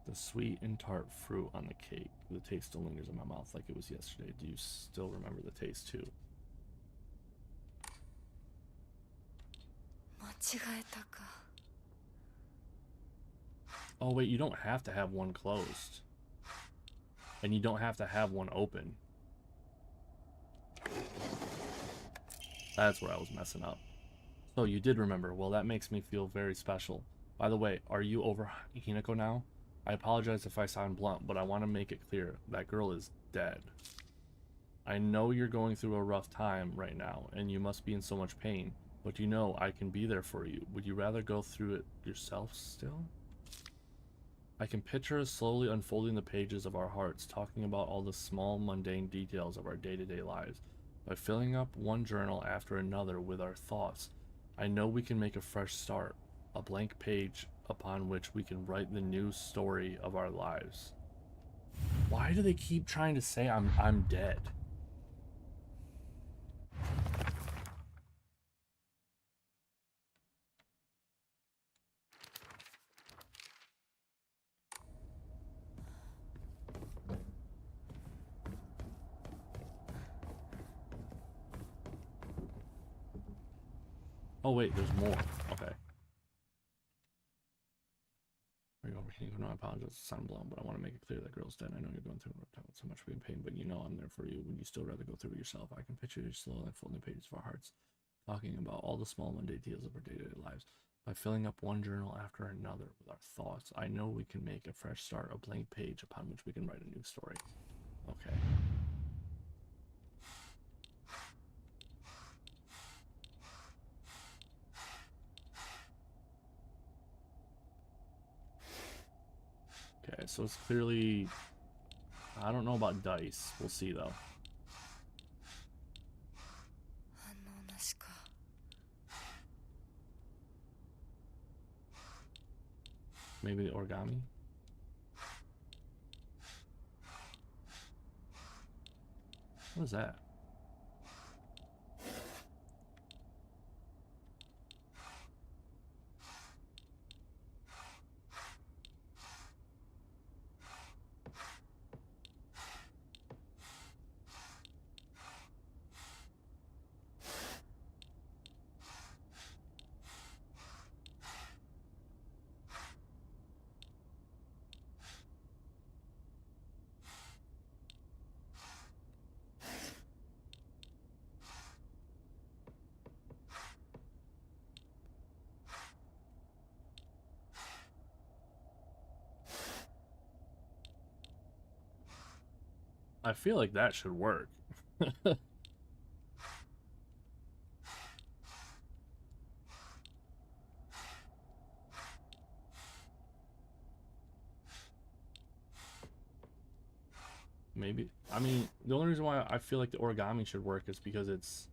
The sweet and tart fruit on the cake. The taste still lingers in my mouth like it was yesterday. Do you still remember the taste too? Oh wait, you don't have to have one closed. And you don't have to have one open. That's where I was messing up. So you did remember. Well, that makes me feel very special. By the way, are you over Hinako now? I apologize if I sound blunt, but I want to make it clear. That girl is dead. I know you're going through a rough time right now, and you must be in so much pain, but you know I can be there for you. Would you rather go through it yourself still? I can picture us slowly unfolding the pages of our hearts, talking about all the small, mundane details of our day-to-day lives. By filling up one journal after another with our thoughts, I know we can make a fresh start, a blank page upon which we can write the new story of our lives. Why do they keep trying to say I'm dead? Oh wait, there's more. Okay. No, I apologize. It sounded blown, but I want to make it clear that girl's dead. I know you're going through so much pain, but you know I'm there for you. Would you still rather go through it yourself? I can picture you slowly unfolding the pages of our hearts, talking about all the small mundane details of our day-to-day lives. By filling up one journal after another with our thoughts, I know we can make a fresh start, a blank page upon which we can write a new story. Okay. Okay, so it's clearly... I don't know about dice. We'll see, though. 反応なしか。 Maybe the origami? What is that? I feel like that should work. Maybe. I mean, the only reason why I feel like the origami should work is because it's...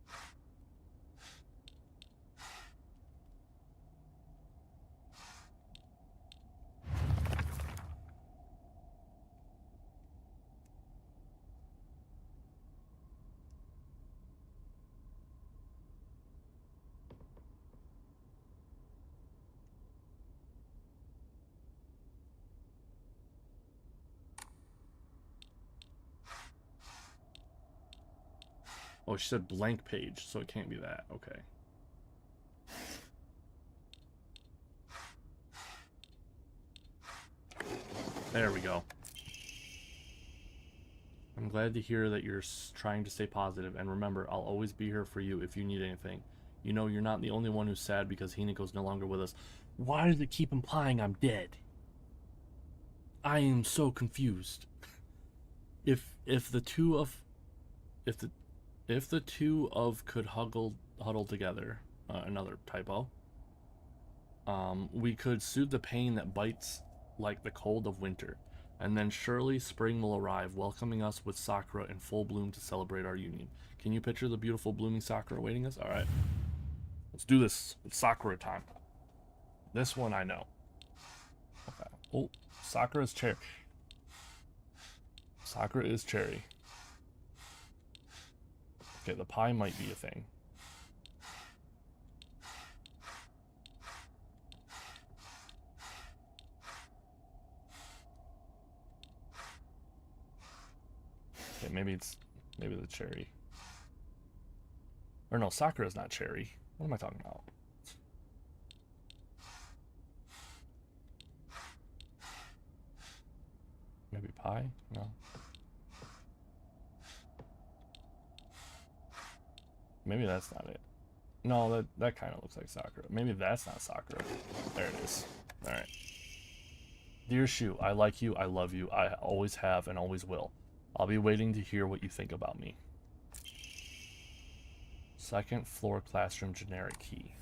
Oh, she said blank page, so it can't be that. Okay. There we go. I'm glad to hear that you're trying to stay positive, and remember, I'll always be here for you if you need anything. You know, you're not the only one who's sad because Hinako's no longer with us. Why does it keep implying I'm dead? I am so confused. If the two of could huddle together, another typo, we could soothe the pain that bites like the cold of winter, and then surely spring will arrive, welcoming us with sakura in full bloom to celebrate our union. Can you picture the beautiful blooming sakura awaiting us? All right, let's do this. It's sakura time. This one I know. Okay. Oh, sakura's cherry. Sakura is cherry. Okay, the pie might be a thing. Okay, maybe the cherry. Or no, Sakura is not cherry. What am I talking about? Maybe pie? No. Maybe that's not it. No, that kind of looks like Sakura. Maybe that's not Sakura. There it is. All right. Dear Shu, I like you. I love you. I always have and always will. I'll be waiting to hear what you think about me. Second floor classroom generic key.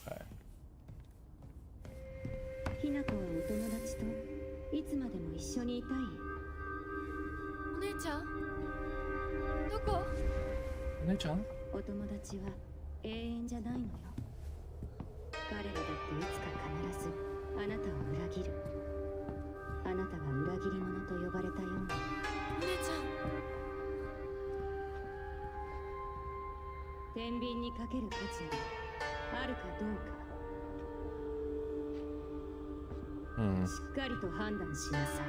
Okay. ひなこはお友達といつまでも一緒にいたい。お姉ちゃんどこ？お姉ちゃん？お友達は永遠じゃないのよ。彼らだっていつか必ずあなたを裏切る。あなたが裏切り者と呼ばれたように。お姉ちゃん。天秤にかける価値があるかどうか。しっかりと判断しなさい。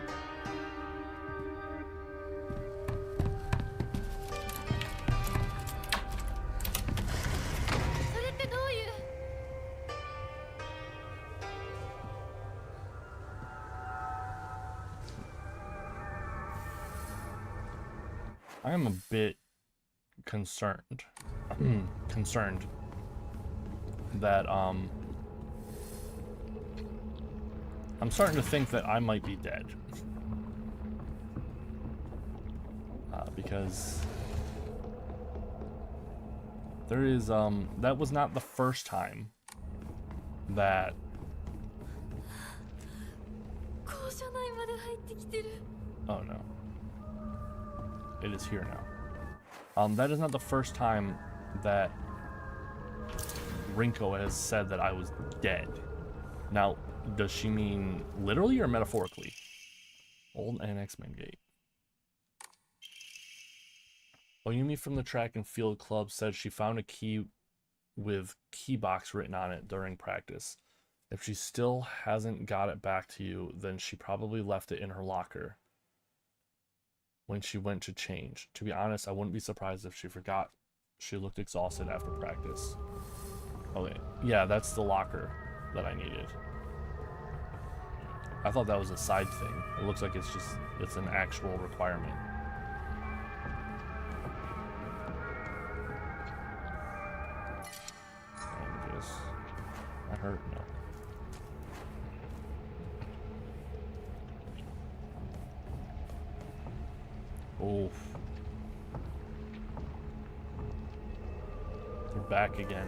それってどういう？ I am a bit concerned. Concerned that I'm starting to think that I might be dead. Because there is that was not the first time that 入ってきてる。 Oh no. It is here now. That is not the first time that Rinko has said that I was dead. Now, does she mean literally or metaphorically? Old Annex Main Gate. Oyumi from the track and field club said she found a key with key box written on it during practice. If she still hasn't got it back to you, then she probably left it in her locker when she went to change. To be honest, I wouldn't be surprised if she forgot. She looked exhausted after practice. Okay, yeah, that's the locker that I needed. I thought that was a side thing. It looks like it's an actual requirement. Bandages. That hurt? No. Oof. They're back again.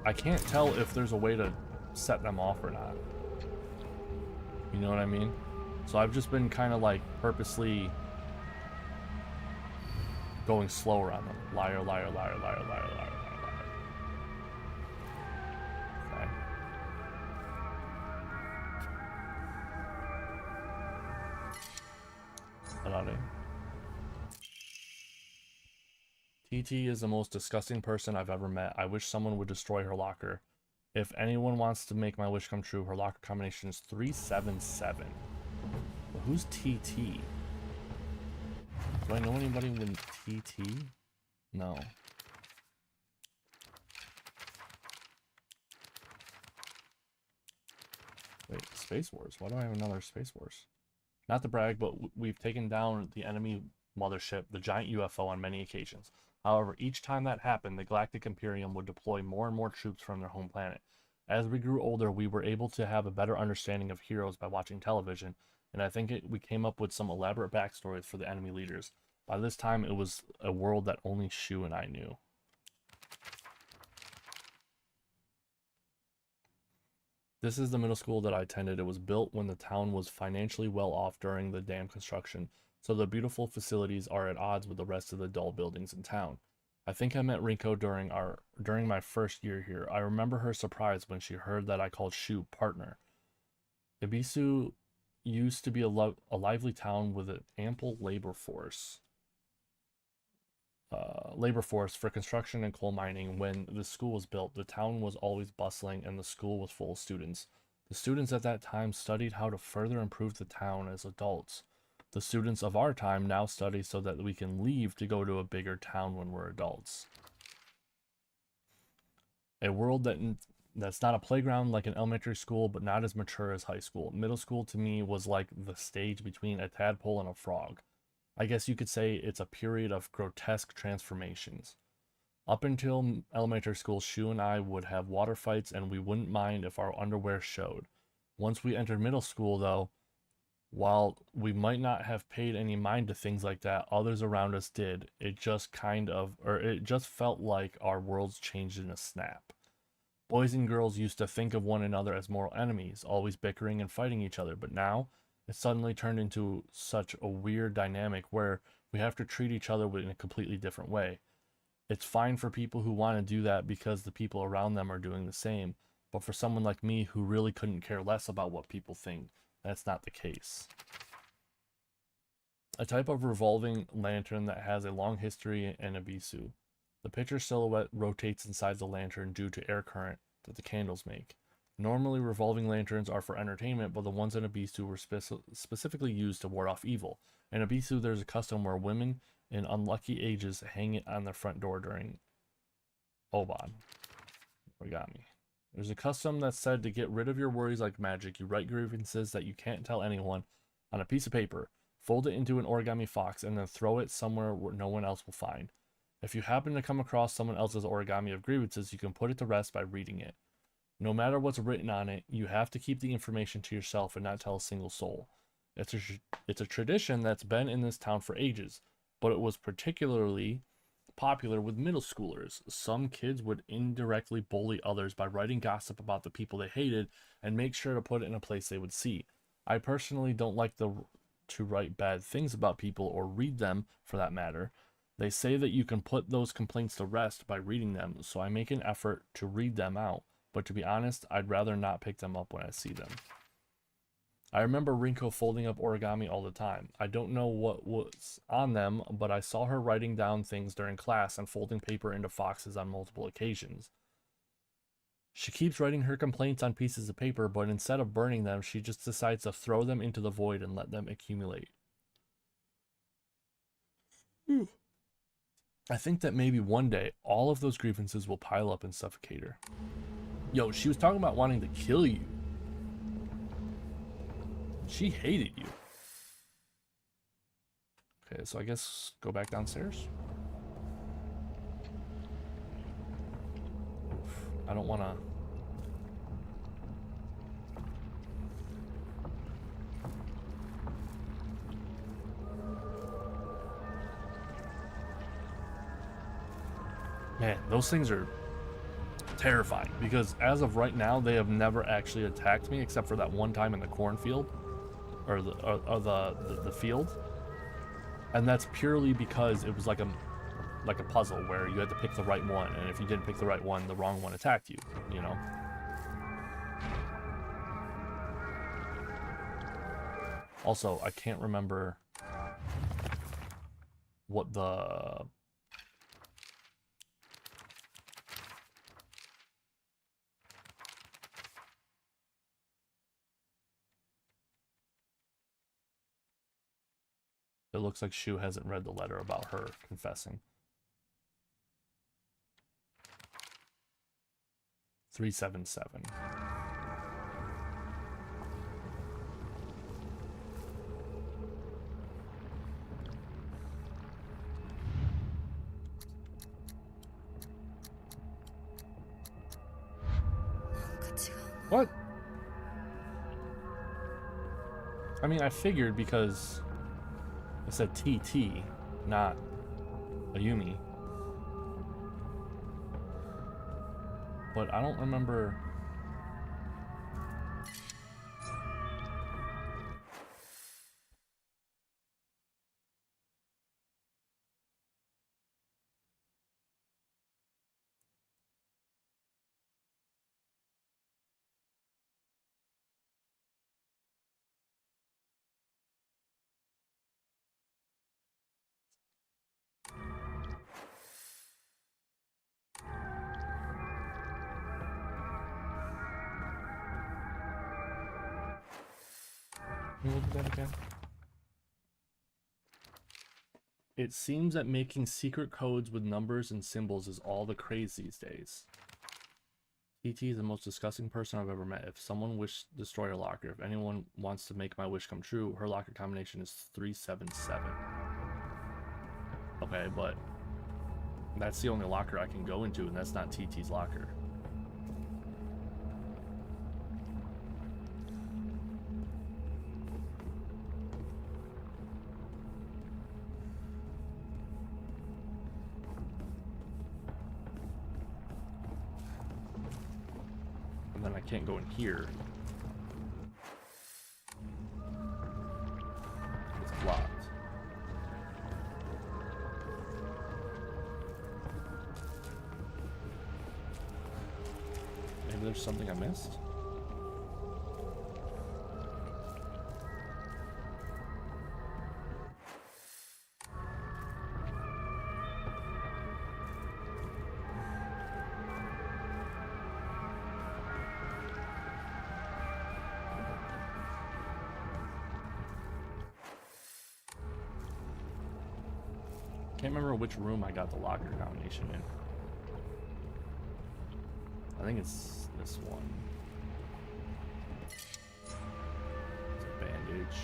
I can't tell if there's a way to set them off or not. You know what I mean? So I've just been kind of like purposely going slower on them. Liar, liar, liar, liar, liar, liar, liar, liar. Okay. TT is the most disgusting person I've ever met. I wish someone would destroy her locker. If anyone wants to make my wish come true, her locker combination is 377. But who's TT? Do I know anybody with TT? No. Wait, Space Wars? Why do I have another Space Wars? Not to brag, but we've taken down the enemy mothership, the giant UFO, on many occasions. However, each time that happened, the Galactic Imperium would deploy more and more troops from their home planet. As we grew older, we were able to have a better understanding of heroes by watching television, and I think we came up with some elaborate backstories for the enemy leaders. By this time, it was a world that only Shu and I knew. This is the middle school that I attended. It was built when the town was financially well off during the dam construction, so the beautiful facilities are at odds with the rest of the dull buildings in town. I think I met Rinko during my first year here. I remember her surprise when she heard that I called Shu partner. Ebisu used to be a lively town with an ample labor force for construction and coal mining. When the school was built, the town was always bustling and the school was full of students. The students at that time studied how to further improve the town as adults. The students of our time now study so that we can leave to go to a bigger town when we're adults. A world that's not a playground like an elementary school, but not as mature as high school. Middle school to me was like the stage between a tadpole and a frog. I guess you could say it's a period of grotesque transformations. Up until elementary school, Shu and I would have water fights and we wouldn't mind if our underwear showed. Once we entered middle school though, while we might not have paid any mind to things like that, others around us did. It just felt like our worlds changed in a snap. Boys and girls used to think of one another as mortal enemies, always bickering and fighting each other, but now it suddenly turned into such a weird dynamic where we have to treat each other in a completely different way. It's fine for people who want to do that because the people around them are doing the same, but for someone like me who really couldn't care less about what people think, that's not the case. A type of revolving lantern that has a long history in Ebisu. The picture silhouette rotates inside the lantern due to air current that the candles make. Normally revolving lanterns are for entertainment, but the ones in Ebisu were specifically used to ward off evil. In Ebisu, there's a custom where women in unlucky ages hang it on their front door during Oban. Origami. There's a custom that's said to get rid of your worries like magic. You write grievances that you can't tell anyone on a piece of paper, fold it into an origami fox, and then throw it somewhere where no one else will find. If you happen to come across someone else's origami of grievances, you can put it to rest by reading it. No matter what's written on it, you have to keep the information to yourself and not tell a single soul. It's a tradition that's been in this town for ages, but it was particularly popular with middle schoolers. Some kids would indirectly bully others by writing gossip about the people they hated and make sure to put it in a place they would see. I personally don't like to write bad things about people or read them for that matter. They say that you can put those complaints to rest by reading them, so I make an effort to read them out. But to be honest, I'd rather not pick them up when I see them. I remember Rinko folding up origami all the time. I don't know what was on them, but I saw her writing down things during class and folding paper into foxes on multiple occasions. She keeps writing her complaints on pieces of paper, but instead of burning them, she just decides to throw them into the void and let them accumulate. I think that maybe one day, all of those grievances will pile up and suffocate her. Yo, she was talking about wanting to kill you. She hated you. Okay, so I guess go back downstairs. Oof, I don't want to... Man, those things are terrifying because as of right now, they have never actually attacked me except for that one time in the cornfield or the field, and that's purely because it was like a puzzle where you had to pick the right one, and if you didn't pick the right one, the wrong one attacked you, you know. Also, I can't remember what the It looks like Shu hasn't read the letter about her confessing. 377. What? I mean, I figured because it said TT, not Ayumi. But I don't remember. We'll do that again. It seems that making secret codes with numbers and symbols is all the craze these days. TT is the most disgusting person I've ever met. If someone wished to destroy her locker, if anyone wants to make my wish come true, her locker combination is 377. Okay, but that's the only locker I can go into, and that's not TT's locker. And then I can't go in here. It's blocked. Maybe there's something I missed? Can't remember which room I got the locker combination in. I think it's this one. It's a bandage.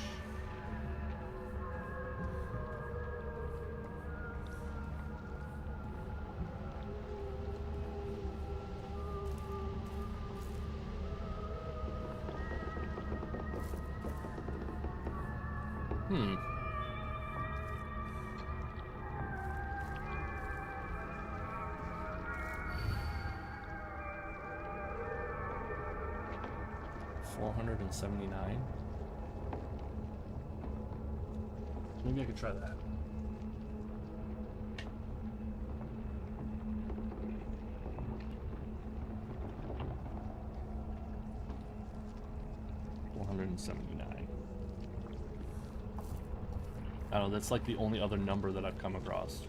479. Maybe I could try that. $479. I don't know, that's like the only other number that I've come across.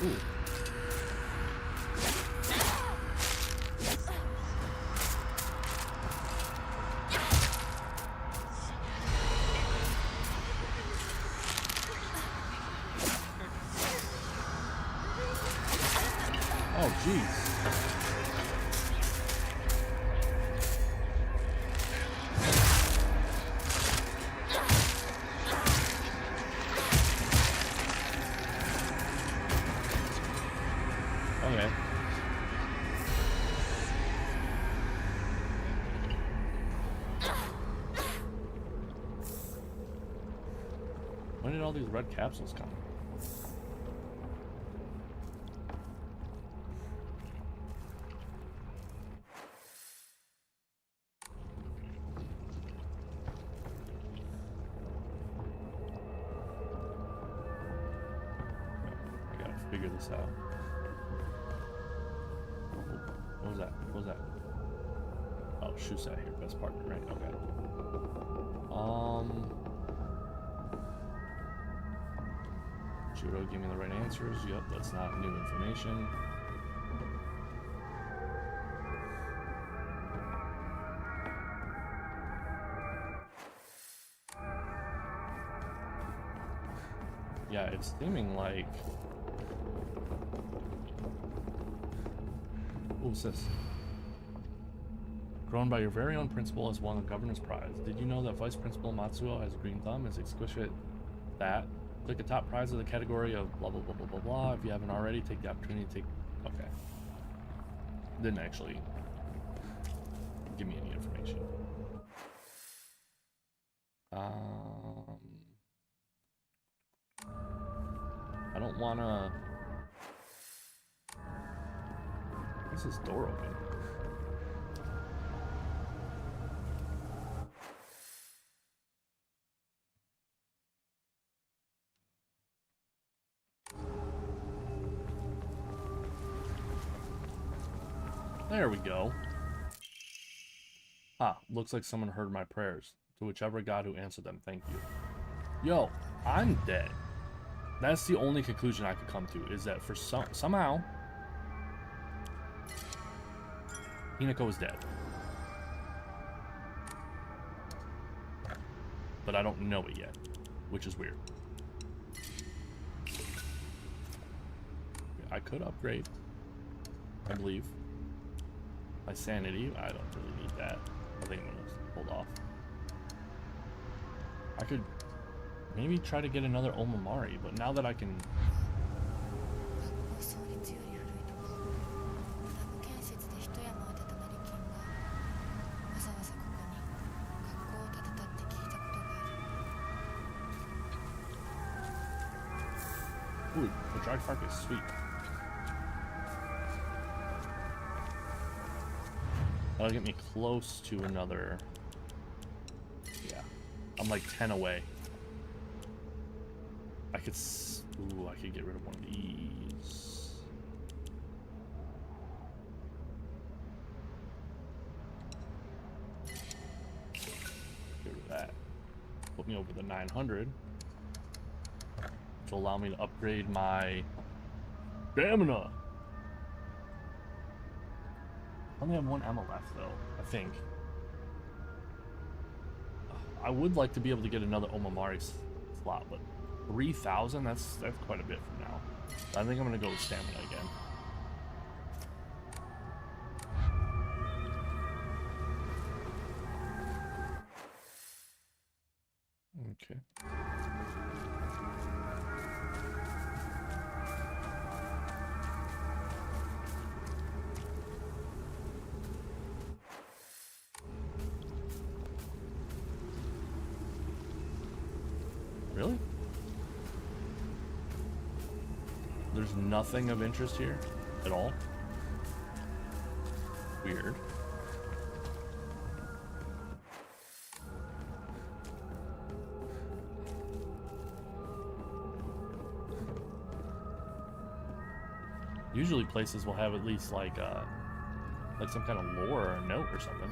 Ooh. Oh, jeez. Okay. When did all these red capsules come? I gotta figure this out. What was that? What was that? Oh, shoe set here. Best partner, right? Okay. Judo, give me the right answers. Yep, that's not new information. Yeah, it's seeming like... What's this? Grown by your very own principal has won the governor's prize. Did you know that Vice Principal Matsuo has a green thumb? Is exquisite that? Click the top prize of the category of blah blah blah blah blah blah. If you haven't already, take the opportunity to take... Okay. Didn't actually give me any information. I don't wanna... What's this door open? There we go. Ah, looks like someone heard my prayers. To whichever god who answered them, thank you. Yo, I'm dead. That's the only conclusion I could come to, is that for somehow Hinako is dead. But I don't know it yet, which is weird. I could upgrade, I believe. My sanity, I don't really need that. I think I'm gonna hold off. I could maybe try to get another Omamari, but now that I can... Ooh, the dry park is sweet. That'll get me close to another... Yeah. I'm like 10 away. I could... Ooh, I could get rid of one of these. Get rid of that. Put me over the 900. Which will allow me to upgrade my... Stamina! I only have one Emma left, though, I think. I would like to be able to get another Omamari slot, but 3,000? That's quite a bit from now. I think I'm going to go with Stamina again. Okay. there's nothing of interest here at all. Weird. Usually places will have at least like some kind of lore or a note or something.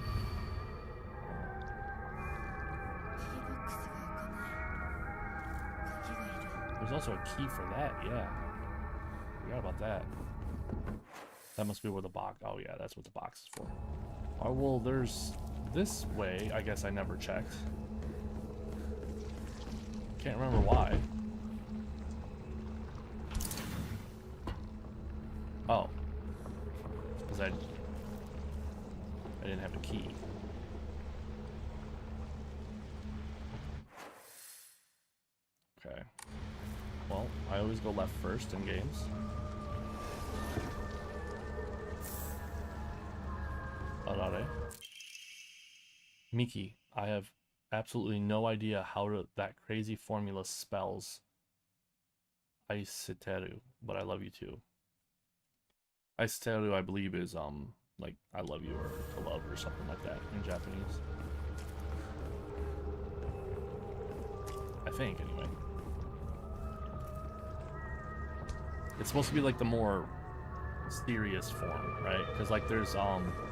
There's also a key for that, yeah. Forgot about that. That must be where the box, oh yeah, that's what the box is for. Oh, well, there's this way, I guess I never checked. Can't remember why. Oh. Because I didn't have a key. Okay. Well, I always go left first in games. Arare. Miki, I have absolutely no idea how that crazy formula spells Aisiteru, but I love you too. Aisiteru, I believe, is like I love you or to love or something like that in Japanese. I think, anyway. It's supposed to be like the more serious form, right? Because like there's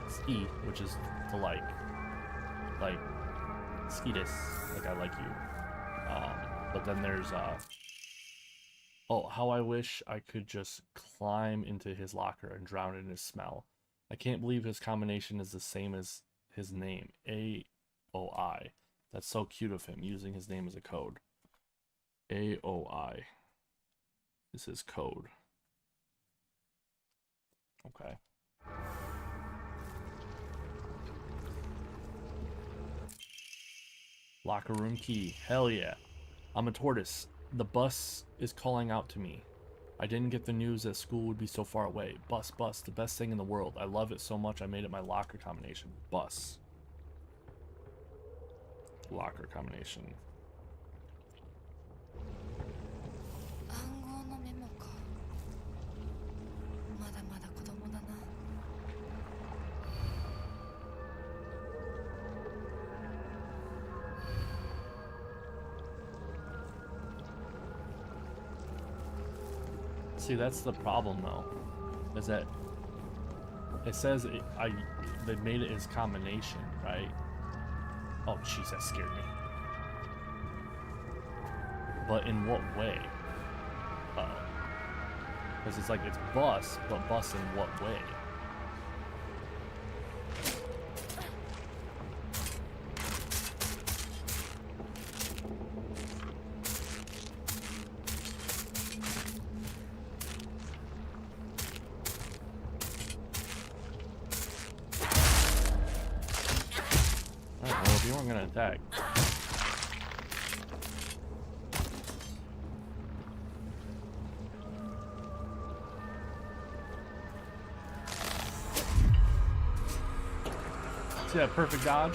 ski, which is to like skitis, like I like you. But then there's oh, how I wish I could just climb into his locker and drown in his smell. I can't believe his combination is the same as his name, AOI. That's so cute of him, using his name as a code. AOI is his code. Okay. Locker room key. Hell yeah. I'm a tortoise. The bus is calling out to me. I didn't get the news that school would be so far away. Bus, the best thing in the world. I love it so much I made it my locker combination. Bus. Locker combination. See, that's the problem though, is that it says they made it as combination, right? Oh jeez, that scared me. But in what way? Because it's like it's bus, but bus in what way? You weren't gonna attack. See that perfect dodge?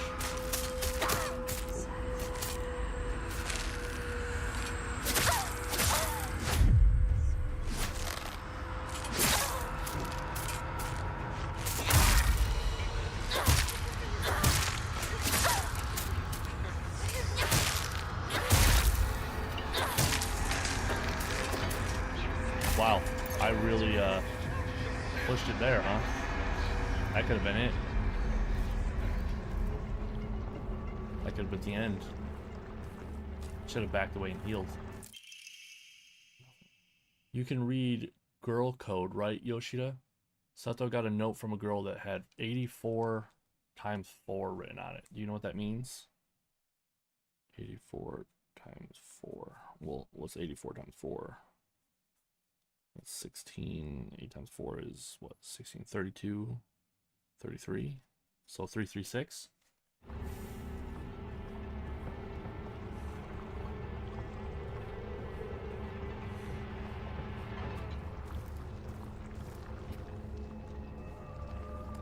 Wow, I really pushed it there, huh? That could have been it. That could have been the end. Should have backed away and healed. You can read girl code, right, Yoshida? Sato got a note from a girl that had 84 times 4 written on it. Do you know what that means? 84 times 4. Well, what's 84 times 4? That's 16. 8 times 4 is what? 16, 32, 33. So 336.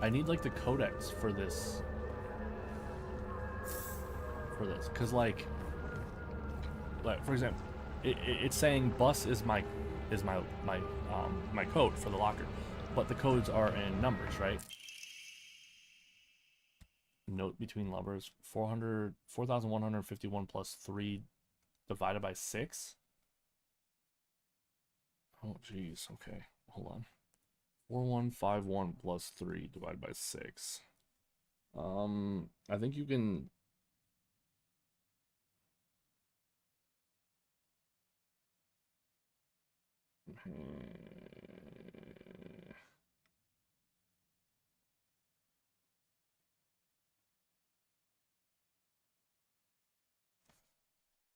I need like the codex for this. Because like for example, it's saying bus is my is my code for the locker. But the codes are in numbers, right? Note between lovers, 4,151 plus 3 divided by 6. Oh, geez. Okay, hold on. 4151 plus 3 divided by 6. I think you can...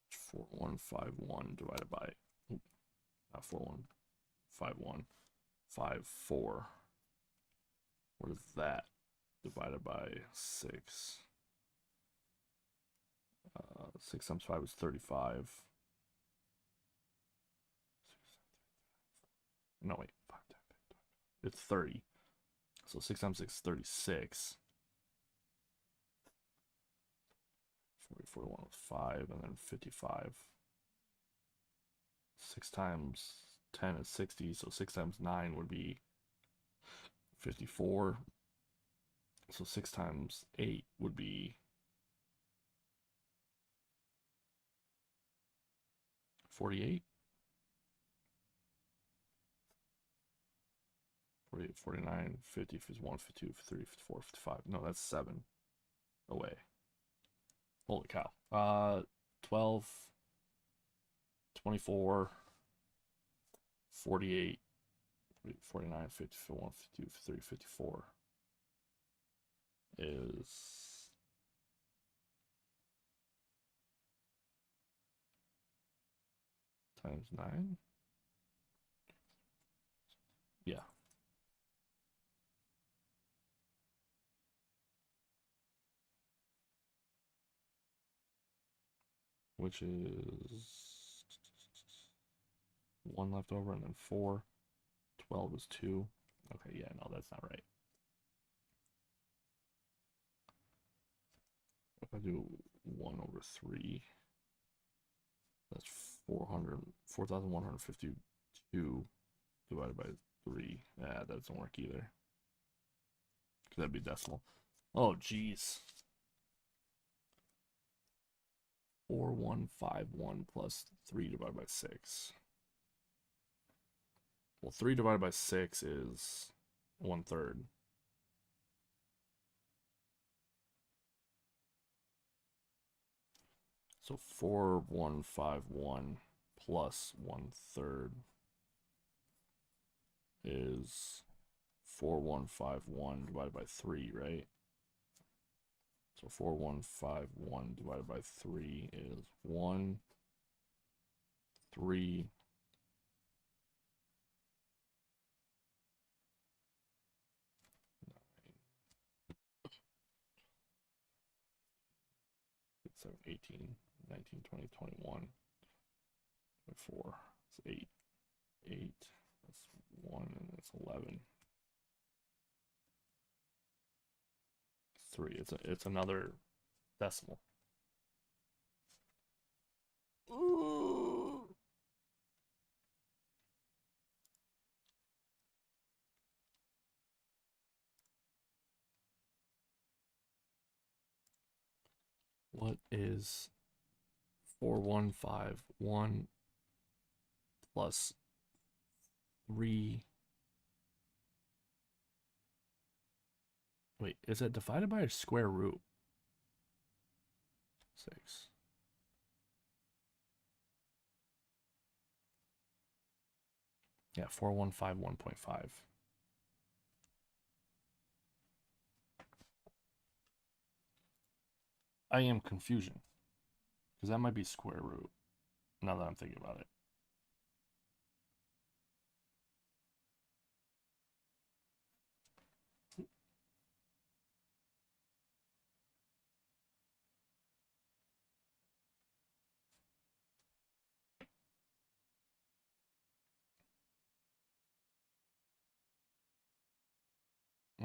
Four one five one divided by 415154. What is that divided by 6? 6 times 5 is 35. No, wait. It's 30. So 6 times 6 is 36. 41 was 5, and then 55. 6 times 10 is 60, so 6 times 9 would be 54. So 6 times 8 would be 48. 48, 49, 50, 51, 52, 53, 54, 55. No, that's 7 away. Holy cow. 12, 24, 48, 49, 51, 52, 53, 54 is times 9. Yeah. Which is 1 left over, and then 4. 12 is 2. Okay, yeah, no, that's not right. If I do 1 over 3, that's 4,152 divided by 3. Yeah, that doesn't work either. Because that'd be decimal. Oh, geez. 4151 plus 3 divided by 6. Well, 3 divided by 6 is 1/3. So 4151 plus 1/3 is 4151 divided by 3, right? So 4151 divided by 3 is 1, 3, 7, 18, 19, 20, 21, 24, it's 8, 8, that's 1, and it's 11. 3, it's another decimal. Ooh. What is 4151 plus 3? Wait, is it divided by a square root? 6. Yeah, 4151.5. I am confusion. Because that might be square root. Now that I'm thinking about it.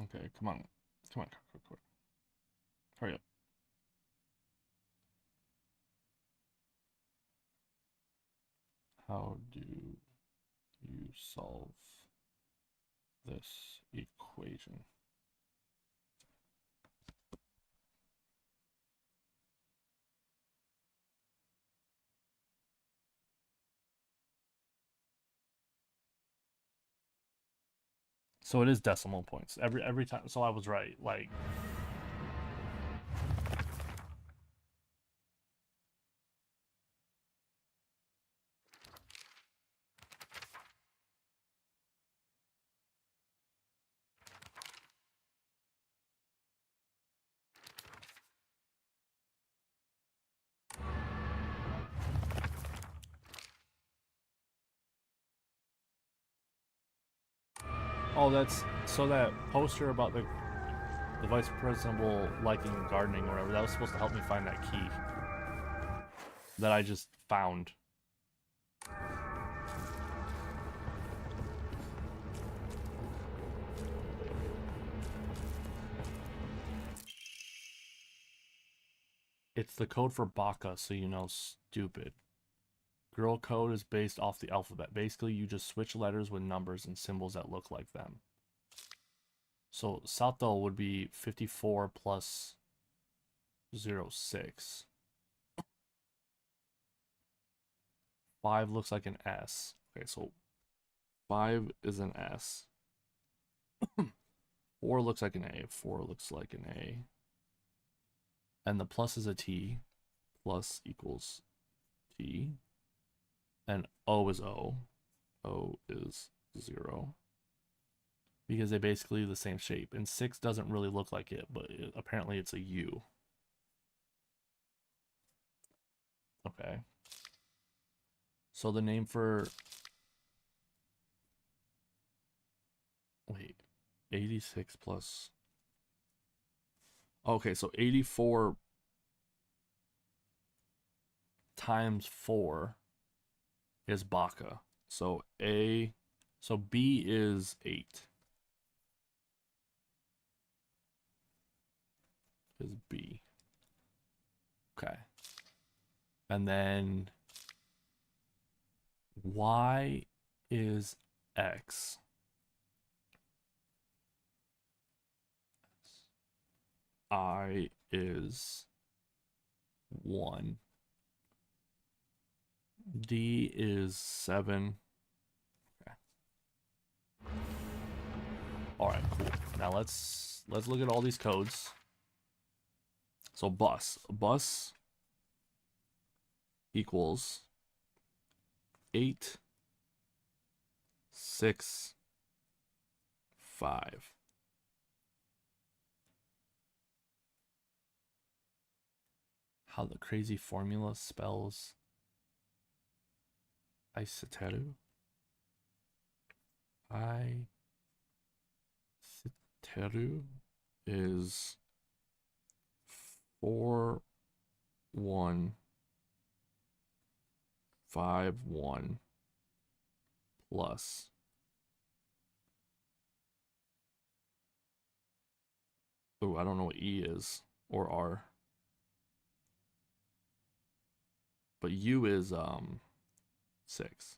Okay, come on. Come on, quick. Hurry up. How do solve this equation. So it is decimal points every time. So I was right. Like, oh, that's so that poster about the vice president liking gardening or whatever, that was supposed to help me find that key that I just found. It's the code for Baka, so you know, stupid. Girl code is based off the alphabet. Basically, you just switch letters with numbers and symbols that look like them. So Sato would be 54 plus 06. 5 looks like an S. Okay, so 5 is an S. 4 looks like an A. 4 looks like an A. And the plus is a T. Plus equals T. And O is O. O is 0. Because they basically the same shape. And 6 doesn't really look like it, but apparently it's a U. Okay. So the name for... Wait. 86 plus... Okay, so 84 times 4 is Baka. So B is 8. Is B. Okay. And then Y is X. I is 1. D is 7. Okay. All right, cool. Now let's look at all these codes. So bus equals 8, 6, 5. How the crazy formula spells Iseteru. Iseteru is 4, 1, 5, 1 plus oh, I don't know what E is or R. But U is 6.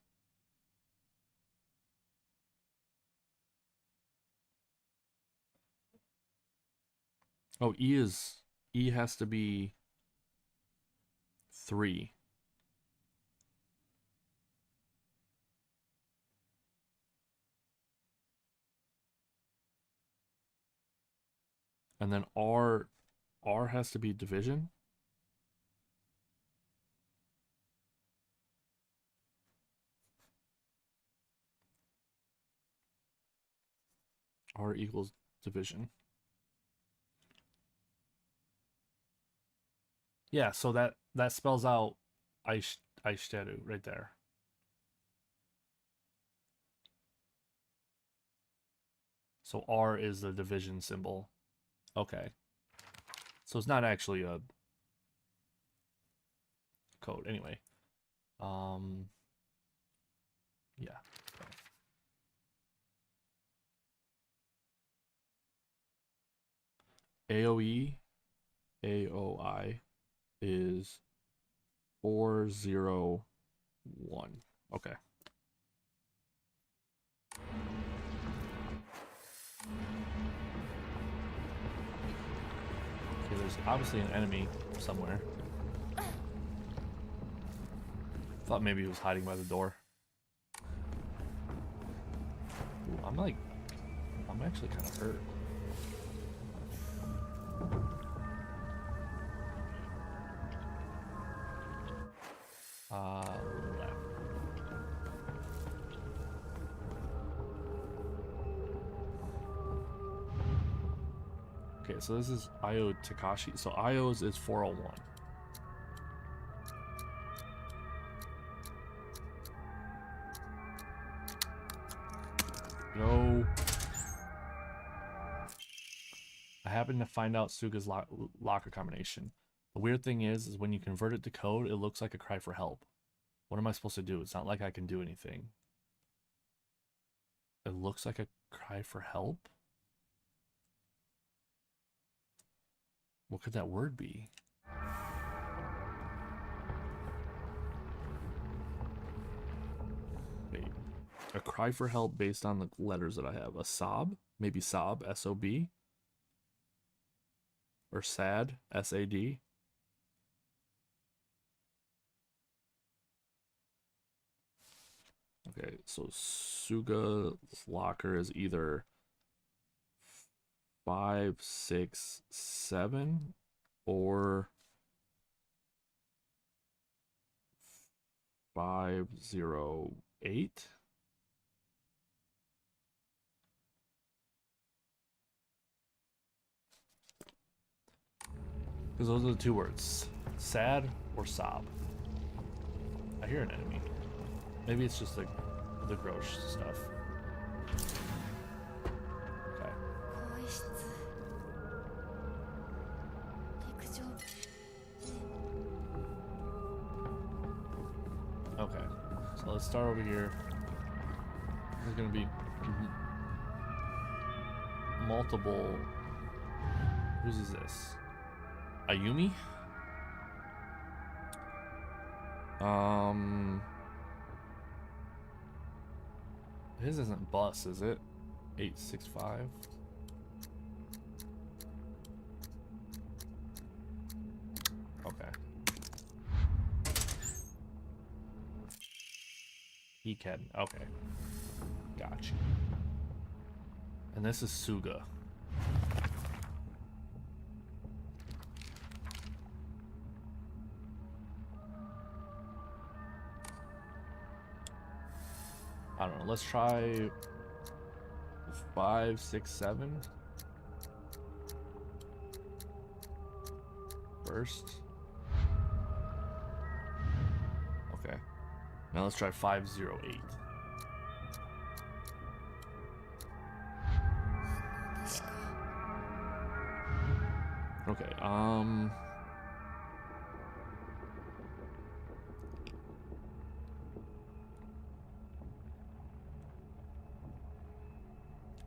Oh, E has to be 3. And then R has to be division. R equals division. Yeah, so that spells out Aishiteru right there. So R is the division symbol. Okay. So it's not actually a code anyway. Yeah. AOE, AOI is 401. Okay. There's obviously an enemy somewhere. Thought maybe he was hiding by the door. Ooh, I'm actually kind of hurt. Left. Okay, so this is Io Takashi. So Io's is 401. Go. I happened to find out Suga's locker combination. The weird thing is when you convert it to code, it looks like a cry for help. What am I supposed to do? It's not like I can do anything. It looks like a cry for help? What could that word be? Wait. A cry for help based on the letters that I have. A sob? Maybe sob, S-O-B? Or sad, S-A-D? Okay, so Suga's locker is either 5, 6, 7 or 508. Because those are the two words, sad or sob. I hear an enemy. Maybe it's just the gross stuff. Okay. Okay. So let's start over here. There's gonna be multiple. Whose is this? Ayumi? His isn't bus, is it? 865. Okay. He can. Okay. Gotcha. And this is Suga. I don't know. Let's try 5, 6, 7 first. Okay. Now let's try 508. Okay.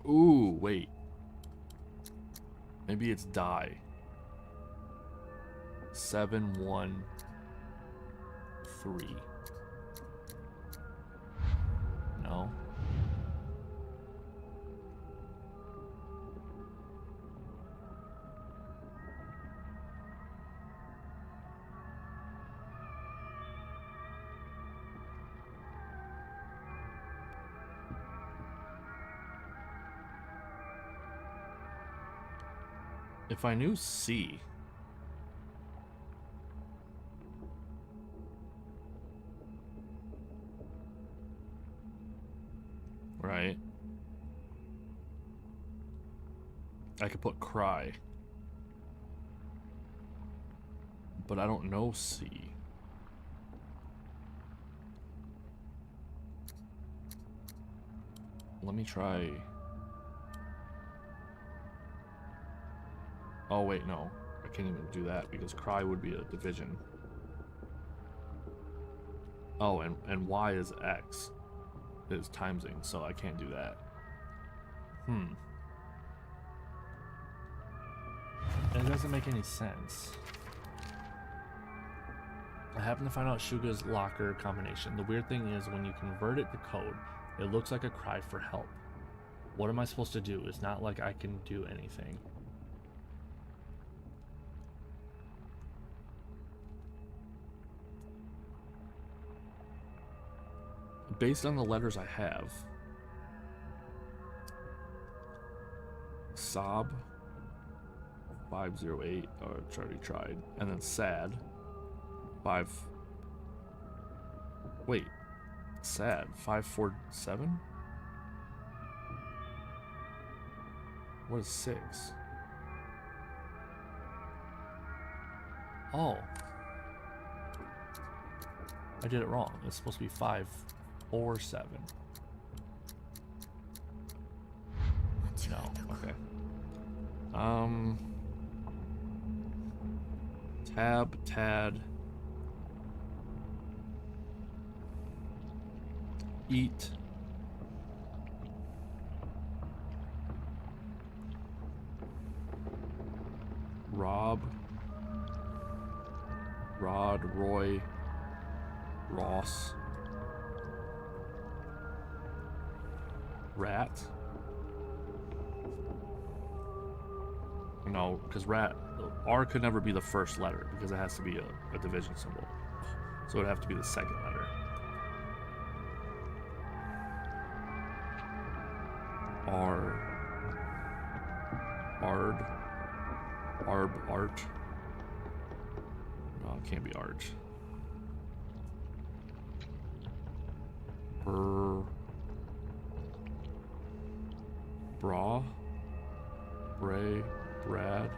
Ooh, wait. Maybe it's die. 713. No. If I knew C. Right. I could put cry. But I don't know C. Let me try. Oh wait, no. I can't even do that because cry would be a division. Oh, and Y is X. Is timesing, so I can't do that. It doesn't make any sense. I happen to find out Suga's locker combination. The weird thing is when you convert it to code, it looks like a cry for help. What am I supposed to do? It's not like I can do anything. based on the letters I have, Sob 508, which I already tried, and then Sad 5. Wait, Sad 547. What is 6? Oh, I did it wrong. It's supposed to be 547. No, okay. Tab, Tad, Eat, Rob, Rod, Roy, Ross, Rat. No, because Rat, R could never be the first letter because it has to be a division symbol. So it'd have to be the second letter. R, Ard, Arb, Art. No, it can't be Art. Bra, Bray, Brad,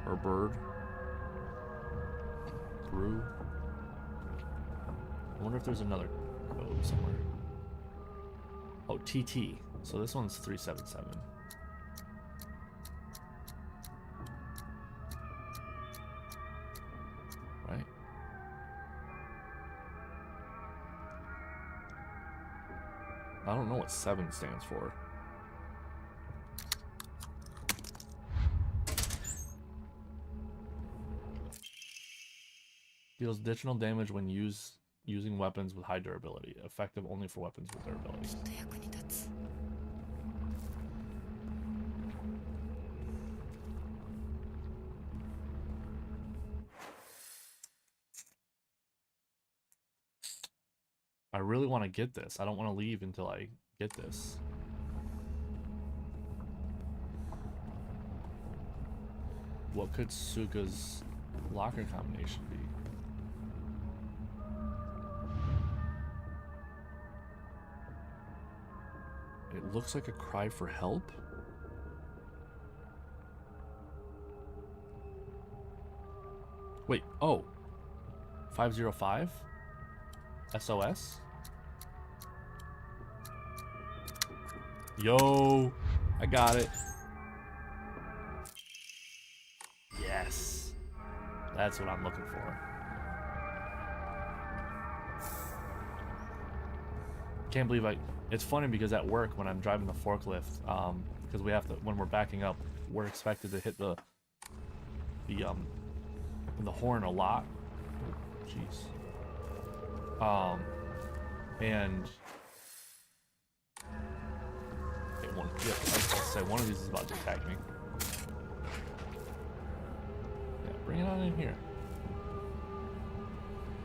or Bird, Brew. I wonder if there's another code somewhere. Oh, TT. So this one's 377. Right? I don't know what 7 stands for. Deals additional damage when using weapons with high durability. Effective only for weapons with durability. I really want to get this. I don't want to leave until I get this. What could Suga's locker combination be? It looks like a cry for help. Wait, oh. 505? SOS? Yo, I got it. Yes. That's what I'm looking for. Can't believe it's funny because at work when I'm driving the forklift, because we have to, when we're backing up, we're expected to hit the horn a lot. Jeez. And I was gonna say one of these is about to attack me. Yeah, bring it on in here.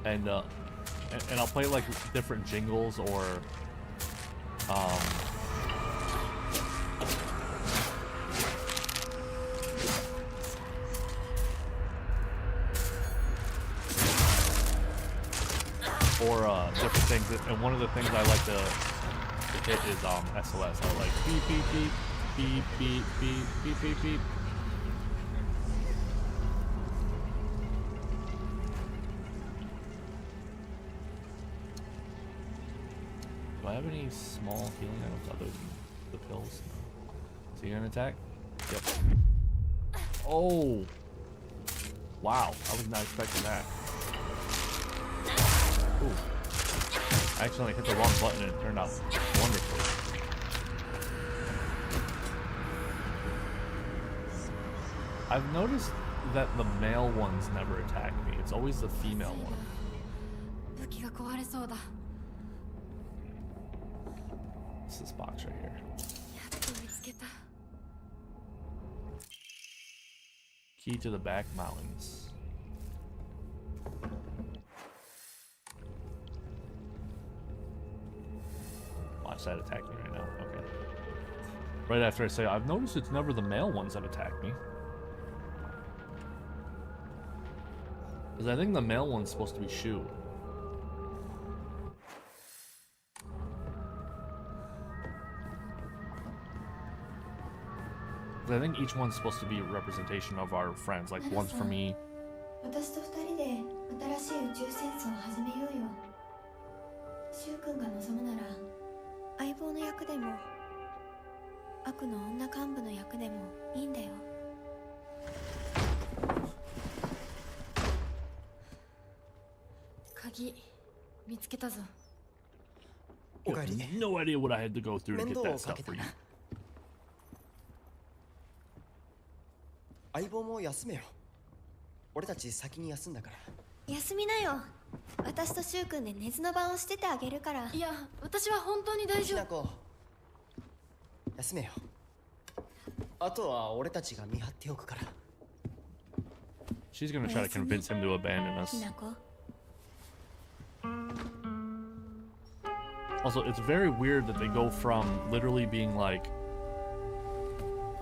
And I'll play like different jingles or different things, and one of the things I like to hit is SOS. I like beep beep beep beep beep beep beep beep beep. Do I have any small healing items other than the pills? So you're gonna attack? Yep. Oh! Wow, I was not expecting that. Ooh. I accidentally hit the wrong button and it turned out wonderful. I've noticed that the male ones never attack me. It's always the female one. It's this box right here. Key to the back mountains. Watch that attack me right now. Okay. Right after I say, I've noticed it's never the male ones that attack me. Because I think the male one's supposed to be Shu. I think each one's supposed to be a representation of our friends. Like, one's for me. 私と二人で新しい宇宙戦争を始めようよ。シュウ君が望むなら相棒の役でも悪の女幹部の役でもいいんだよ。鍵見つけたぞ。おかえり。 No idea what I had to go through to get that stuff for you. 相棒も休めよ。俺たち先に休んだから。休みなよ。私とシュウ君で寝ずの番をしててあげるから。いや、私は本当に大丈夫。ひなこ、休めよ。あとは俺たちが見張っておくから。 She's gonna try to convince him to abandon us. ひなこ。 Also, it's very weird that they go from literally being like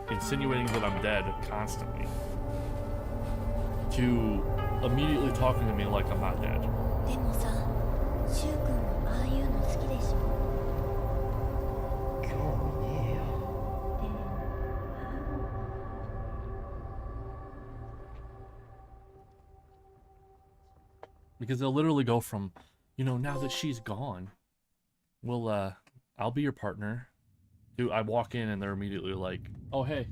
insinuating that I'm dead constantly to immediately talking to me like I'm not dead. でもさ、シュウ君もああいうの好きでしょ。興味ねえよ。 Because they'll literally go from, you know, now that she's gone, I'll be your partner. Dude, I walk in and they're immediately like, oh, hey.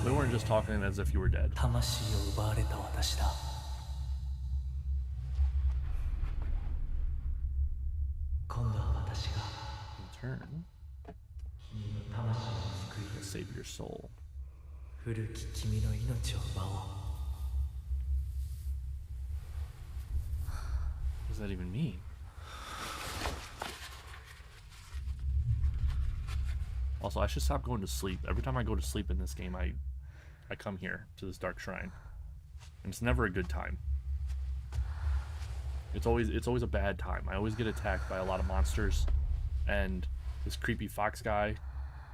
They weren't just talking as if you were dead. 魂を奪われた私だ。今度は私が In turn, 君の魂を救い save your soul. 古き君の命を奪おう。 What does that even mean? Also, I should stop going to sleep. Every time I go to sleep in this game, I come here to this dark shrine. And it's never a good time. It's always a bad time. I always get attacked by a lot of monsters and this creepy fox guy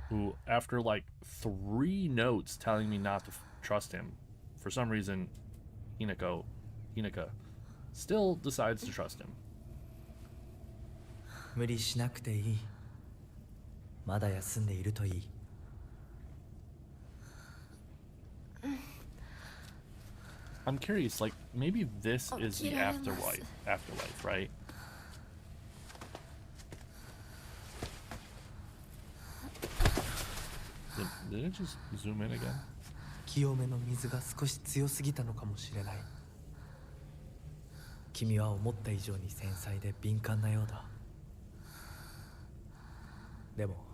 who, after like 3 notes telling me not to trust him, for some reason Hinaka still decides to trust him. 無理しなくていい。まだ休んでいるといい。I'm curious, like, maybe this is the afterlife, right? Did it just zoom in again? 清めの水が少し強すぎたのかもしれない。君は思った以上に繊細で敏感なようだ。でも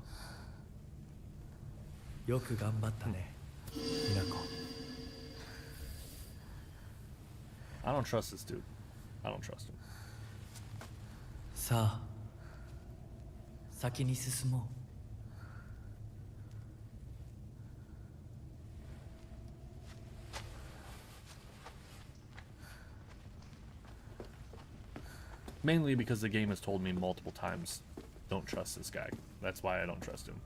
よく頑張ったね、みなこ。 I don't trust this dude. I don't trust him. さあ、先に進もう。 Mainly because the game has told me multiple times, don't trust this guy. That's why I don't trust him.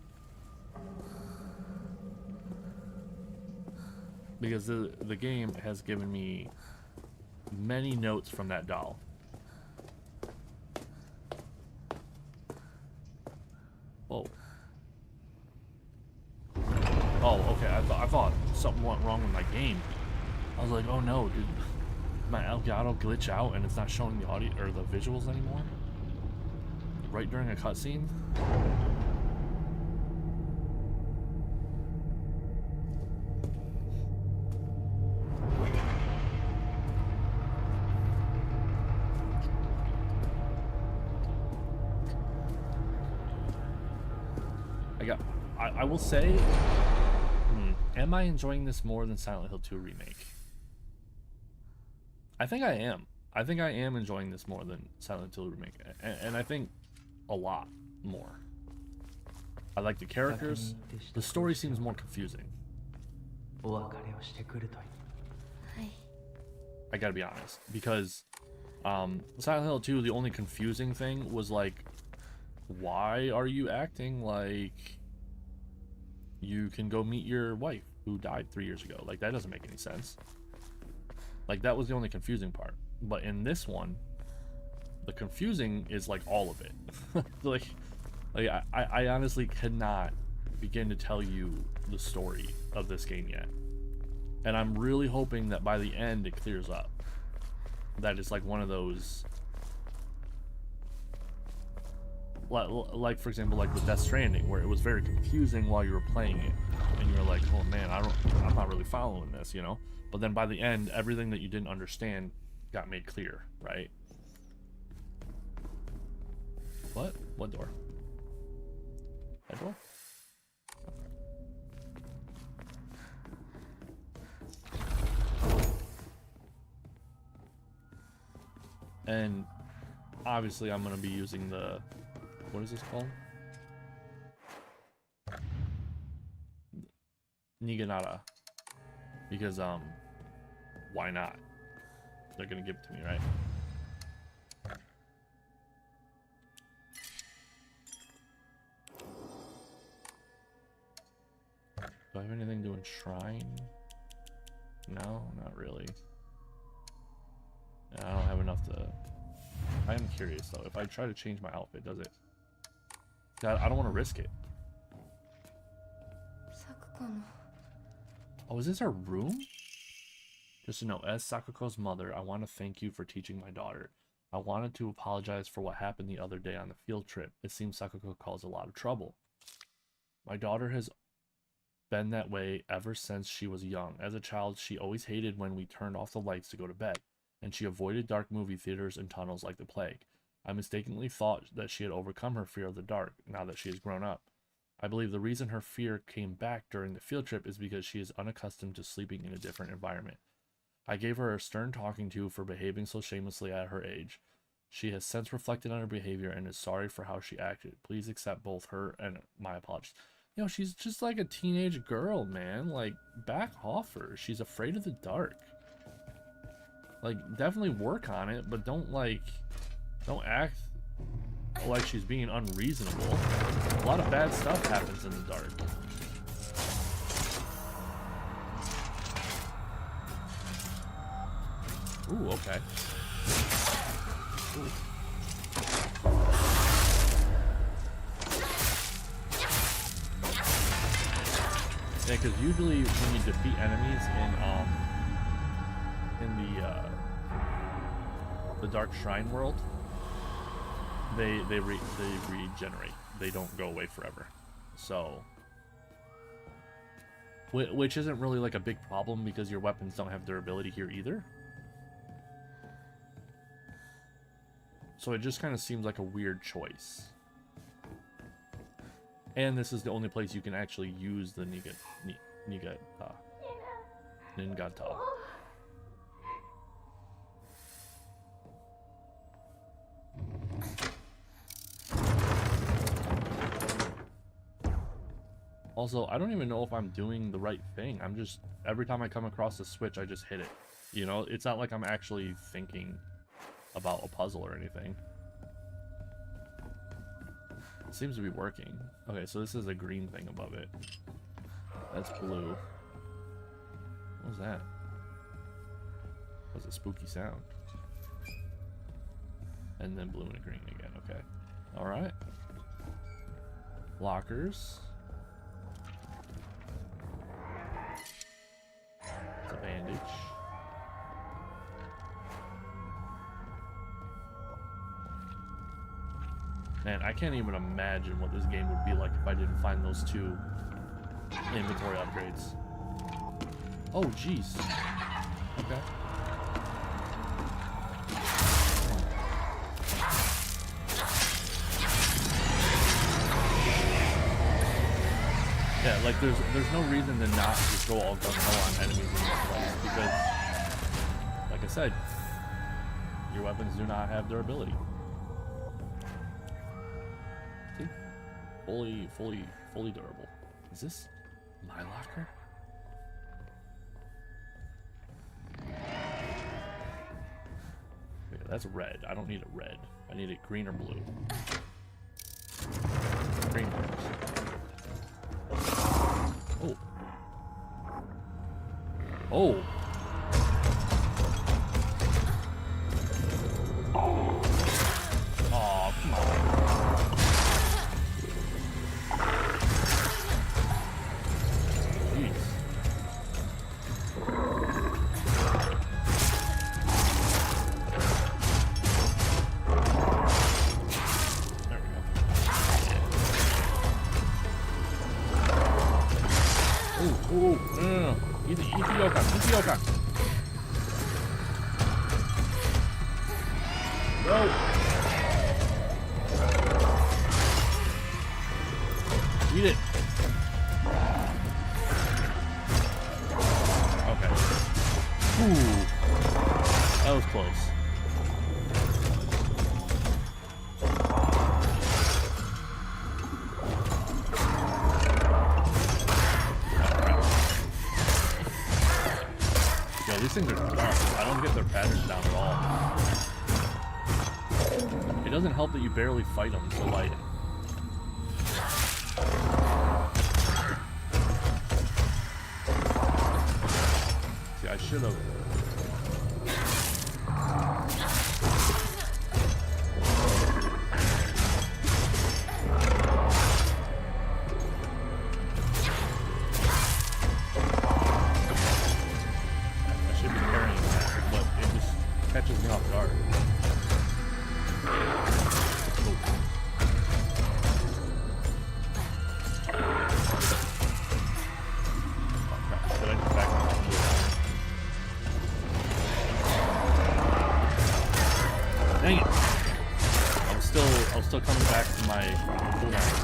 Because the game has given me many notes from that doll. Oh. Oh, okay. I thought something went wrong with my game. I was like, oh no, dude. My Elgato glitch out and it's not showing the audio or the visuals anymore? Right during a cutscene? I will say, am I enjoying this more than Silent Hill 2 Remake? I think I am. I think I am enjoying this more than Silent Hill Remake, and I think a lot more. I like the characters. The story seems more confusing. I gotta be honest, because Silent Hill 2, the only confusing thing was like, why are you acting like you can go meet your wife who died 3 years ago? Like, that doesn't make any sense. Like, that was the only confusing part. But in this one, the confusing is like all of it. like I honestly cannot begin to tell you the story of this game yet. And I'm really hoping that by the end it clears up. That it's like one of those, like for example, like with Death Stranding, where it was very confusing while you were playing it, and you're like, oh man, I'm not really following this, you know. But then by the end, everything that you didn't understand got made clear, right? What door? That door? And obviously I'm going to be using the, what is this called? Niganata. Because, why not? They're going to give it to me, right? Do I have anything doing shrine? No, not really. I don't have enough to... I am curious though, if I try to change my outfit, does it? I don't want to risk it. Oh, is this our room? Just to know, as Sakuko's mother, I want to thank you for teaching my daughter. I wanted to apologize for what happened the other day on the field trip. It seems Sakuko caused a lot of trouble. My daughter has been that way ever since she was young. As a child, she always hated when we turned off the lights to go to bed, and she avoided dark movie theaters and tunnels like the plague. I mistakenly thought that she had overcome her fear of the dark now that she has grown up. I believe the reason her fear came back during the field trip is because she is unaccustomed to sleeping in a different environment. I gave her a stern talking to for behaving so shamelessly at her age. She has since reflected on her behavior and is sorry for how she acted. Please accept both her and my apologies. You know, she's just like a teenage girl, man. Like, back off her. She's afraid of the dark. Like, definitely work on it, but don't act like she's being unreasonable. A lot of bad stuff happens in the dark. Ooh, okay. Ooh. Yeah, because usually when you defeat enemies in the Dark Shrine world, they regenerate. They don't go away forever. So, which isn't really like a big problem because your weapons don't have durability here either. So it just kind of seems like a weird choice. And this is the only place you can actually use the Ningata. Also, I don't even know if I'm doing the right thing. I'm just, every time I come across a switch, I just hit it. You know, it's not like I'm actually thinking about a puzzle or anything. It seems to be working. Okay, so this is a green thing above it. That's blue. What was that? That was a spooky sound. And then blue and green again. Okay. Alright. Lockers. It's a bandage. Man, I can't even imagine what this game would be like if I didn't find those two inventory upgrades. Oh, jeez. Okay. Yeah, like there's no reason to not just go all gung-ho on enemies in this place because, like I said, your weapons do not have durability. Fully durable. Is this my locker? Wait, That's red. I don't need a red. I need it green or blue. Green works. Oh. Oh. Oh, come on. Jeez. There we go. Oh, no. Eat the Yokan. Eat the Yokan. No. Eat it. Okay. Ooh. That was close. Yo, these things are tough. I don't get their patterns down at all. It doesn't help that you barely fight them, so like... See, I should have... I should be carrying that, but it just catches me off guard. Dang it! I was still coming back to my cooldown.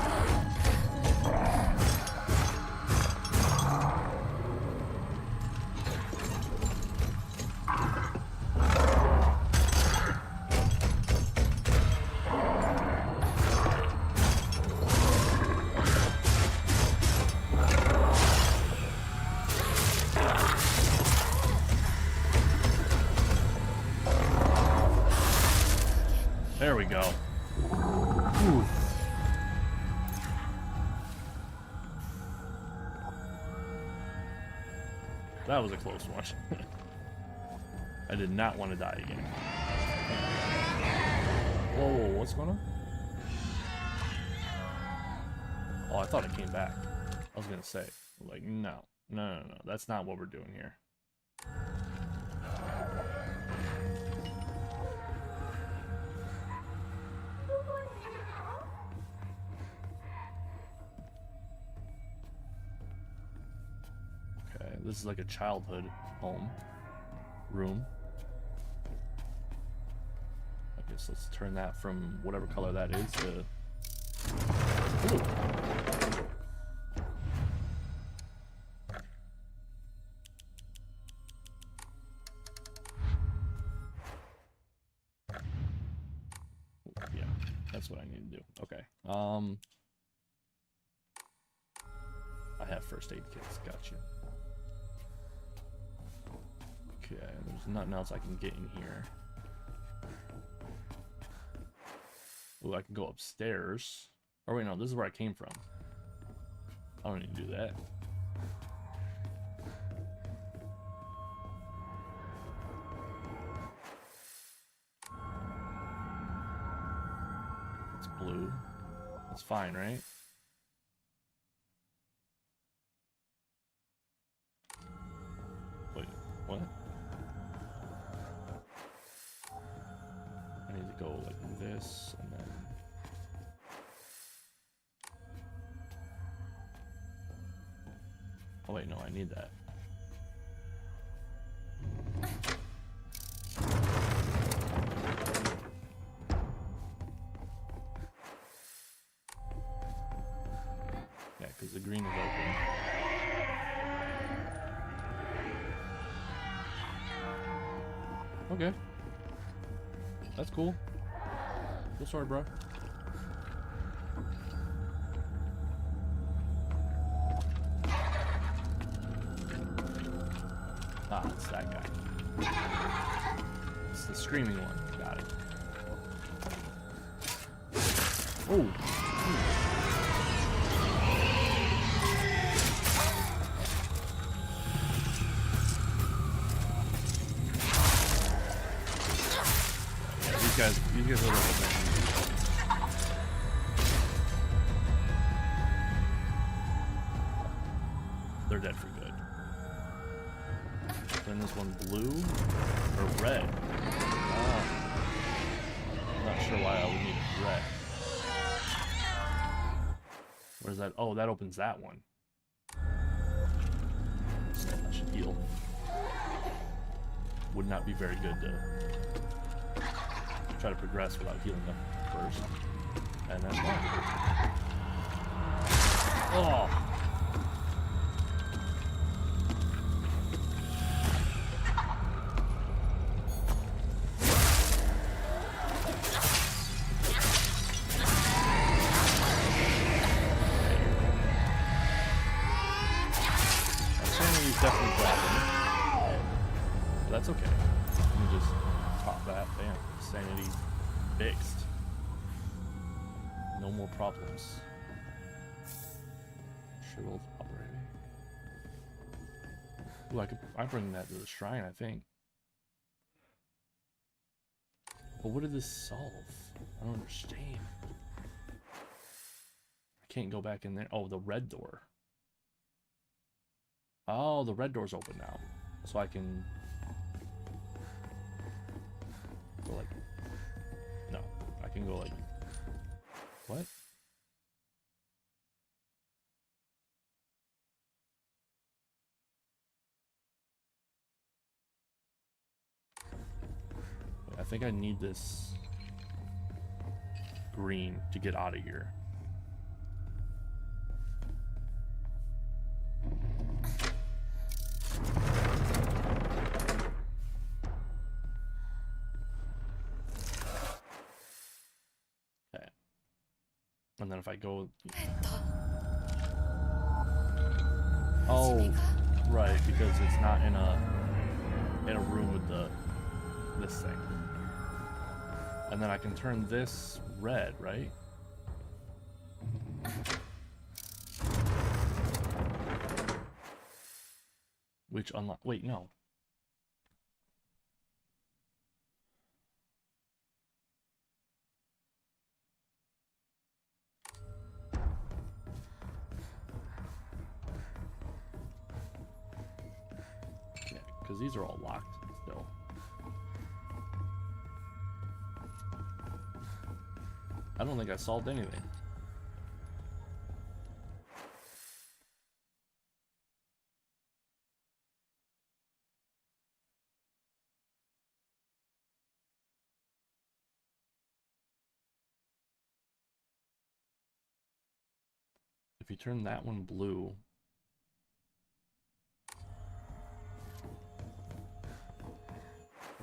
There we go. Whew. That was a close one. I did not want to die again. Whoa, what's going on? Oh, I thought it came back. I was gonna say, like, no. That's not what we're doing here. This is like a childhood home room. I guess let's turn that from whatever color that is to... Ooh. Yeah, that's what I need to do. Okay. I have first aid kits. Gotcha. Okay, there's nothing else I can get in here. Ooh, I can go upstairs. Oh wait, no, this is where I came from. I don't need to do that. It's blue. It's fine, right? Wait, what? I need to go like this, and then... Oh wait, no, I need that. Yeah, because the green is open. Okay. That's cool. Cool story, bro. Ah, it's that guy. It's the screaming one. Got it. Oh. These guys are a little bit. They're dead for good. Then this one blue or red. Oh. I'm not sure why I would need red. Where's that? Oh, that opens that one. So that should heal. Would not be very good to try to progress without healing them first. And then oh. Definitely dropping. But that's okay. Let me just top that. Bam. Sanity fixed. No more problems. Shriveled operating. Ooh, I bring that to the shrine, I think. But what did this solve? I don't understand. I can't go back in there. Oh, the red door. Oh, the red door's open now. So I can go like... No, I can go like... What? I think I need this green to get out of here. And then if I go... Oh, right, because it's not in a room with this thing. And then I can turn this red, right? Which unlock... Wait, no. Because these are all locked still. I don't think I solved anything. If you turn that one blue...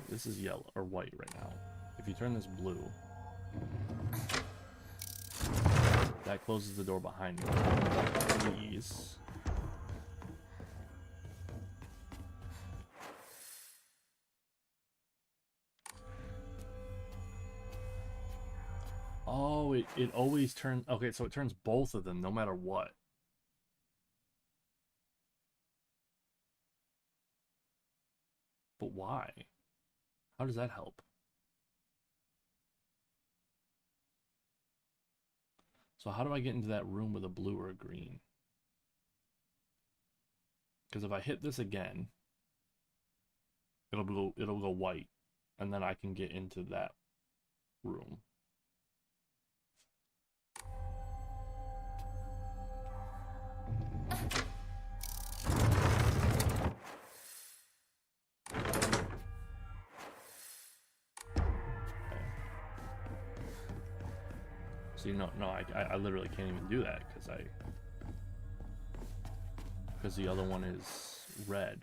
This is yellow or white right now. If you turn this blue, that closes the door behind me. These. Oh, it always turns... Okay, so it turns both of them no matter what. But why? How does that help? So how do I get into that room with a blue or a green? Because if I hit this again, it'll go white, and then I can get into that room. See, no, I literally can't even do that because the other one is red.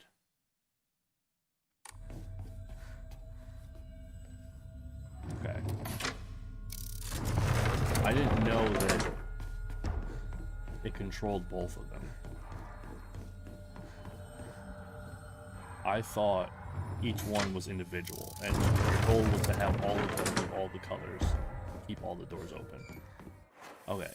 Okay. I didn't know that it controlled both of them. I thought each one was individual, and your goal was to have all of them with all the colors, keep all the doors open. Okay.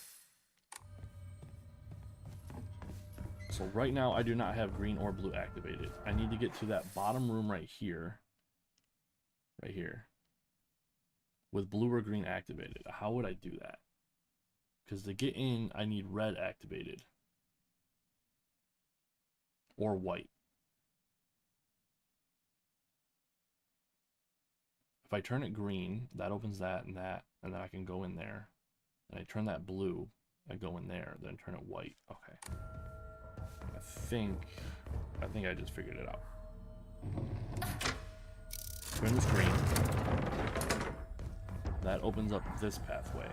So right now I do not have green or blue activated. I need to get to that bottom room right here. Right here. With blue or green activated. How would I do that? Because to get in, I need red activated. Or white. If I turn it green, that opens that, and then I can go in there. And I turn that blue, I go in there, then turn it white. Okay. I think I just figured it out. Turn this green. That opens up this pathway,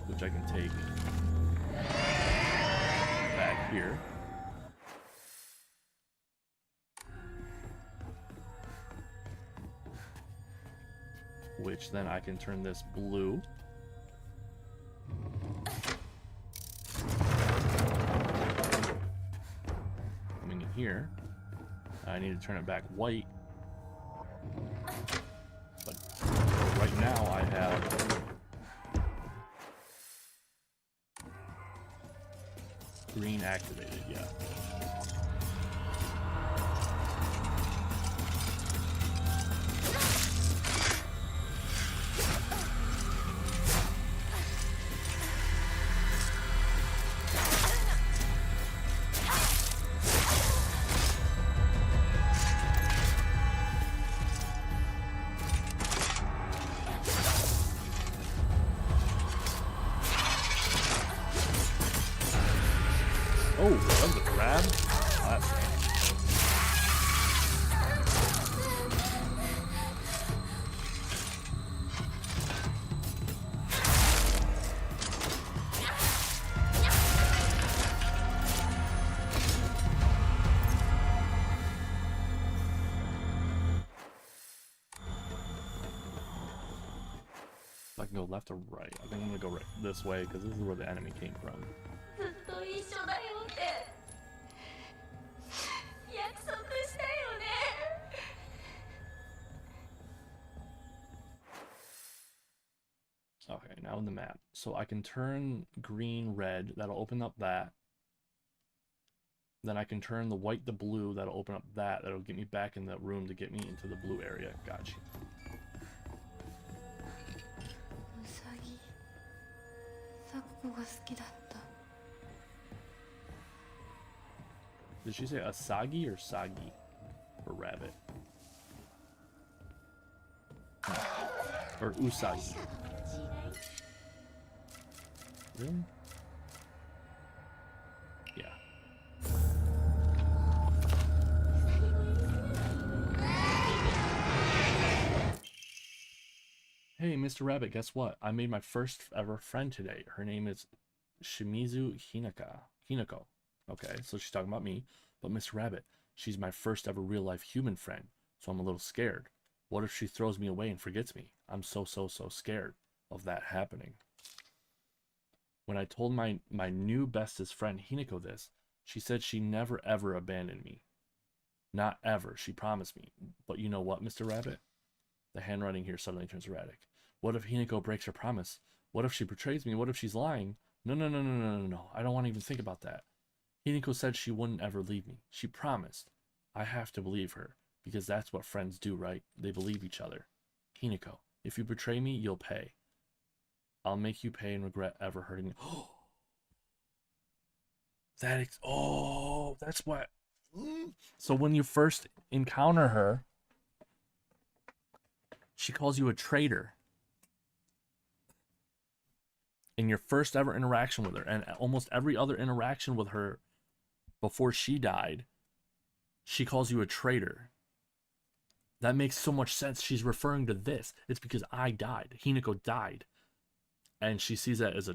which I can take back here. Which then I can turn this blue. Coming in here. I need to turn it back white. But right now I have green activated, yeah. Oh, that was a grab? Oh, that's nice. If I can go left or right, I think I'm gonna go right this way because this is where the enemy came from. ずっと一緒だよって約束したよね。 Okay, now in the map. So I can turn green, red, that'll open up that. Then I can turn the white to blue, that'll open up that. That'll get me back in the room to get me into the blue area. Gotcha. ウサギサクコが好きだった。 Did she say Asagi or Sagi for rabbit? Or Usagi? Really? Yeah. Hey, Mr. Rabbit, guess what? I made my first ever friend today. Her name is Shimizu Hinako. Okay, so she's talking about me. But Mr. Rabbit, she's my first ever real life human friend, so I'm a little scared. What if she throws me away and forgets me? I'm so scared of that happening. When I told my new bestest friend Hinako this, she said she never ever abandoned me. Not ever, she promised me. But you know what, Mr. Rabbit? The handwriting here suddenly turns erratic. What if Hinako breaks her promise? What if she betrays me? What if she's lying? No. I don't want to even think about that. Hinako said she wouldn't ever leave me. She promised. I have to believe her, because that's what friends do, right? They believe each other. Hinako, if you betray me, you'll pay. I'll make you pay and regret ever hurting me. That's what. So when you first encounter her, she calls you a traitor. In your first ever interaction with her, and almost every other interaction with her before she died, she calls you a traitor. That makes so much sense. She's referring to this. It's because I died. Hinako died. And she sees that as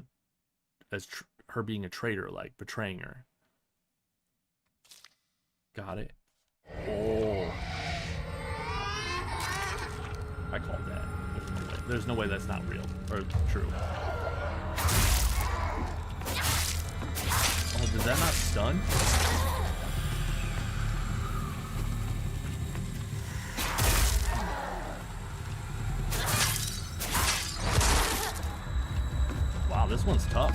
her being a traitor, like betraying her. Got it? Oh. I called that. There's no way that's not real or true. Oh, did that not stun? Wow, this one's tough. tough.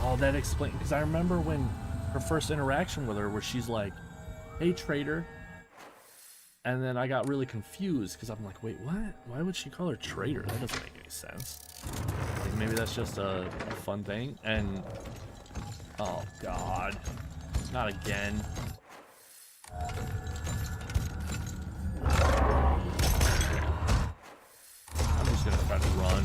Oh, that explains, because I remember when her first interaction with her where she's like, hey, traitor. And then I got really confused because I'm like, wait, what? Why would she call her traitor? That doesn't make any sense. Like, maybe that's just a fun thing. And, oh, God. Not again. I'm just going to try to run.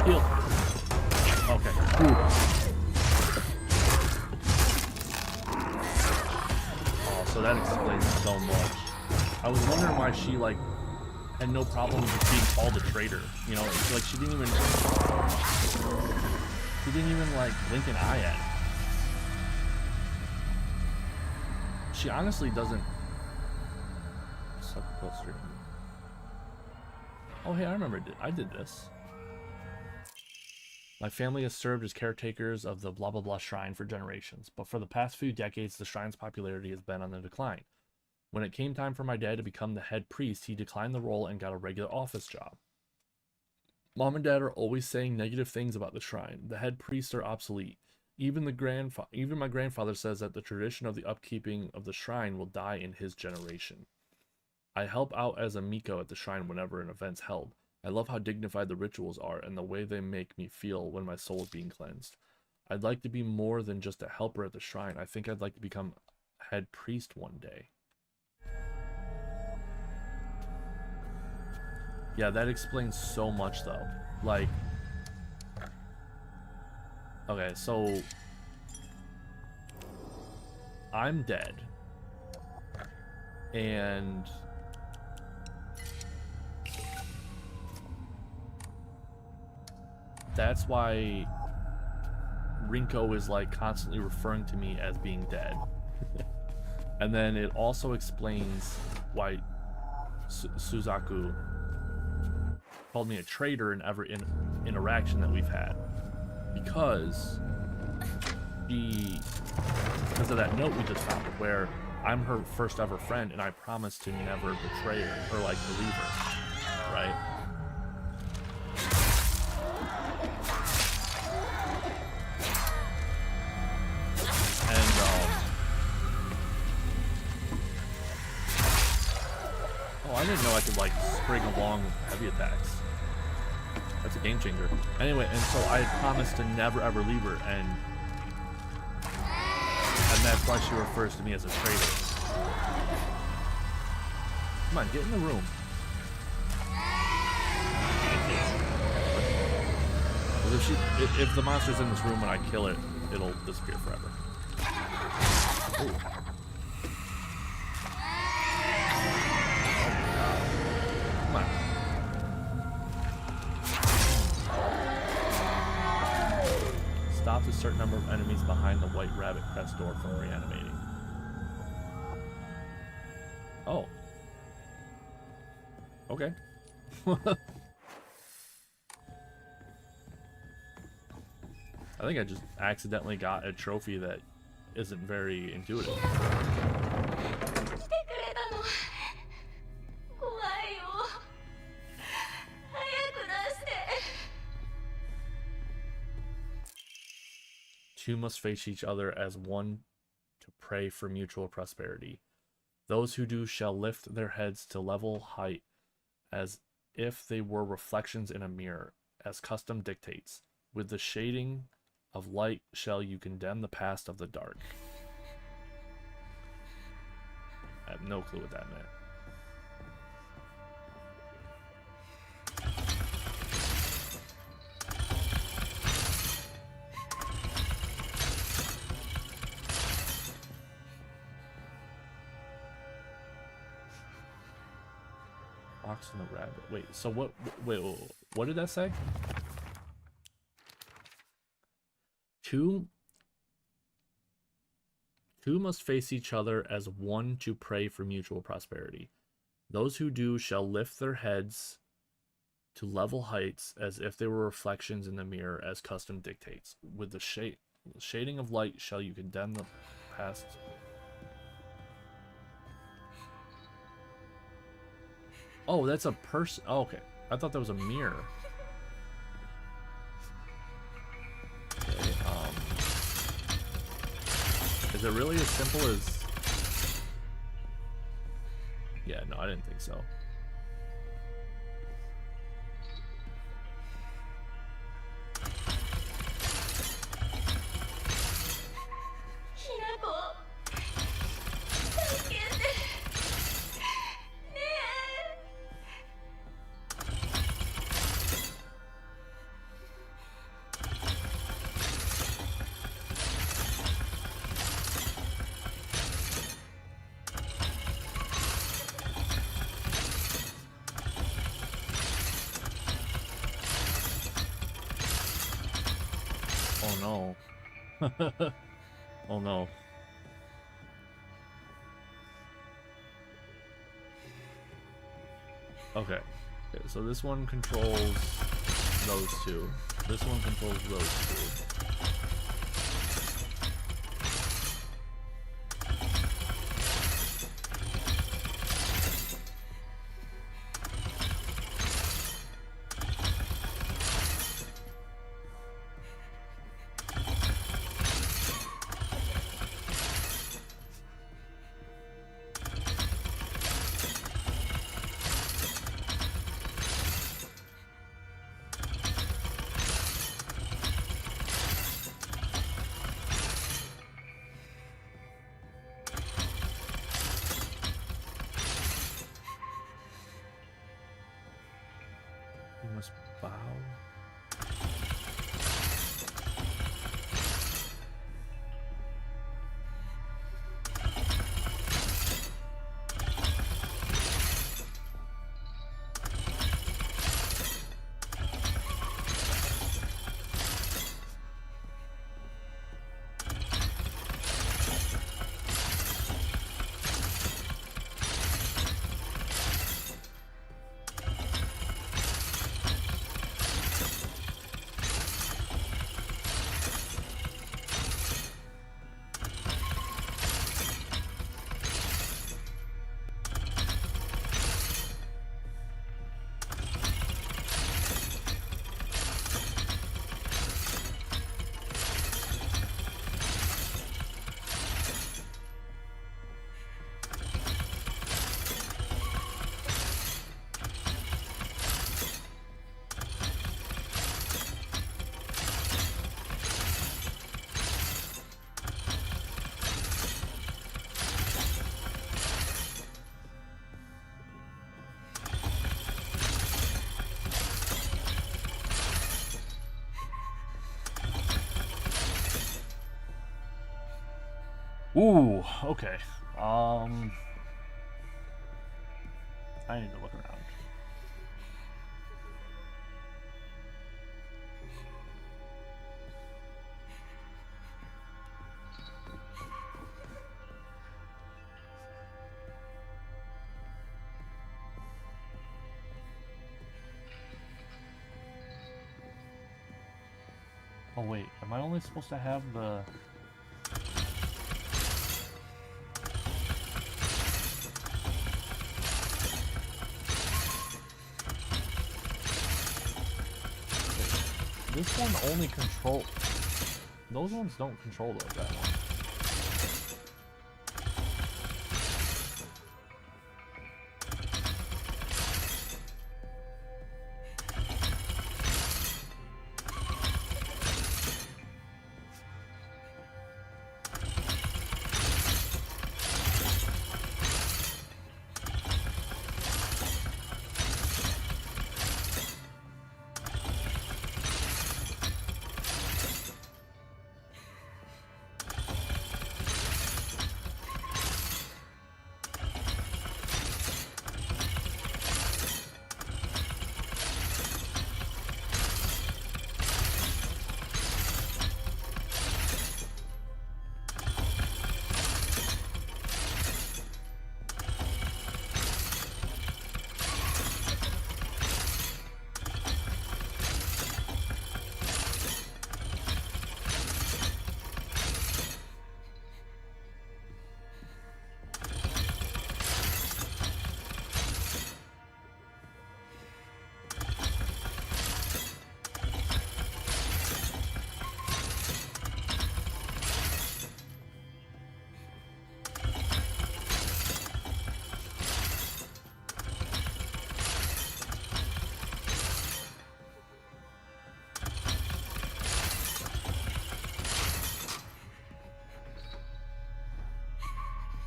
Heal. Okay. Ooh. Oh, so that explains so much. I was wondering why she, like, had no problem with being called a traitor. You know, it's like she didn't even like blink an eye at it. She honestly doesn't. Oh, hey, I remember I did this. My family has served as caretakers of the blah blah blah shrine for generations, but for the past few decades, the shrine's popularity has been on the decline. When it came time for my dad to become the head priest, he declined the role and got a regular office job. Mom and Dad are always saying negative things about the shrine. The head priests are obsolete. Even my grandfather says that the tradition of the upkeeping of the shrine will die in his generation. I help out as a Miko at the shrine whenever an event's held. I love how dignified the rituals are and the way they make me feel when my soul is being cleansed. I'd like to be more than just a helper at the shrine. I think I'd like to become head priest one day. Yeah, that explains so much though. Like, okay, so I'm dead. And that's why Rinko is like constantly referring to me as being dead. And then it also explains why Suzaku called me a traitor in every interaction that we've had. Because of that note we just found where I'm her first ever friend and I promised to never betray her or like to leave her, right? I didn't know I could like spring along heavy attacks. That's a game changer. Anyway, and so I had promised to never ever leave her, and that's why she refers to me as a traitor. Come on, get in the room. If the monster's in this room when I kill it, it'll disappear forever. Ooh. Stops a certain number of enemies behind the White Rabbit Crest door from reanimating. Oh. Okay. I think I just accidentally got a trophy that isn't very intuitive. Two must face each other as one to pray for mutual prosperity. Those who do shall lift their heads to level height as if they were reflections in a mirror, as custom dictates. With the shading of light shall you condemn the past of the dark. I have no clue what that meant. Fox and the rabbit. Wait, so what? Wait, what did that say? Two must face each other as one to pray for mutual prosperity. Those who do shall lift their heads to level heights as if they were reflections in the mirror as custom dictates. With the shading of light shall you condemn the past. Oh, that's a person. Oh, okay. I thought that was a mirror. Okay, is it really as simple as... Yeah, no, I didn't think so. Oh no. Oh no. Okay. Okay, so this one controls those two. This one controls those two. You must bow. Ooh, okay. I need to look around. Oh wait, am I only supposed to have the... This one only control... Those ones don't control that one.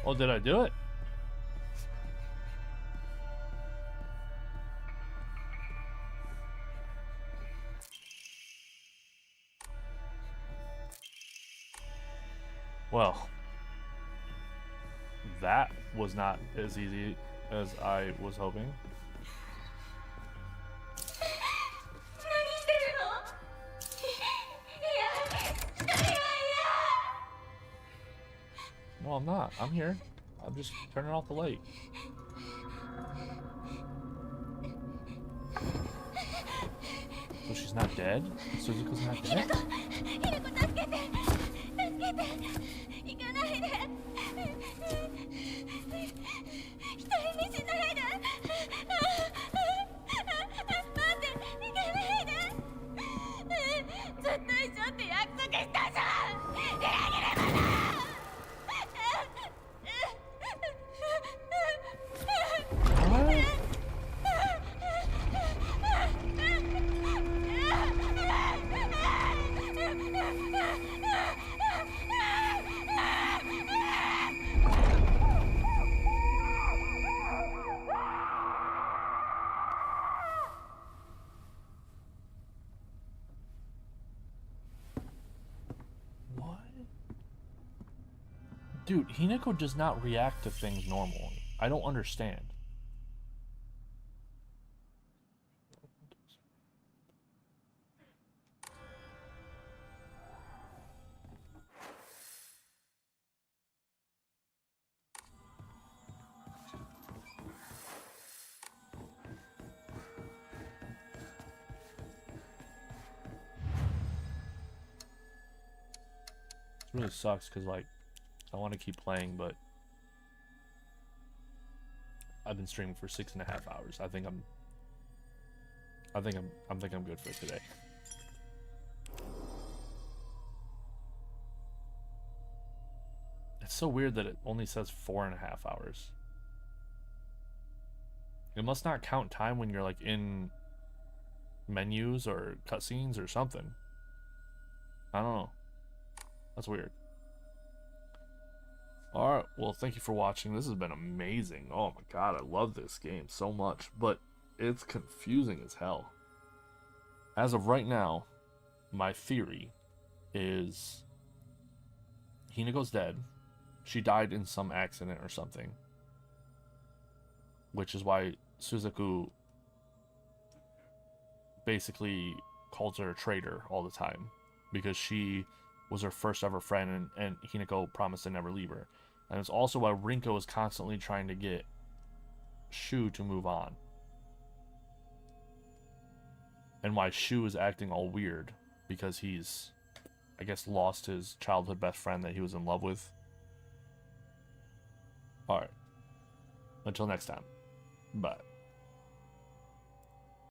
Oh, did I do it? Well, that was not as easy as I was hoping. No, I'm not. I'm here. I'm just turning off the light. So she's not dead? Suzuko's not dead? What? What? Dude, Hinako does not react to things normally. I don't understand. It really sucks because, like, I want to keep playing, but I've been streaming for 6.5 hours. I think I'm good for today. It's so weird that it only says 4.5 hours. It must not count time when you're like in menus or cutscenes or something. I don't know. That's weird. Alright, well, thank you for watching. This has been amazing. Oh my god, I love this game so much, but it's confusing as hell. As of right now, my theory is Hinako's dead. She died in some accident or something, which is why Suzaku basically calls her a traitor all the time, because she was her first ever friend, and Hinako promised to never leave her. And it's also why Rinko is constantly trying to get Shu to move on, and why Shu is acting all weird because he's, I guess, lost his childhood best friend that he was in love with. Alright, until next time, bye.